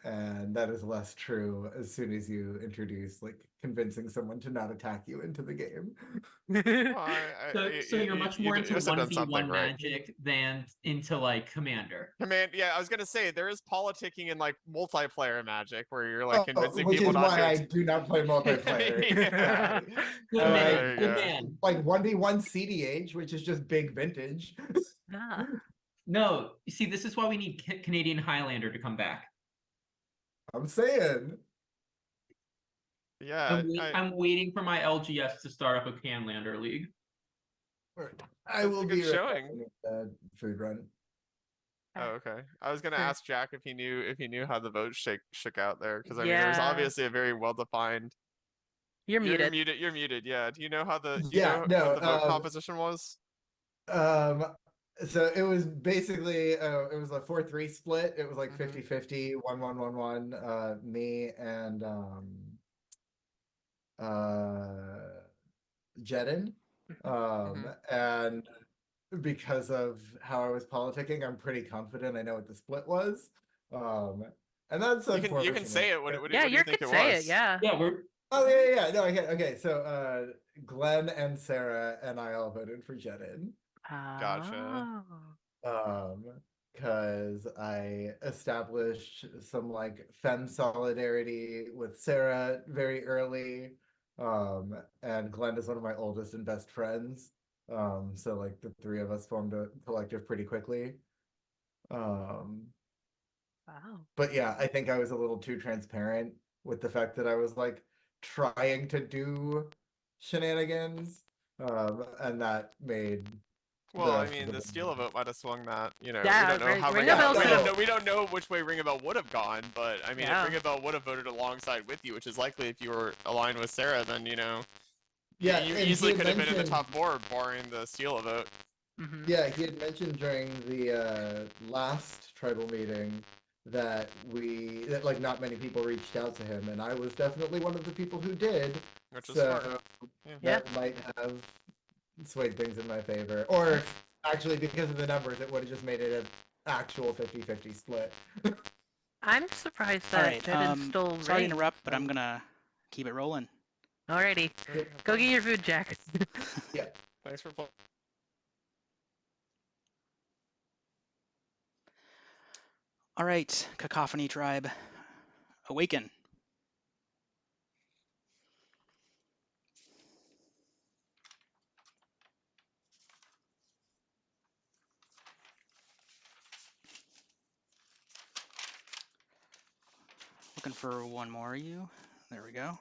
And that is less true as soon as you introduce like convincing someone to not attack you into the game. So you're much more into must have done 1v1 something right. Magic than into like Commander. Yeah, I was gonna say there is politicking in like multiplayer Magic where you're like convincing which people is not why to. I do not play multiplayer. Yeah. Like, There you go. like 1v1 CDH, which is just big vintage. Ah. No, you see, this is why we need Canadian Highlander to come back. I'm saying. Yeah, I'm waiting for my LGS to start up a Canlander league. I That's will a be good showing. Food run. Oh, okay. I was gonna Sure. ask Jack if he knew how the votes shook out there because I mean there's Yeah. obviously a very well defined. You're muted. You're muted. Yeah. Do you know how the Yeah, no, what the vote composition was? So it was basically it was a 4-3 split. It was like Mhm. 50-50, 1-1-1-1. Me and Jedin. And because of how I was politicking, I'm pretty confident I know what the split was. And that's You unfortunate. can say it. What Yeah, do you you think can it say was? it. Yeah. Yeah, we're Oh yeah. No, okay. So Glenn and Sarah and I all voted for Jedin. Gotcha. Because I established some like femme solidarity with Sarah very early. And Glenn is one of my oldest and best friends. So like the three of us formed a collective pretty quickly. Wow. But yeah, I think I was a little too transparent with the fact that I was like trying to do shenanigans. And that made Well, I rest of mean, the the steal vote might have swung that. You know, Yeah, we don't know how Ring a Bell we could don't have. know. We don't know which way Ring a Bell would have gone. But I mean, Yeah. if Ring a Bell would have voted alongside with you, which is likely if you were aligned with Sarah, then Yeah, you and he easily had could have been in the mentioned- top four, barring the steal vote. Yeah, he had mentioned during the last tribal meeting that like not many people reached out to him, and I was definitely one of the people who did. Which is so smart. Yeah. that might have swayed things in my favor. Or actually, because of the numbers, it would have just made it an actual 50-50 split. I'm surprised All that right. Jedin still Sorry to reigned. interrupt, but I'm gonna keep it rolling. Alrighty. Go get your food, Jack. Yeah. Thanks for playing. All right, Cacophony Tribe, awaken. Looking for one more of you. There we go.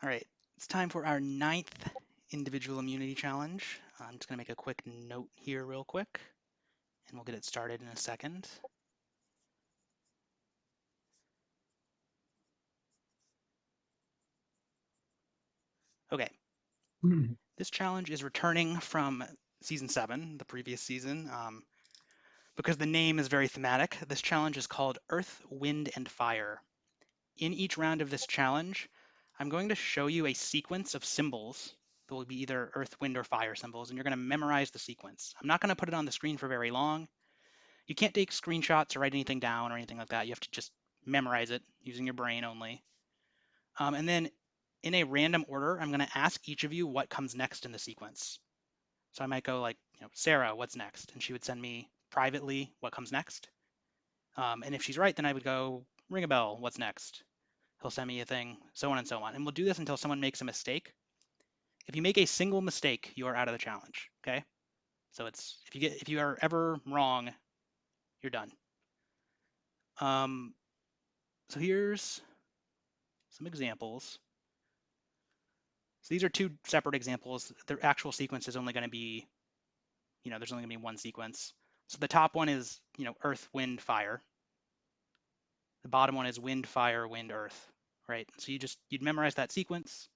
All right, it's time for our 9th individual immunity challenge. I'm just gonna make a quick note here real quick, and we'll get it started in a second. Okay. This challenge is returning from season 7, the previous season. Because the name is very thematic, this challenge is called Earth, Wind, and Fire. In each round of this challenge, I'm going to show you a sequence of symbols that will be either earth, wind, or fire symbols, and you're going to memorize the sequence. I'm not going to put it on the screen for very long. You can't take screenshots or write anything down or anything like that. You have to just memorize it using your brain only. And then in a random order, I'm going to ask each of you what comes next in the sequence. So I might go like, Sarah, what's next? And she would send me privately what comes next. And if she's right, then I would go, ring a bell, what's next? He'll send me a thing, so on and so on. And we'll do this until someone makes a mistake. If you make a single mistake, you are out of the challenge, okay? So it's if you are ever wrong, you're done. So here's some examples. So these are two separate examples. The actual sequence is only going to be, there's only going to be one sequence. So the top one is, earth, wind, fire. The bottom one is wind, fire, wind, earth, right? So you'd memorize that sequence,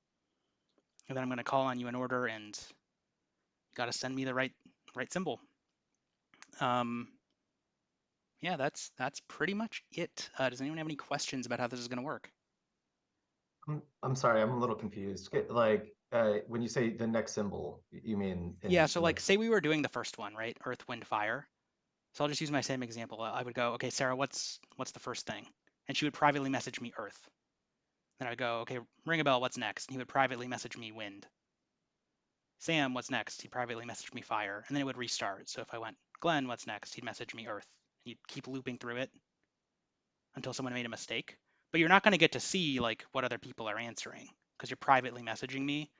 and then I'm going to call on you in order, and you got to send me the right symbol. Yeah, that's pretty much it. Does anyone have any questions about how this is going to work? I'm sorry, I'm a little confused. Like, when you say the next symbol, you mean Yeah, so like say we were doing the first one, right? Earth, wind, fire. So I'll just use my same example. I would go, okay, Sarah, what's the first thing? And she would privately message me earth. Then I would go, okay, ring a bell, what's next? And he would privately message me wind. Sam, what's next? He'd privately message me fire. And then it would restart. So if I went, Glenn, what's next? He'd message me earth. And you'd keep looping through it until someone made a mistake. But you're not going to get to see like what other people are answering because you're privately messaging me.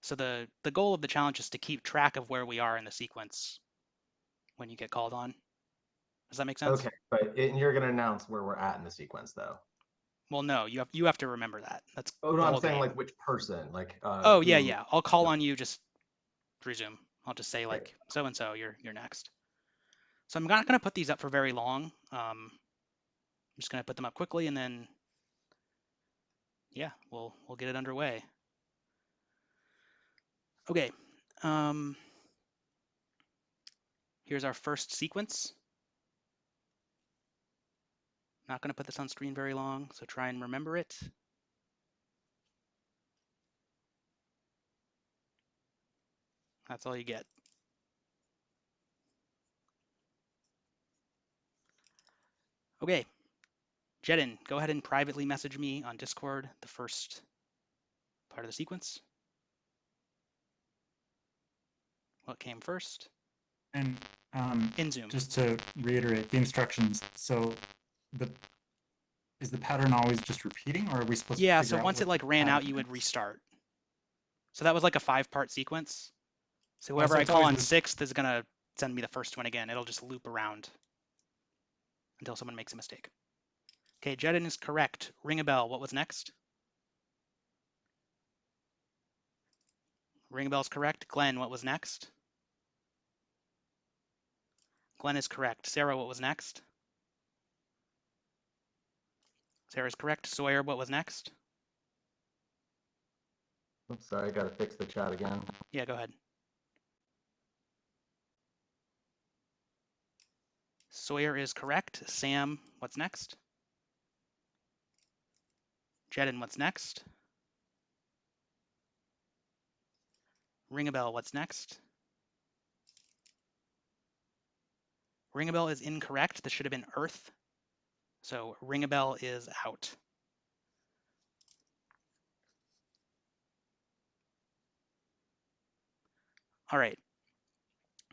So the goal of the challenge is to keep track of where we are in the sequence when you get called on. Does that make sense? Okay, but you're gonna announce where we're at in the sequence, though. Well, no, you have to remember that. That's Oh the no, I'm whole saying game. like which person, like Oh yeah, who... yeah. I'll call on you just through Zoom. I'll just say like so and so, you're next. So I'm not going to put these up for very long. I'm just going to put them up quickly, and then yeah, we'll get it underway. Okay. Here's our first sequence. Not going to put this on screen very long, so try and remember it. That's all you get. Okay, Jedin, go ahead and privately message me on Discord the first part of the sequence. What came first? And in Zoom. just to reiterate the instructions, so is the pattern always just repeating, or are we supposed to Yeah, figure so out once what it like the ran out, pattern you would is? restart. So that was like a 5-part sequence. So Oh, whoever so I it's call always on just 6th is gonna send me the first one again. It'll just loop around until someone makes a mistake. Okay, Jedin is correct. Ring a bell. What was next? Ring a bell's correct. Glenn, what was next? Glenn is correct. Sarah, what was next? Sarah's correct. Sawyer, what was next? Oops, sorry, I gotta fix the chat again. Yeah, go ahead. Sawyer is correct. Sam, what's next? Jedin, what's next? Ring a bell, what's next? Ring a bell is incorrect. This should have been Earth. So ring a bell is out. All right.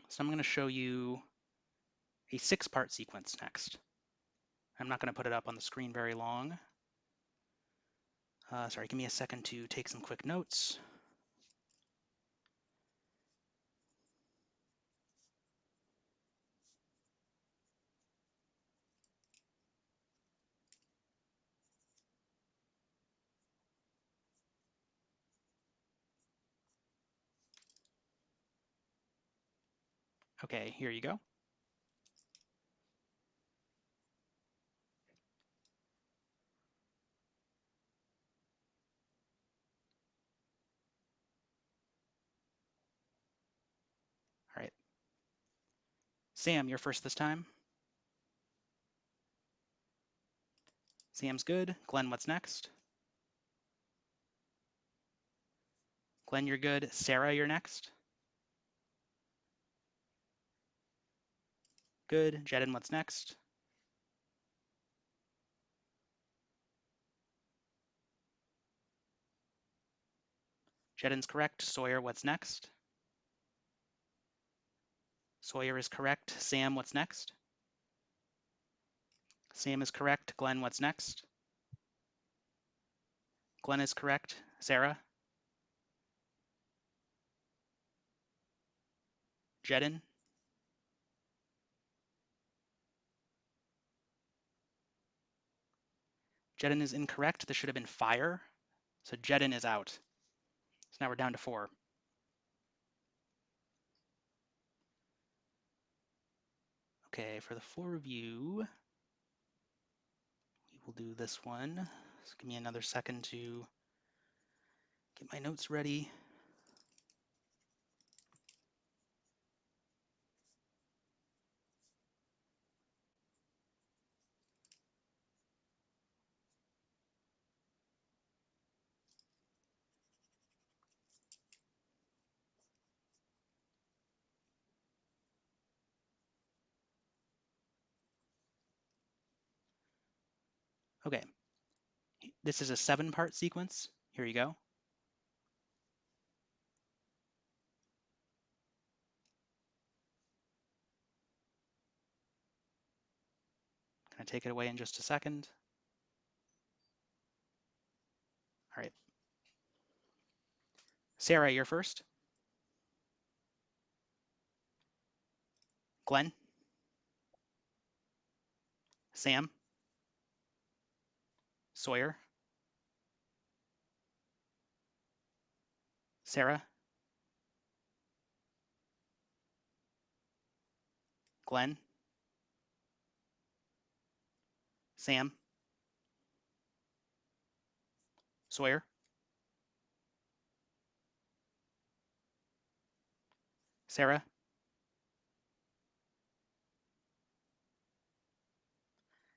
So I'm going to show you a 6-part sequence next. I'm not going to put it up on the screen very long. Sorry, give me a second to take some quick notes. Okay, here you go. All right. Sam, you're first this time. Sam's good. Glenn, what's next? Glenn, you're good. Sarah, you're next. Good. Jedin, what's next? Jedin's correct. Sawyer, what's next? Sawyer is correct. Sam, what's next? Sam is correct. Glenn, what's next? Glenn is correct. Sarah? Jedin? Jedin is incorrect. This should have been fire. So Jedin is out. So now we're down to 4. Okay, for the full review, we will do this one. So give me another second to get my notes ready. Okay, this is a 7-part sequence. Here you go. Gonna take it away in just a second. All right. Sarah, you're first. Glenn? Sam? Sawyer? Sarah? Glenn? Sam? Sawyer? Sarah?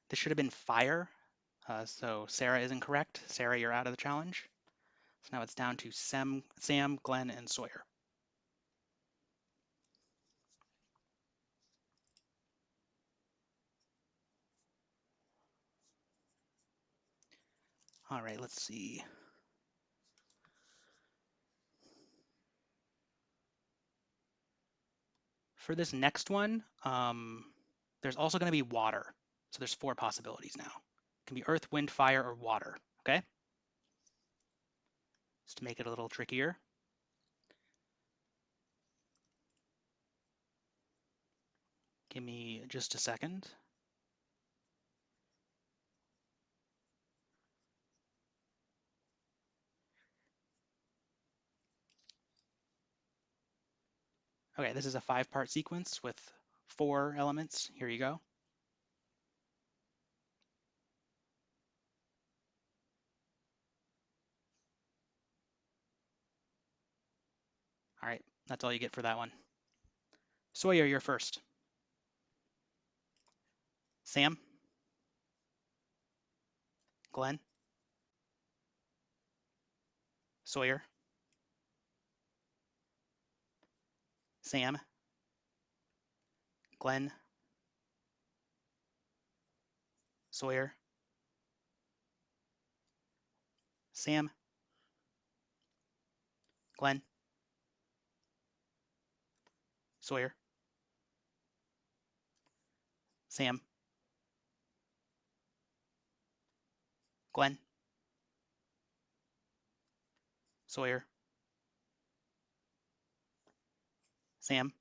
This should have been fire. So Sarah is incorrect. Sarah, you're out of the challenge. So now it's down to Sam, Glenn, and Sawyer. All right, let's see. For this next one, there's also going to be water. So there's 4 possibilities now. It can be earth, wind, fire, or water, okay? Just to make it a little trickier. Give me just a second. Okay, this is a 5-part sequence with 4 elements. Here you go. All right, that's all you get for that one. Sawyer, you're first. Sam? Glenn? Sawyer? Sam? Glenn? Sawyer? Sam? Glenn? Sawyer? Sam? Glenn? Sawyer? Sam?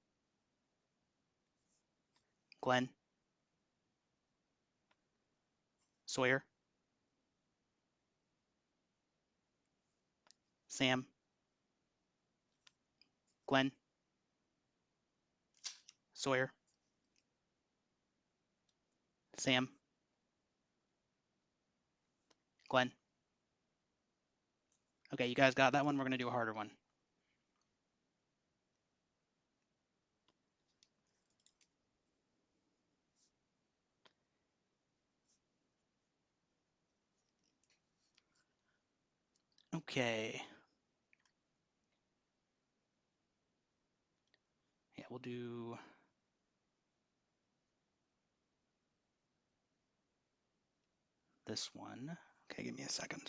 Glenn? Sawyer? Sam? Glenn? Sawyer? Sam? Glenn? Okay, you guys got that one? We're going to do a harder one. Okay. Yeah, we'll do this one. Okay, give me a second.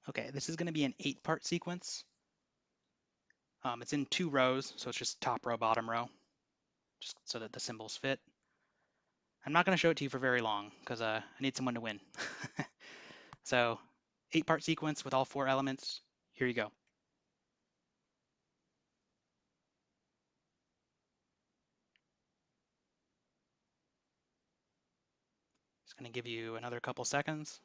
Okay, this is going to be an 8-part sequence. It's in 2 rows, so it's just top row, bottom row, just so that the symbols fit. I'm not going to show it to you for very long because I need someone to win. So 8-part sequence with all 4 elements. Here you go. Just going to give you another couple seconds.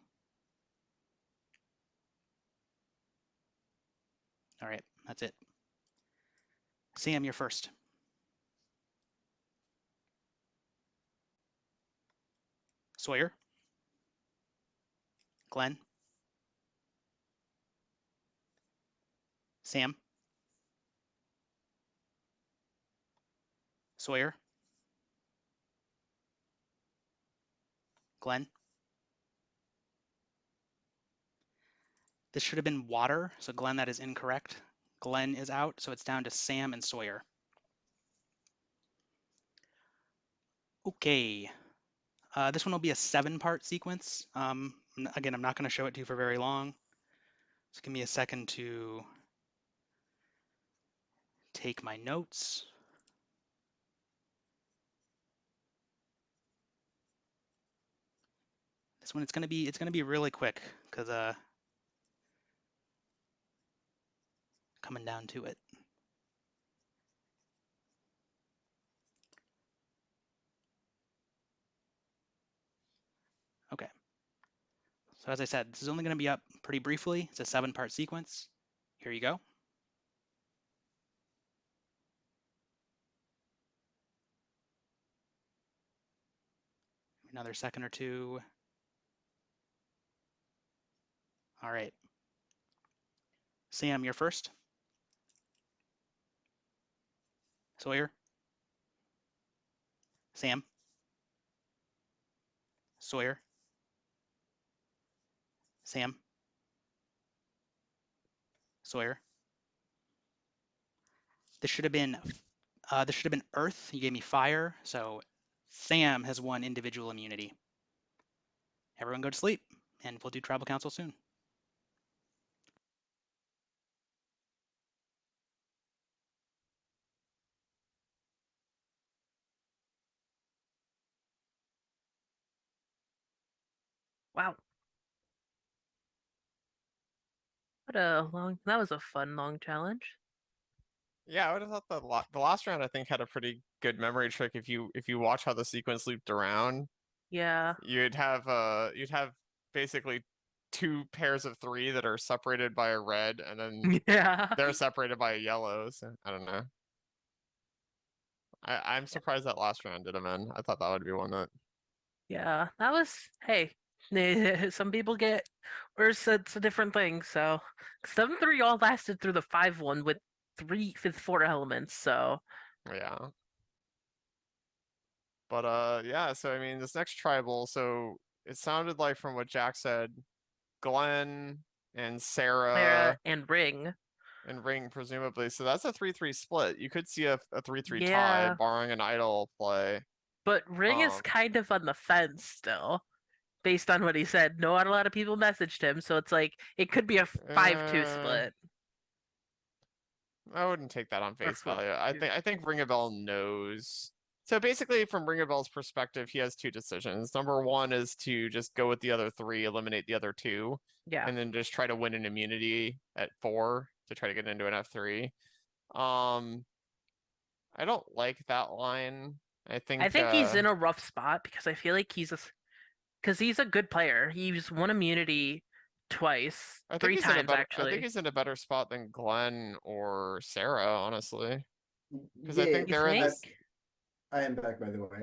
All right, that's it. Sam, you're first. Sawyer? Glenn? Sam? Sawyer? Glenn? This should have been water, so Glenn, that is incorrect. Glenn is out, so it's down to Sam and Sawyer. Okay. This one will be a 7-part sequence. Again, I'm not going to show it to you for very long. Just give me a second to take my notes. This one, it's going to be really quick because coming down to it. Okay. So as I said, this is only going to be up pretty briefly. It's a 7-part sequence. Here you go. Another second or two. All right. Sam, you're first. Sawyer, Sam, Sawyer, Sam, Sawyer. This should have been Earth. You gave me fire, so Sam has won individual immunity. Everyone go to sleep, and we'll do tribal council soon. Wow. That was a fun long challenge. Yeah, I would have thought the last round I think had a pretty good memory trick. If you watch how the sequence looped around, Yeah. you'd have basically two pairs of three that are separated by a red, and then Yeah. they're separated by a yellow. So I don't know. I'm surprised that last round did them in. I thought that would be one that. Yeah, that was, hey, some people get worse at a different thing. So 7-3 all lasted through the 5-1 with 4 elements. So Yeah. But yeah, so I mean this next tribal, so it sounded like from what Jack said, Glenn and Clara Sarah and Ring. and Ring presumably. So that's a 3-3 split. You could see a 3-3 tie, Yeah, barring an idle play. but Ring is kind of on the fence still, based on what he said. Not a lot of people messaged him, so it's like it could be a 5-2 split. I wouldn't take that on face four- value. I think Ring a Bell knows. So basically, from Ring a Bell's perspective, he has two decisions. Number one is to just go with the other three, eliminate the other two, Yeah. and then just try to win an immunity at 4 to try to get into an F3. I don't like that line. I think he's in a rough spot because I feel like because he's a good player. He's won immunity twice, I think 3 he's in a times better. I actually. think he's in a better spot than Glenn or Sarah, honestly. Because I Yeah, think they're in this. I am back, by the way.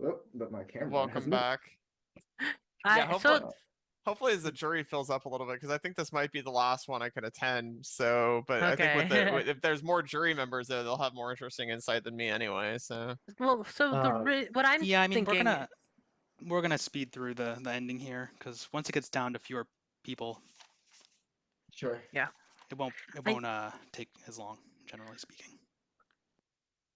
Oh, but my camera has Welcome moved. back. Yeah, hopefully as the jury fills up a little bit, because I think this might be the last one I can attend. So, but I think with Okay. if there's more jury members there, they'll have more interesting insight than me anyway. So, Well, so what I'm Yeah, I mean thinking. we're gonna speed through the ending here because once it gets down to fewer people, Sure. Yeah. it won't take as long, generally speaking.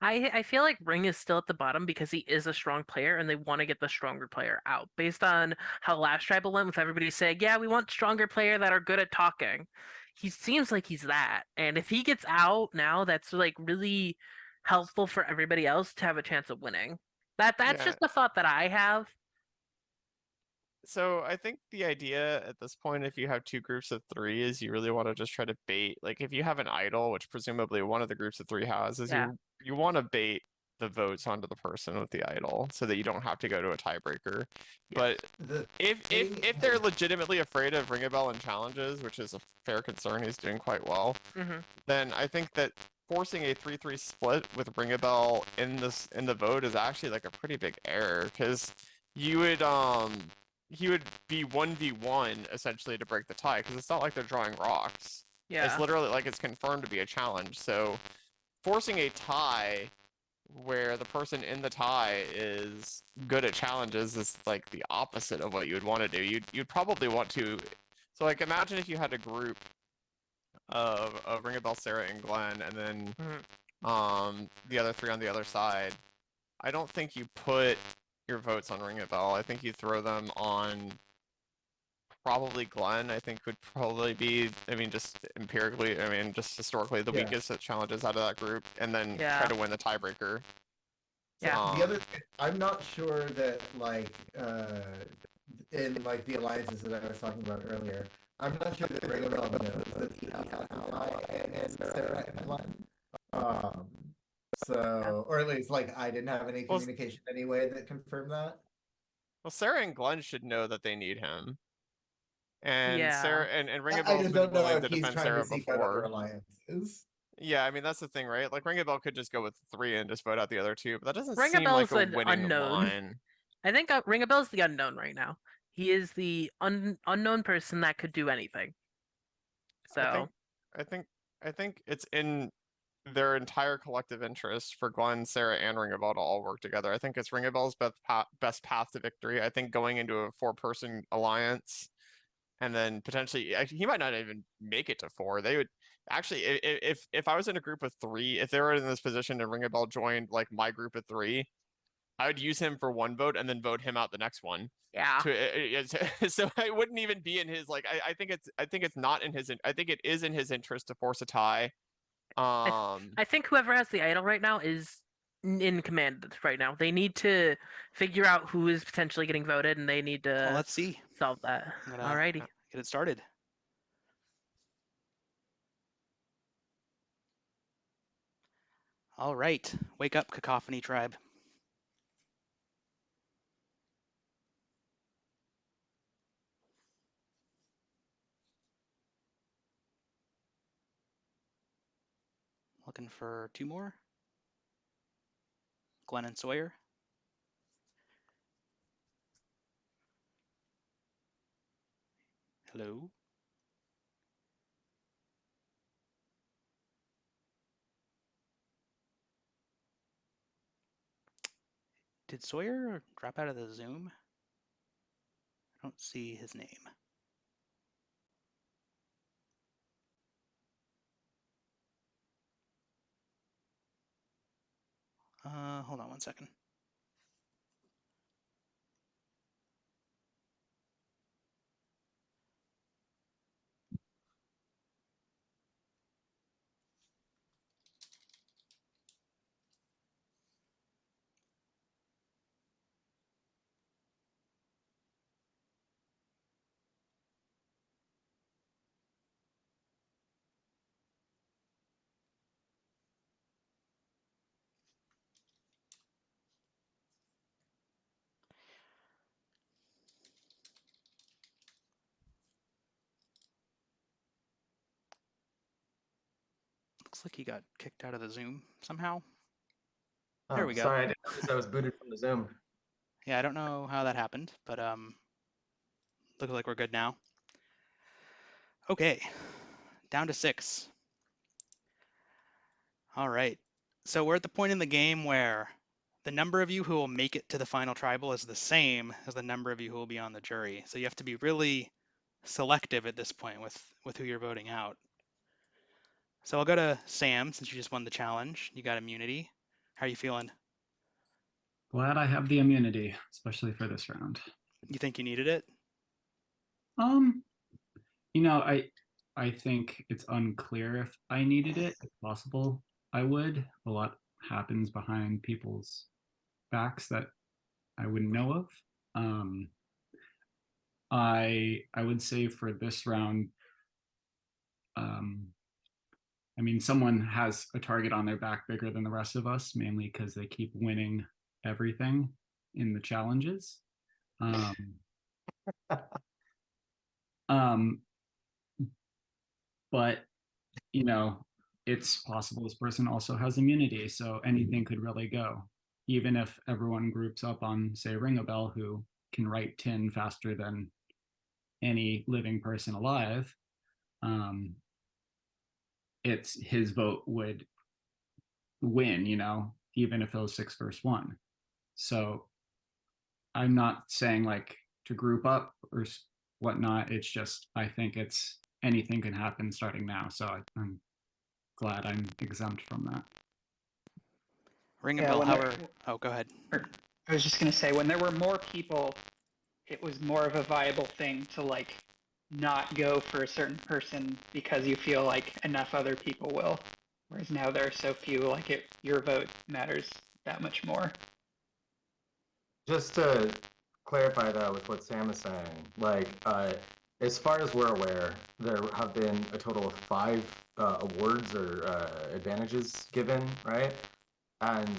I feel like Ring is still at the bottom because he is a strong player and they want to get the stronger player out. Based on how last tribal went with everybody saying, yeah, we want stronger player that are good at talking. He seems like he's that. And if he gets out now, that's like really helpful for everybody else to have a chance of winning. That's Yeah. just the thought that I have. So I think the idea at this point, if you have two groups of three, is you really want to just try to bait. Like if you have an idol, which presumably one of the groups of three has, is Yeah. you want to bait the votes onto the person with the idol so that you don't have to go to a tiebreaker. But if they're legitimately afraid of Ring a Bell in challenges, which is a fair concern, he's doing quite well, then I think that forcing a 3-3 split with Ring a Bell in the vote is actually like a pretty big error, because you would he would be 1v1 essentially to break the tie, because it's not like they're drawing rocks. Yeah. It's literally like it's confirmed to be a challenge. So forcing a tie where the person in the tie is good at challenges is like the opposite of what you would want to do. You'd probably want to. So like imagine if you had a group of Ring a Bell, Sarah, and Glenn, and then the other three on the other side. I don't think you put your votes on Ring a Bell. I think you throw them on probably Glenn. I think would probably be, I mean, just empirically, I mean, just historically, the weakest at challenges out of that group, and then try to win the tiebreaker. The other, I'm not sure that like in like the alliances that I was talking about earlier, I'm not sure that Ring a Bell knows that he has an ally and Sarah and Glenn. So, or at least like I didn't have any communication anyway that confirmed that. Well, Sarah and Glenn should know that they need him. And Sarah and Ring a I Bell's just been don't know willing if to he's defend trying Sarah to seek out other before. alliances. Yeah, I mean that's the thing, right? Like Ring a Bell could just go with 3 and just vote out the other 2, but that doesn't Ring a seem Bell's like a an winning unknown. line. I think Ring a Bell's the unknown right now. He is the unknown person that could do anything. So I think it's in their entire collective interest for Glenn, Sarah, and Ringabel to all work together. I think it's Ringabel's best path to victory. I think going into a 4-person alliance and then potentially he might not even make it to 4. They would actually, if I was in a group of 3, if they were in this position and Ringabel joined like my group of 3, I would use him for 1 vote and then vote him out the next one. Yeah. So it wouldn't even be in his I think it's not in his. I think it is in his interest to force a tie. I think whoever has the idol right now is in command right now. They need to figure out who is potentially getting voted, and they need to Well, let's see. solve that. Alrighty. Get it started. All right. Wake up, Cacophony Tribe. Looking for 2 more. Glenn and Sawyer. Hello. Did Sawyer drop out of the Zoom? I don't see his name. Hold on 1 second. Looks like he got kicked out of the Zoom somehow. There we go. Sorry, I didn't notice I was booted from the Zoom. Yeah, I don't know how that happened, but looks like we're good now. Okay, down to 6. All right, so we're at the point in the game where the number of you who will make it to the final tribal is the same as the number of you who will be on the jury. So you have to be really selective at this point with who you're voting out. So I'll go to Sam, since you just won the challenge. You got immunity. How are you feeling? Glad I have the immunity, especially for this round. You think you needed it? You know, I think it's unclear if I needed it. If possible, I would. A lot happens behind people's backs that I wouldn't know of. I would say for this round, I mean, someone has a target on their back bigger than the rest of us, mainly because they keep winning everything in the challenges. But you know, it's possible this person also has immunity, so anything could really go. Even if everyone groups up on, say, Ringabel, who can write tin faster than any living person alive, it's his vote would win, you know, even if it was 6 versus 1. So I'm not saying like to group up or whatnot. It's just I think it's anything can happen starting now. So I'm glad I'm exempt from that. Ring a bell. Oh, go ahead. I was just gonna say, when there were more people, it was more of a viable thing to like not go for a certain person because you feel like enough other people will. Whereas now there are so few, like your vote matters that much more. Just to clarify that with what Sam is saying, like as far as we're aware, there have been a total of 5 awards or advantages given, right? And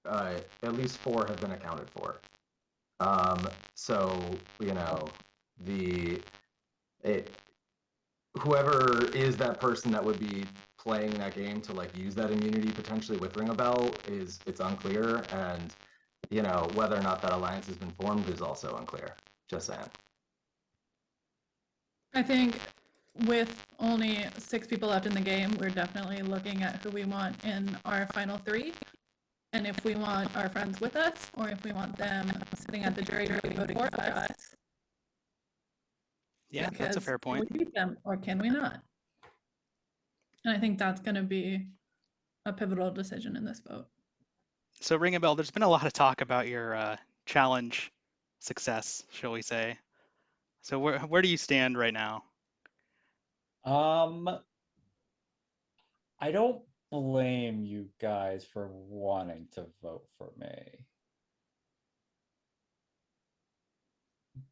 at least 4 have been accounted for. So you know, whoever is that person that would be playing that game to like use that immunity potentially with Ring a Bell it's unclear, and you know whether or not that alliance has been formed is also unclear. Just saying. I think with only 6 people left in the game, we're definitely looking at who we want in our final 3. And if we want our friends with us, or if we want them sitting at the jury voting for us. Yeah, that's a fair point. Can we beat them or can we not? And I think that's going to be a pivotal decision in this vote. So Ring a Bell, there's been a lot of talk about your challenge success, shall we say. So where do you stand right now? I don't blame you guys for wanting to vote for me.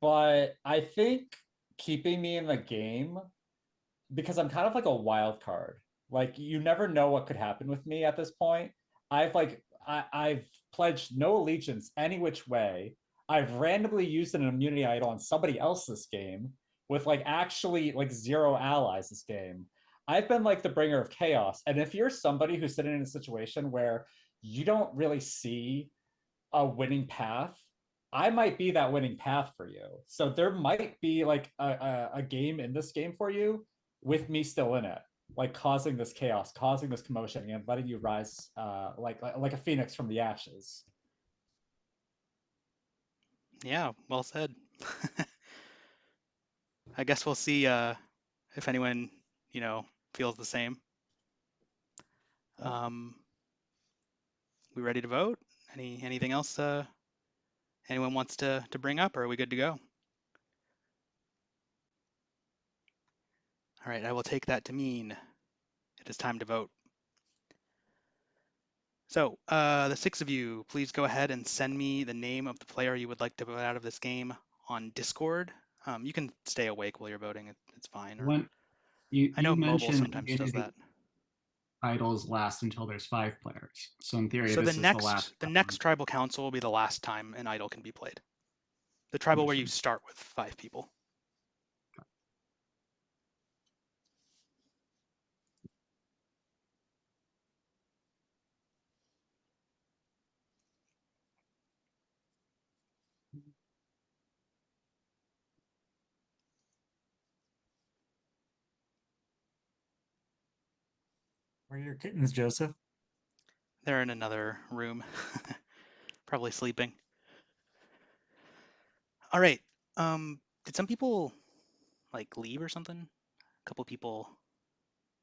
But I think keeping me in the game, because I'm kind of like a wild card. Like you never know what could happen with me at this point. I've pledged no allegiance any which way. I've randomly used an immunity idol on somebody else this game with like actually like 0 allies this game. I've been like the bringer of chaos. And if you're somebody who's sitting in a situation where you don't really see a winning path, I might be that winning path for you. So there might be like a game in this game for you with me still in it, like causing this chaos, causing this commotion, and letting you rise like a phoenix from the ashes. Yeah, well said. I guess we'll see if anyone, feels the same. We ready to vote? Anything else anyone wants to bring up, or are we good to go? All right, I will take that to mean it is time to vote. So the 6 of you, please go ahead and send me the name of the player you would like to vote out of this game on Discord. You can stay awake while you're voting. It's fine. When you I know mobile mentioned sometimes does that. Idols last until there's 5 players. So in theory, So this is the last. the next tribal council will be the last time an idol can be played. The tribal where you start with 5 people. Where are your kittens, Joseph? They're in another room, probably sleeping. All right. Did some people like leave or something? A couple people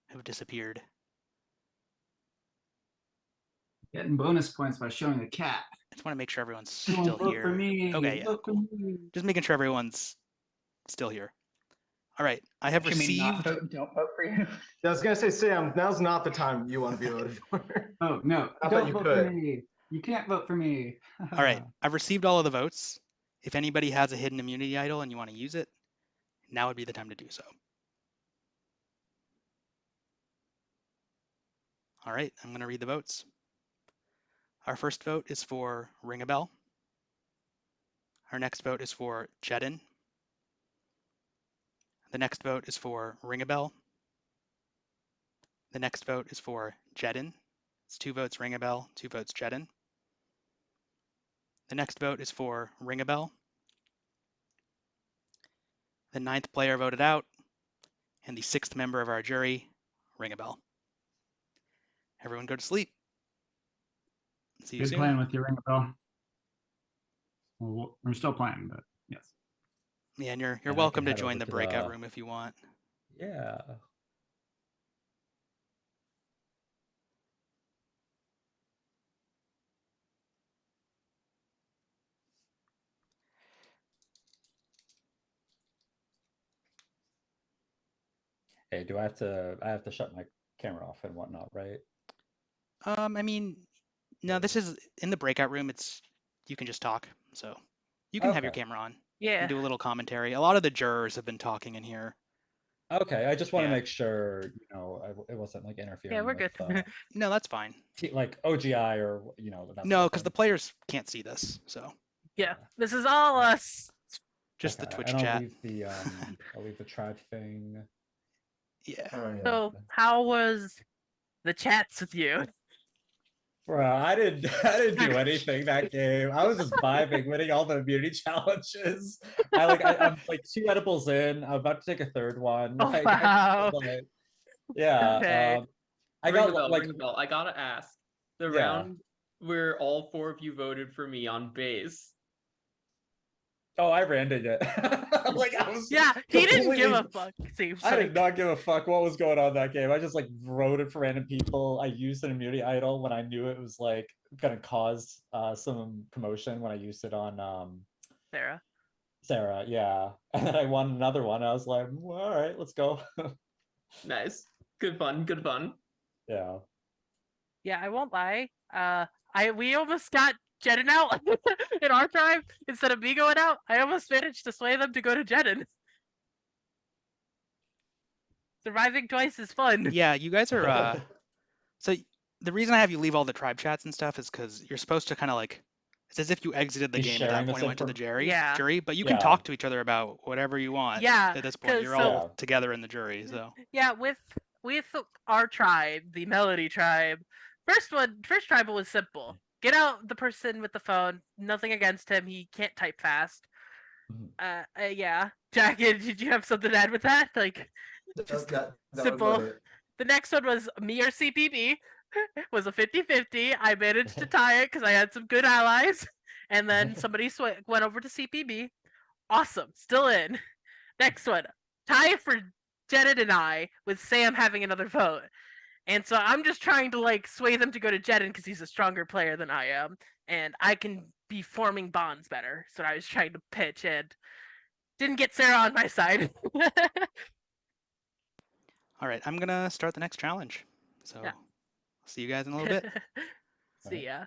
have disappeared. Getting bonus points by showing a cat. I just want to make sure everyone's Everyone still vote here. for me. Okay, yeah, Vote cool. for me. Just making sure everyone's still here. All right, I have Should we not received. don't vote for you. Yeah, I was gonna say, Sam, now's not the time you want to be voted for. Oh no! Not that Don't you vote could. for me. You can't vote for me. All right, I've received all of the votes. If anybody has a hidden immunity idol and you want to use it, now would be the time to do so. All right, I'm going to read the votes. Our first vote is for Ring a Bell. Our next vote is for Jedin. The next vote is for Ring a Bell. The next vote is for Jedin. It's 2 votes Ring a Bell, 2 votes Jedin. The next vote is for Ring a Bell. The 9th player voted out, and the 6th member of our jury, Ring a Bell. Everyone go to sleep. See you Good soon. plan with your Ring a Bell. Well, we're still playing, but yes. Yeah, and you're And I welcome can to head join over the to breakout the- room if you want. Yeah. Hey, do I have to shut my camera off and whatnot, right? I mean, no, this is in the breakout room. You can just talk, so you can have your Okay. camera on. Yeah. And do a little commentary. A lot of the jurors have been talking in here. Okay, I just want to Yeah. make sure, it wasn't like interfering. Yeah, we're with, good. No, that's fine. Like OGI or that No, sort of because thing. the players can't see this, so Yeah, this is all us. just the Okay, Twitch and I'll chat. leave the I'll leave the tribe thing. Yeah. Oh, yeah. So, how was the chats with you? Bro, I didn't do anything that game. I was just vibing, winning all the immunity challenges. I'm like 2 edibles in. I'm about to take a third one. Oh, Like, wow. yeah. Okay. I Ring got a bell, like ring a bell. I gotta ask. The Yeah. round where all 4 of you voted for me on base. Oh, I ranted it. Like I was Yeah, he didn't give a completely- fuck. Seems I like. did not give a fuck what was going on that game. I just like voted for random people. I used an immunity idol when I knew it was like gonna cause some commotion when I used it on Sarah. Sarah, yeah. And then I won another one. I was like, well, all right, let's go. Nice. Good fun, good fun. Yeah. Yeah, I won't lie. We almost got Jedin out in our tribe instead of me going out. I almost managed to sway them to go to Jedin. Surviving twice is fun. Yeah, you guys are. So the reason I have you leave all the tribe chats and stuff is because you're supposed to kind of like. It's as if you exited the Be game at sharing that this point and went to the Yeah. jury, but you can Yeah. talk to each other about whatever you want. Yeah, At this point, 'cause you're so- all together in the jury, so. Yeah, with our tribe, the Melody tribe, first tribal was simple. Get out the person with the phone. Nothing against him. He can't type fast. Yeah. Jack, did you have something to add with that? Like, just that was simple. about it. The next one was me or CPB. Was a 50-50. I managed to tie it because I had some good allies. And then somebody went over to CPB. Awesome. Still in. Next one. Tie for Jedid and I with Sam having another vote. And so I'm just trying to like sway them to go to Jedin because he's a stronger player than I am. And I can be forming bonds better. So I was trying to pitch and didn't get Sarah on my side. All right, I'm gonna start the next challenge. So, Yeah. see you guys in a little bit. See ya.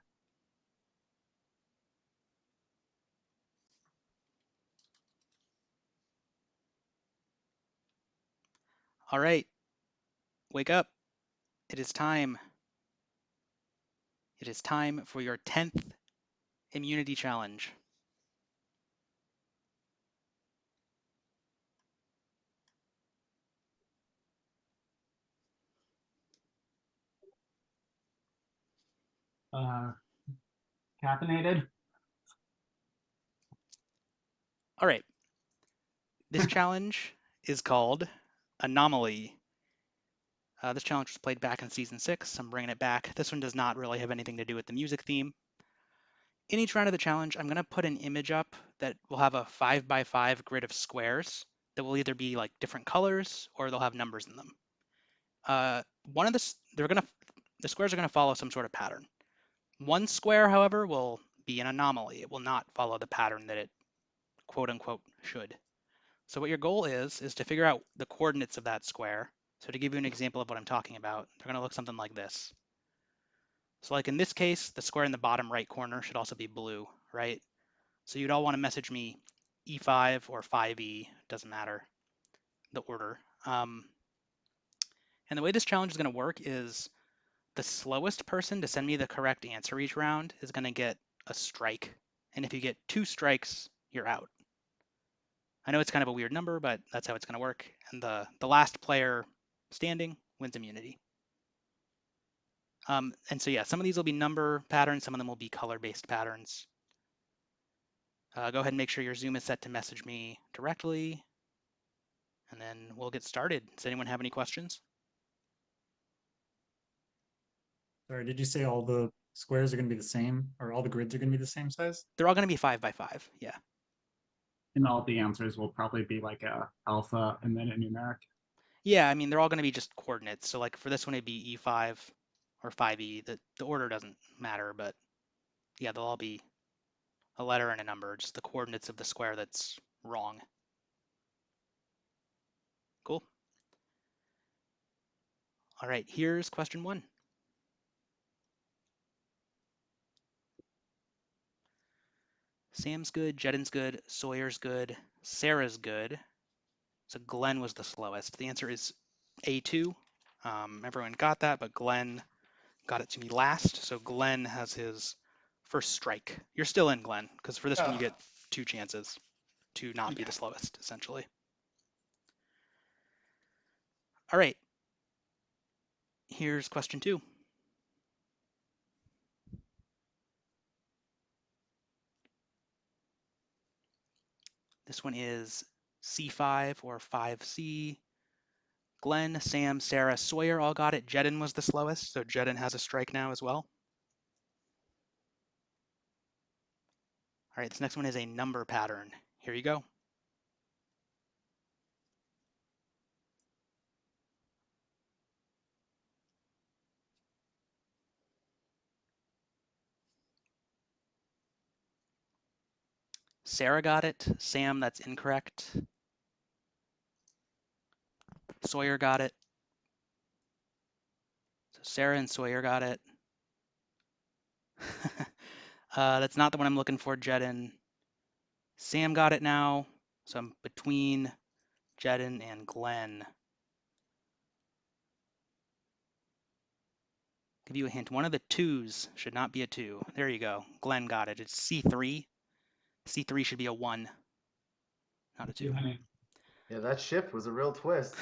All right, wake up. It is time. It is time for your 10th immunity challenge. Caffeinated. All right. This challenge is called Anomaly. This challenge was played back in Season 6. I'm bringing it back. This one does not really have anything to do with the music theme. In each round of the challenge, I'm going to put an image up that will have a 5x5 grid of squares that will either be like different colors or they'll have numbers in them. The squares are going to follow some sort of pattern. One square, however, will be an anomaly. It will not follow the pattern that it quote unquote should. So what your goal is to figure out the coordinates of that square. So to give you an example of what I'm talking about, they're going to look something like this. So like in this case, the square in the bottom right corner should also be blue, right? So you'd all want to message me E5 or 5E, doesn't matter, the order. And the way this challenge is going to work is the slowest person to send me the correct answer each round is going to get a strike. And if you get 2 strikes, you're out. I know it's kind of a weird number, but that's how it's going to work. And the last player standing wins immunity. And so yeah, some of these will be number patterns, some of them will be color-based patterns. Go ahead and make sure your Zoom is set to message me directly, and then we'll get started. Does anyone have any questions? Sorry, did you say all the squares are going to be the same, or all the grids are going to be the same size? They're all going to be 5x5, yeah. And all the answers will probably be like a alpha and then a numeric. Yeah, I mean, they're all going to be just coordinates. So like for this one, it'd be E5 or 5E. The order doesn't matter, but yeah, they'll all be a letter and a number, just the coordinates of the square that's wrong. Cool. All right, here's question 1. Sam's good, Jedin's good, Sawyer's good, Sarah's good. So Glenn was the slowest. The answer is A2. Everyone got that, but Glenn got it to me last. So Glenn has his first strike. You're still in, Glenn, because for this one you get 2 chances to not be the slowest, essentially. All right. Here's question 2. This one is C5 or 5C. Glenn, Sam, Sarah, Sawyer all got it. Jedin was the slowest, so Jedin has a strike now as well. All right, this next one is a number pattern. Here you go. Sarah got it. Sam, that's incorrect. Sawyer got it. So Sarah and Sawyer got it. That's not the one I'm looking for, Jedin. Sam got it now, so I'm between Jedin and Glenn. Give you a hint. One of the twos should not be a 2. There you go. Glenn got it. It's C3. C3 should be a 1, not a 2. Yeah, that shift was a real twist.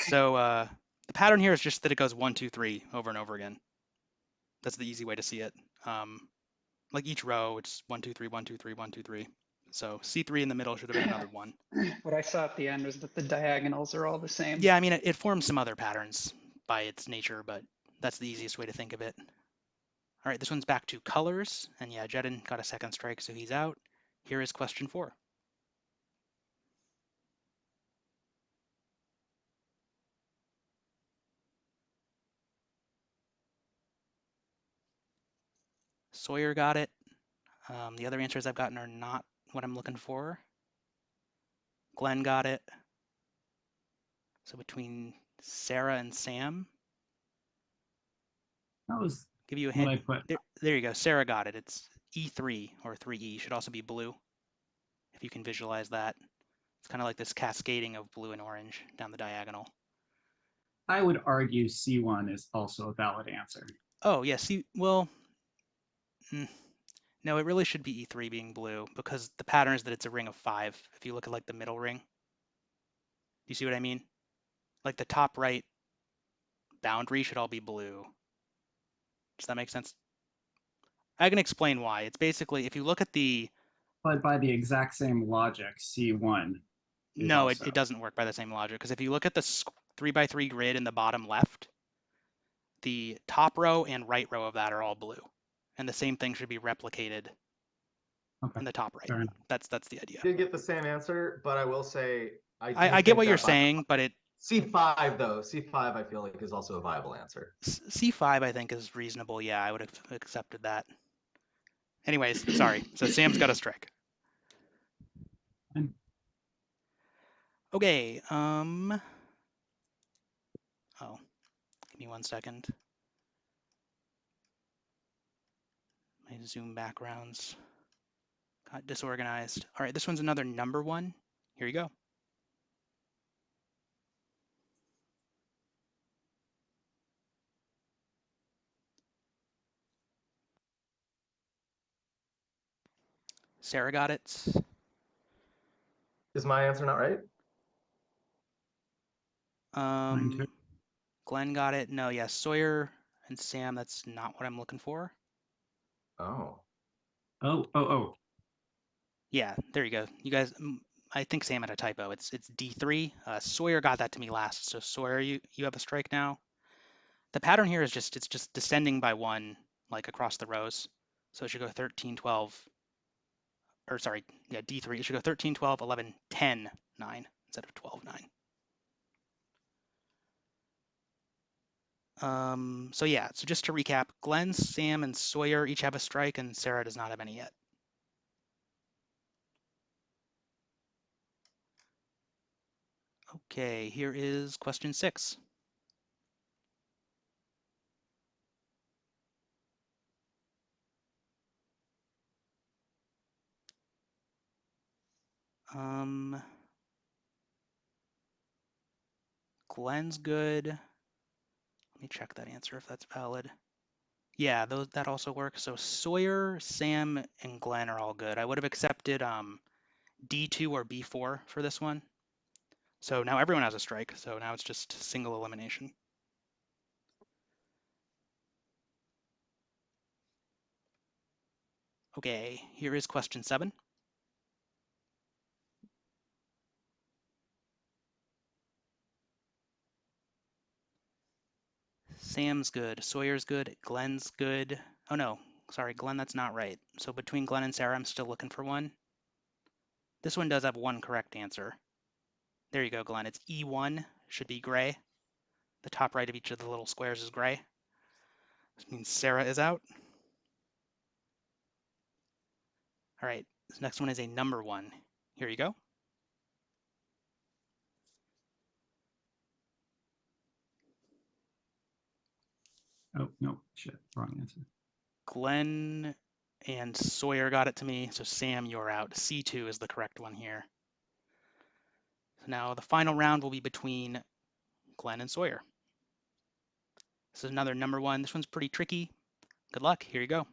So the pattern here is just that it goes 1, 2, 3 over and over again. That's the easy way to see it. Like each row, it's 1, 2, 3, 1, 2, 3, 1, 2, 3. So C3 in the middle should have been another 1. What I saw at the end was that the diagonals are all the same. Yeah, I mean, it forms some other patterns by its nature, but that's the easiest way to think of it. All right, this one's back to colors. And yeah, Jedin got a second strike, so he's out. Here is question 4. Sawyer got it. The other answers I've gotten are not what I'm looking for. Glenn got it. So between Sarah and Sam. That was Give you a what hint. I put. There you go. Sarah got it. It's E3 or 3E. Should also be blue, if you can visualize that. It's kind of like this cascading of blue and orange down the diagonal. I would argue C1 is also a valid answer. Oh, yeah. See, well, no, it really should be E3 being blue because the pattern is that it's a ring of 5. If you look at like the middle ring, do you see what I mean? Like the top right boundary should all be blue. Does that make sense? I can explain why. It's basically, if you look at the... But by the exact same logic, C1 is No, also. it doesn't work by the same logic, because if you look at the 3x3 grid in the bottom left, the top row and right row of that are all blue. And the same thing should be replicated in the top right. That's the idea. Did get the same answer, but I will say I get what you're saying, but it... C5 though, C5 I feel like is also a viable answer. C5 I think is reasonable. Yeah, I would have accepted that. Anyways, sorry. So Sam's got a strike. Okay. Oh, give me 1 second. My Zoom backgrounds got disorganized. All right, this one's another number 1. Here you go. Sarah got it. Is my answer not right? Glenn got it. No, yeah, Sawyer and Sam, that's not what I'm looking for. Oh. Oh. Yeah, there you go. You guys, I think Sam had a typo. It's D3. Sawyer got that to me last. So Sawyer, you have a strike now. The pattern here is it's just descending by 1, like across the rows. So it should go 13, 12, or sorry, yeah, D3. It should go 13, 12, 11, 10, 9 instead of 12, 9. So yeah, so just to recap, Glenn, Sam, and Sawyer each have a strike, and Sarah does not have any yet. Okay, here is question 6. Glenn's good. Let me check that answer if that's valid. Yeah, that also works. So Sawyer, Sam, and Glenn are all good. I would have accepted D2 or B4 for this one. So now everyone has a strike. So now it's just single elimination. Okay, here is question 7. Sam's good. Sawyer's good. Glenn's good. Oh no, sorry, Glenn, that's not right. So between Glenn and Sarah, I'm still looking for one. This one does have one correct answer. There you go, Glenn. It's E1, should be gray. The top right of each of the little squares is gray. This means Sarah is out. All right, this next one is a number one. Here you go. Oh, no, shit, wrong answer. Glenn and Sawyer got it to me, so Sam, you're out. C2 is the correct one here. So now the final round will be between Glenn and Sawyer. This is another number one. This one's pretty tricky. Good luck. Here you go.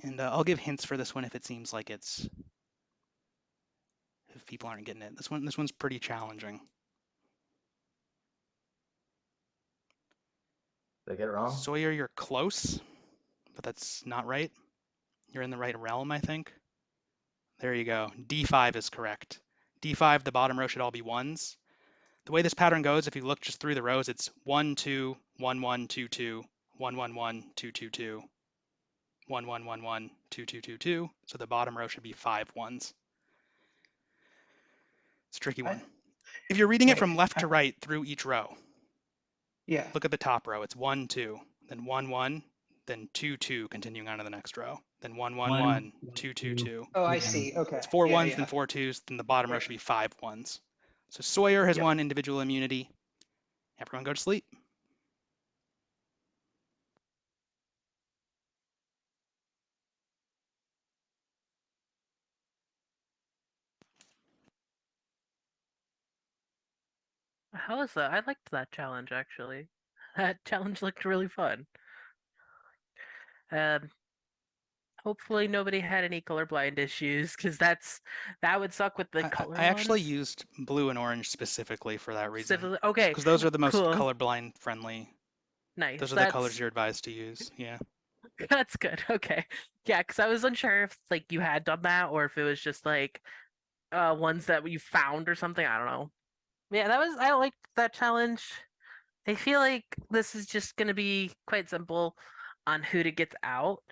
And I'll give hints for this one if it seems like if people aren't getting it. This one's pretty challenging. Did I get it wrong? Sawyer, you're close, but that's not right. You're in the right realm, I think. There you go. D5 is correct. D5, the bottom row should all be ones. The way this pattern goes, if you look just through the rows, it's 1, 2, 1, 1, 2, 2, 1, 1, 1, 2, 2, 2, 1, 1, 1, 1, 2, 2, 2, 2. So the bottom row should be 5 ones. It's a tricky one. If you're reading it from left to right through each row, yeah, look at the top row. It's 1, 2, then 1, 1, then 2, 2, continuing on to the next row. Then 1, 1, 1, 2, 2, 2. Oh, I see. Okay. It's 4 Yeah, ones, yeah. then 4 twos, then the bottom row should be 5 ones. So Sawyer has Yep. won individual immunity. Everyone go to sleep. How was that? I liked that challenge actually. That challenge looked really fun. Hopefully nobody had any colorblind issues, because that would suck with the color I actually ones. used blue and orange specifically for that reason. Specifically, okay, Because those are the most cool. colorblind friendly. Nice. Those are the colors you're advised to use. Yeah. That's good. Okay. Yeah, because I was unsure if like you had done that or if it was just like ones that you found or something. I don't know. Yeah, I liked that challenge. I feel like this is just gonna be quite simple on who to get out.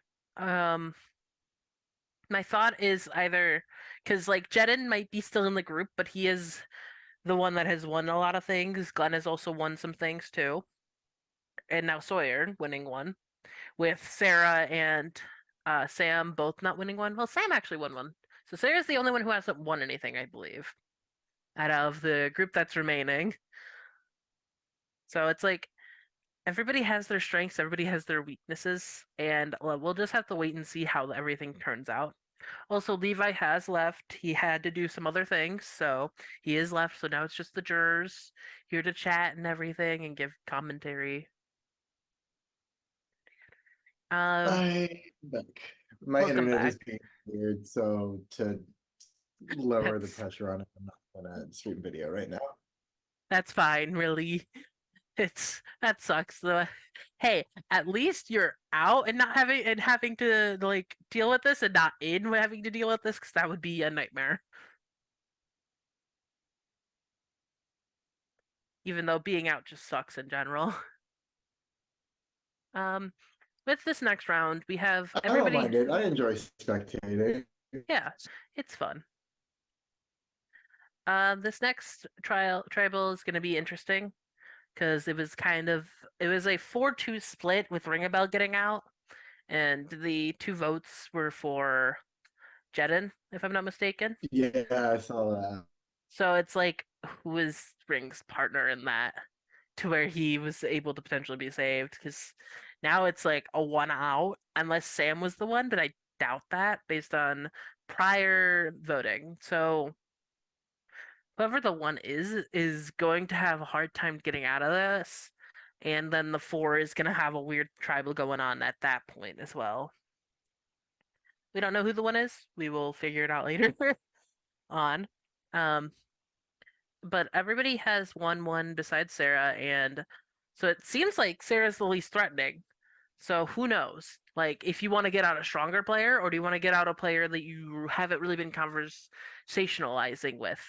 My thought is either because like Jedin might be still in the group, but he is the one that has won a lot of things. Glenn has also won some things too. And now Sawyer winning one, with Sarah and Sam both not winning one. Well, Sam actually won one. So Sarah's the only one who hasn't won anything, I believe, out of the group that's remaining. So it's like everybody has their strengths, everybody has their weaknesses, and we'll just have to wait and see how everything turns out. Also, Levi has left. He had to do some other things, so he is left. So now it's just the jurors here to chat and everything and give commentary. I'm back. My Welcome internet back. is being weird, so to lower the pressure on it, I'm not gonna stream video right now. That's fine, really. That sucks though. Hey, at least you're out and not having to like deal with this and not in having to deal with this, because that would be a nightmare. Even though being out just sucks in general. With this next round, we have I don't everybody. mind it. I enjoy spectating. Yeah, it's fun. This next tribal is going to be interesting because it was a 4-2 split with Ring a Bell getting out, and the 2 votes were for Jedin, if I'm not mistaken. Yeah, I saw that. So it's like, who was Ring's partner in that, to where he was able to potentially be saved? Because now it's like a 1 out, unless Sam was the one, but I doubt that based on prior voting. So whoever the 1 is going to have a hard time getting out of this, and then the 4 is going to have a weird tribal going on at that point as well. We don't know who the 1 is. We will figure it out later on. But everybody has 1-1 besides Sarah, and so it seems like Sarah's the least threatening. So who knows? Like, if you want to get out a stronger player, or do you want to get out a player that you haven't really been conversationalizing with?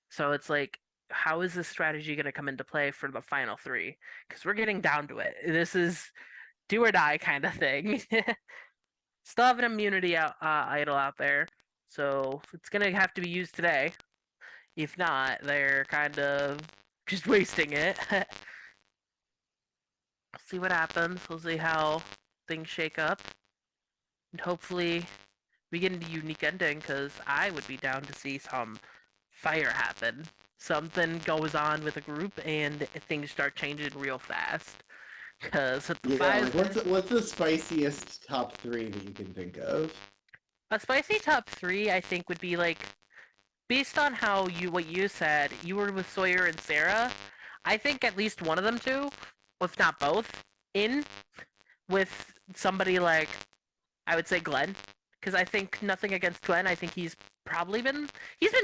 So it's like, how is this strategy going to come into play for the final three? Because we're getting down to it. This is do or die kind of thing. Still have an immunity idol out there, so it's gonna have to be used today. If not, they're kind of just wasting it. We'll see what happens. We'll see how things shake up, and hopefully we get into a unique ending. Because I would be down to see some fire happen. Something goes on with a group, and things start changing real fast. Because at the five, like what's the spiciest top 3 that you can think of? a spicy top 3, I think, would be like, based on what you said, you were with Sawyer and Sarah. I think at least one of them two, if not both, in with somebody like, I would say Glenn, because I think nothing against Glenn. I think he's been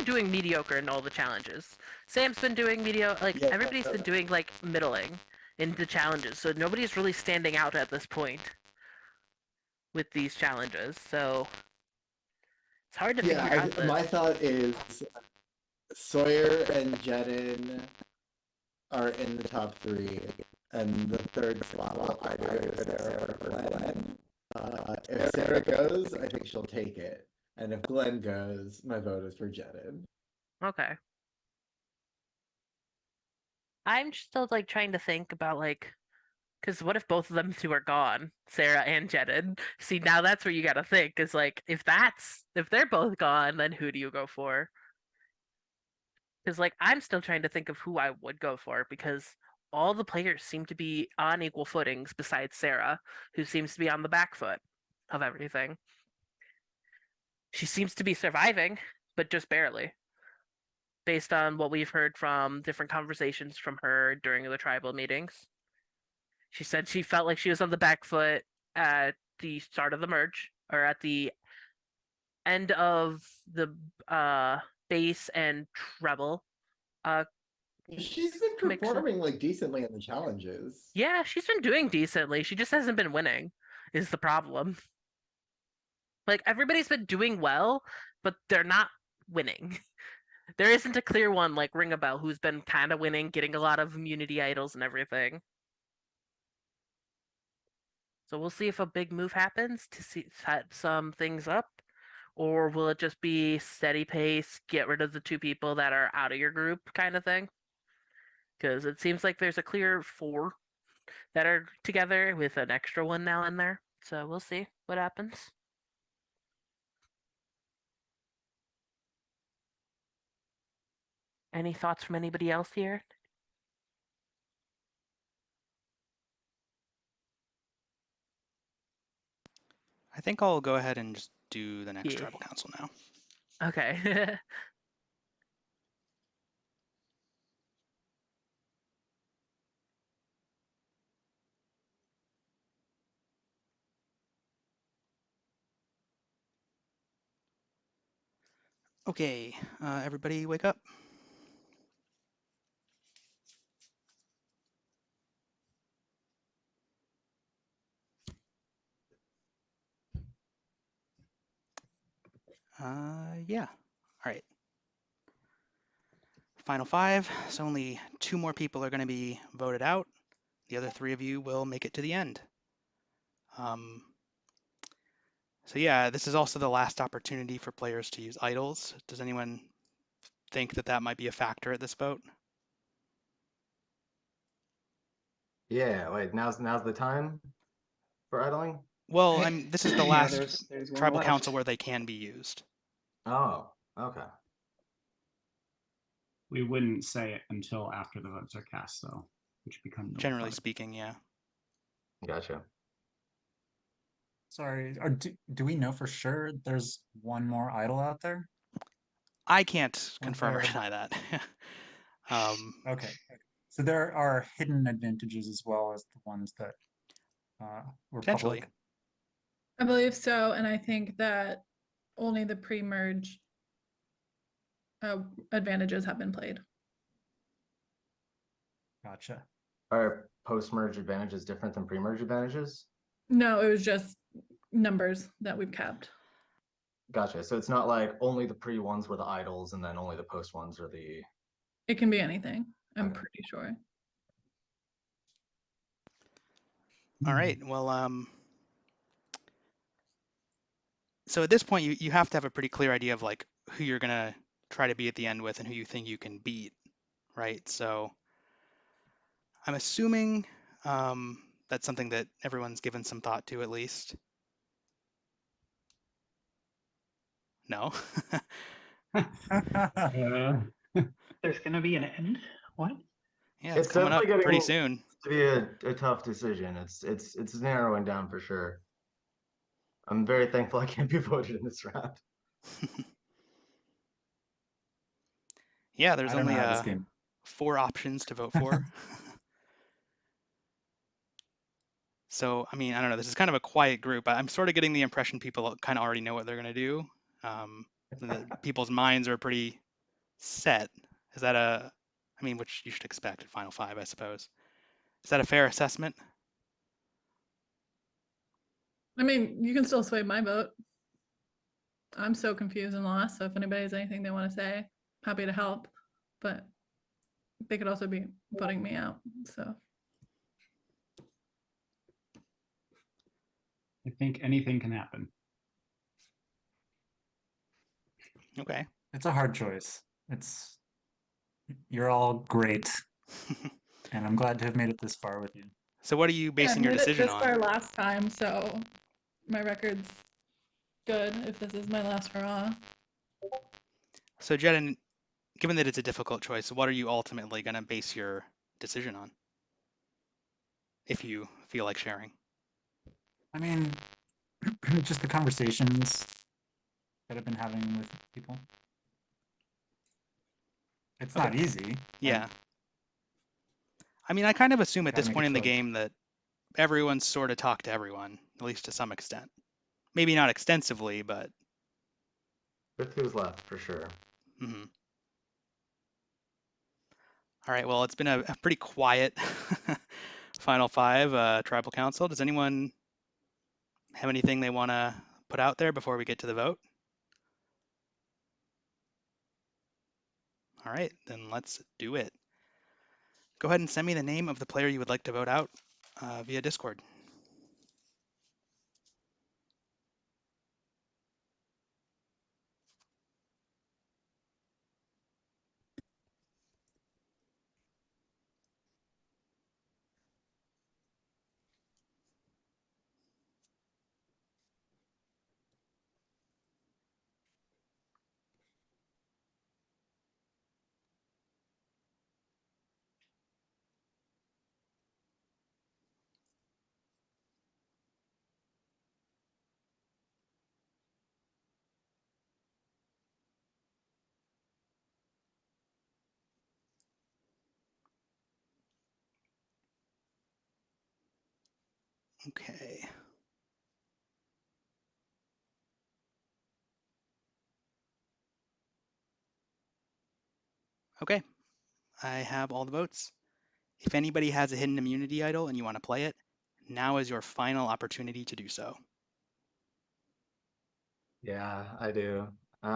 doing mediocre in all the challenges. Sam's been doing mediocre. Like everybody's been doing like middling in the challenges, so nobody's really standing out at this point with these challenges. So it's hard to figure out this. My thought is Sawyer and Jedin are in the top 3, and the third slot will either go to Sarah or Glenn. If Sarah goes, I think she'll take it, and if Glenn goes, my vote is for Jedin. Okay. I'm still like trying to think about like, because what if both of them two are gone, Sarah and Jedin? See, now that's where you gotta think. Is like, if they're both gone, then who do you go for? Because like I'm still trying to think of who I would go for, because all the players seem to be on equal footings besides Sarah, who seems to be on the back foot of everything. She seems to be surviving, but just barely, based on what we've heard from different conversations from her during the tribal meetings. She said she felt like she was on the back foot at the start of the merge, or at the end of the bass and treble. She's been performing like decently in the challenges. Yeah, she's been doing decently. She just hasn't been winning, is the problem. Like everybody's been doing well, but they're not winning. There isn't a clear one like Ring a Bell who's been kind of winning, getting a lot of immunity idols and everything. So we'll see if a big move happens to set some things up, or will it just be steady pace, get rid of the 2 people that are out of your group kind of thing? Because it seems like there's a clear 4 that are together with an extra one now in there. So we'll see what happens. Any thoughts from anybody else here? I think I'll go ahead and just do the next tribal council now. Okay. Okay, everybody wake up. Yeah, all right. Final 5, so only 2 more people are going to be voted out. The other 3 of you will make it to the end. So yeah, this is also the last opportunity for players to use idols. Does anyone think that that might be a factor at this vote? Yeah, wait, now's the time for idling? Well, this is the last there's one tribal left. council where they can be used. Oh, okay. We wouldn't say it until after the votes are cast, though, which become Generally speaking, yeah. Gotcha. Sorry, do we know for sure there's one more idol out there? I can't confirm or deny that. Okay. So there are hidden advantages as well as the ones that were Potentially. public. I believe so, and I think that only the pre-merge advantages have been played. Gotcha. Are post-merge advantages different than pre-merge advantages? No, it was just numbers that we've capped. Gotcha. So it's not like only the pre ones were the idols and then only the post ones are the It can be anything. I'm pretty sure. All right. Well, so at this point, you have to have a pretty clear idea of like who you're gonna try to be at the end with and who you think you can beat, right? So I'm assuming that's something that everyone's given some thought to at least. No. There's gonna be an end. What? Yeah, it's coming up definitely pretty getting soon. to be a tough decision. It's narrowing down for sure. I'm very thankful I can't be voted in this round. Yeah, there's I don't know only how this game. 4 options to vote for. So, I mean, I don't know. This is kind of a quiet group. I'm sort of getting the impression people kind of already know what they're going to do. People's minds are pretty set. Is that I mean, which you should expect at Final Five, I suppose. Is that a fair assessment? I mean, you can still sway my vote. I'm so confused and lost. So if anybody has anything they want to say, happy to help. But they could also be voting me out. So I think anything can happen. Okay. It's a hard choice. You're all great, and I'm glad to have made it this far with you. So what are you yeah, I basing your made it decision this far on? last time, so my record's good if this is my last hurrah. So Jedin, given that it's a difficult choice, what are you ultimately going to base your decision on? If you feel like sharing. I mean, just the conversations that I've been having with people. It's Okay. not easy. Yeah. I mean, I kind of assume at Gotta this make point a in the choice. game that everyone's sort of talked to everyone, at least to some extent. Maybe not extensively, but. With who's left, for sure. Mm-hmm. All right, well, it's been a pretty quiet Final Five Tribal Council. Does anyone have anything they want to put out there before we get to the vote? All right, then let's do it. Go ahead and send me the name of the player you would like to vote out via Discord. Okay. Okay, I have all the votes. If anybody has a hidden immunity idol and you want to play it, now is your final opportunity to do so. Yeah, I do. So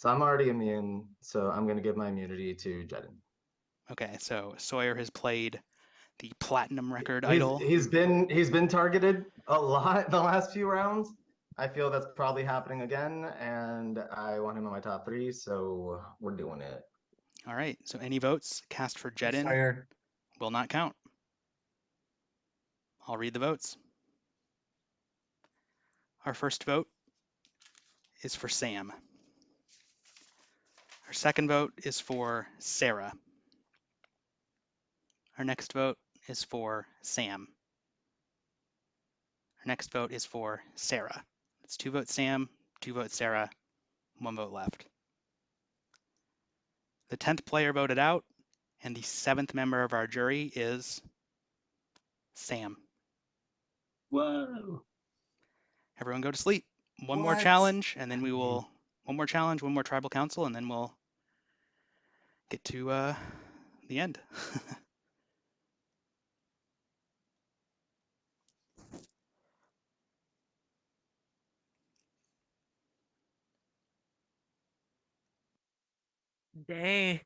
I'm already immune, so I'm gonna give my immunity to Jedin. Okay, so Sawyer has played the platinum record He's idol. he's been targeted a lot the last few rounds. I feel that's probably happening again, and I want him in my top 3, so we're doing it. All right, so any votes cast for Jedin Sawyer. will not count. I'll read the votes. Our first vote is for Sam. Our second vote is for Sarah. Our next vote is for Sam. Our next vote is for Sarah. It's 2 votes Sam, 2 votes Sarah, 1 vote left. The 10th player voted out, and the 7th member of our jury is Sam. Whoa. Everyone go to sleep. One more What? challenge, and then we will. One more challenge, one more tribal council, and then we'll get to the end. Dang.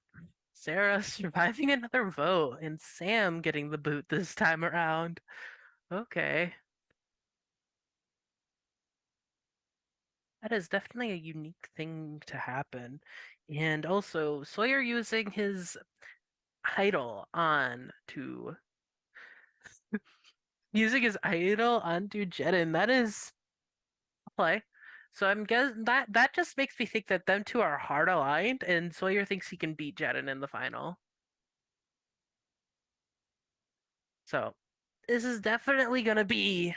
Sarah surviving another vote, and Sam getting the boot this time around. Okay. That is definitely a unique thing to happen. And also, Sawyer using his idol on to using his idol onto Jedin. That is play. So I'm guessing that just makes me think that them two are hard aligned, and Sawyer thinks he can beat Jedin in the final. So this is definitely gonna be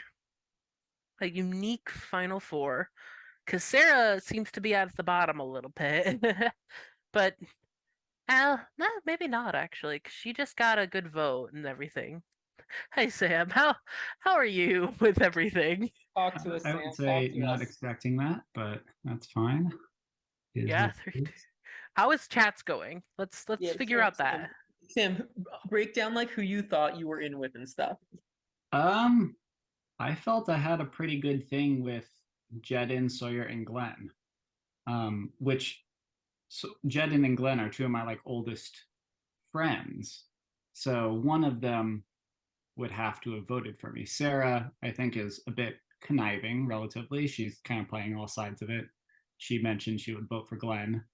a unique final four, because Sarah seems to be at the bottom a little bit, but no, maybe not actually, because she just got a good vote and everything. Hey Sam, how are you with everything? Talk to us, I Sam. would say Talk to not us. expecting that, but that's fine. It is Yeah, what it is. how is chats going? Let's Yeah, figure out that. Sam, break down like who you thought you were in with and stuff. I felt I had a pretty good thing with Jedin, Sawyer, and Glenn. Which Jedin and Glenn are two of my like oldest friends. So one of them would have to have voted for me. Sarah, I think, is a bit conniving relatively. She's kind of playing all sides of it. She mentioned she would vote for Glenn.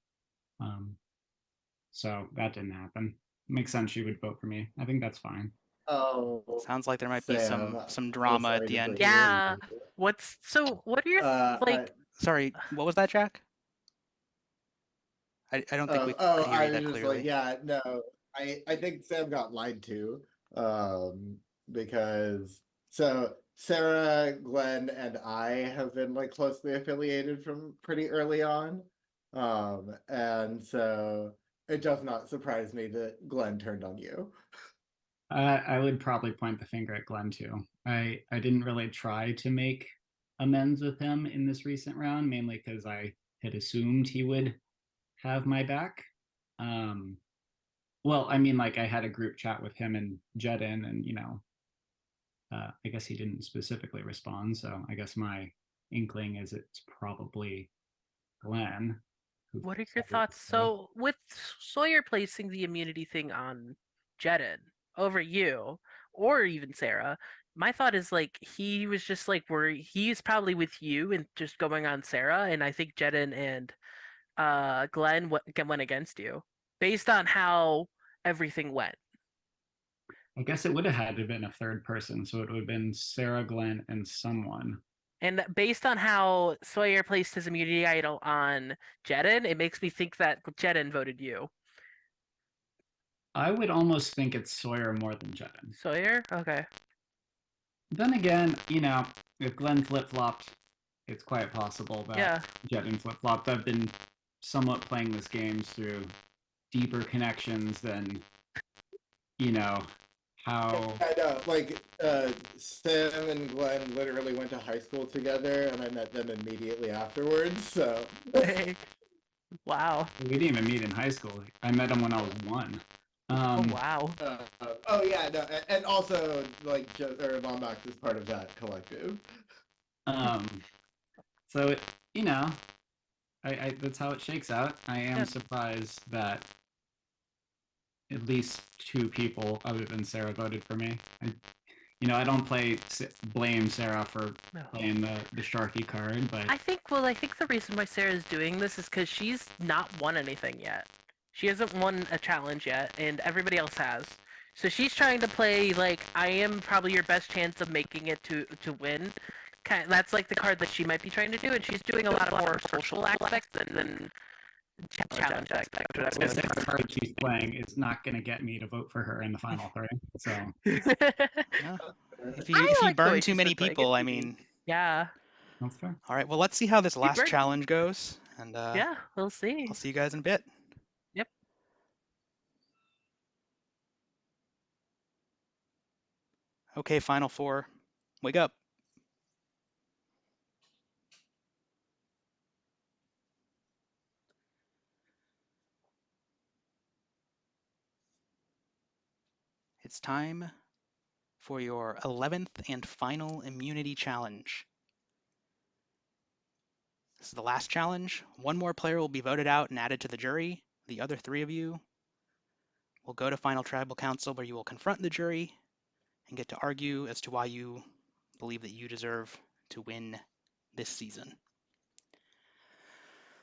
So that didn't happen. Makes sense she would vote for me. I think that's fine. Oh, Sounds like there might be Sam, some I'm so drama at sorry the to end put here. you. Yeah. What are your like? Sorry, what was that, Jack? I don't think we Oh, could hear I you was that just clearly. like, yeah, no, I think Sam got lied to, because so Sarah, Glenn, and I have been like closely affiliated from pretty early on, and so it does not surprise me that Glenn turned on you. I would probably point the finger at Glenn too. I didn't really try to make amends with him in this recent round, mainly because I had assumed he would have my back. Well, I mean, like I had a group chat with him and Jedin, and I guess he didn't specifically respond. So I guess my inkling is it's probably Glenn. What are your thoughts? So with Sawyer placing the immunity thing on Jedin over you, or even Sarah, my thought is like he was just like he's probably with you and just going on Sarah, and I think Jedin and Glenn went against you based on how everything went. I guess it would have had to have been a third person, so it would have been Sarah, Glenn, and someone. And based on how Sawyer placed his immunity idol on Jedin, it makes me think that Jedin voted you. I would almost think it's Sawyer more than Jedin. Sawyer? Okay. Then again, if Glenn flip-flopped, it's quite possible that Jedin flip-flopped. I've been somewhat playing this game through deeper connections than, how... I know, like, Sam and Glenn literally went to high school together, and I met them immediately afterwards, so... Wow. We didn't even meet in high school. I met him when I was 1. Oh, wow. Oh, yeah, no, and also, like, Lombax is part of that collective. So, I that's how it shakes out. I am surprised that at least 2 people other than Sarah voted for me. I don't blame Sarah for playing the Sharky card, but I think the reason why Sarah's doing this is because she's not won anything yet. She hasn't won a challenge yet, and everybody else has. So she's trying to play like I am probably your best chance of making it to win. That's like the card that she might be trying to do, and she's doing a lot of more social aspects than challenge aspects. the card she's playing is not going to get me to vote for her in the final 3. So if you burn too many people, I mean, yeah. That's fair. All right, well, let's see how this last burn- challenge goes, and yeah, we'll see. I'll see you guys in a bit. Yep. Okay, final 4, wake up. It's time for your 11th and final immunity challenge. This is the last challenge. 1 more player will be voted out and added to the jury. The other 3 of you will go to final tribal council where you will confront the jury and get to argue as to why you believe that you deserve to win this season.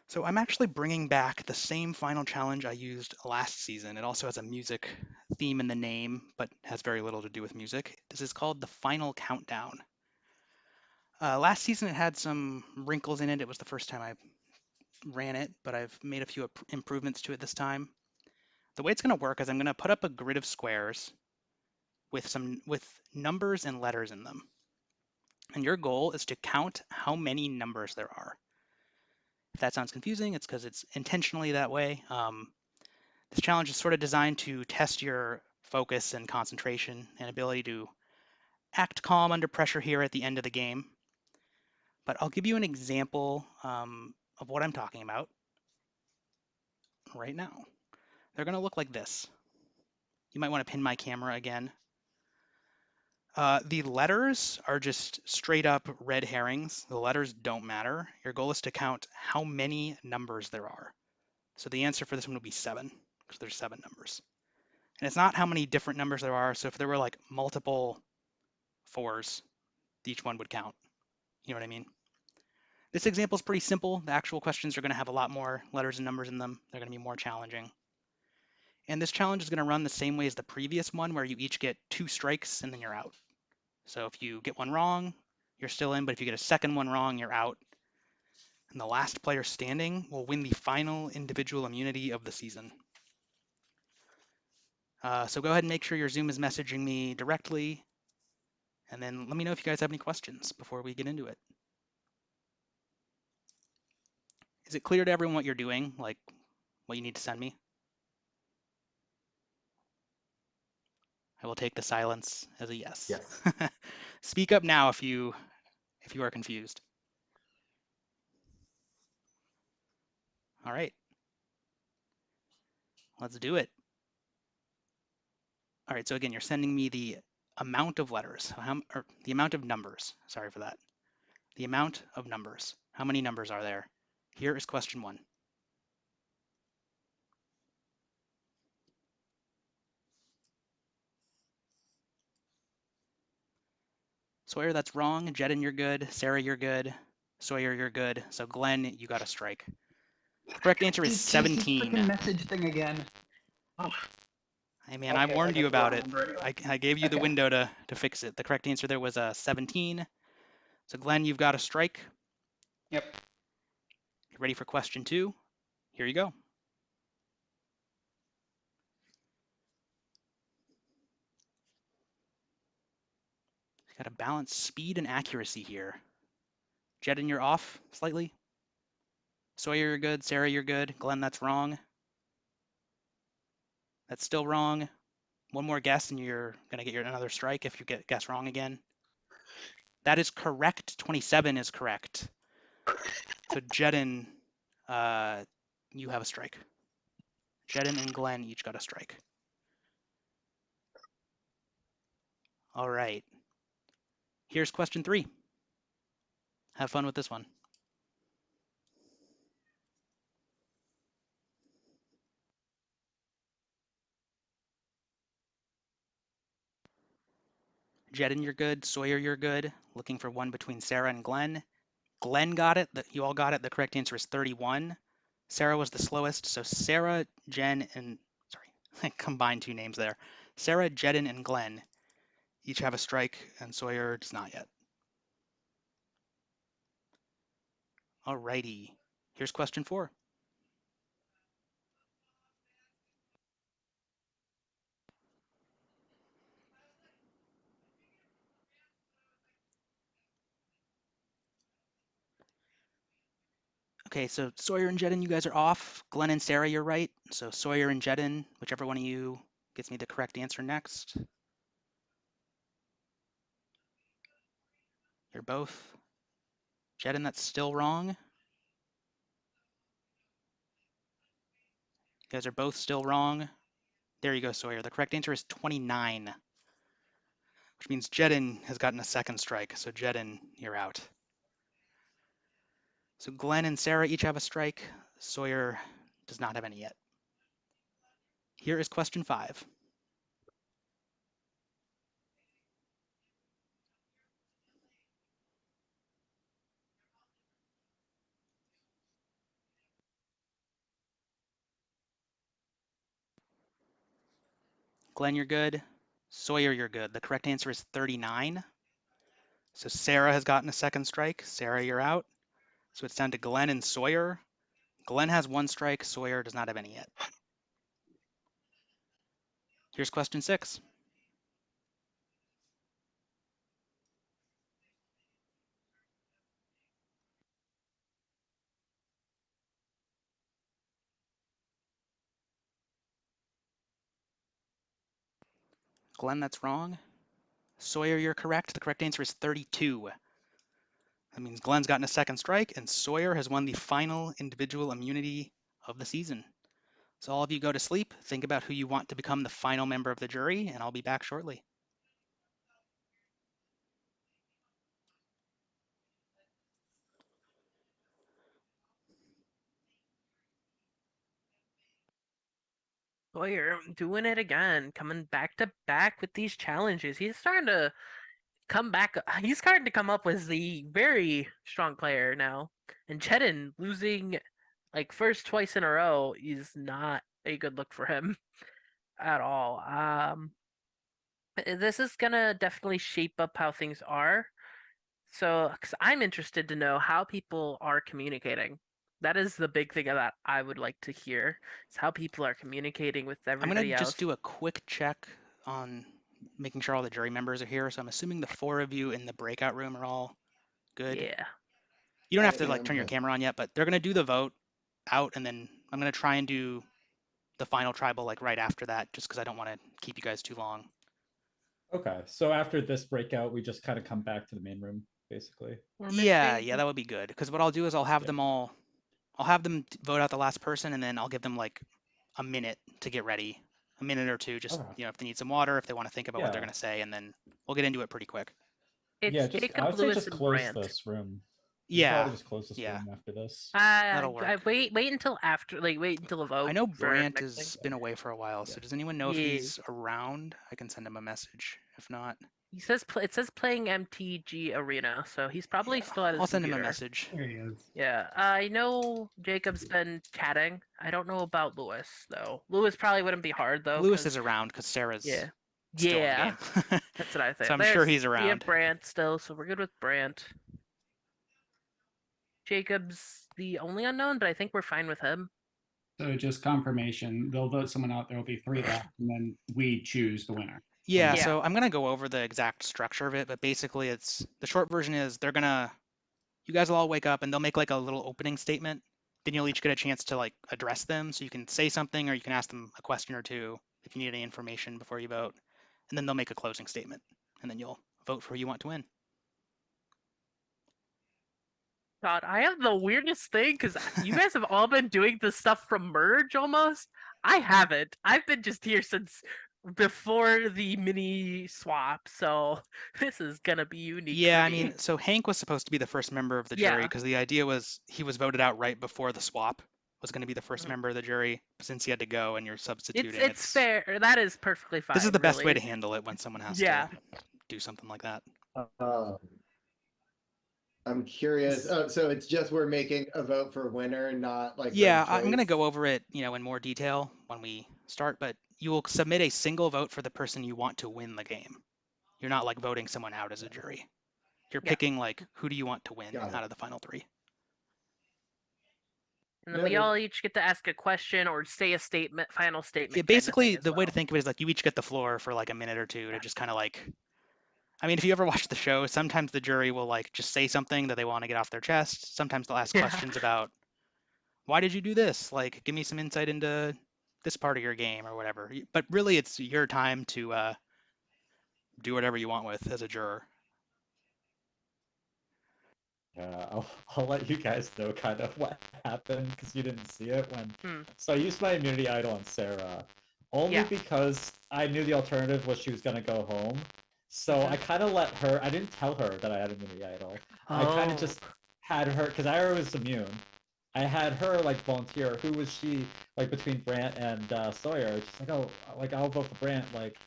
So I'm actually bringing back the same final challenge I used last season. It also has a music theme in the name, but has very little to do with music. This is called the Final Countdown. Last season it had some wrinkles in it. It was the first time I ran it, but I've made a few improvements to it this time. The way it's going to work is I'm going to put up a grid of squares with numbers and letters in them. And your goal is to count how many numbers there are. If that sounds confusing, it's because it's intentionally that way. This challenge is sort of designed to test your focus and concentration and ability to act calm under pressure here at the end of the game. But I'll give you an example of what I'm talking about right now. They're going to look like this. You might want to pin my camera again. The letters are just straight up red herrings. The letters don't matter. Your goal is to count how many numbers there are. So the answer for this one would be 7, because there's 7 numbers. And it's not how many different numbers there are. So if there were like multiple 4s, each one would count. You know what I mean? This example is pretty simple. The actual questions are going to have a lot more letters and numbers in them. They're going to be more challenging. And this challenge is going to run the same way as the previous one, where you each get 2 strikes and then you're out. So if you get one wrong, you're still in, but if you get a second one wrong, you're out. And the last player standing will win the final individual immunity of the season. So go ahead and make sure your Zoom is messaging me directly, and then let me know if you guys have any questions before we get into it. Is it clear to everyone what you're doing, like what you need to send me? I will take the silence as a yes. Yes. Speak up now if you are confused. All right. Let's do it. All right, so again, you're sending me the amount of letters, or the amount of numbers. Sorry for that. The amount of numbers. How many numbers are there? Here is question 1. Sawyer, that's wrong. Jedin, you're good. Sarah, you're good. Sawyer, you're good. So Glenn, you got a strike. The correct answer is 17. Freaking message thing again. Oh. Hey man, Okay, I warned I you guess we'll about it. remember anyway. I gave you the Okay. window to fix it. The correct answer there was 17. So Glenn, you've got a strike. Yep. You ready for question 2? Here you go. Got to balance speed and accuracy here. Jedin, you're off slightly. Sawyer, you're good. Sarah, you're good. Glenn, that's wrong. That's still wrong. One more guess and you're going to get another strike if you guess wrong again. That is correct. 27 is correct. So Jedin, you have a strike. Jedin and Glenn each got a strike. All right. Here's question 3. Have fun with this one. Jedin, you're good. Sawyer, you're good. Looking for one between Sarah and Glenn. Glenn got it. You all got it. The correct answer is 31. Sarah was the slowest. So Sarah, Jen, and sorry, I combined 2 names there. Sarah, Jedin, and Glenn each have a strike, and Sawyer does not yet. Alrighty. Here's question 4. Okay, so Sawyer and Jedin, you guys are off. Glenn and Sarah, you're right. So Sawyer and Jedin, whichever one of you gets me the correct answer next. You're both. Jedin, that's still wrong. You guys are both still wrong. There you go, Sawyer. The correct answer is 29, which means Jedin has gotten a second strike. So Jedin, you're out. So Glenn and Sarah each have a strike. Sawyer does not have any yet. Here is question 5. Glenn, you're good. Sawyer, you're good. The correct answer is 39. So Sarah has gotten a second strike. Sarah, you're out. So it's down to Glenn and Sawyer. Glenn has 1 strike. Sawyer does not have any yet. Here's question 6. Glenn, that's wrong. Sawyer, you're correct. The correct answer is 32. That means Glenn's gotten a second strike, and Sawyer has won the final individual immunity of the season. So all of you go to sleep, think about who you want to become the final member of the jury, and I'll be back shortly. Sawyer doing it again, coming back to back with these challenges. He's starting to come back. He's starting to come up with the very strong player now. And Cheddin losing like first twice in a row is not a good look for him at all. This is gonna definitely shape up how things are. So, because I'm interested to know how people are communicating. That is the big thing that I would like to hear. Is how people are communicating with I'm going everybody to else. just do a quick check on making sure all the jury members are here. So I'm assuming the 4 of you in the breakout room are all good. Yeah. You don't I have to like am turn your present. camera on yet, but they're going to do the vote out, and then I'm going to try and do the final tribal like right after that, just because I don't want to keep you guys too long. Okay, so after this breakout, we just kind of come back to the main room, basically. Yeah, that would be good. Because what I'll do is I'll have Yeah. them all, I'll have them vote out the last person, and then I'll give them like a minute to get ready, a minute or two, just Okay. if they need some water, if they want to think about what they're Yeah. going to say, and then we'll get into it pretty quick. It's Yeah, just I Jacob, would say Lewis, just and close Brandt. this room. We should Yeah, probably just close this yeah. room after this. That'll I work. wait until after, like wait until the vote. I know for Brandt next thing. has been away for a while, so does anyone know if he's around? I can send him a message. If not, He says it says playing MTG Arena, so he's probably still at his I'll send him computer. a message. There he is. Yeah, I know Jacob's been chatting. I don't know about Lewis though. Lewis probably wouldn't be hard though. Lewis is around because Sarah's Yeah. still Yeah. in the game. That's what I think. So I'm sure he's We have around. Brandt still, so we're good with Brandt. Jacob's the only unknown, but I think we're fine with him. So just confirmation. They'll vote someone out. There will be 3 left, and then we choose the winner. Yeah, so I'm gonna go over the exact structure of it, but basically it's the short version is you guys will all wake up and they'll make like a little opening statement. Then you'll each get a chance to like address them. So you can say something or you can ask them a question or two if you need any information before you vote. And then they'll make a closing statement. And then you'll vote for who you want to win. God, I have the weirdest thing because you guys have all been doing this stuff from Merge almost. I haven't. I've been just here since before the mini swap, so this is gonna be unique. Yeah, for I me. mean, so Hank was supposed to be the first member of the jury Yeah. because the idea was he was voted out right before the swap was going to be the first member of the jury. But since he had to go and you're substituting, It's fair. That is perfectly fine. This is the best way really. to handle it when someone has Yeah. to do something like that. I'm curious. Oh, so it's just we're making a vote for winner, not like Yeah, ranked I'm going to choice? go over it, in more detail when we start, but you will submit a single vote for the person you want to win the game. You're not like voting someone out as a jury. You're picking like who do you want to win out of the final 3. And then we all each get to ask a question or say a statement, final statement. Yeah, basically the way to think of it is like you each get the floor for like a minute or two to just kind of like, I mean, if you ever watch the show, sometimes the jury will like just say something that they want to get off their chest. Sometimes they'll ask questions about why did you do this? Like, give me some insight into this part of your game or whatever. But really, it's your time to do whatever you want with as a juror. Yeah, I'll let you guys know kind of what happened because you didn't see it when. So I used my immunity idol on Sarah, only because I knew the alternative was she was gonna go home. So I kind of let her. I didn't tell her that I had immunity idol. I kind of just had her because I was immune. I had her like volunteer. Who was she like between Brant and Sawyer? She's like, oh, like I'll vote for Brant. Like,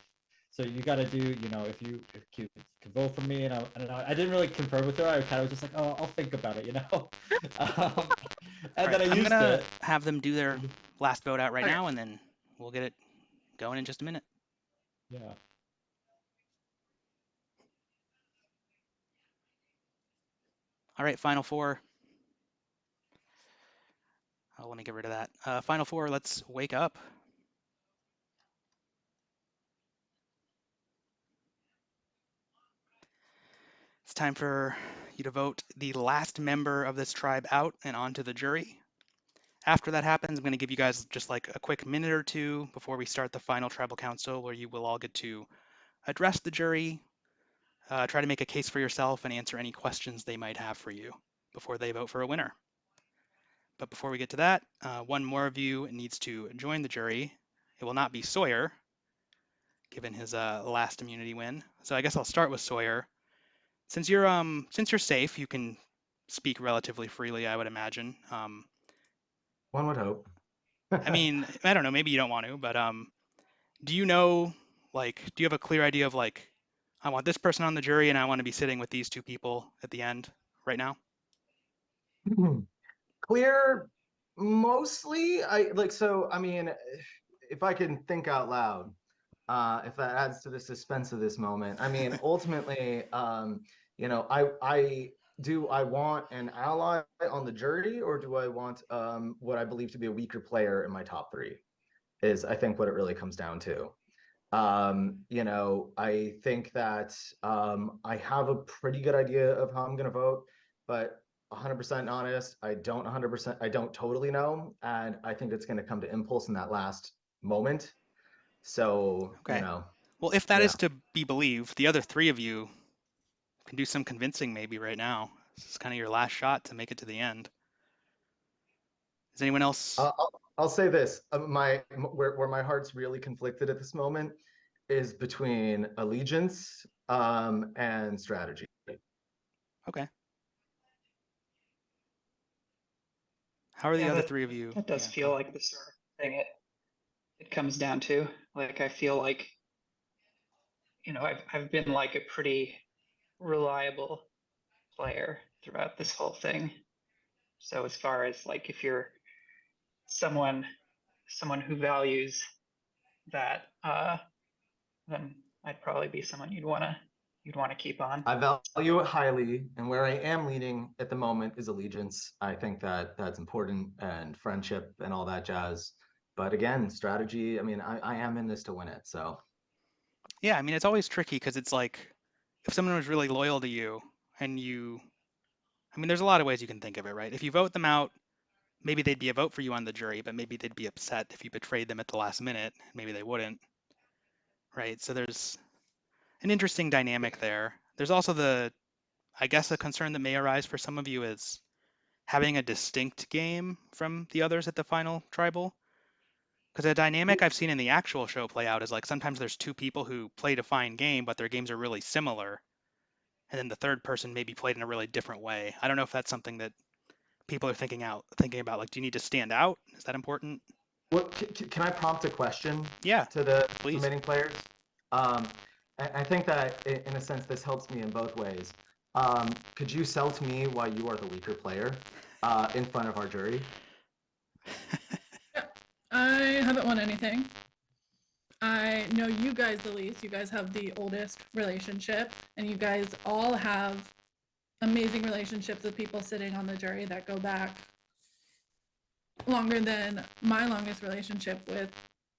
so you got to do, you know, if you can vote for me, and I don't know. I didn't really confirm with her. I kind of was just like, oh, I'll think about it, you know. And then I I'm used gonna it. have them do their last vote out right Okay. now, and then we'll get it going in just a minute. Yeah. All right, final four. Oh, let me get rid of that. Final four, let's wake up. It's time for you to vote the last member of this tribe out and onto the jury. After that happens, I'm going to give you guys just like a quick minute or two before we start the final tribal council, where you will all get to address the jury, try to make a case for yourself, and answer any questions they might have for you before they vote for a winner. But before we get to that, one more of you needs to join the jury. It will not be Sawyer, given his last immunity win. So I guess I'll start with Sawyer. Since you're safe, you can speak relatively freely, I would imagine. One would hope. I mean, I don't know, maybe you don't want to, but do you know, like, do you have a clear idea of like, I want this person on the jury and I want to be sitting with these two people at the end right now? Clear, mostly. I like, so I mean, if I can think out loud, if that adds to the suspense of this moment. I mean, ultimately, you know, I want an ally on the jury, or do I want what I believe to be a weaker player in my top three? Is I think what it really comes down to. You know, I think that I have a pretty good idea of how I'm going to vote, but 100% honest, I don't 100%, I don't totally know. And I think it's going to come to impulse in that last moment. So, you Okay. know, Well, if that yeah. is to be believed, the other three of you can do some convincing maybe right now. This is kind of your last shot to make it to the end. Is anyone else? I'll say this: where my heart's really conflicted at this moment is between allegiance and strategy. Okay. How are the Yeah, other three of you? that does Yeah, feel like the sort of thing it comes down to. Like I feel like, you know, I've been like a pretty reliable player throughout this whole thing. So as far as like if you're someone who values that, then I'd probably be someone you'd wanna keep on. I value it highly, and where I am leaning at the moment is allegiance. I think that that's important, and friendship and all that jazz. But again, strategy. I mean, I am in this to win it. So yeah. I mean, it's always tricky because it's like if someone was really loyal to you and you, I mean, there's a lot of ways you can think of it, right? If you vote them out, maybe they'd be a vote for you on the jury, but maybe they'd be upset if you betrayed them at the last minute. Maybe they wouldn't, right? So there's an interesting dynamic there. There's also I guess, a concern that may arise for some of you is having a distinct game from the others at the final tribal. Because a dynamic I've seen in the actual show play out is like sometimes there's two people who play a fine game, but their games are really similar. And then the third person maybe played in a really different way. I don't know if that's something that people are thinking about. Like, do you need to stand out? Is that important? what can I prompt a question? Yeah, to the please. remaining players. I think that in a sense this helps me in both ways. Could you sell to me why you are the weaker player in front of our jury? I haven't won anything. I know you guys the least. You guys have the oldest relationship, and you guys all have amazing relationships with people sitting on the jury that go back longer than my longest relationship with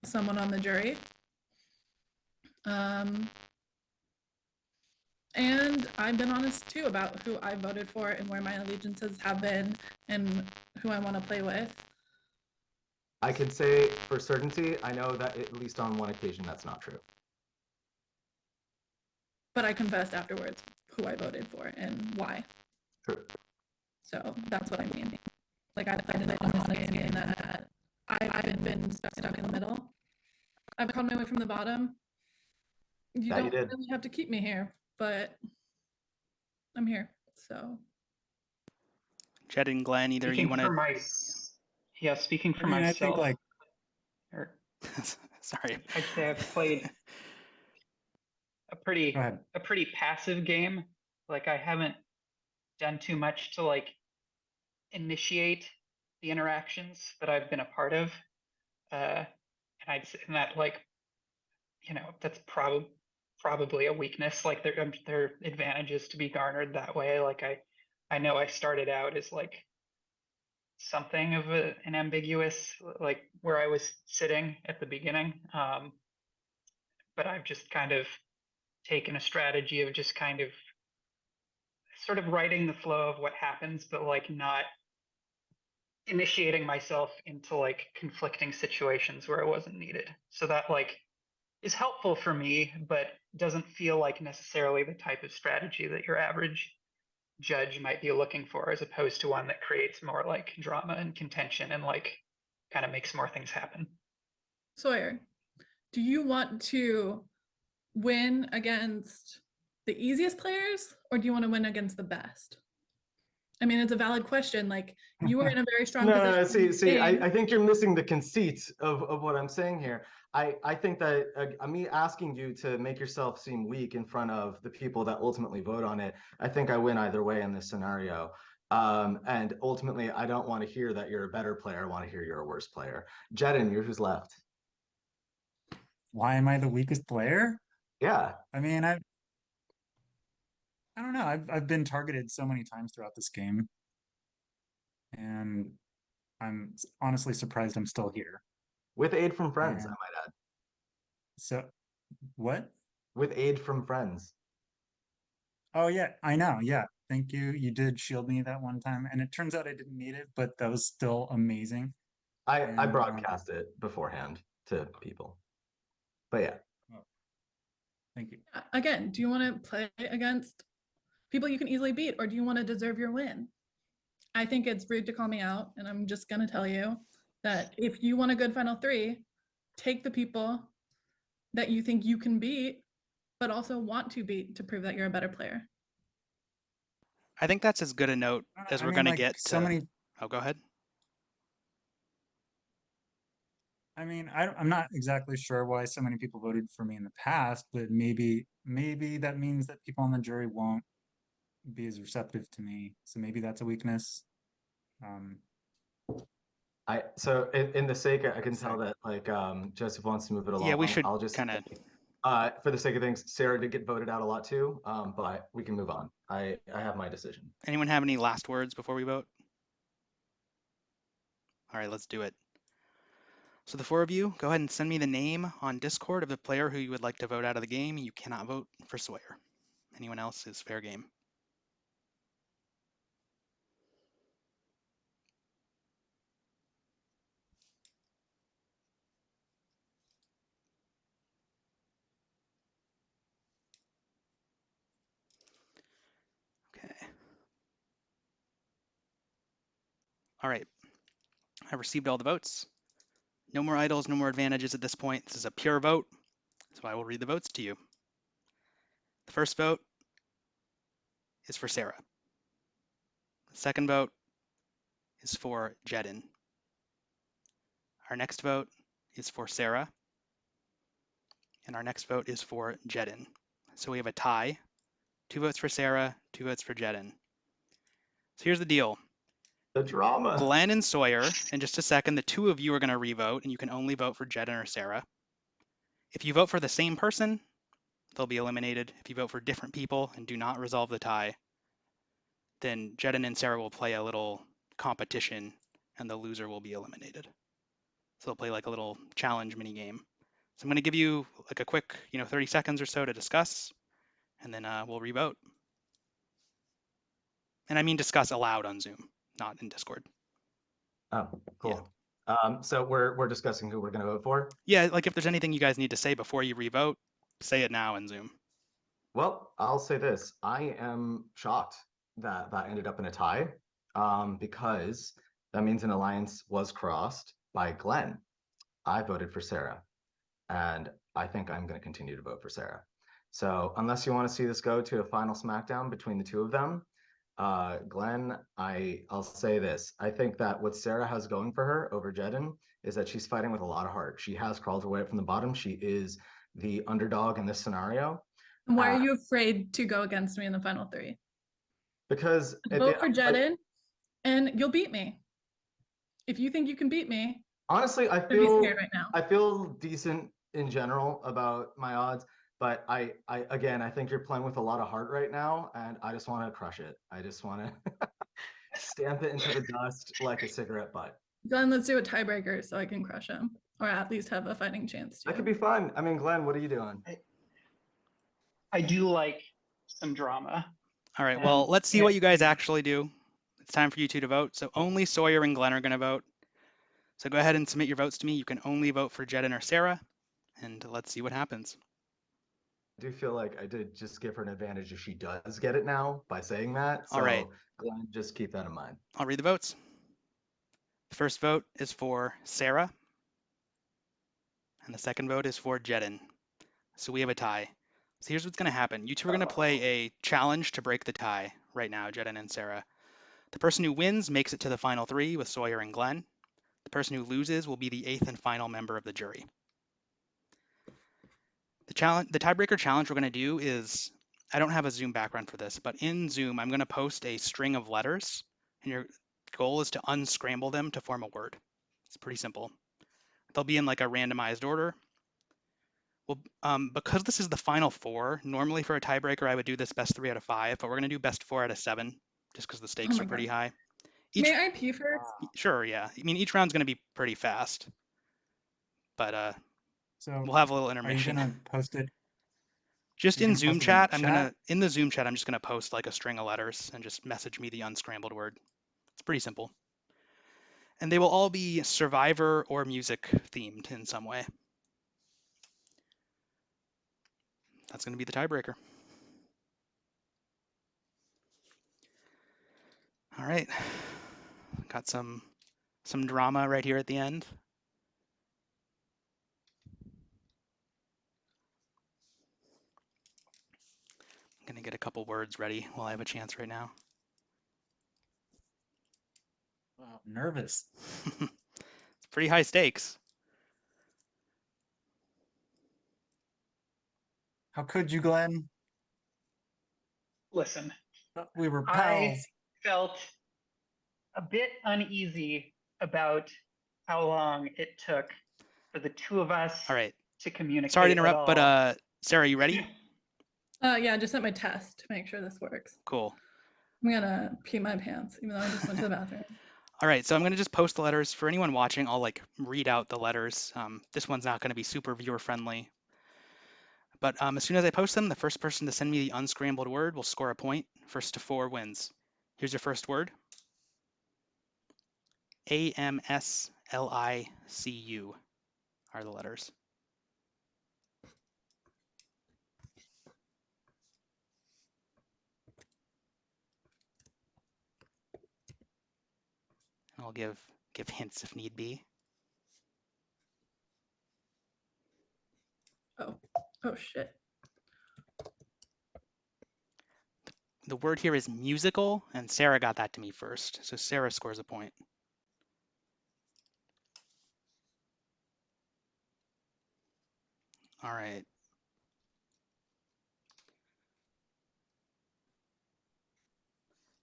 someone on the jury. And I've been honest too about who I voted for and where my allegiances have been and who I want to play with. I can say for certainty, I know that at least on one occasion that's not true. But I confessed afterwards who I voted for and why. True. So that's what I mean. Like I didn't honestly mean that I've been stuck in the middle. I've called my way from the bottom. You don't really have to keep me here, but I'm here. So Jed and Glenn, either Speaking you want for to. my, yeah, speaking for I mean, I think myself, like or Sorry. I'd say I've played a go pretty ahead. a pretty passive game. Like I haven't done too much to like initiate the interactions that I've been a part of. And I'd say that like, you know, that's probably a weakness. Like there are advantages to be garnered that way. Like I know I started out as like something of an ambiguous, like where I was sitting at the beginning. But I've just kind of taken a strategy of just kind of sort of writing the flow of what happens, but like not initiating myself into like conflicting situations where it wasn't needed. So that like is helpful for me, but doesn't feel like necessarily the type of strategy that your average judge might be looking for, as opposed to one that creates more like drama and contention and like kind of makes more things happen. Sawyer, do you want to win against the easiest players, or do you want to win against the best? I mean, it's a valid question. Like, you were in a very strong position. No, see, I game. think you're missing the conceit of what I'm saying here. I think that me asking you to make yourself seem weak in front of the people that ultimately vote on it, I think I win either way in this scenario. And ultimately, I don't want to hear that you're a better player. I want to hear you're a worse player. Jedin, you're who's left. Why am I the weakest player? Yeah. I mean, I don't know. I've been targeted so many times throughout this game, and I'm honestly surprised I'm still here. With aid from friends, And I might add. so, what? With aid from friends. Oh yeah, I know. Yeah, thank you. You did shield me that one time, and it turns out I didn't need it, but that was still amazing. I And broadcast it beforehand to people. But yeah. thank you. Again, do you want to play against people you can easily beat, or do you want to deserve your win? I think it's rude to call me out, and I'm just going to tell you that if you want a good final three, take the people that you think you can beat, but also want to beat to prove that you're a better player. I think that's as good a note as I we're mean, going to like, get so to. many. Oh, go ahead. I mean, I'm not exactly sure why so many people voted for me in the past, but maybe that means that people on the jury won't be as receptive to me. So maybe that's a weakness. So in the sake, I can tell that like Joseph wants to move it along. Yeah, we should I'll just kind of. for the sake of things, Sarah did get voted out a lot too, but we can move on. I have my decision. Anyone have any last words before we vote? All right, let's do it. So the four of you, go ahead and send me the name on Discord of the player who you would like to vote out of the game. You cannot vote for Sawyer. Anyone else is fair game. Okay. All right. I received all the votes. No more idols, no more advantages at this point. This is a pure vote, so I will read the votes to you. The first vote is for Sarah. The second vote is for Jedin. Our next vote is for Sarah. And our next vote is for Jedin. So we have a tie. 2 votes for Sarah, 2 votes for Jedin. So here's the deal. The drama. Glenn and Sawyer, in just a second, the two of you are going to revote, and you can only vote for Jedin or Sarah. If you vote for the same person, they'll be eliminated. If you vote for different people and do not resolve the tie, then Jedin and Sarah will play a little competition, and the loser will be eliminated. So they'll play like a little challenge mini game. So I'm going to give you like a quick, 30 seconds or so to discuss, and then we'll revote. And I mean discuss aloud on Zoom, not in Discord. Oh, cool. Yeah. So we're discussing who we're going to vote for. Yeah, like if there's anything you guys need to say before you revote, say it now in Zoom. Well, I'll say this: I am shocked that ended up in a tie, because that means an alliance was crossed by Glenn. I voted for Sarah, and I think I'm going to continue to vote for Sarah. So unless you want to see this go to a final smackdown between the two of them, Glenn, I'll say this. I think that what Sarah has going for her over Jedin is that she's fighting with a lot of heart. She has crawled her way up from the bottom. She is the underdog in this scenario. And why are you afraid to go against me in the final three? Because vote for Jedin, and you'll beat me. If you think you can beat me, honestly, I'd be scared right now. I feel decent in general about my odds, but I again, I think you're playing with a lot of heart right now, and I just want to crush it. I just want to stamp it into the dust like a cigarette butt. Glenn, let's do a tiebreaker so I can crush him, or at least have a fighting chance to. That could be fun. I mean, Glenn, what are you doing? I do like some drama. All right, well, let's see what you guys actually do. It's time for you two to vote. So only Sawyer and Glenn are going to vote. So go ahead and submit your votes to me. You can only vote for Jedin or Sarah, and let's see what happens. I do feel like I did just give her an advantage if she does get it now by saying that. So All right. Glenn, just keep that in mind. I'll read the votes. The first vote is for Sarah, and the second vote is for Jedin. So we have a tie. So here's what's going to happen. You two are going to play a challenge to break the tie right now, Jedin and Sarah. The person who wins makes it to the final three with Sawyer and Glenn. The person who loses will be the 8th and final member of the jury. The tiebreaker challenge we're going to do is, I don't have a Zoom background for this, but in Zoom, I'm going to post a string of letters, and your goal is to unscramble them to form a word. It's pretty simple. They'll be in like a randomized order. Well, because this is the final four, normally for a tiebreaker, I would do this best 3 out of 5, but we're going to do best 4 out of 7, just because the stakes are pretty high. May I pee first? Sure, yeah. I mean, each round's going to be pretty fast, but so we'll have a little intermission. Are you gonna post it? Just in Zoom chat, in the Zoom chat, I'm just gonna post like a string of letters and just message me the unscrambled word. It's pretty simple. And they will all be Survivor or music themed in some way. That's gonna be the tiebreaker. All right, got some drama right here at the end. I'm gonna get a couple words ready while I have a chance right now. Wow, nervous. It's pretty high stakes. How could you, Glenn? Listen, we were I pals. felt a bit uneasy about how long it took for the two of us All right. to communicate. Sorry to interrupt, but Sarah, you ready? Yeah, I just sent my test to make sure this works. Cool. I'm gonna pee my pants, even though I just went to the bathroom. All right, so I'm going to just post the letters. For anyone watching, I'll like read out the letters. This one's not going to be super viewer friendly. But as soon as I post them, the first person to send me the unscrambled word will score a point. First to 4 wins. Here's your first word. AMSLICU are the letters. I'll give hints if need be. Oh shit. The word here is musical, and Sarah got that to me first, so Sarah scores a point. All right.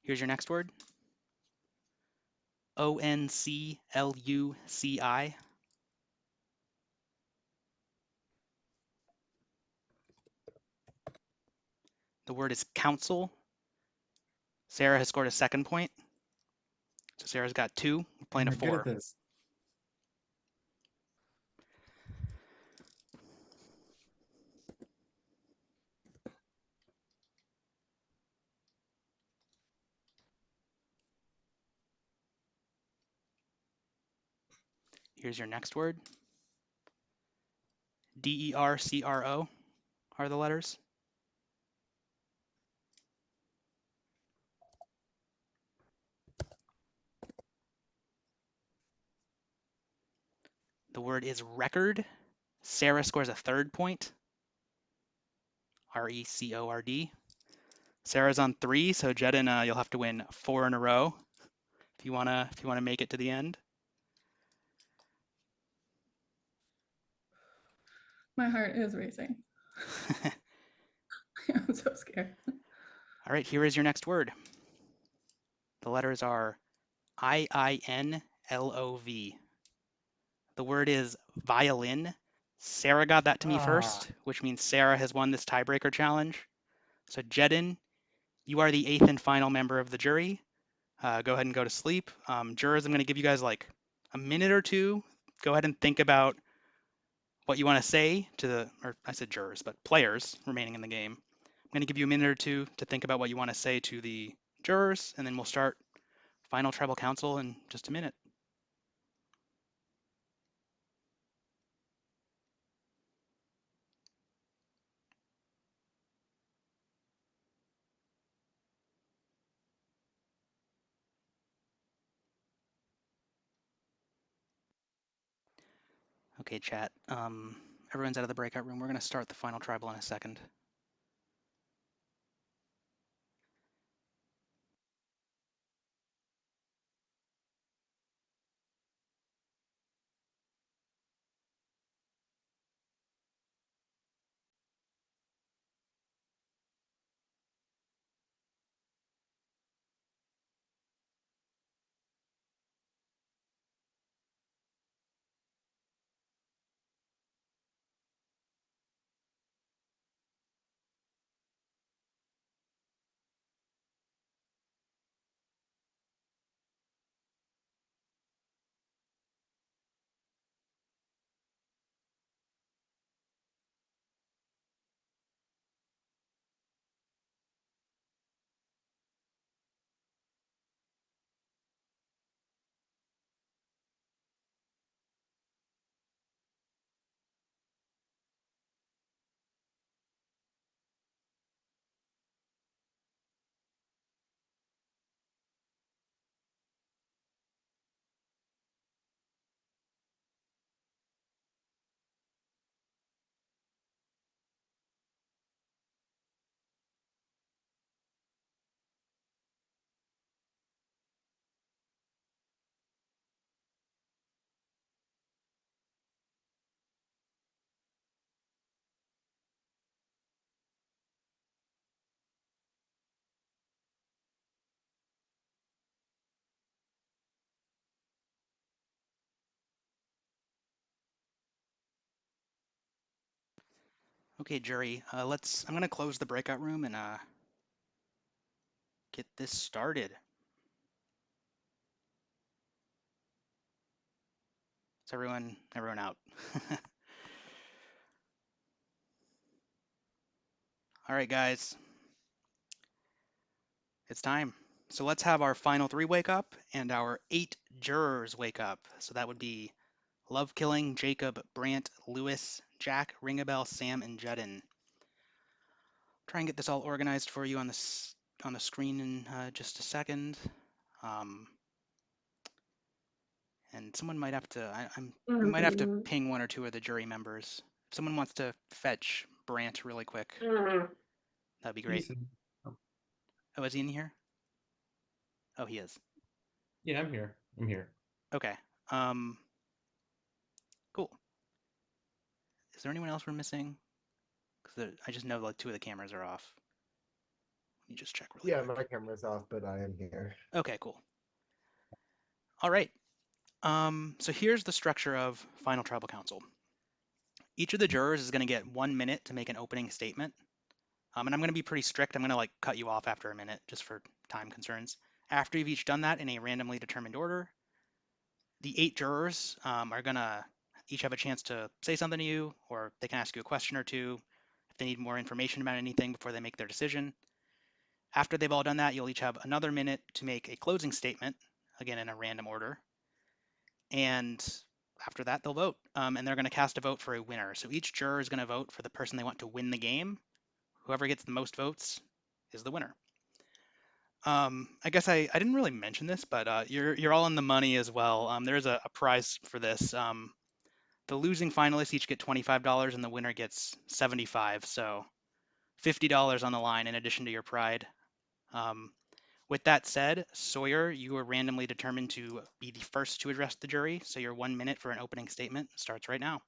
Here's your next word. ONCLUCI. The word is council. Sarah has scored a second point. So Sarah's got 2. We're playing a 4. Good at this. Here's your next word. DERCRO are the letters. The word is record. Sarah scores a third point. RECORD. Sarah's on 3, so Jedin, you'll have to win 4 in a row if you wanna make it to the end. My heart is racing. I'm so scared. All right, here is your next word. The letters are I-I-N-L-O-V. The word is violin. Sarah got that to me first, which means Sarah has won this tiebreaker challenge. So Jedin, you are the 8th and final member of the jury. Go ahead and go to sleep. Jurors, I'm going to give you guys like a minute or two. Go ahead and think about what you want to say to the, or I said jurors, but players remaining in the game. I'm going to give you a minute or two to think about what you want to say to the jurors, and then we'll start final tribal council in just a minute. Okay, chat. Everyone's out of the breakout room. We're going to start the final tribal in a second. Okay, jury, I'm going to close the breakout room and get this started. Is everyone out? All right, guys. It's time. So let's have our final 3 wake up and our 8 jurors wake up. So that would be Love Killing, Jacob, Brant, Lewis, Jack, Ringabel, Sam, and Jedin. Try and get this all organized for you on the screen in just a second. And someone might have to, we might have to ping 1 or 2 of the jury members. If someone wants to fetch Brant really quick, that'd be great. Oh, is he in here? Oh, he is. Yeah, I'm here. Okay. Cool. Is there anyone else we're missing? Because I just know like 2 of the cameras are off. Let me just check really quick. Yeah, my camera's off, but I am here. Okay, cool. All right. So here's the structure of Final Tribal Council. Each of the jurors is going to get 1 minute to make an opening statement. And I'm going to be pretty strict. I'm going to like cut you off after a minute just for time concerns. After you've each done that in a randomly determined order, the 8 jurors are going to each have a chance to say something to you, or they can ask you a question or two if they need more information about anything before they make their decision. After they've all done that, you'll each have another minute to make a closing statement, again in a random order. And after that, they'll vote. And they're going to cast a vote for a winner. So each juror is going to vote for the person they want to win the game. Whoever gets the most votes is the winner. I guess I didn't really mention this, but you're all in the money as well. There's a prize for this. The losing finalists each get $25 and the winner gets $75. So $50 on the line in addition to your pride. With that said, Sawyer, you were randomly determined to be the first to address the jury, so your 1 minute for an opening statement starts right now.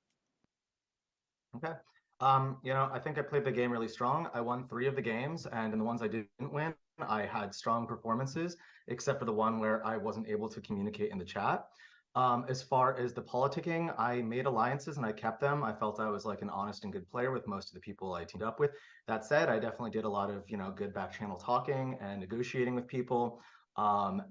Okay. I think I played the game really strong. I won 3 of the games, and in the ones I didn't win, I had strong performances, except for the one where I wasn't able to communicate in the chat. As far as the politicking, I made alliances and I kept them. I felt I was like an honest and good player with most of the people I teamed up with. That said, I definitely did a lot of, good back channel talking and negotiating with people. I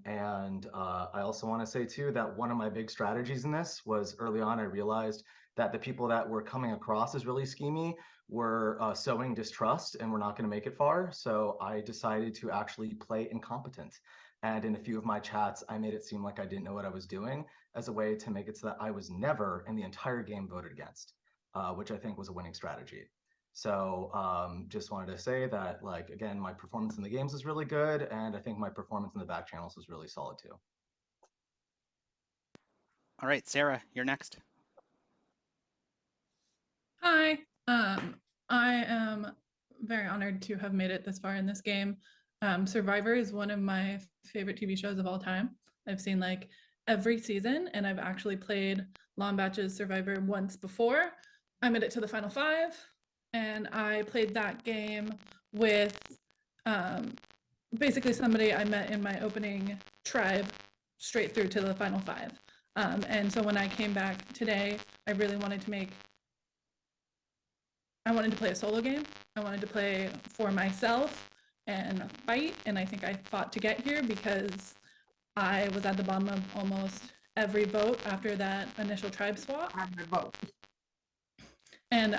also want to say too that one of my big strategies in this was early on, I realized that the people that were coming across as really schemy were sowing distrust and were not going to make it far. So I decided to actually play incompetent. And in a few of my chats, I made it seem like I didn't know what I was doing as a way to make it so that I was never in the entire game voted against, which I think was a winning strategy. So just wanted to say that, like, again, my performance in the games is really good. And I think my performance in the back channels was really solid too. All right, Sarah, you're next. Hi. I am very honored to have made it this far in this game. Survivor is one of my favorite TV shows of all time. I've seen like every season, and I've actually played Lombatch's Survivor once before. I made it to the final 5, and I played that game with basically somebody I met in my opening tribe straight through to the final 5. And so when I came back today, I really wanted to play a solo game. I wanted to play for myself and fight, and I think I fought to get here because I was at the bottom of almost every vote after that initial tribe swap. And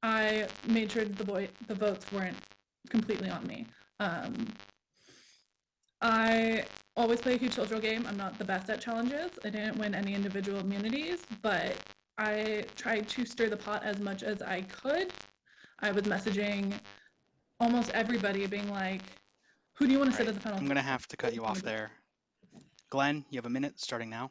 I made sure that the votes weren't completely on me. I always play a huge social game. I'm not the best at challenges. I didn't win any individual immunities, but I tried to stir the pot as much as I could. I was messaging almost everybody being like, who do you want to sit as the final? I'm going to have to cut you off there. Glenn, you have a minute starting now.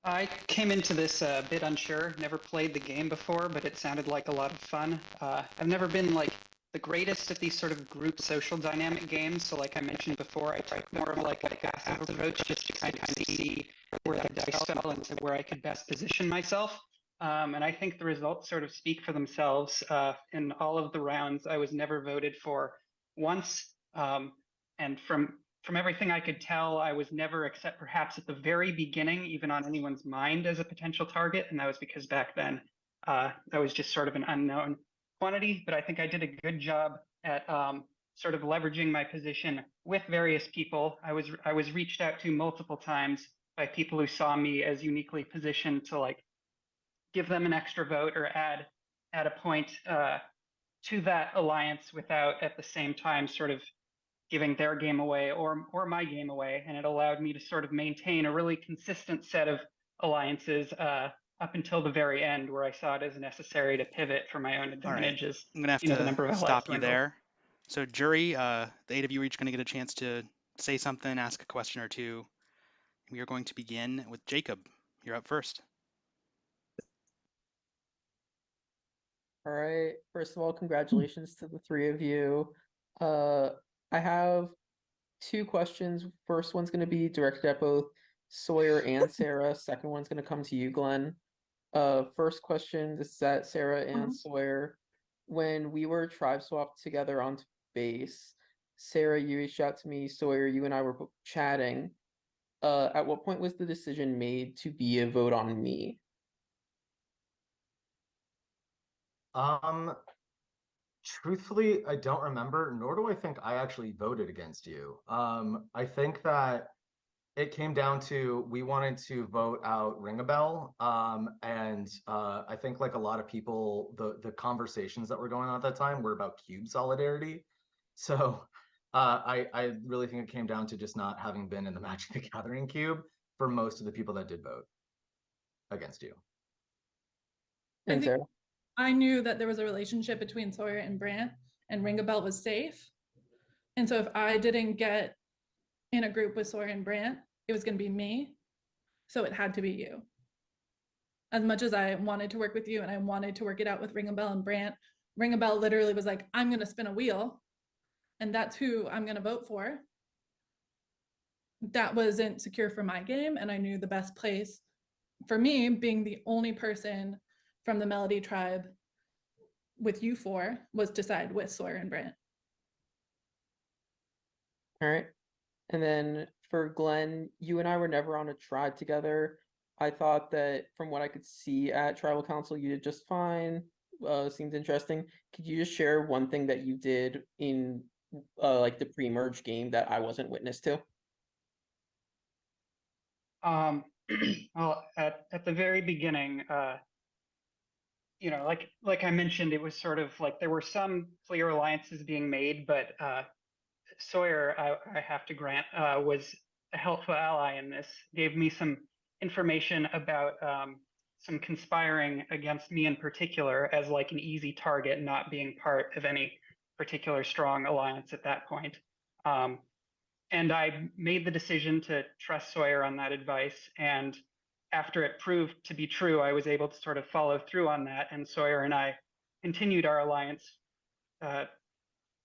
I came into this a bit unsure, never played the game before, but it sounded like a lot of fun. I've never been like the greatest at these sort of group social dynamic games. So like I mentioned before, I took more of like a passive approach just to kind of see where the dice fell and to where I could best position myself. And I think the results sort of speak for themselves. In all of the rounds, I was never voted for once. And from everything I could tell, I was never, except perhaps at the very beginning, even on anyone's mind as a potential target. And that was because back then I was just sort of an unknown quantity. But I think I did a good job at sort of leveraging my position with various people. I was reached out to multiple times by people who saw me as uniquely positioned to like give them an extra vote or add a point to that alliance without at the same time sort of giving their game away or my game away. And it allowed me to sort of maintain a really consistent set of alliances up until the very end, where I saw it as necessary to pivot for my own advantages. I'm going to have to stop you there. So jury, the 8 of you are each going to get a chance to say something, ask a question or two. We are going to begin with Jacob. You're up first. All right. First of all, congratulations to the 3 of you. I have 2 questions. First one's going to be directed at both Sawyer and Sarah. Second one's going to come to you, Glenn. First question, this is at Sarah and Sawyer. When we were tribe swapped together onto base, Sarah, you reached out to me. Sawyer, you and I were chatting. At what point was the decision made to be a vote on me? Truthfully, I don't remember, nor do I think I actually voted against you. I think that it came down to we wanted to vote out Ring a Bell. I think like a lot of people, the conversations that were going on at that time were about cube solidarity. So I really think it came down to just not having been in the Magic the Gathering cube for most of the people that did vote against you. And Sarah? I knew that there was a relationship between Sawyer and Brant, and Ring a Bell was safe. And so if I didn't get in a group with Sawyer and Brant, it was going to be me. So it had to be you. As much as I wanted to work with you and I wanted to work it out with Ring a Bell and Brant, Ring a Bell literally was like, I'm going to spin a wheel and that's who I'm going to vote for. That wasn't secure for my game, and I knew the best place for me, being the only person from the Melody tribe with you four, was to side with Sawyer and Brant. All right. And then for Glenn, you and I were never on a tribe together. I thought that from what I could see at Tribal Council, you did just fine. Seems interesting. Could you just share one thing that you did in like the pre-merge game that I wasn't witness to? Well, at the very beginning, you know, like I mentioned, it was sort of like there were some clear alliances being made, but Sawyer, I have to grant, was a helpful ally in this. Gave me some information about some conspiring against me in particular as like an easy target, not being part of any particular strong alliance at that point. And I made the decision to trust Sawyer on that advice. And after it proved to be true, I was able to sort of follow through on that. And Sawyer and I continued our alliance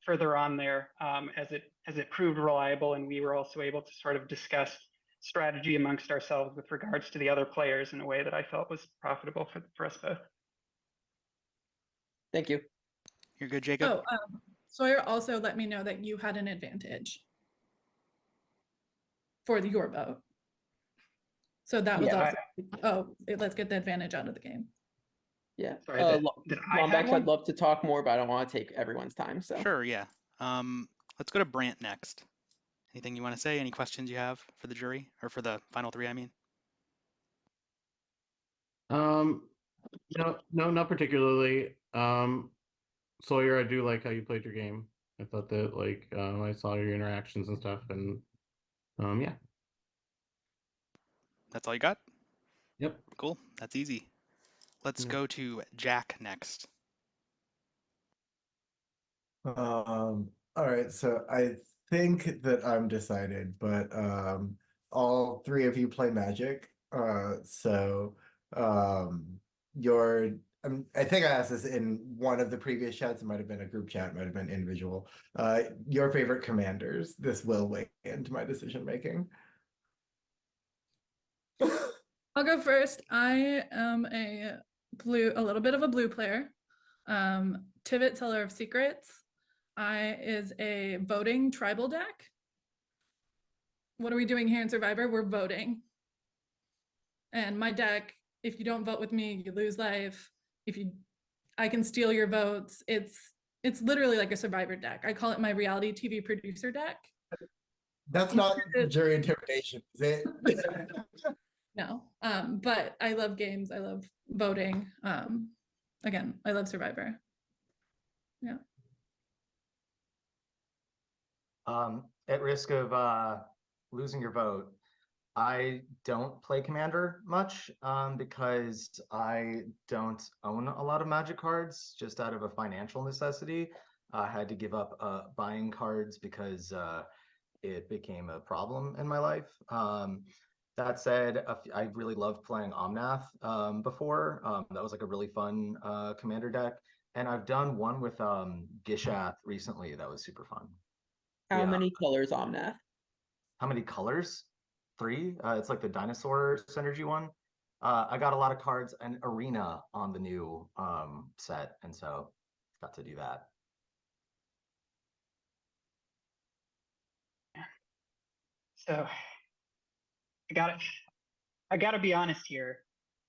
further on there as it proved reliable. And we were also able to sort of discuss strategy amongst ourselves with regards to the other players in a way that I felt was profitable for us both. Thank you. You're good, Jacob. Oh, Sawyer also let me know that you had an advantage for your vote. So that was also, let's get the advantage out of the game. Yeah. Sorry, did I have Lombax, one? I'd love to talk more, but I don't want to take everyone's time. So Sure, yeah. Let's go to Brant next. Anything you want to say? Any questions you have for the jury, or for the final three, I mean? No, not particularly. Sawyer, I do like how you played your game. I thought that like I saw your interactions and stuff, and yeah. That's all you got? Yep. Cool. That's easy. Let's go to Jack next. All right, so I think that I'm decided, but all three of you play Magic. So your I think I asked this in one of the previous chats. It might have been a group chat, might have been individual. Your favorite commanders. This will weigh into my decision making. I'll go first. I am a little bit of a blue player. Tivit, Teller of Secrets. Is a voting tribal deck. What are we doing here in Survivor? We're voting. And my deck, if you don't vote with me, you lose life. I can steal your votes. It's literally like a Survivor deck. I call it my reality TV producer deck. That's not jury interpretation, is it? No, but I love games. I love voting. Again, I love Survivor. Yeah. At risk of losing your vote, I don't play Commander much because I don't own a lot of Magic cards, just out of a financial necessity. I had to give up buying cards because it became a problem in my life. That said, I really loved playing Omnath before. That was like a really fun Commander deck. And I've done one with Gishath recently that was super fun. how many colors Omnath? How many colors? 3. It's like the dinosaur synergy one. I got a lot of cards and Arena on the new set, and so got to do that. So I gotta be honest here,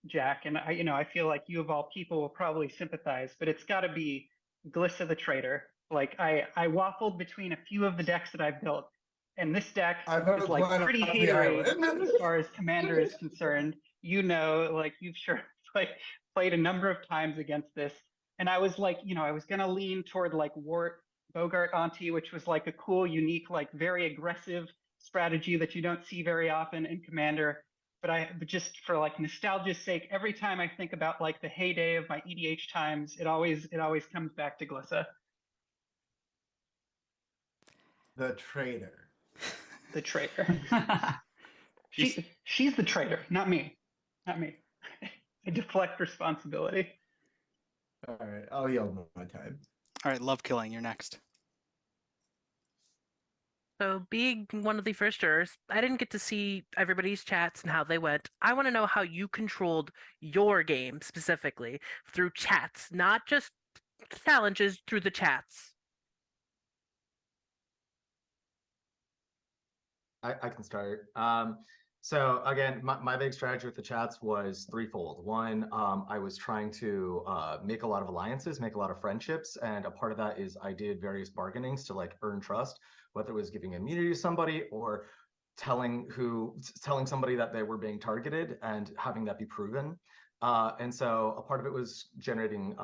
Jack, and I feel like you of all people will probably sympathize, but it's gotta be Glissa the Traitor. Like I waffled between a few of the decks that I've built, and this deck is like pretty hatery as far as Commander is concerned. You know, like you've sure played a number of times against this, and I was like, I was gonna lean toward like Bogart Auntie, which was like a cool, unique, like very aggressive strategy that you don't see very often in Commander. But just for like nostalgia's sake, every time I think about like the heyday of my EDH times, it always comes back to Glissa. The traitor. The traitor. She's the traitor, not me. Not me. I deflect responsibility. All right, I'll yield my time. All right, Love Killing, you're next. So, being one of the first jurors, I didn't get to see everybody's chats and how they went. I want to know how you controlled your game specifically through chats, not just challenges through the chats. I can start. So again, my big strategy with the chats was threefold. One, I was trying to make a lot of alliances, make a lot of friendships, and a part of that is I did various bargainings to like earn trust, whether it was giving immunity to somebody or telling somebody that they were being targeted and having that be proven. And so a part of it was generating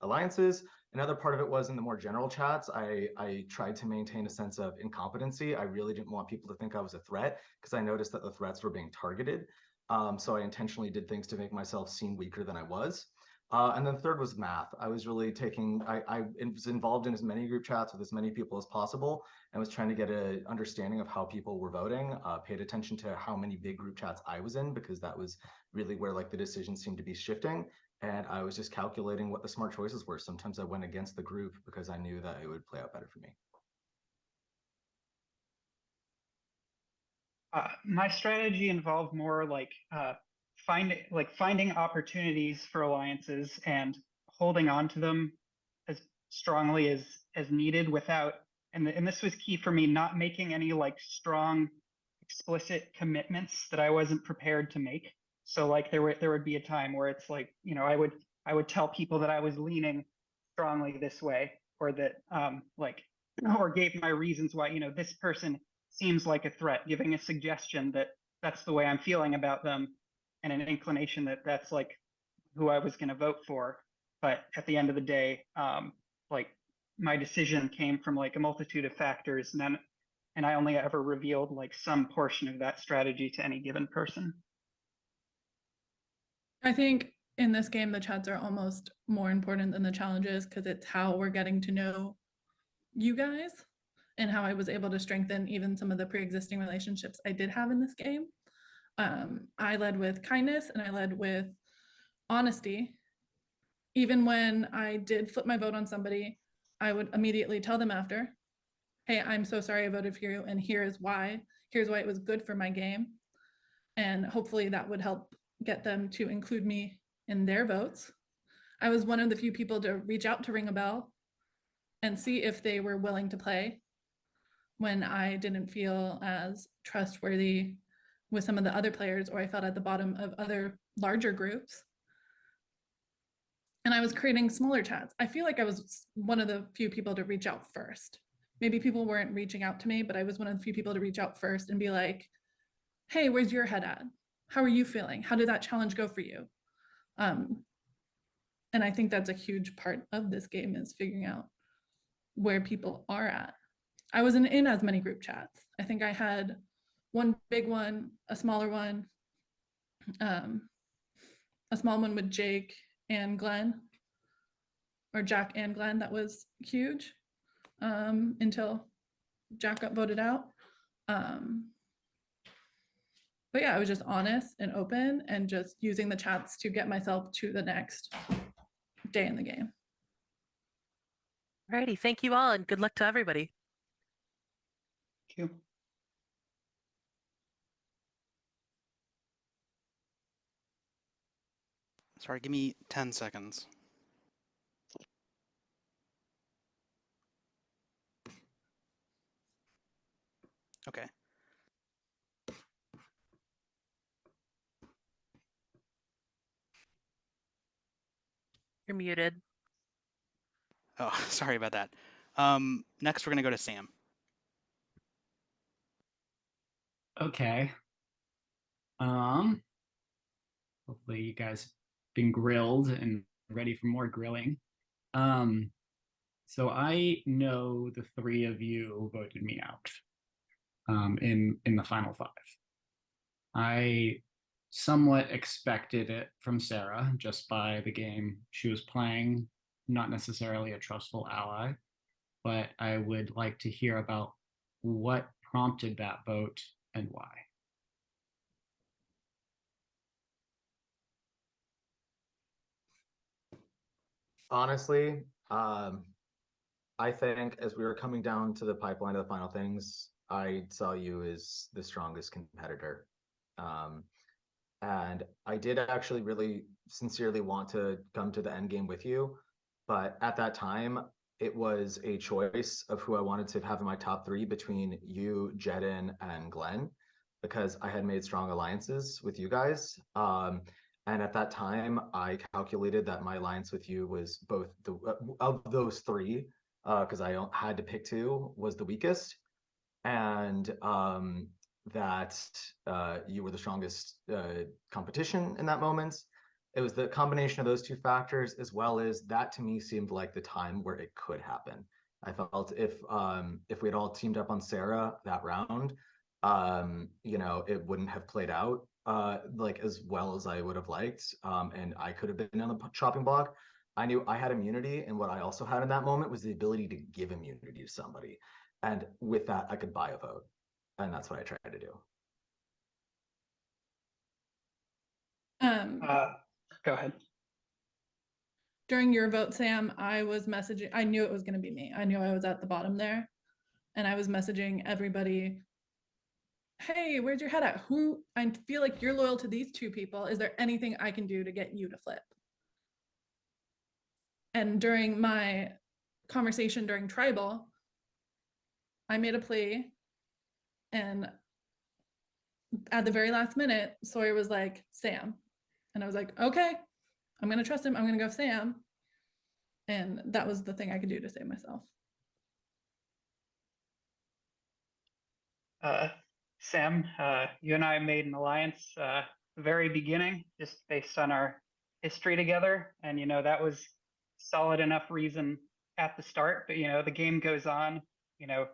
alliances. Another part of it was in the more general chats, I tried to maintain a sense of incompetency. I really didn't want people to think I was a threat because I noticed that the threats were being targeted. So I intentionally did things to make myself seem weaker than I was. And then third was math. I was really I was involved in as many group chats with as many people as possible and was trying to get an understanding of how people were voting, paid attention to how many big group chats I was in because that was really where like the decisions seemed to be shifting. And I was just calculating what the smart choices were. Sometimes I went against the group because I knew that it would play out better for me. My strategy involved more like finding opportunities for alliances and holding on to them as strongly as needed without and this was key for me, not making any like strong explicit commitments that I wasn't prepared to make. So like there would be a time where it's like, you know, I would tell people that I was leaning strongly this way or that like or gave my reasons why, you know, this person seems like a threat, giving a suggestion that that's the way I'm feeling about them and an inclination that that's like who I was going to vote for. But at the end of the day, like my decision came from like a multitude of factors, and I only ever revealed like some portion of that strategy to any given person. I think in this game, the chats are almost more important than the challenges because it's how we're getting to know you guys and how I was able to strengthen even some of the pre-existing relationships I did have in this game. I led with kindness and I led with honesty. Even when I did flip my vote on somebody, I would immediately tell them after, hey, I'm so sorry I voted for you, and here's why. Here's why it was good for my game. And hopefully that would help get them to include me in their votes. I was one of the few people to reach out to Ring a Bell and see if they were willing to play when I didn't feel as trustworthy with some of the other players, or I felt at the bottom of other larger groups. And I was creating smaller chats. I feel like I was one of the few people to reach out first. Maybe people weren't reaching out to me, but I was one of the few people to reach out first and be like, hey, where's your head at? How are you feeling? How did that challenge go for you? And I think that's a huge part of this game is figuring out where people are at. I wasn't in as many group chats. I think I had one big one, a smaller one, a small one with Jake and Glenn, or Jack and Glenn. That was huge until Jack got voted out. But yeah, I was just honest and open and just using the chats to get myself to the next day in the game. Alrighty, thank you all and good luck to everybody. Thank you. Sorry, give me 10 seconds. Okay. You're muted. Oh, sorry about that. Next, we're going to go to Sam. Okay. Hopefully you guys been grilled and ready for more grilling. So I know the three of you voted me out in the final five. I somewhat expected it from Sarah just by the game she was playing, not necessarily a trustful ally, but I would like to hear about what prompted that vote and why. Honestly, I think as we were coming down to the pipeline of the final things, I saw you as the strongest competitor. Um, and I did actually really sincerely want to come to the end game with you, but at that time, it was a choice of who I wanted to have in my top three between you, Jedin, and Glenn, because I had made strong alliances with you guys. And at that time, I calculated that my alliance with you was both the of those three, because I had to pick two, was the weakest, and that you were the strongest competition in that moment. It was the combination of those two factors, as well as that to me seemed like the time where it could happen. I felt if we had all teamed up on Sarah that round, you know, it wouldn't have played out like as well as I would have liked, and I could have been on the chopping block. I knew I had immunity, and what I also had in that moment was the ability to give immunity to somebody, and with that, I could buy a vote, and that's what I tried to do. Go ahead. During your vote, Sam, I was messaging, I knew it was going to be me. I knew I was at the bottom there. And I was messaging everybody, hey, where's your head at? Who, I feel like you're loyal to these two people. Is there anything I can do to get you to flip? And during my conversation during Tribal, I made a plea, and at the very last minute, Sawyer was like, Sam. And I was like, okay, I'm going to trust him. I'm going to go Sam. And that was the thing I could do to save myself. Sam, you and I made an alliance the very beginning, just based on our history together. And, you know, that was solid enough reason at the start. But, you know, the game goes on, you know,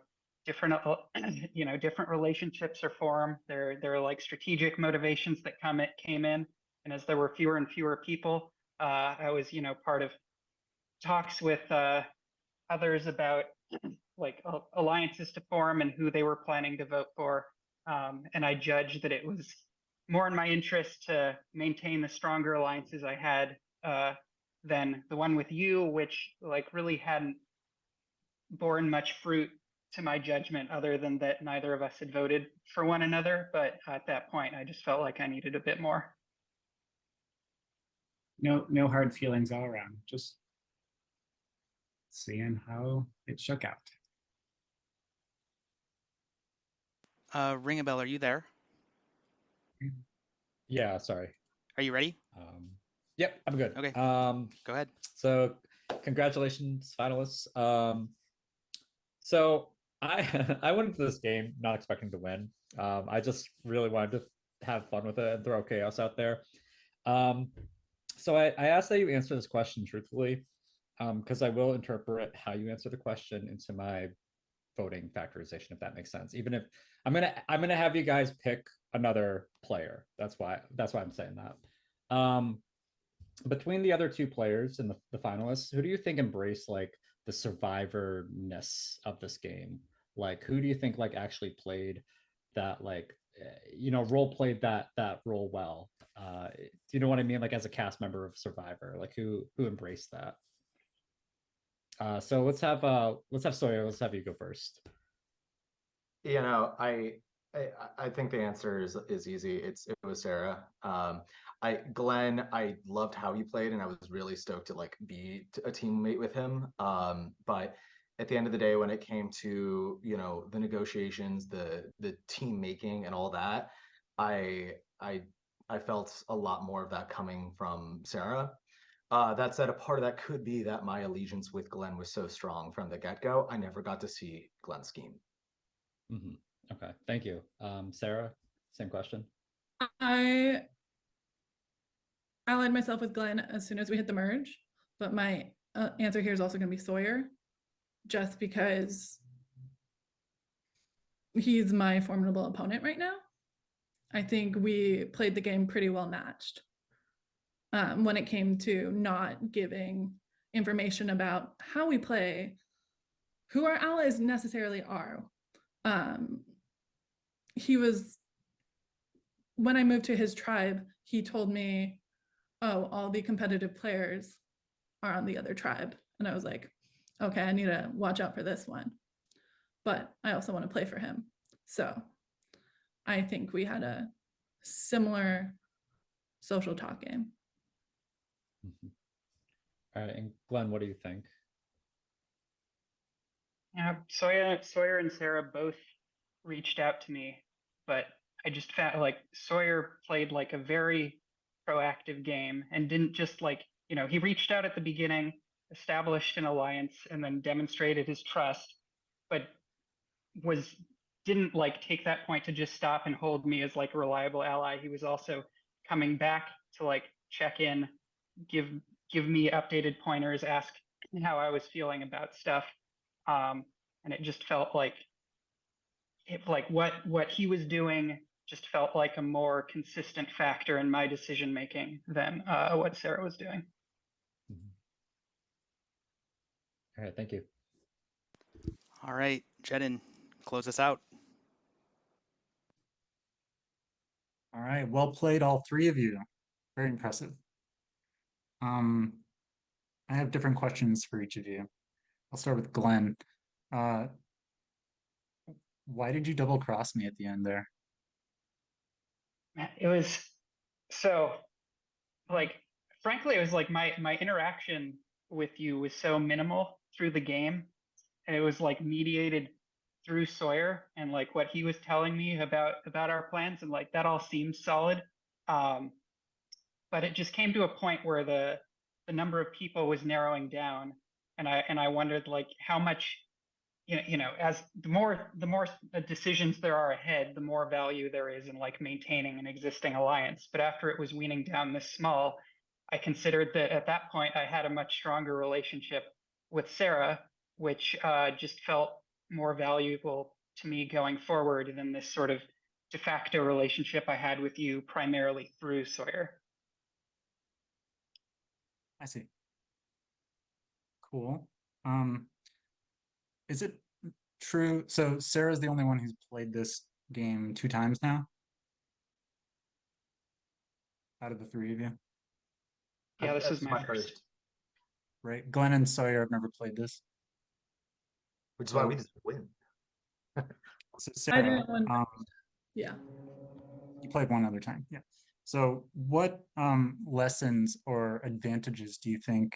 different, you know, different relationships are formed. There are like strategic motivations that came in. And as there were fewer and fewer people, I was, you know, part of talks with others about like alliances to form and who they were planning to vote for. And I judged that it was more in my interest to maintain the stronger alliances I had than the one with you, which like really hadn't borne much fruit to my judgment, other than that neither of us had voted for one another. But at that point, I just felt like I needed a bit more. No hard feelings all around. Just seeing how it shook out. Ring a bell, are you there? Yeah, sorry. Are you ready? Yep, I'm good. Okay. Go ahead. So congratulations, finalists. So I went into this game not expecting to win. I just really wanted to have fun with it and throw chaos out there. So I asked that you answer this question truthfully, because I will interpret how you answer the question into my voting factorization, if that makes sense. Even if I'm gonna have you guys pick another player. That's why I'm saying that. Between the other two players and the finalists, who do you think embrace like the survivor-ness of this game? Like, who do you think like actually played that, like, you know, role played that role well? Do you know what I mean? Like as a cast member of Survivor, like who embraced that? So let's have Sawyer. Let's have you go first. You know, I think the answer is easy. It was Sarah. Glenn, I loved how he played, and I was really stoked to like be a teammate with him. But at the end of the day, when it came to, you know, the negotiations, the team making, and all that, I felt a lot more of that coming from Sarah. That said, a part of that could be that my allegiance with Glenn was so strong from the get-go. I never got to see Glenn's scheme. Mm-hmm. Okay, thank you. Sarah, same question. I allied myself with Glenn as soon as we hit the merge, but my answer here is also going to be Sawyer, just because he's my formidable opponent right now. I think we played the game pretty well matched when it came to not giving information about how we play, who our allies necessarily are. He was, when I moved to his tribe, he told me, oh, all the competitive players are on the other tribe. And I was like, okay, I need to watch out for this one. But I also want to play for him. So I think we had a similar social talk game. All right, and Glenn, what do you think? Yeah, Sawyer and Sarah both reached out to me, but I just found like Sawyer played like a very proactive game and didn't just like, he reached out at the beginning, established an alliance, and then demonstrated his trust, but didn't like take that point to just stop and hold me as like a reliable ally. He was also coming back to like check in, give me updated pointers, ask how I was feeling about stuff. And it just felt like what he was doing just felt like a more consistent factor in my decision making than what Sarah was doing. All right, thank you. All right, Jedin, close us out. All right, well played, all three of you. Very impressive. I have different questions for each of you. I'll start with Glenn. Why did you double cross me at the end there? It was so like, frankly, it was like my interaction with you was so minimal through the game, and it was like mediated through Sawyer and like what he was telling me about our plans, and like that all seemed solid. But it just came to a point where the number of people was narrowing down, and I wondered like how much, as the more decisions there are ahead, the more value there is in like maintaining an existing alliance. But after it was weaning down this small, I considered that at that point I had a much stronger relationship with Sarah, which just felt more valuable to me going forward than this sort of de facto relationship I had with you primarily through Sawyer. I see. Cool. Is it true? So Sarah's the only one who's played this game 2 times now? Out of the 3 of you? Yeah, this is my first. Right. Glenn and Sawyer have never played this. Which is why we just win. So I Sarah, didn't win. Yeah. you played one other time. Yeah. So what lessons or advantages do you think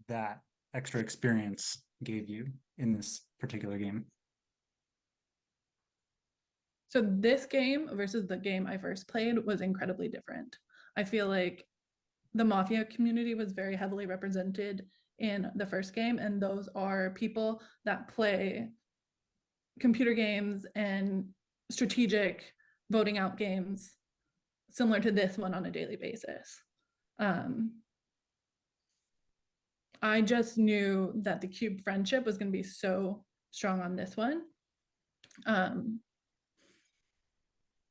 that extra experience gave you in this particular game? So this game versus the game I first played was incredibly different. I feel like the Mafia community was very heavily represented in the first game, and those are people that play computer games and strategic voting out games similar to this one on a daily basis. I just knew that the cube friendship was going to be so strong on this one.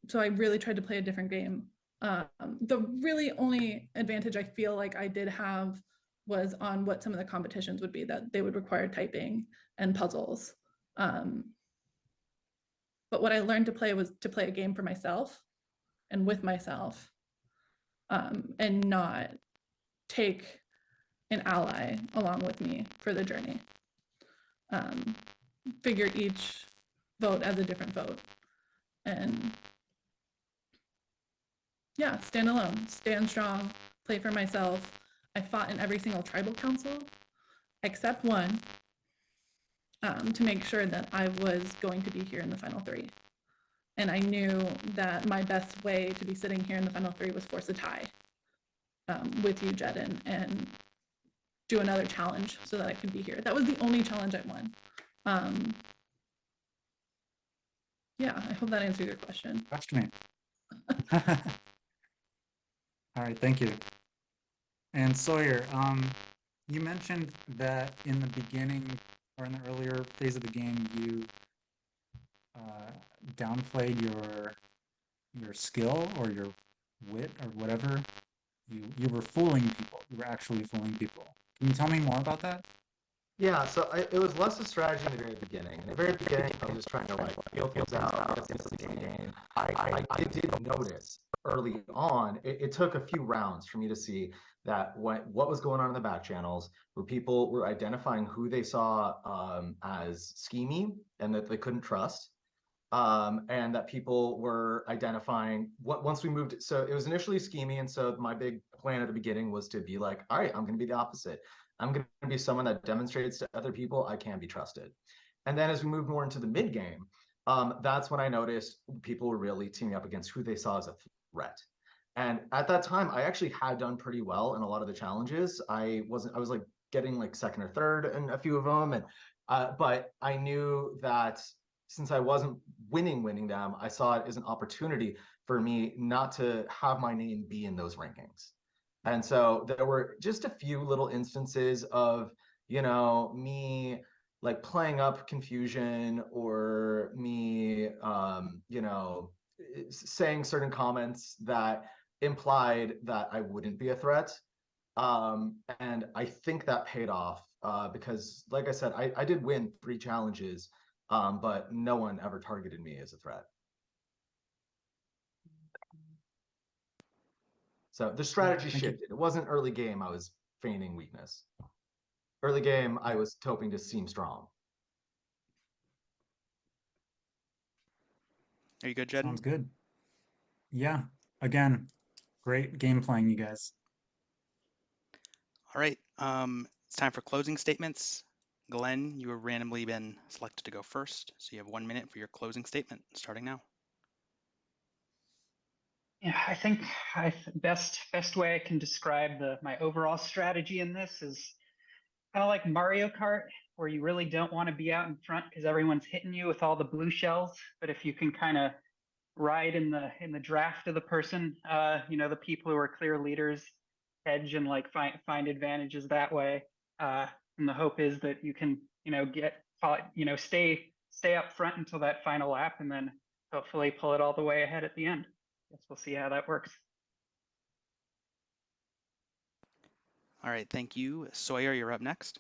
So I really tried to play a different game. The really only advantage I feel like I did have was on what some of the competitions would be, that they would require typing and puzzles. But what I learned to play was to play a game for myself and with myself, and not take an ally along with me for the journey. Figure each vote as a different vote. And yeah, stand alone, stand strong, play for myself. I fought in every single tribal council except one, to make sure that I was going to be here in the final 3. And I knew that my best way to be sitting here in the final 3 was force a tie with you, Jedin, and do another challenge so that I could be here. That was the only challenge I won. Yeah, I hope that answers your question. Trust me. All right, thank you. And Sawyer, you mentioned that in the beginning or in the earlier phase of the game, you downplayed your skill or your wit or whatever. You were fooling people. You were actually fooling people. Can you tell me more about that? Yeah, so it was less a strategy in the very beginning. In the very beginning, I was trying to like feel things out, get into the game. I did notice early on, it took a few rounds for me to see that what was going on in the back channels, where people were identifying who they saw as schemy and that they couldn't trust. And that people were identifying once we moved. So it was initially schemy, and so my big plan at the beginning was to be like, all right, I'm going to be the opposite. I'm going to be someone that demonstrates to other people I can be trusted. And then as we moved more into the mid game, that's when I noticed people were really teaming up against who they saw as a threat. And at that time, I actually had done pretty well in a lot of the challenges. I was like getting like second or third in a few of them, and but I knew that since I wasn't winning them, I saw it as an opportunity for me not to have my name be in those rankings. And so there were just a few little instances of, me like playing up confusion, or me, saying certain comments that implied that I wouldn't be a threat. And I think that paid off because, like I said, I did win 3 challenges, but no one ever targeted me as a threat. So the strategy shifted. It wasn't early game I was feigning weakness. Early game, I was hoping to seem strong. Are you good, Jed? Sounds good. Yeah. Again, great game playing, you guys. All right. It's time for closing statements. Glenn, you have randomly been selected to go first, so you have 1 minute for your closing statement, starting now. Yeah, I think best way I can describe my overall strategy in this is kind of like Mario Kart, where you really don't want to be out in front because everyone's hitting you with all the blue shells. But if you can kind of ride in the draft of the person, the people who are clear leaders, hedge and like find advantages that way. And the hope is that you can, stay up front until that final lap, and then hopefully pull it all the way ahead at the end. Guess we'll see how that works. All right, thank you. Sawyer, you're up next.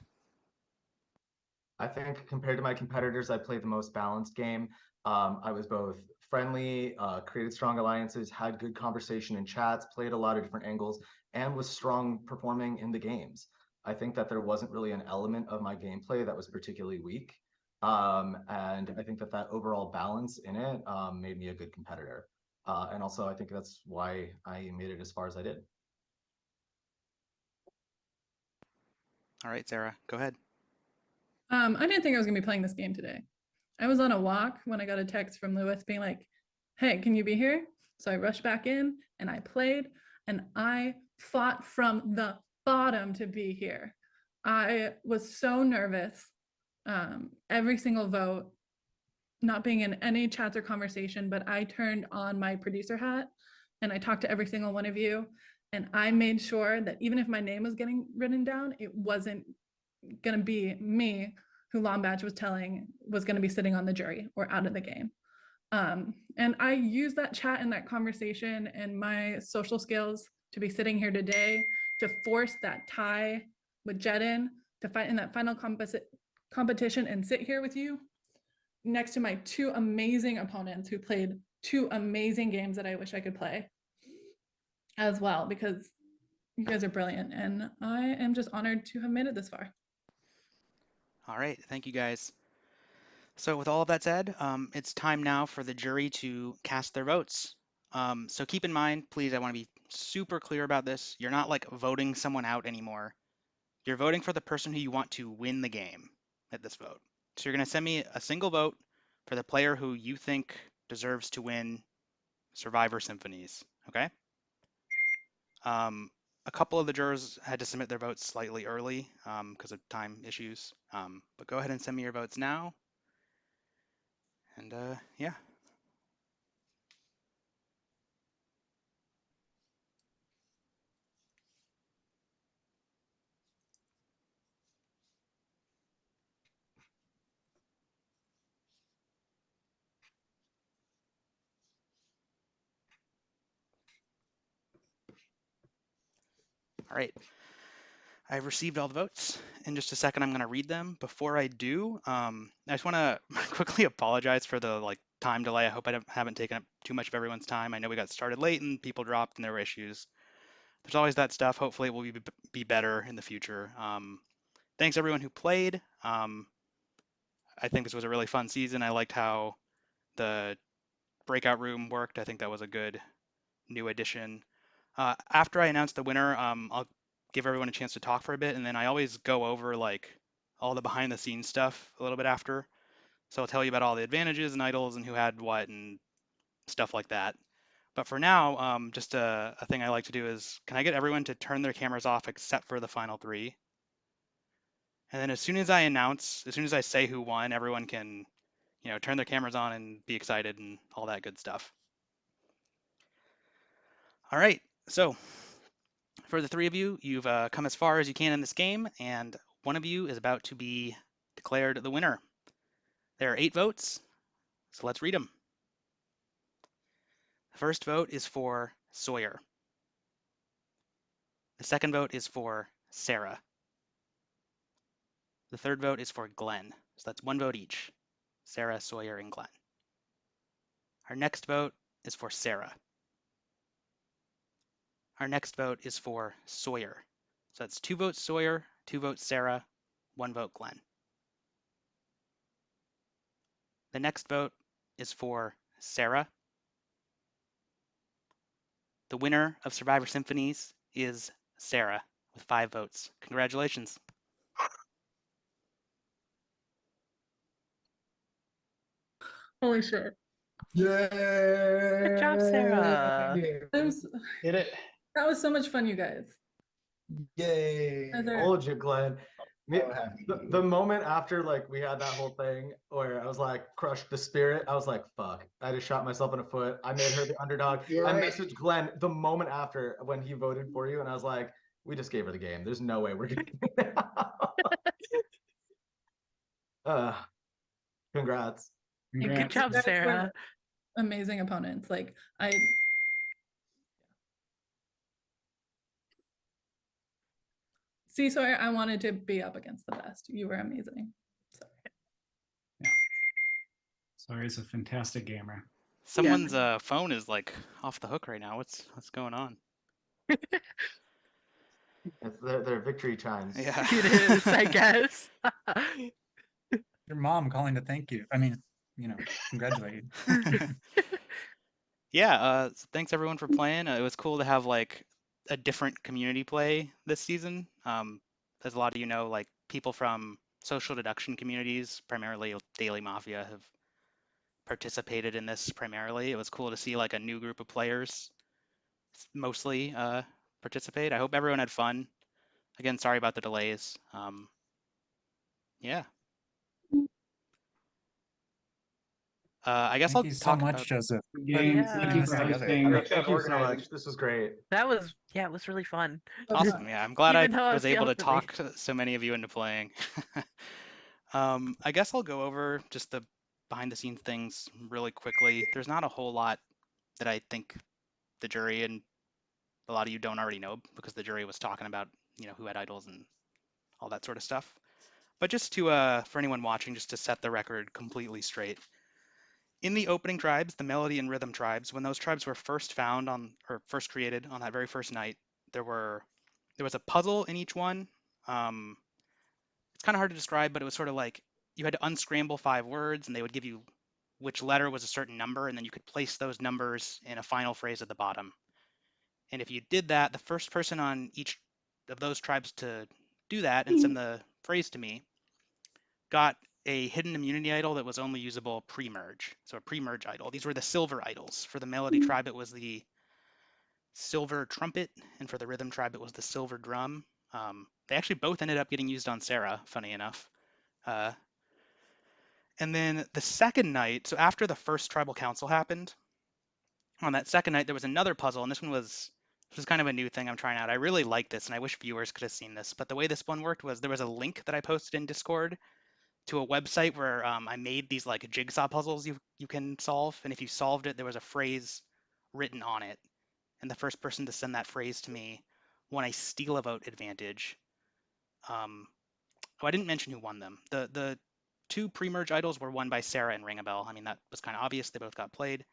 I think compared to my competitors, I played the most balanced game. I was both friendly, created strong alliances, had good conversation in chats, played a lot of different angles, and was strong performing in the games. I think that there wasn't really an element of my gameplay that was particularly weak. And I think that overall balance in it made me a good competitor. And also, I think that's why I made it as far as I did. All right, Sarah, go ahead. I didn't think I was gonna be playing this game today. I was on a walk when I got a text from Lewis being like, hey, can you be here? So I rushed back in and I played, and I fought from the bottom to be here. I was so nervous. Every single vote, not being in any chats or conversation, but I turned on my producer hat and I talked to every single one of you. And I made sure that even if my name was getting written down, it wasn't going to be me who Lombadge was telling was going to be sitting on the jury or out of the game. And I used that chat and that conversation and my social skills to be sitting here today to force that tie with Jedin to fight in that final competition and sit here with you next to my 2 amazing opponents who played 2 amazing games that I wish I could play as well, because you guys are brilliant and I am just honored to have made it this far. All right, thank you guys. So with all of that said, it's time now for the jury to cast their votes. So keep in mind, please, I want to be super clear about this. You're not like voting someone out anymore. You're voting for the person who you want to win the game at this vote. So you're going to send me a single vote for the player who you think deserves to win Survivor Symphonies, okay? A couple of the jurors had to submit their votes slightly early because of time issues, but go ahead and send me your votes now. And yeah. All right. I've received all the votes. In just a second, I'm going to read them. Before I do, I just want to quickly apologize for the time delay. I hope I haven't taken up too much of everyone's time. I know we got started late and people dropped and there were issues. There's always that stuff. Hopefully it will be better in the future. Thanks everyone who played. I think this was a really fun season. I liked how the breakout room worked. I think that was a good new addition. After I announce the winner, I'll give everyone a chance to talk for a bit, and then I always go over like all the behind the scenes stuff a little bit after. So I'll tell you about all the advantages and idols and who had what and stuff like that. But for now, just a thing I like to do is, can I get everyone to turn their cameras off except for the final three? And then as soon as I announce, as soon as I say who won, everyone can, turn their cameras on and be excited and all that good stuff. All right, so for the three of you, you've come as far as you can in this game, and one of you is about to be declared the winner. There are 8 votes, so let's read them. The first vote is for Sawyer. The second vote is for Sarah. The third vote is for Glenn, so that's 1 vote each. Sarah, Sawyer, and Glenn. Our next vote is for Sarah. Our next vote is for Sawyer. So that's 2 votes Sawyer, 2 votes Sarah, 1 vote Glenn. The next vote is for Sarah. The winner of Survivor Symphonies is Sarah with 5 votes. Congratulations. Holy shit. Yeah. Good job, Sarah. Did it. That was so much fun, you guys. Yay. Told you, Glenn. So happy. The moment after like we had that whole thing where I was like crushed the spirit, I was like, fuck. I just shot myself in the foot. I made her the underdog. You're I right. messaged Glenn the moment after when he voted for you, and I was like, we just gave her the game. There's no way we're gonna congrats. Good job, You guys were Sarah. Amazing opponents. Like See, Sawyer, I wanted to be up against the best. You were amazing. Sawyer's a fantastic gamer. Someone's phone is like off the hook right now. What's going on? It's their victory chimes. Yeah. It is, I guess. Your mom calling to thank you. I mean, congratulate you. Yeah, thanks everyone for playing. It was cool to have like a different community play this season. As a lot of you know, like people from social deduction communities, primarily Daily Mafia, have participated in this primarily. It was cool to see like a new group of players mostly participate. I hope everyone had fun. Again, sorry about the delays. Yeah. I guess Thank I'll you so talk much, about Joseph. Thank you for hosting. Thank you so much. This was great. That was, yeah, it was really fun. Awesome. Yeah, I'm glad I Even though I was able to failed talk so many of you into playing. I guess I'll go over just the behind the scenes things really quickly. There's not a whole lot that I think the jury and a lot of you don't already know because the jury was talking about, who had idols and all that sort of stuff. But just to, for anyone watching, just to set the record completely straight. In the opening tribes, the melody and rhythm tribes, when those tribes were first found or first created on that very first night, there was a puzzle in each one. It's kind of hard to describe, but it was sort of like you had to unscramble 5 words and they would give you which letter was a certain number, and then you could place those numbers in a final phrase at the bottom. And if you did that, the first person on each of those tribes to do that and send the phrase to me got a hidden immunity idol that was only usable pre-merge. So a pre-merge idol. These were the silver idols. For the melody tribe, it was the silver trumpet, and for the rhythm tribe, it was the silver drum. They actually both ended up getting used on Sarah, funny enough. And then the second night, so after the first tribal council happened, on that second night, there was another puzzle, and this was kind of a new thing I'm trying out. I really like this, and I wish viewers could have seen this. But the way this one worked was there was a link that I posted in Discord to a website where I made these like jigsaw puzzles you can solve, and if you solved it, there was a phrase written on it, and the first person to send that phrase to me won a steal a vote advantage. Oh, I didn't mention who won them. The two pre-merge idols were won by Sarah and Ringabel. I mean, that was kind of obvious. They both got played.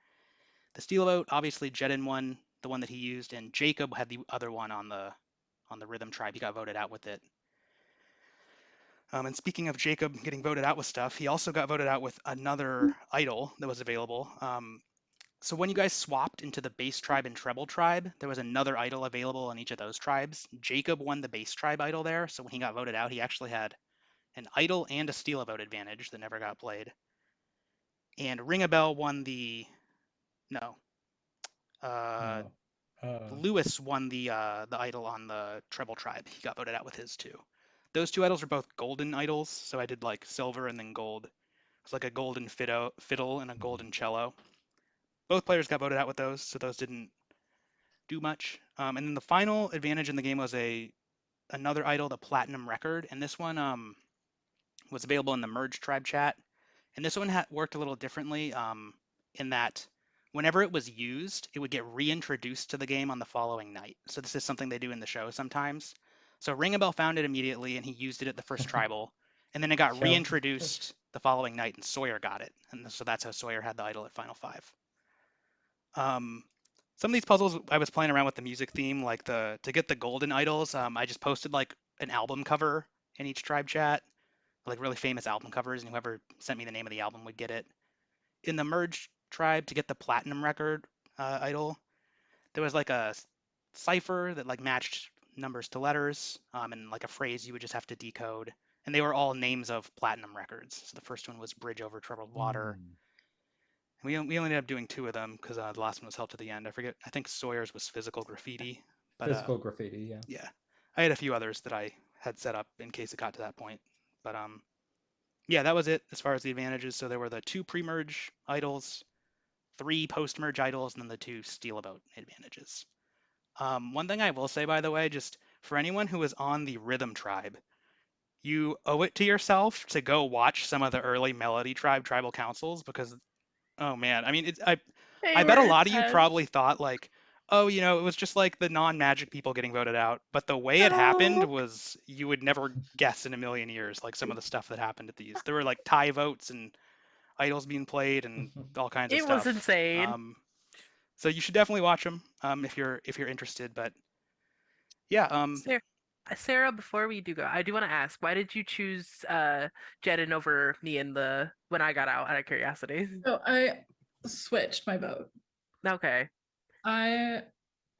The Steel Vote, obviously Jedin won, the one that he used, and Jacob had the other one on the Rhythm tribe. He got voted out with it. And speaking of Jacob getting voted out with stuff, he also got voted out with another idol that was available. So when you guys swapped into the bass tribe and treble tribe, there was another idol available in each of those tribes. Jacob won the bass tribe idol there, so when he got voted out, he actually had an idol and a Steel Vote advantage that never got played. And Ringabel won the Lewis won the idol on the treble tribe. He got voted out with his too. Those two idols are both golden idols, so I did like silver and then gold. It's like a golden fiddle and a golden cello. Both players got voted out with those, so those didn't do much. And then the final advantage in the game was another idol, the Platinum Record, and this one was available in the Merge Tribe chat. And this one worked a little differently in that whenever it was used, it would get reintroduced to the game on the following night. So this is something they do in the show sometimes. So Ringabel found it immediately, and he used it at the first tribal, and then it got reintroduced the following night, and Sawyer got it, and so that's how Sawyer had the idol at Final 5. Some of these puzzles I was playing around with the music theme, like to get the golden idols. I just posted like an album cover in each tribe chat, like really famous album covers, and whoever sent me the name of the album would get it. In the Merge tribe, to get the Platinum Record idol, there was like a cipher that like matched numbers to letters, and like a phrase you would just have to decode, and they were all names of platinum records. So the first one was Bridge Over Troubled Water. We only ended up doing 2 of them because the last one was held to the end. I forget. I think Sawyer's was Physical Graffiti. But, Physical Graffiti, yeah. Yeah, I had a few others that I had set up in case it got to that point. But yeah, that was it as far as the advantages. So there were the 2 pre-merge idols, 3 post-merge idols, and then the 2 Steel-a-Boat advantages. One thing I will say, by the way, just for anyone who is on the Rhythm Tribe, you owe it to yourself to go watch some of the early Melody Tribe tribal councils because, oh man, I mean, I bet a lot of you probably thought like, oh, you know, it was just like the non-magic people getting voted out, but the way it happened was you would never guess in a million years, like some of the stuff that happened at these. There were like tie votes and idols being played and all kinds of It stuff. was insane. So you should definitely watch them if you're interested. But yeah, Sarah, before we do go, I do want to ask, why did you choose Jedin over me when I got out? Out of curiosity. So I switched my vote. Okay. I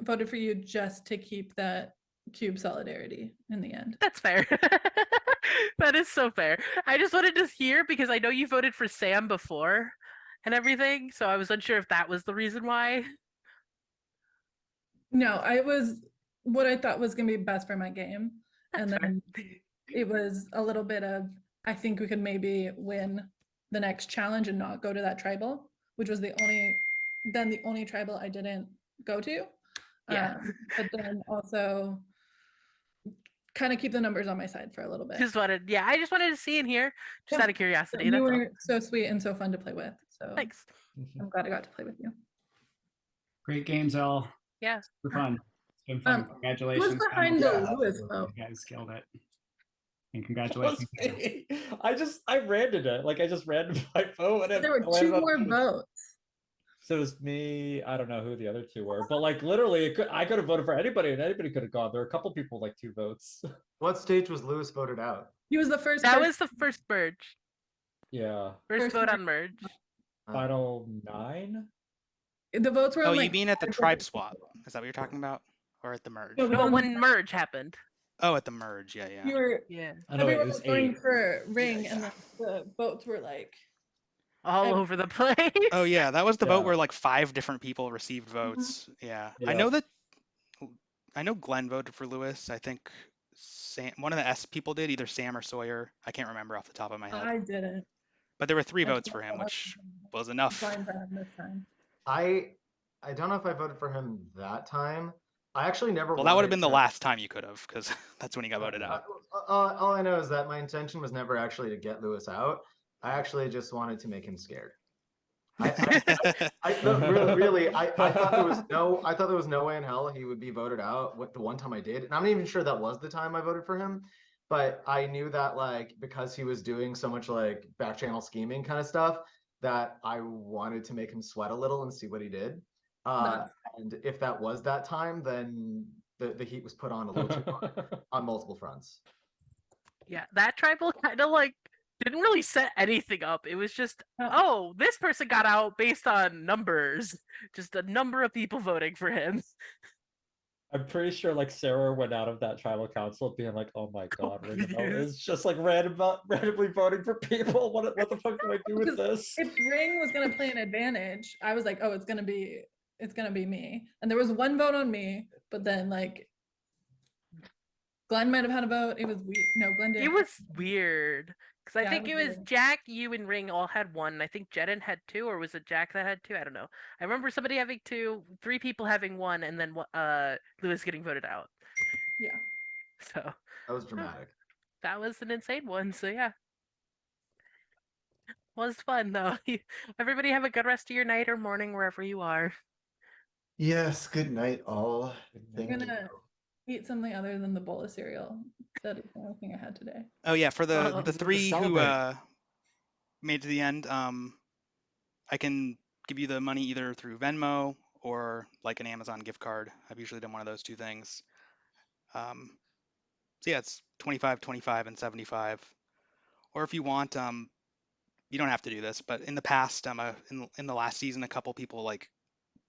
voted for you just to keep that cube solidarity in the end. That's fair. That is so fair. I just wanted to hear because I know you voted for Sam before and everything, so I was unsure if that was the reason why. No, I was what I thought was going to be best for my game. That's and then it was a little bit of, I think we could maybe win the next challenge and not go to that tribal, which was the only tribal I didn't go to. Yeah. But then also kind of keep the numbers on my side for a little bit. I just wanted to see and hear, just out of curiosity. You That's all. were so sweet and so fun to play with. So Thanks. I'm glad I got to play with you. Great games, all. Yeah. Super fun. It's been fun. Congratulations. Who's behind the Lewis vote? You guys killed it. And congratulations. I randomed it. Like I just randomed my vote. There were 2 more votes. So it was me. I don't know who the other 2 were, but like literally, I could have voted for anybody, and anybody could have gone. There were a couple people like 2 votes. What stage was Lewis voted out? He was the first. That was the first merge. Yeah. First vote on merge. Final 9. The votes were. Oh, like, you mean at the tribe swap? Is that what you're talking about, or at the merge? No, when merge happened. Oh, at the merge, yeah. You were. Yeah. Everyone was going for ring, and then the votes were like all over the place. Oh yeah, that was the vote where like 5 different people received votes. Yeah. I know Glenn voted for Lewis. I think one of the S people did, either Sam or Sawyer. I can't remember off the top of my head. I didn't. But there were 3 votes for him, which was enough. Fine for him this time. I don't know if I voted for him that time. I actually never. Well, that would have been the last time you could have, because that's when he got voted out. All I know is that my intention was never actually to get Lewis out. I actually just wanted to make him scared. I thought there was no way in hell he would be voted out. The one time I did, and I'm not even sure that was the time I voted for him. but I knew that like because he was doing so much like back channel scheming kind of stuff, that I wanted to make him sweat a little and see what he did. And if that was that time, then the heat was put on a little too hard on multiple fronts. Yeah, that tribal kind of like didn't really set anything up. It was just, oh, this person got out based on numbers, just a number of people voting for him. I'm pretty sure like Sarah went out of that tribal council being like, "Oh my god, Ringabel is just like randomly voting for people. What the fuck do I do with this?" If Ring was gonna play an advantage, I was like, oh, it's gonna be me. And there was one vote on me, but then like Glenn might have had a vote. It was weird. No, Glenn didn't. It was weird because I Yeah, think it it was was weird. Jack, you, and Ring all had one. I think Jedin had two, or was it Jack that had two? I don't know. I remember somebody having two, three people having one, and then Lewis getting voted out. Yeah. So that was dramatic. That was an insane one. So yeah, was fun though. Everybody have a good rest of your night or morning wherever you are. Yes, good night, all. I'm Thank gonna eat something other than the bowl of cereal. That is the only thing I had today. Oh yeah, for the To three who celebrate. made to the end, I can give you the money either through Venmo or like an Amazon gift card. I've usually done one of those two things. So yeah, it's 25, 25, and 75. Or if you want, you don't have to do this, but in the past, in the last season, a couple people like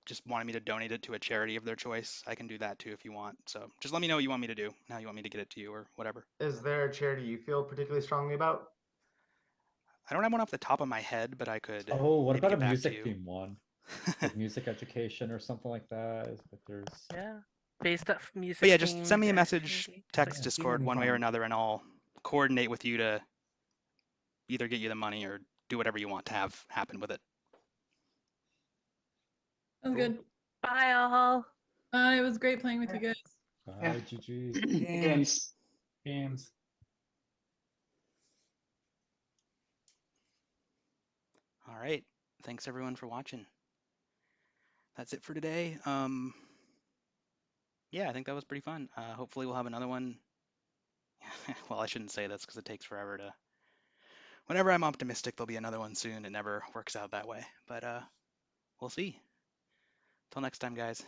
just wanted me to donate it to a charity of their choice. I can do that too if you want. So just let me know what you want me to do, how you want me to get it to you, or whatever. Is there a charity you feel particularly strongly about? I don't have one off the top of my head, but I could Oh, what maybe about a get back to music you. theme one? Like music education or something like that. If there's Yeah, based off music. But yeah, just send themed me a message, activity. text, Yeah, Discord, theme one way or fun. another, and I'll coordinate with you to either get you the money or do whatever you want to have happen with it. Sounds good. Bye all. It was great playing with you guys. Bye, GG. Games. Games. All right. Thanks everyone for watching. That's it for today. Yeah, I think that was pretty fun. Hopefully we'll have another one. Well, I shouldn't say this because it takes forever to. Whenever I'm optimistic, there'll be another one soon. It never works out that way, but we'll see. Till next time, guys.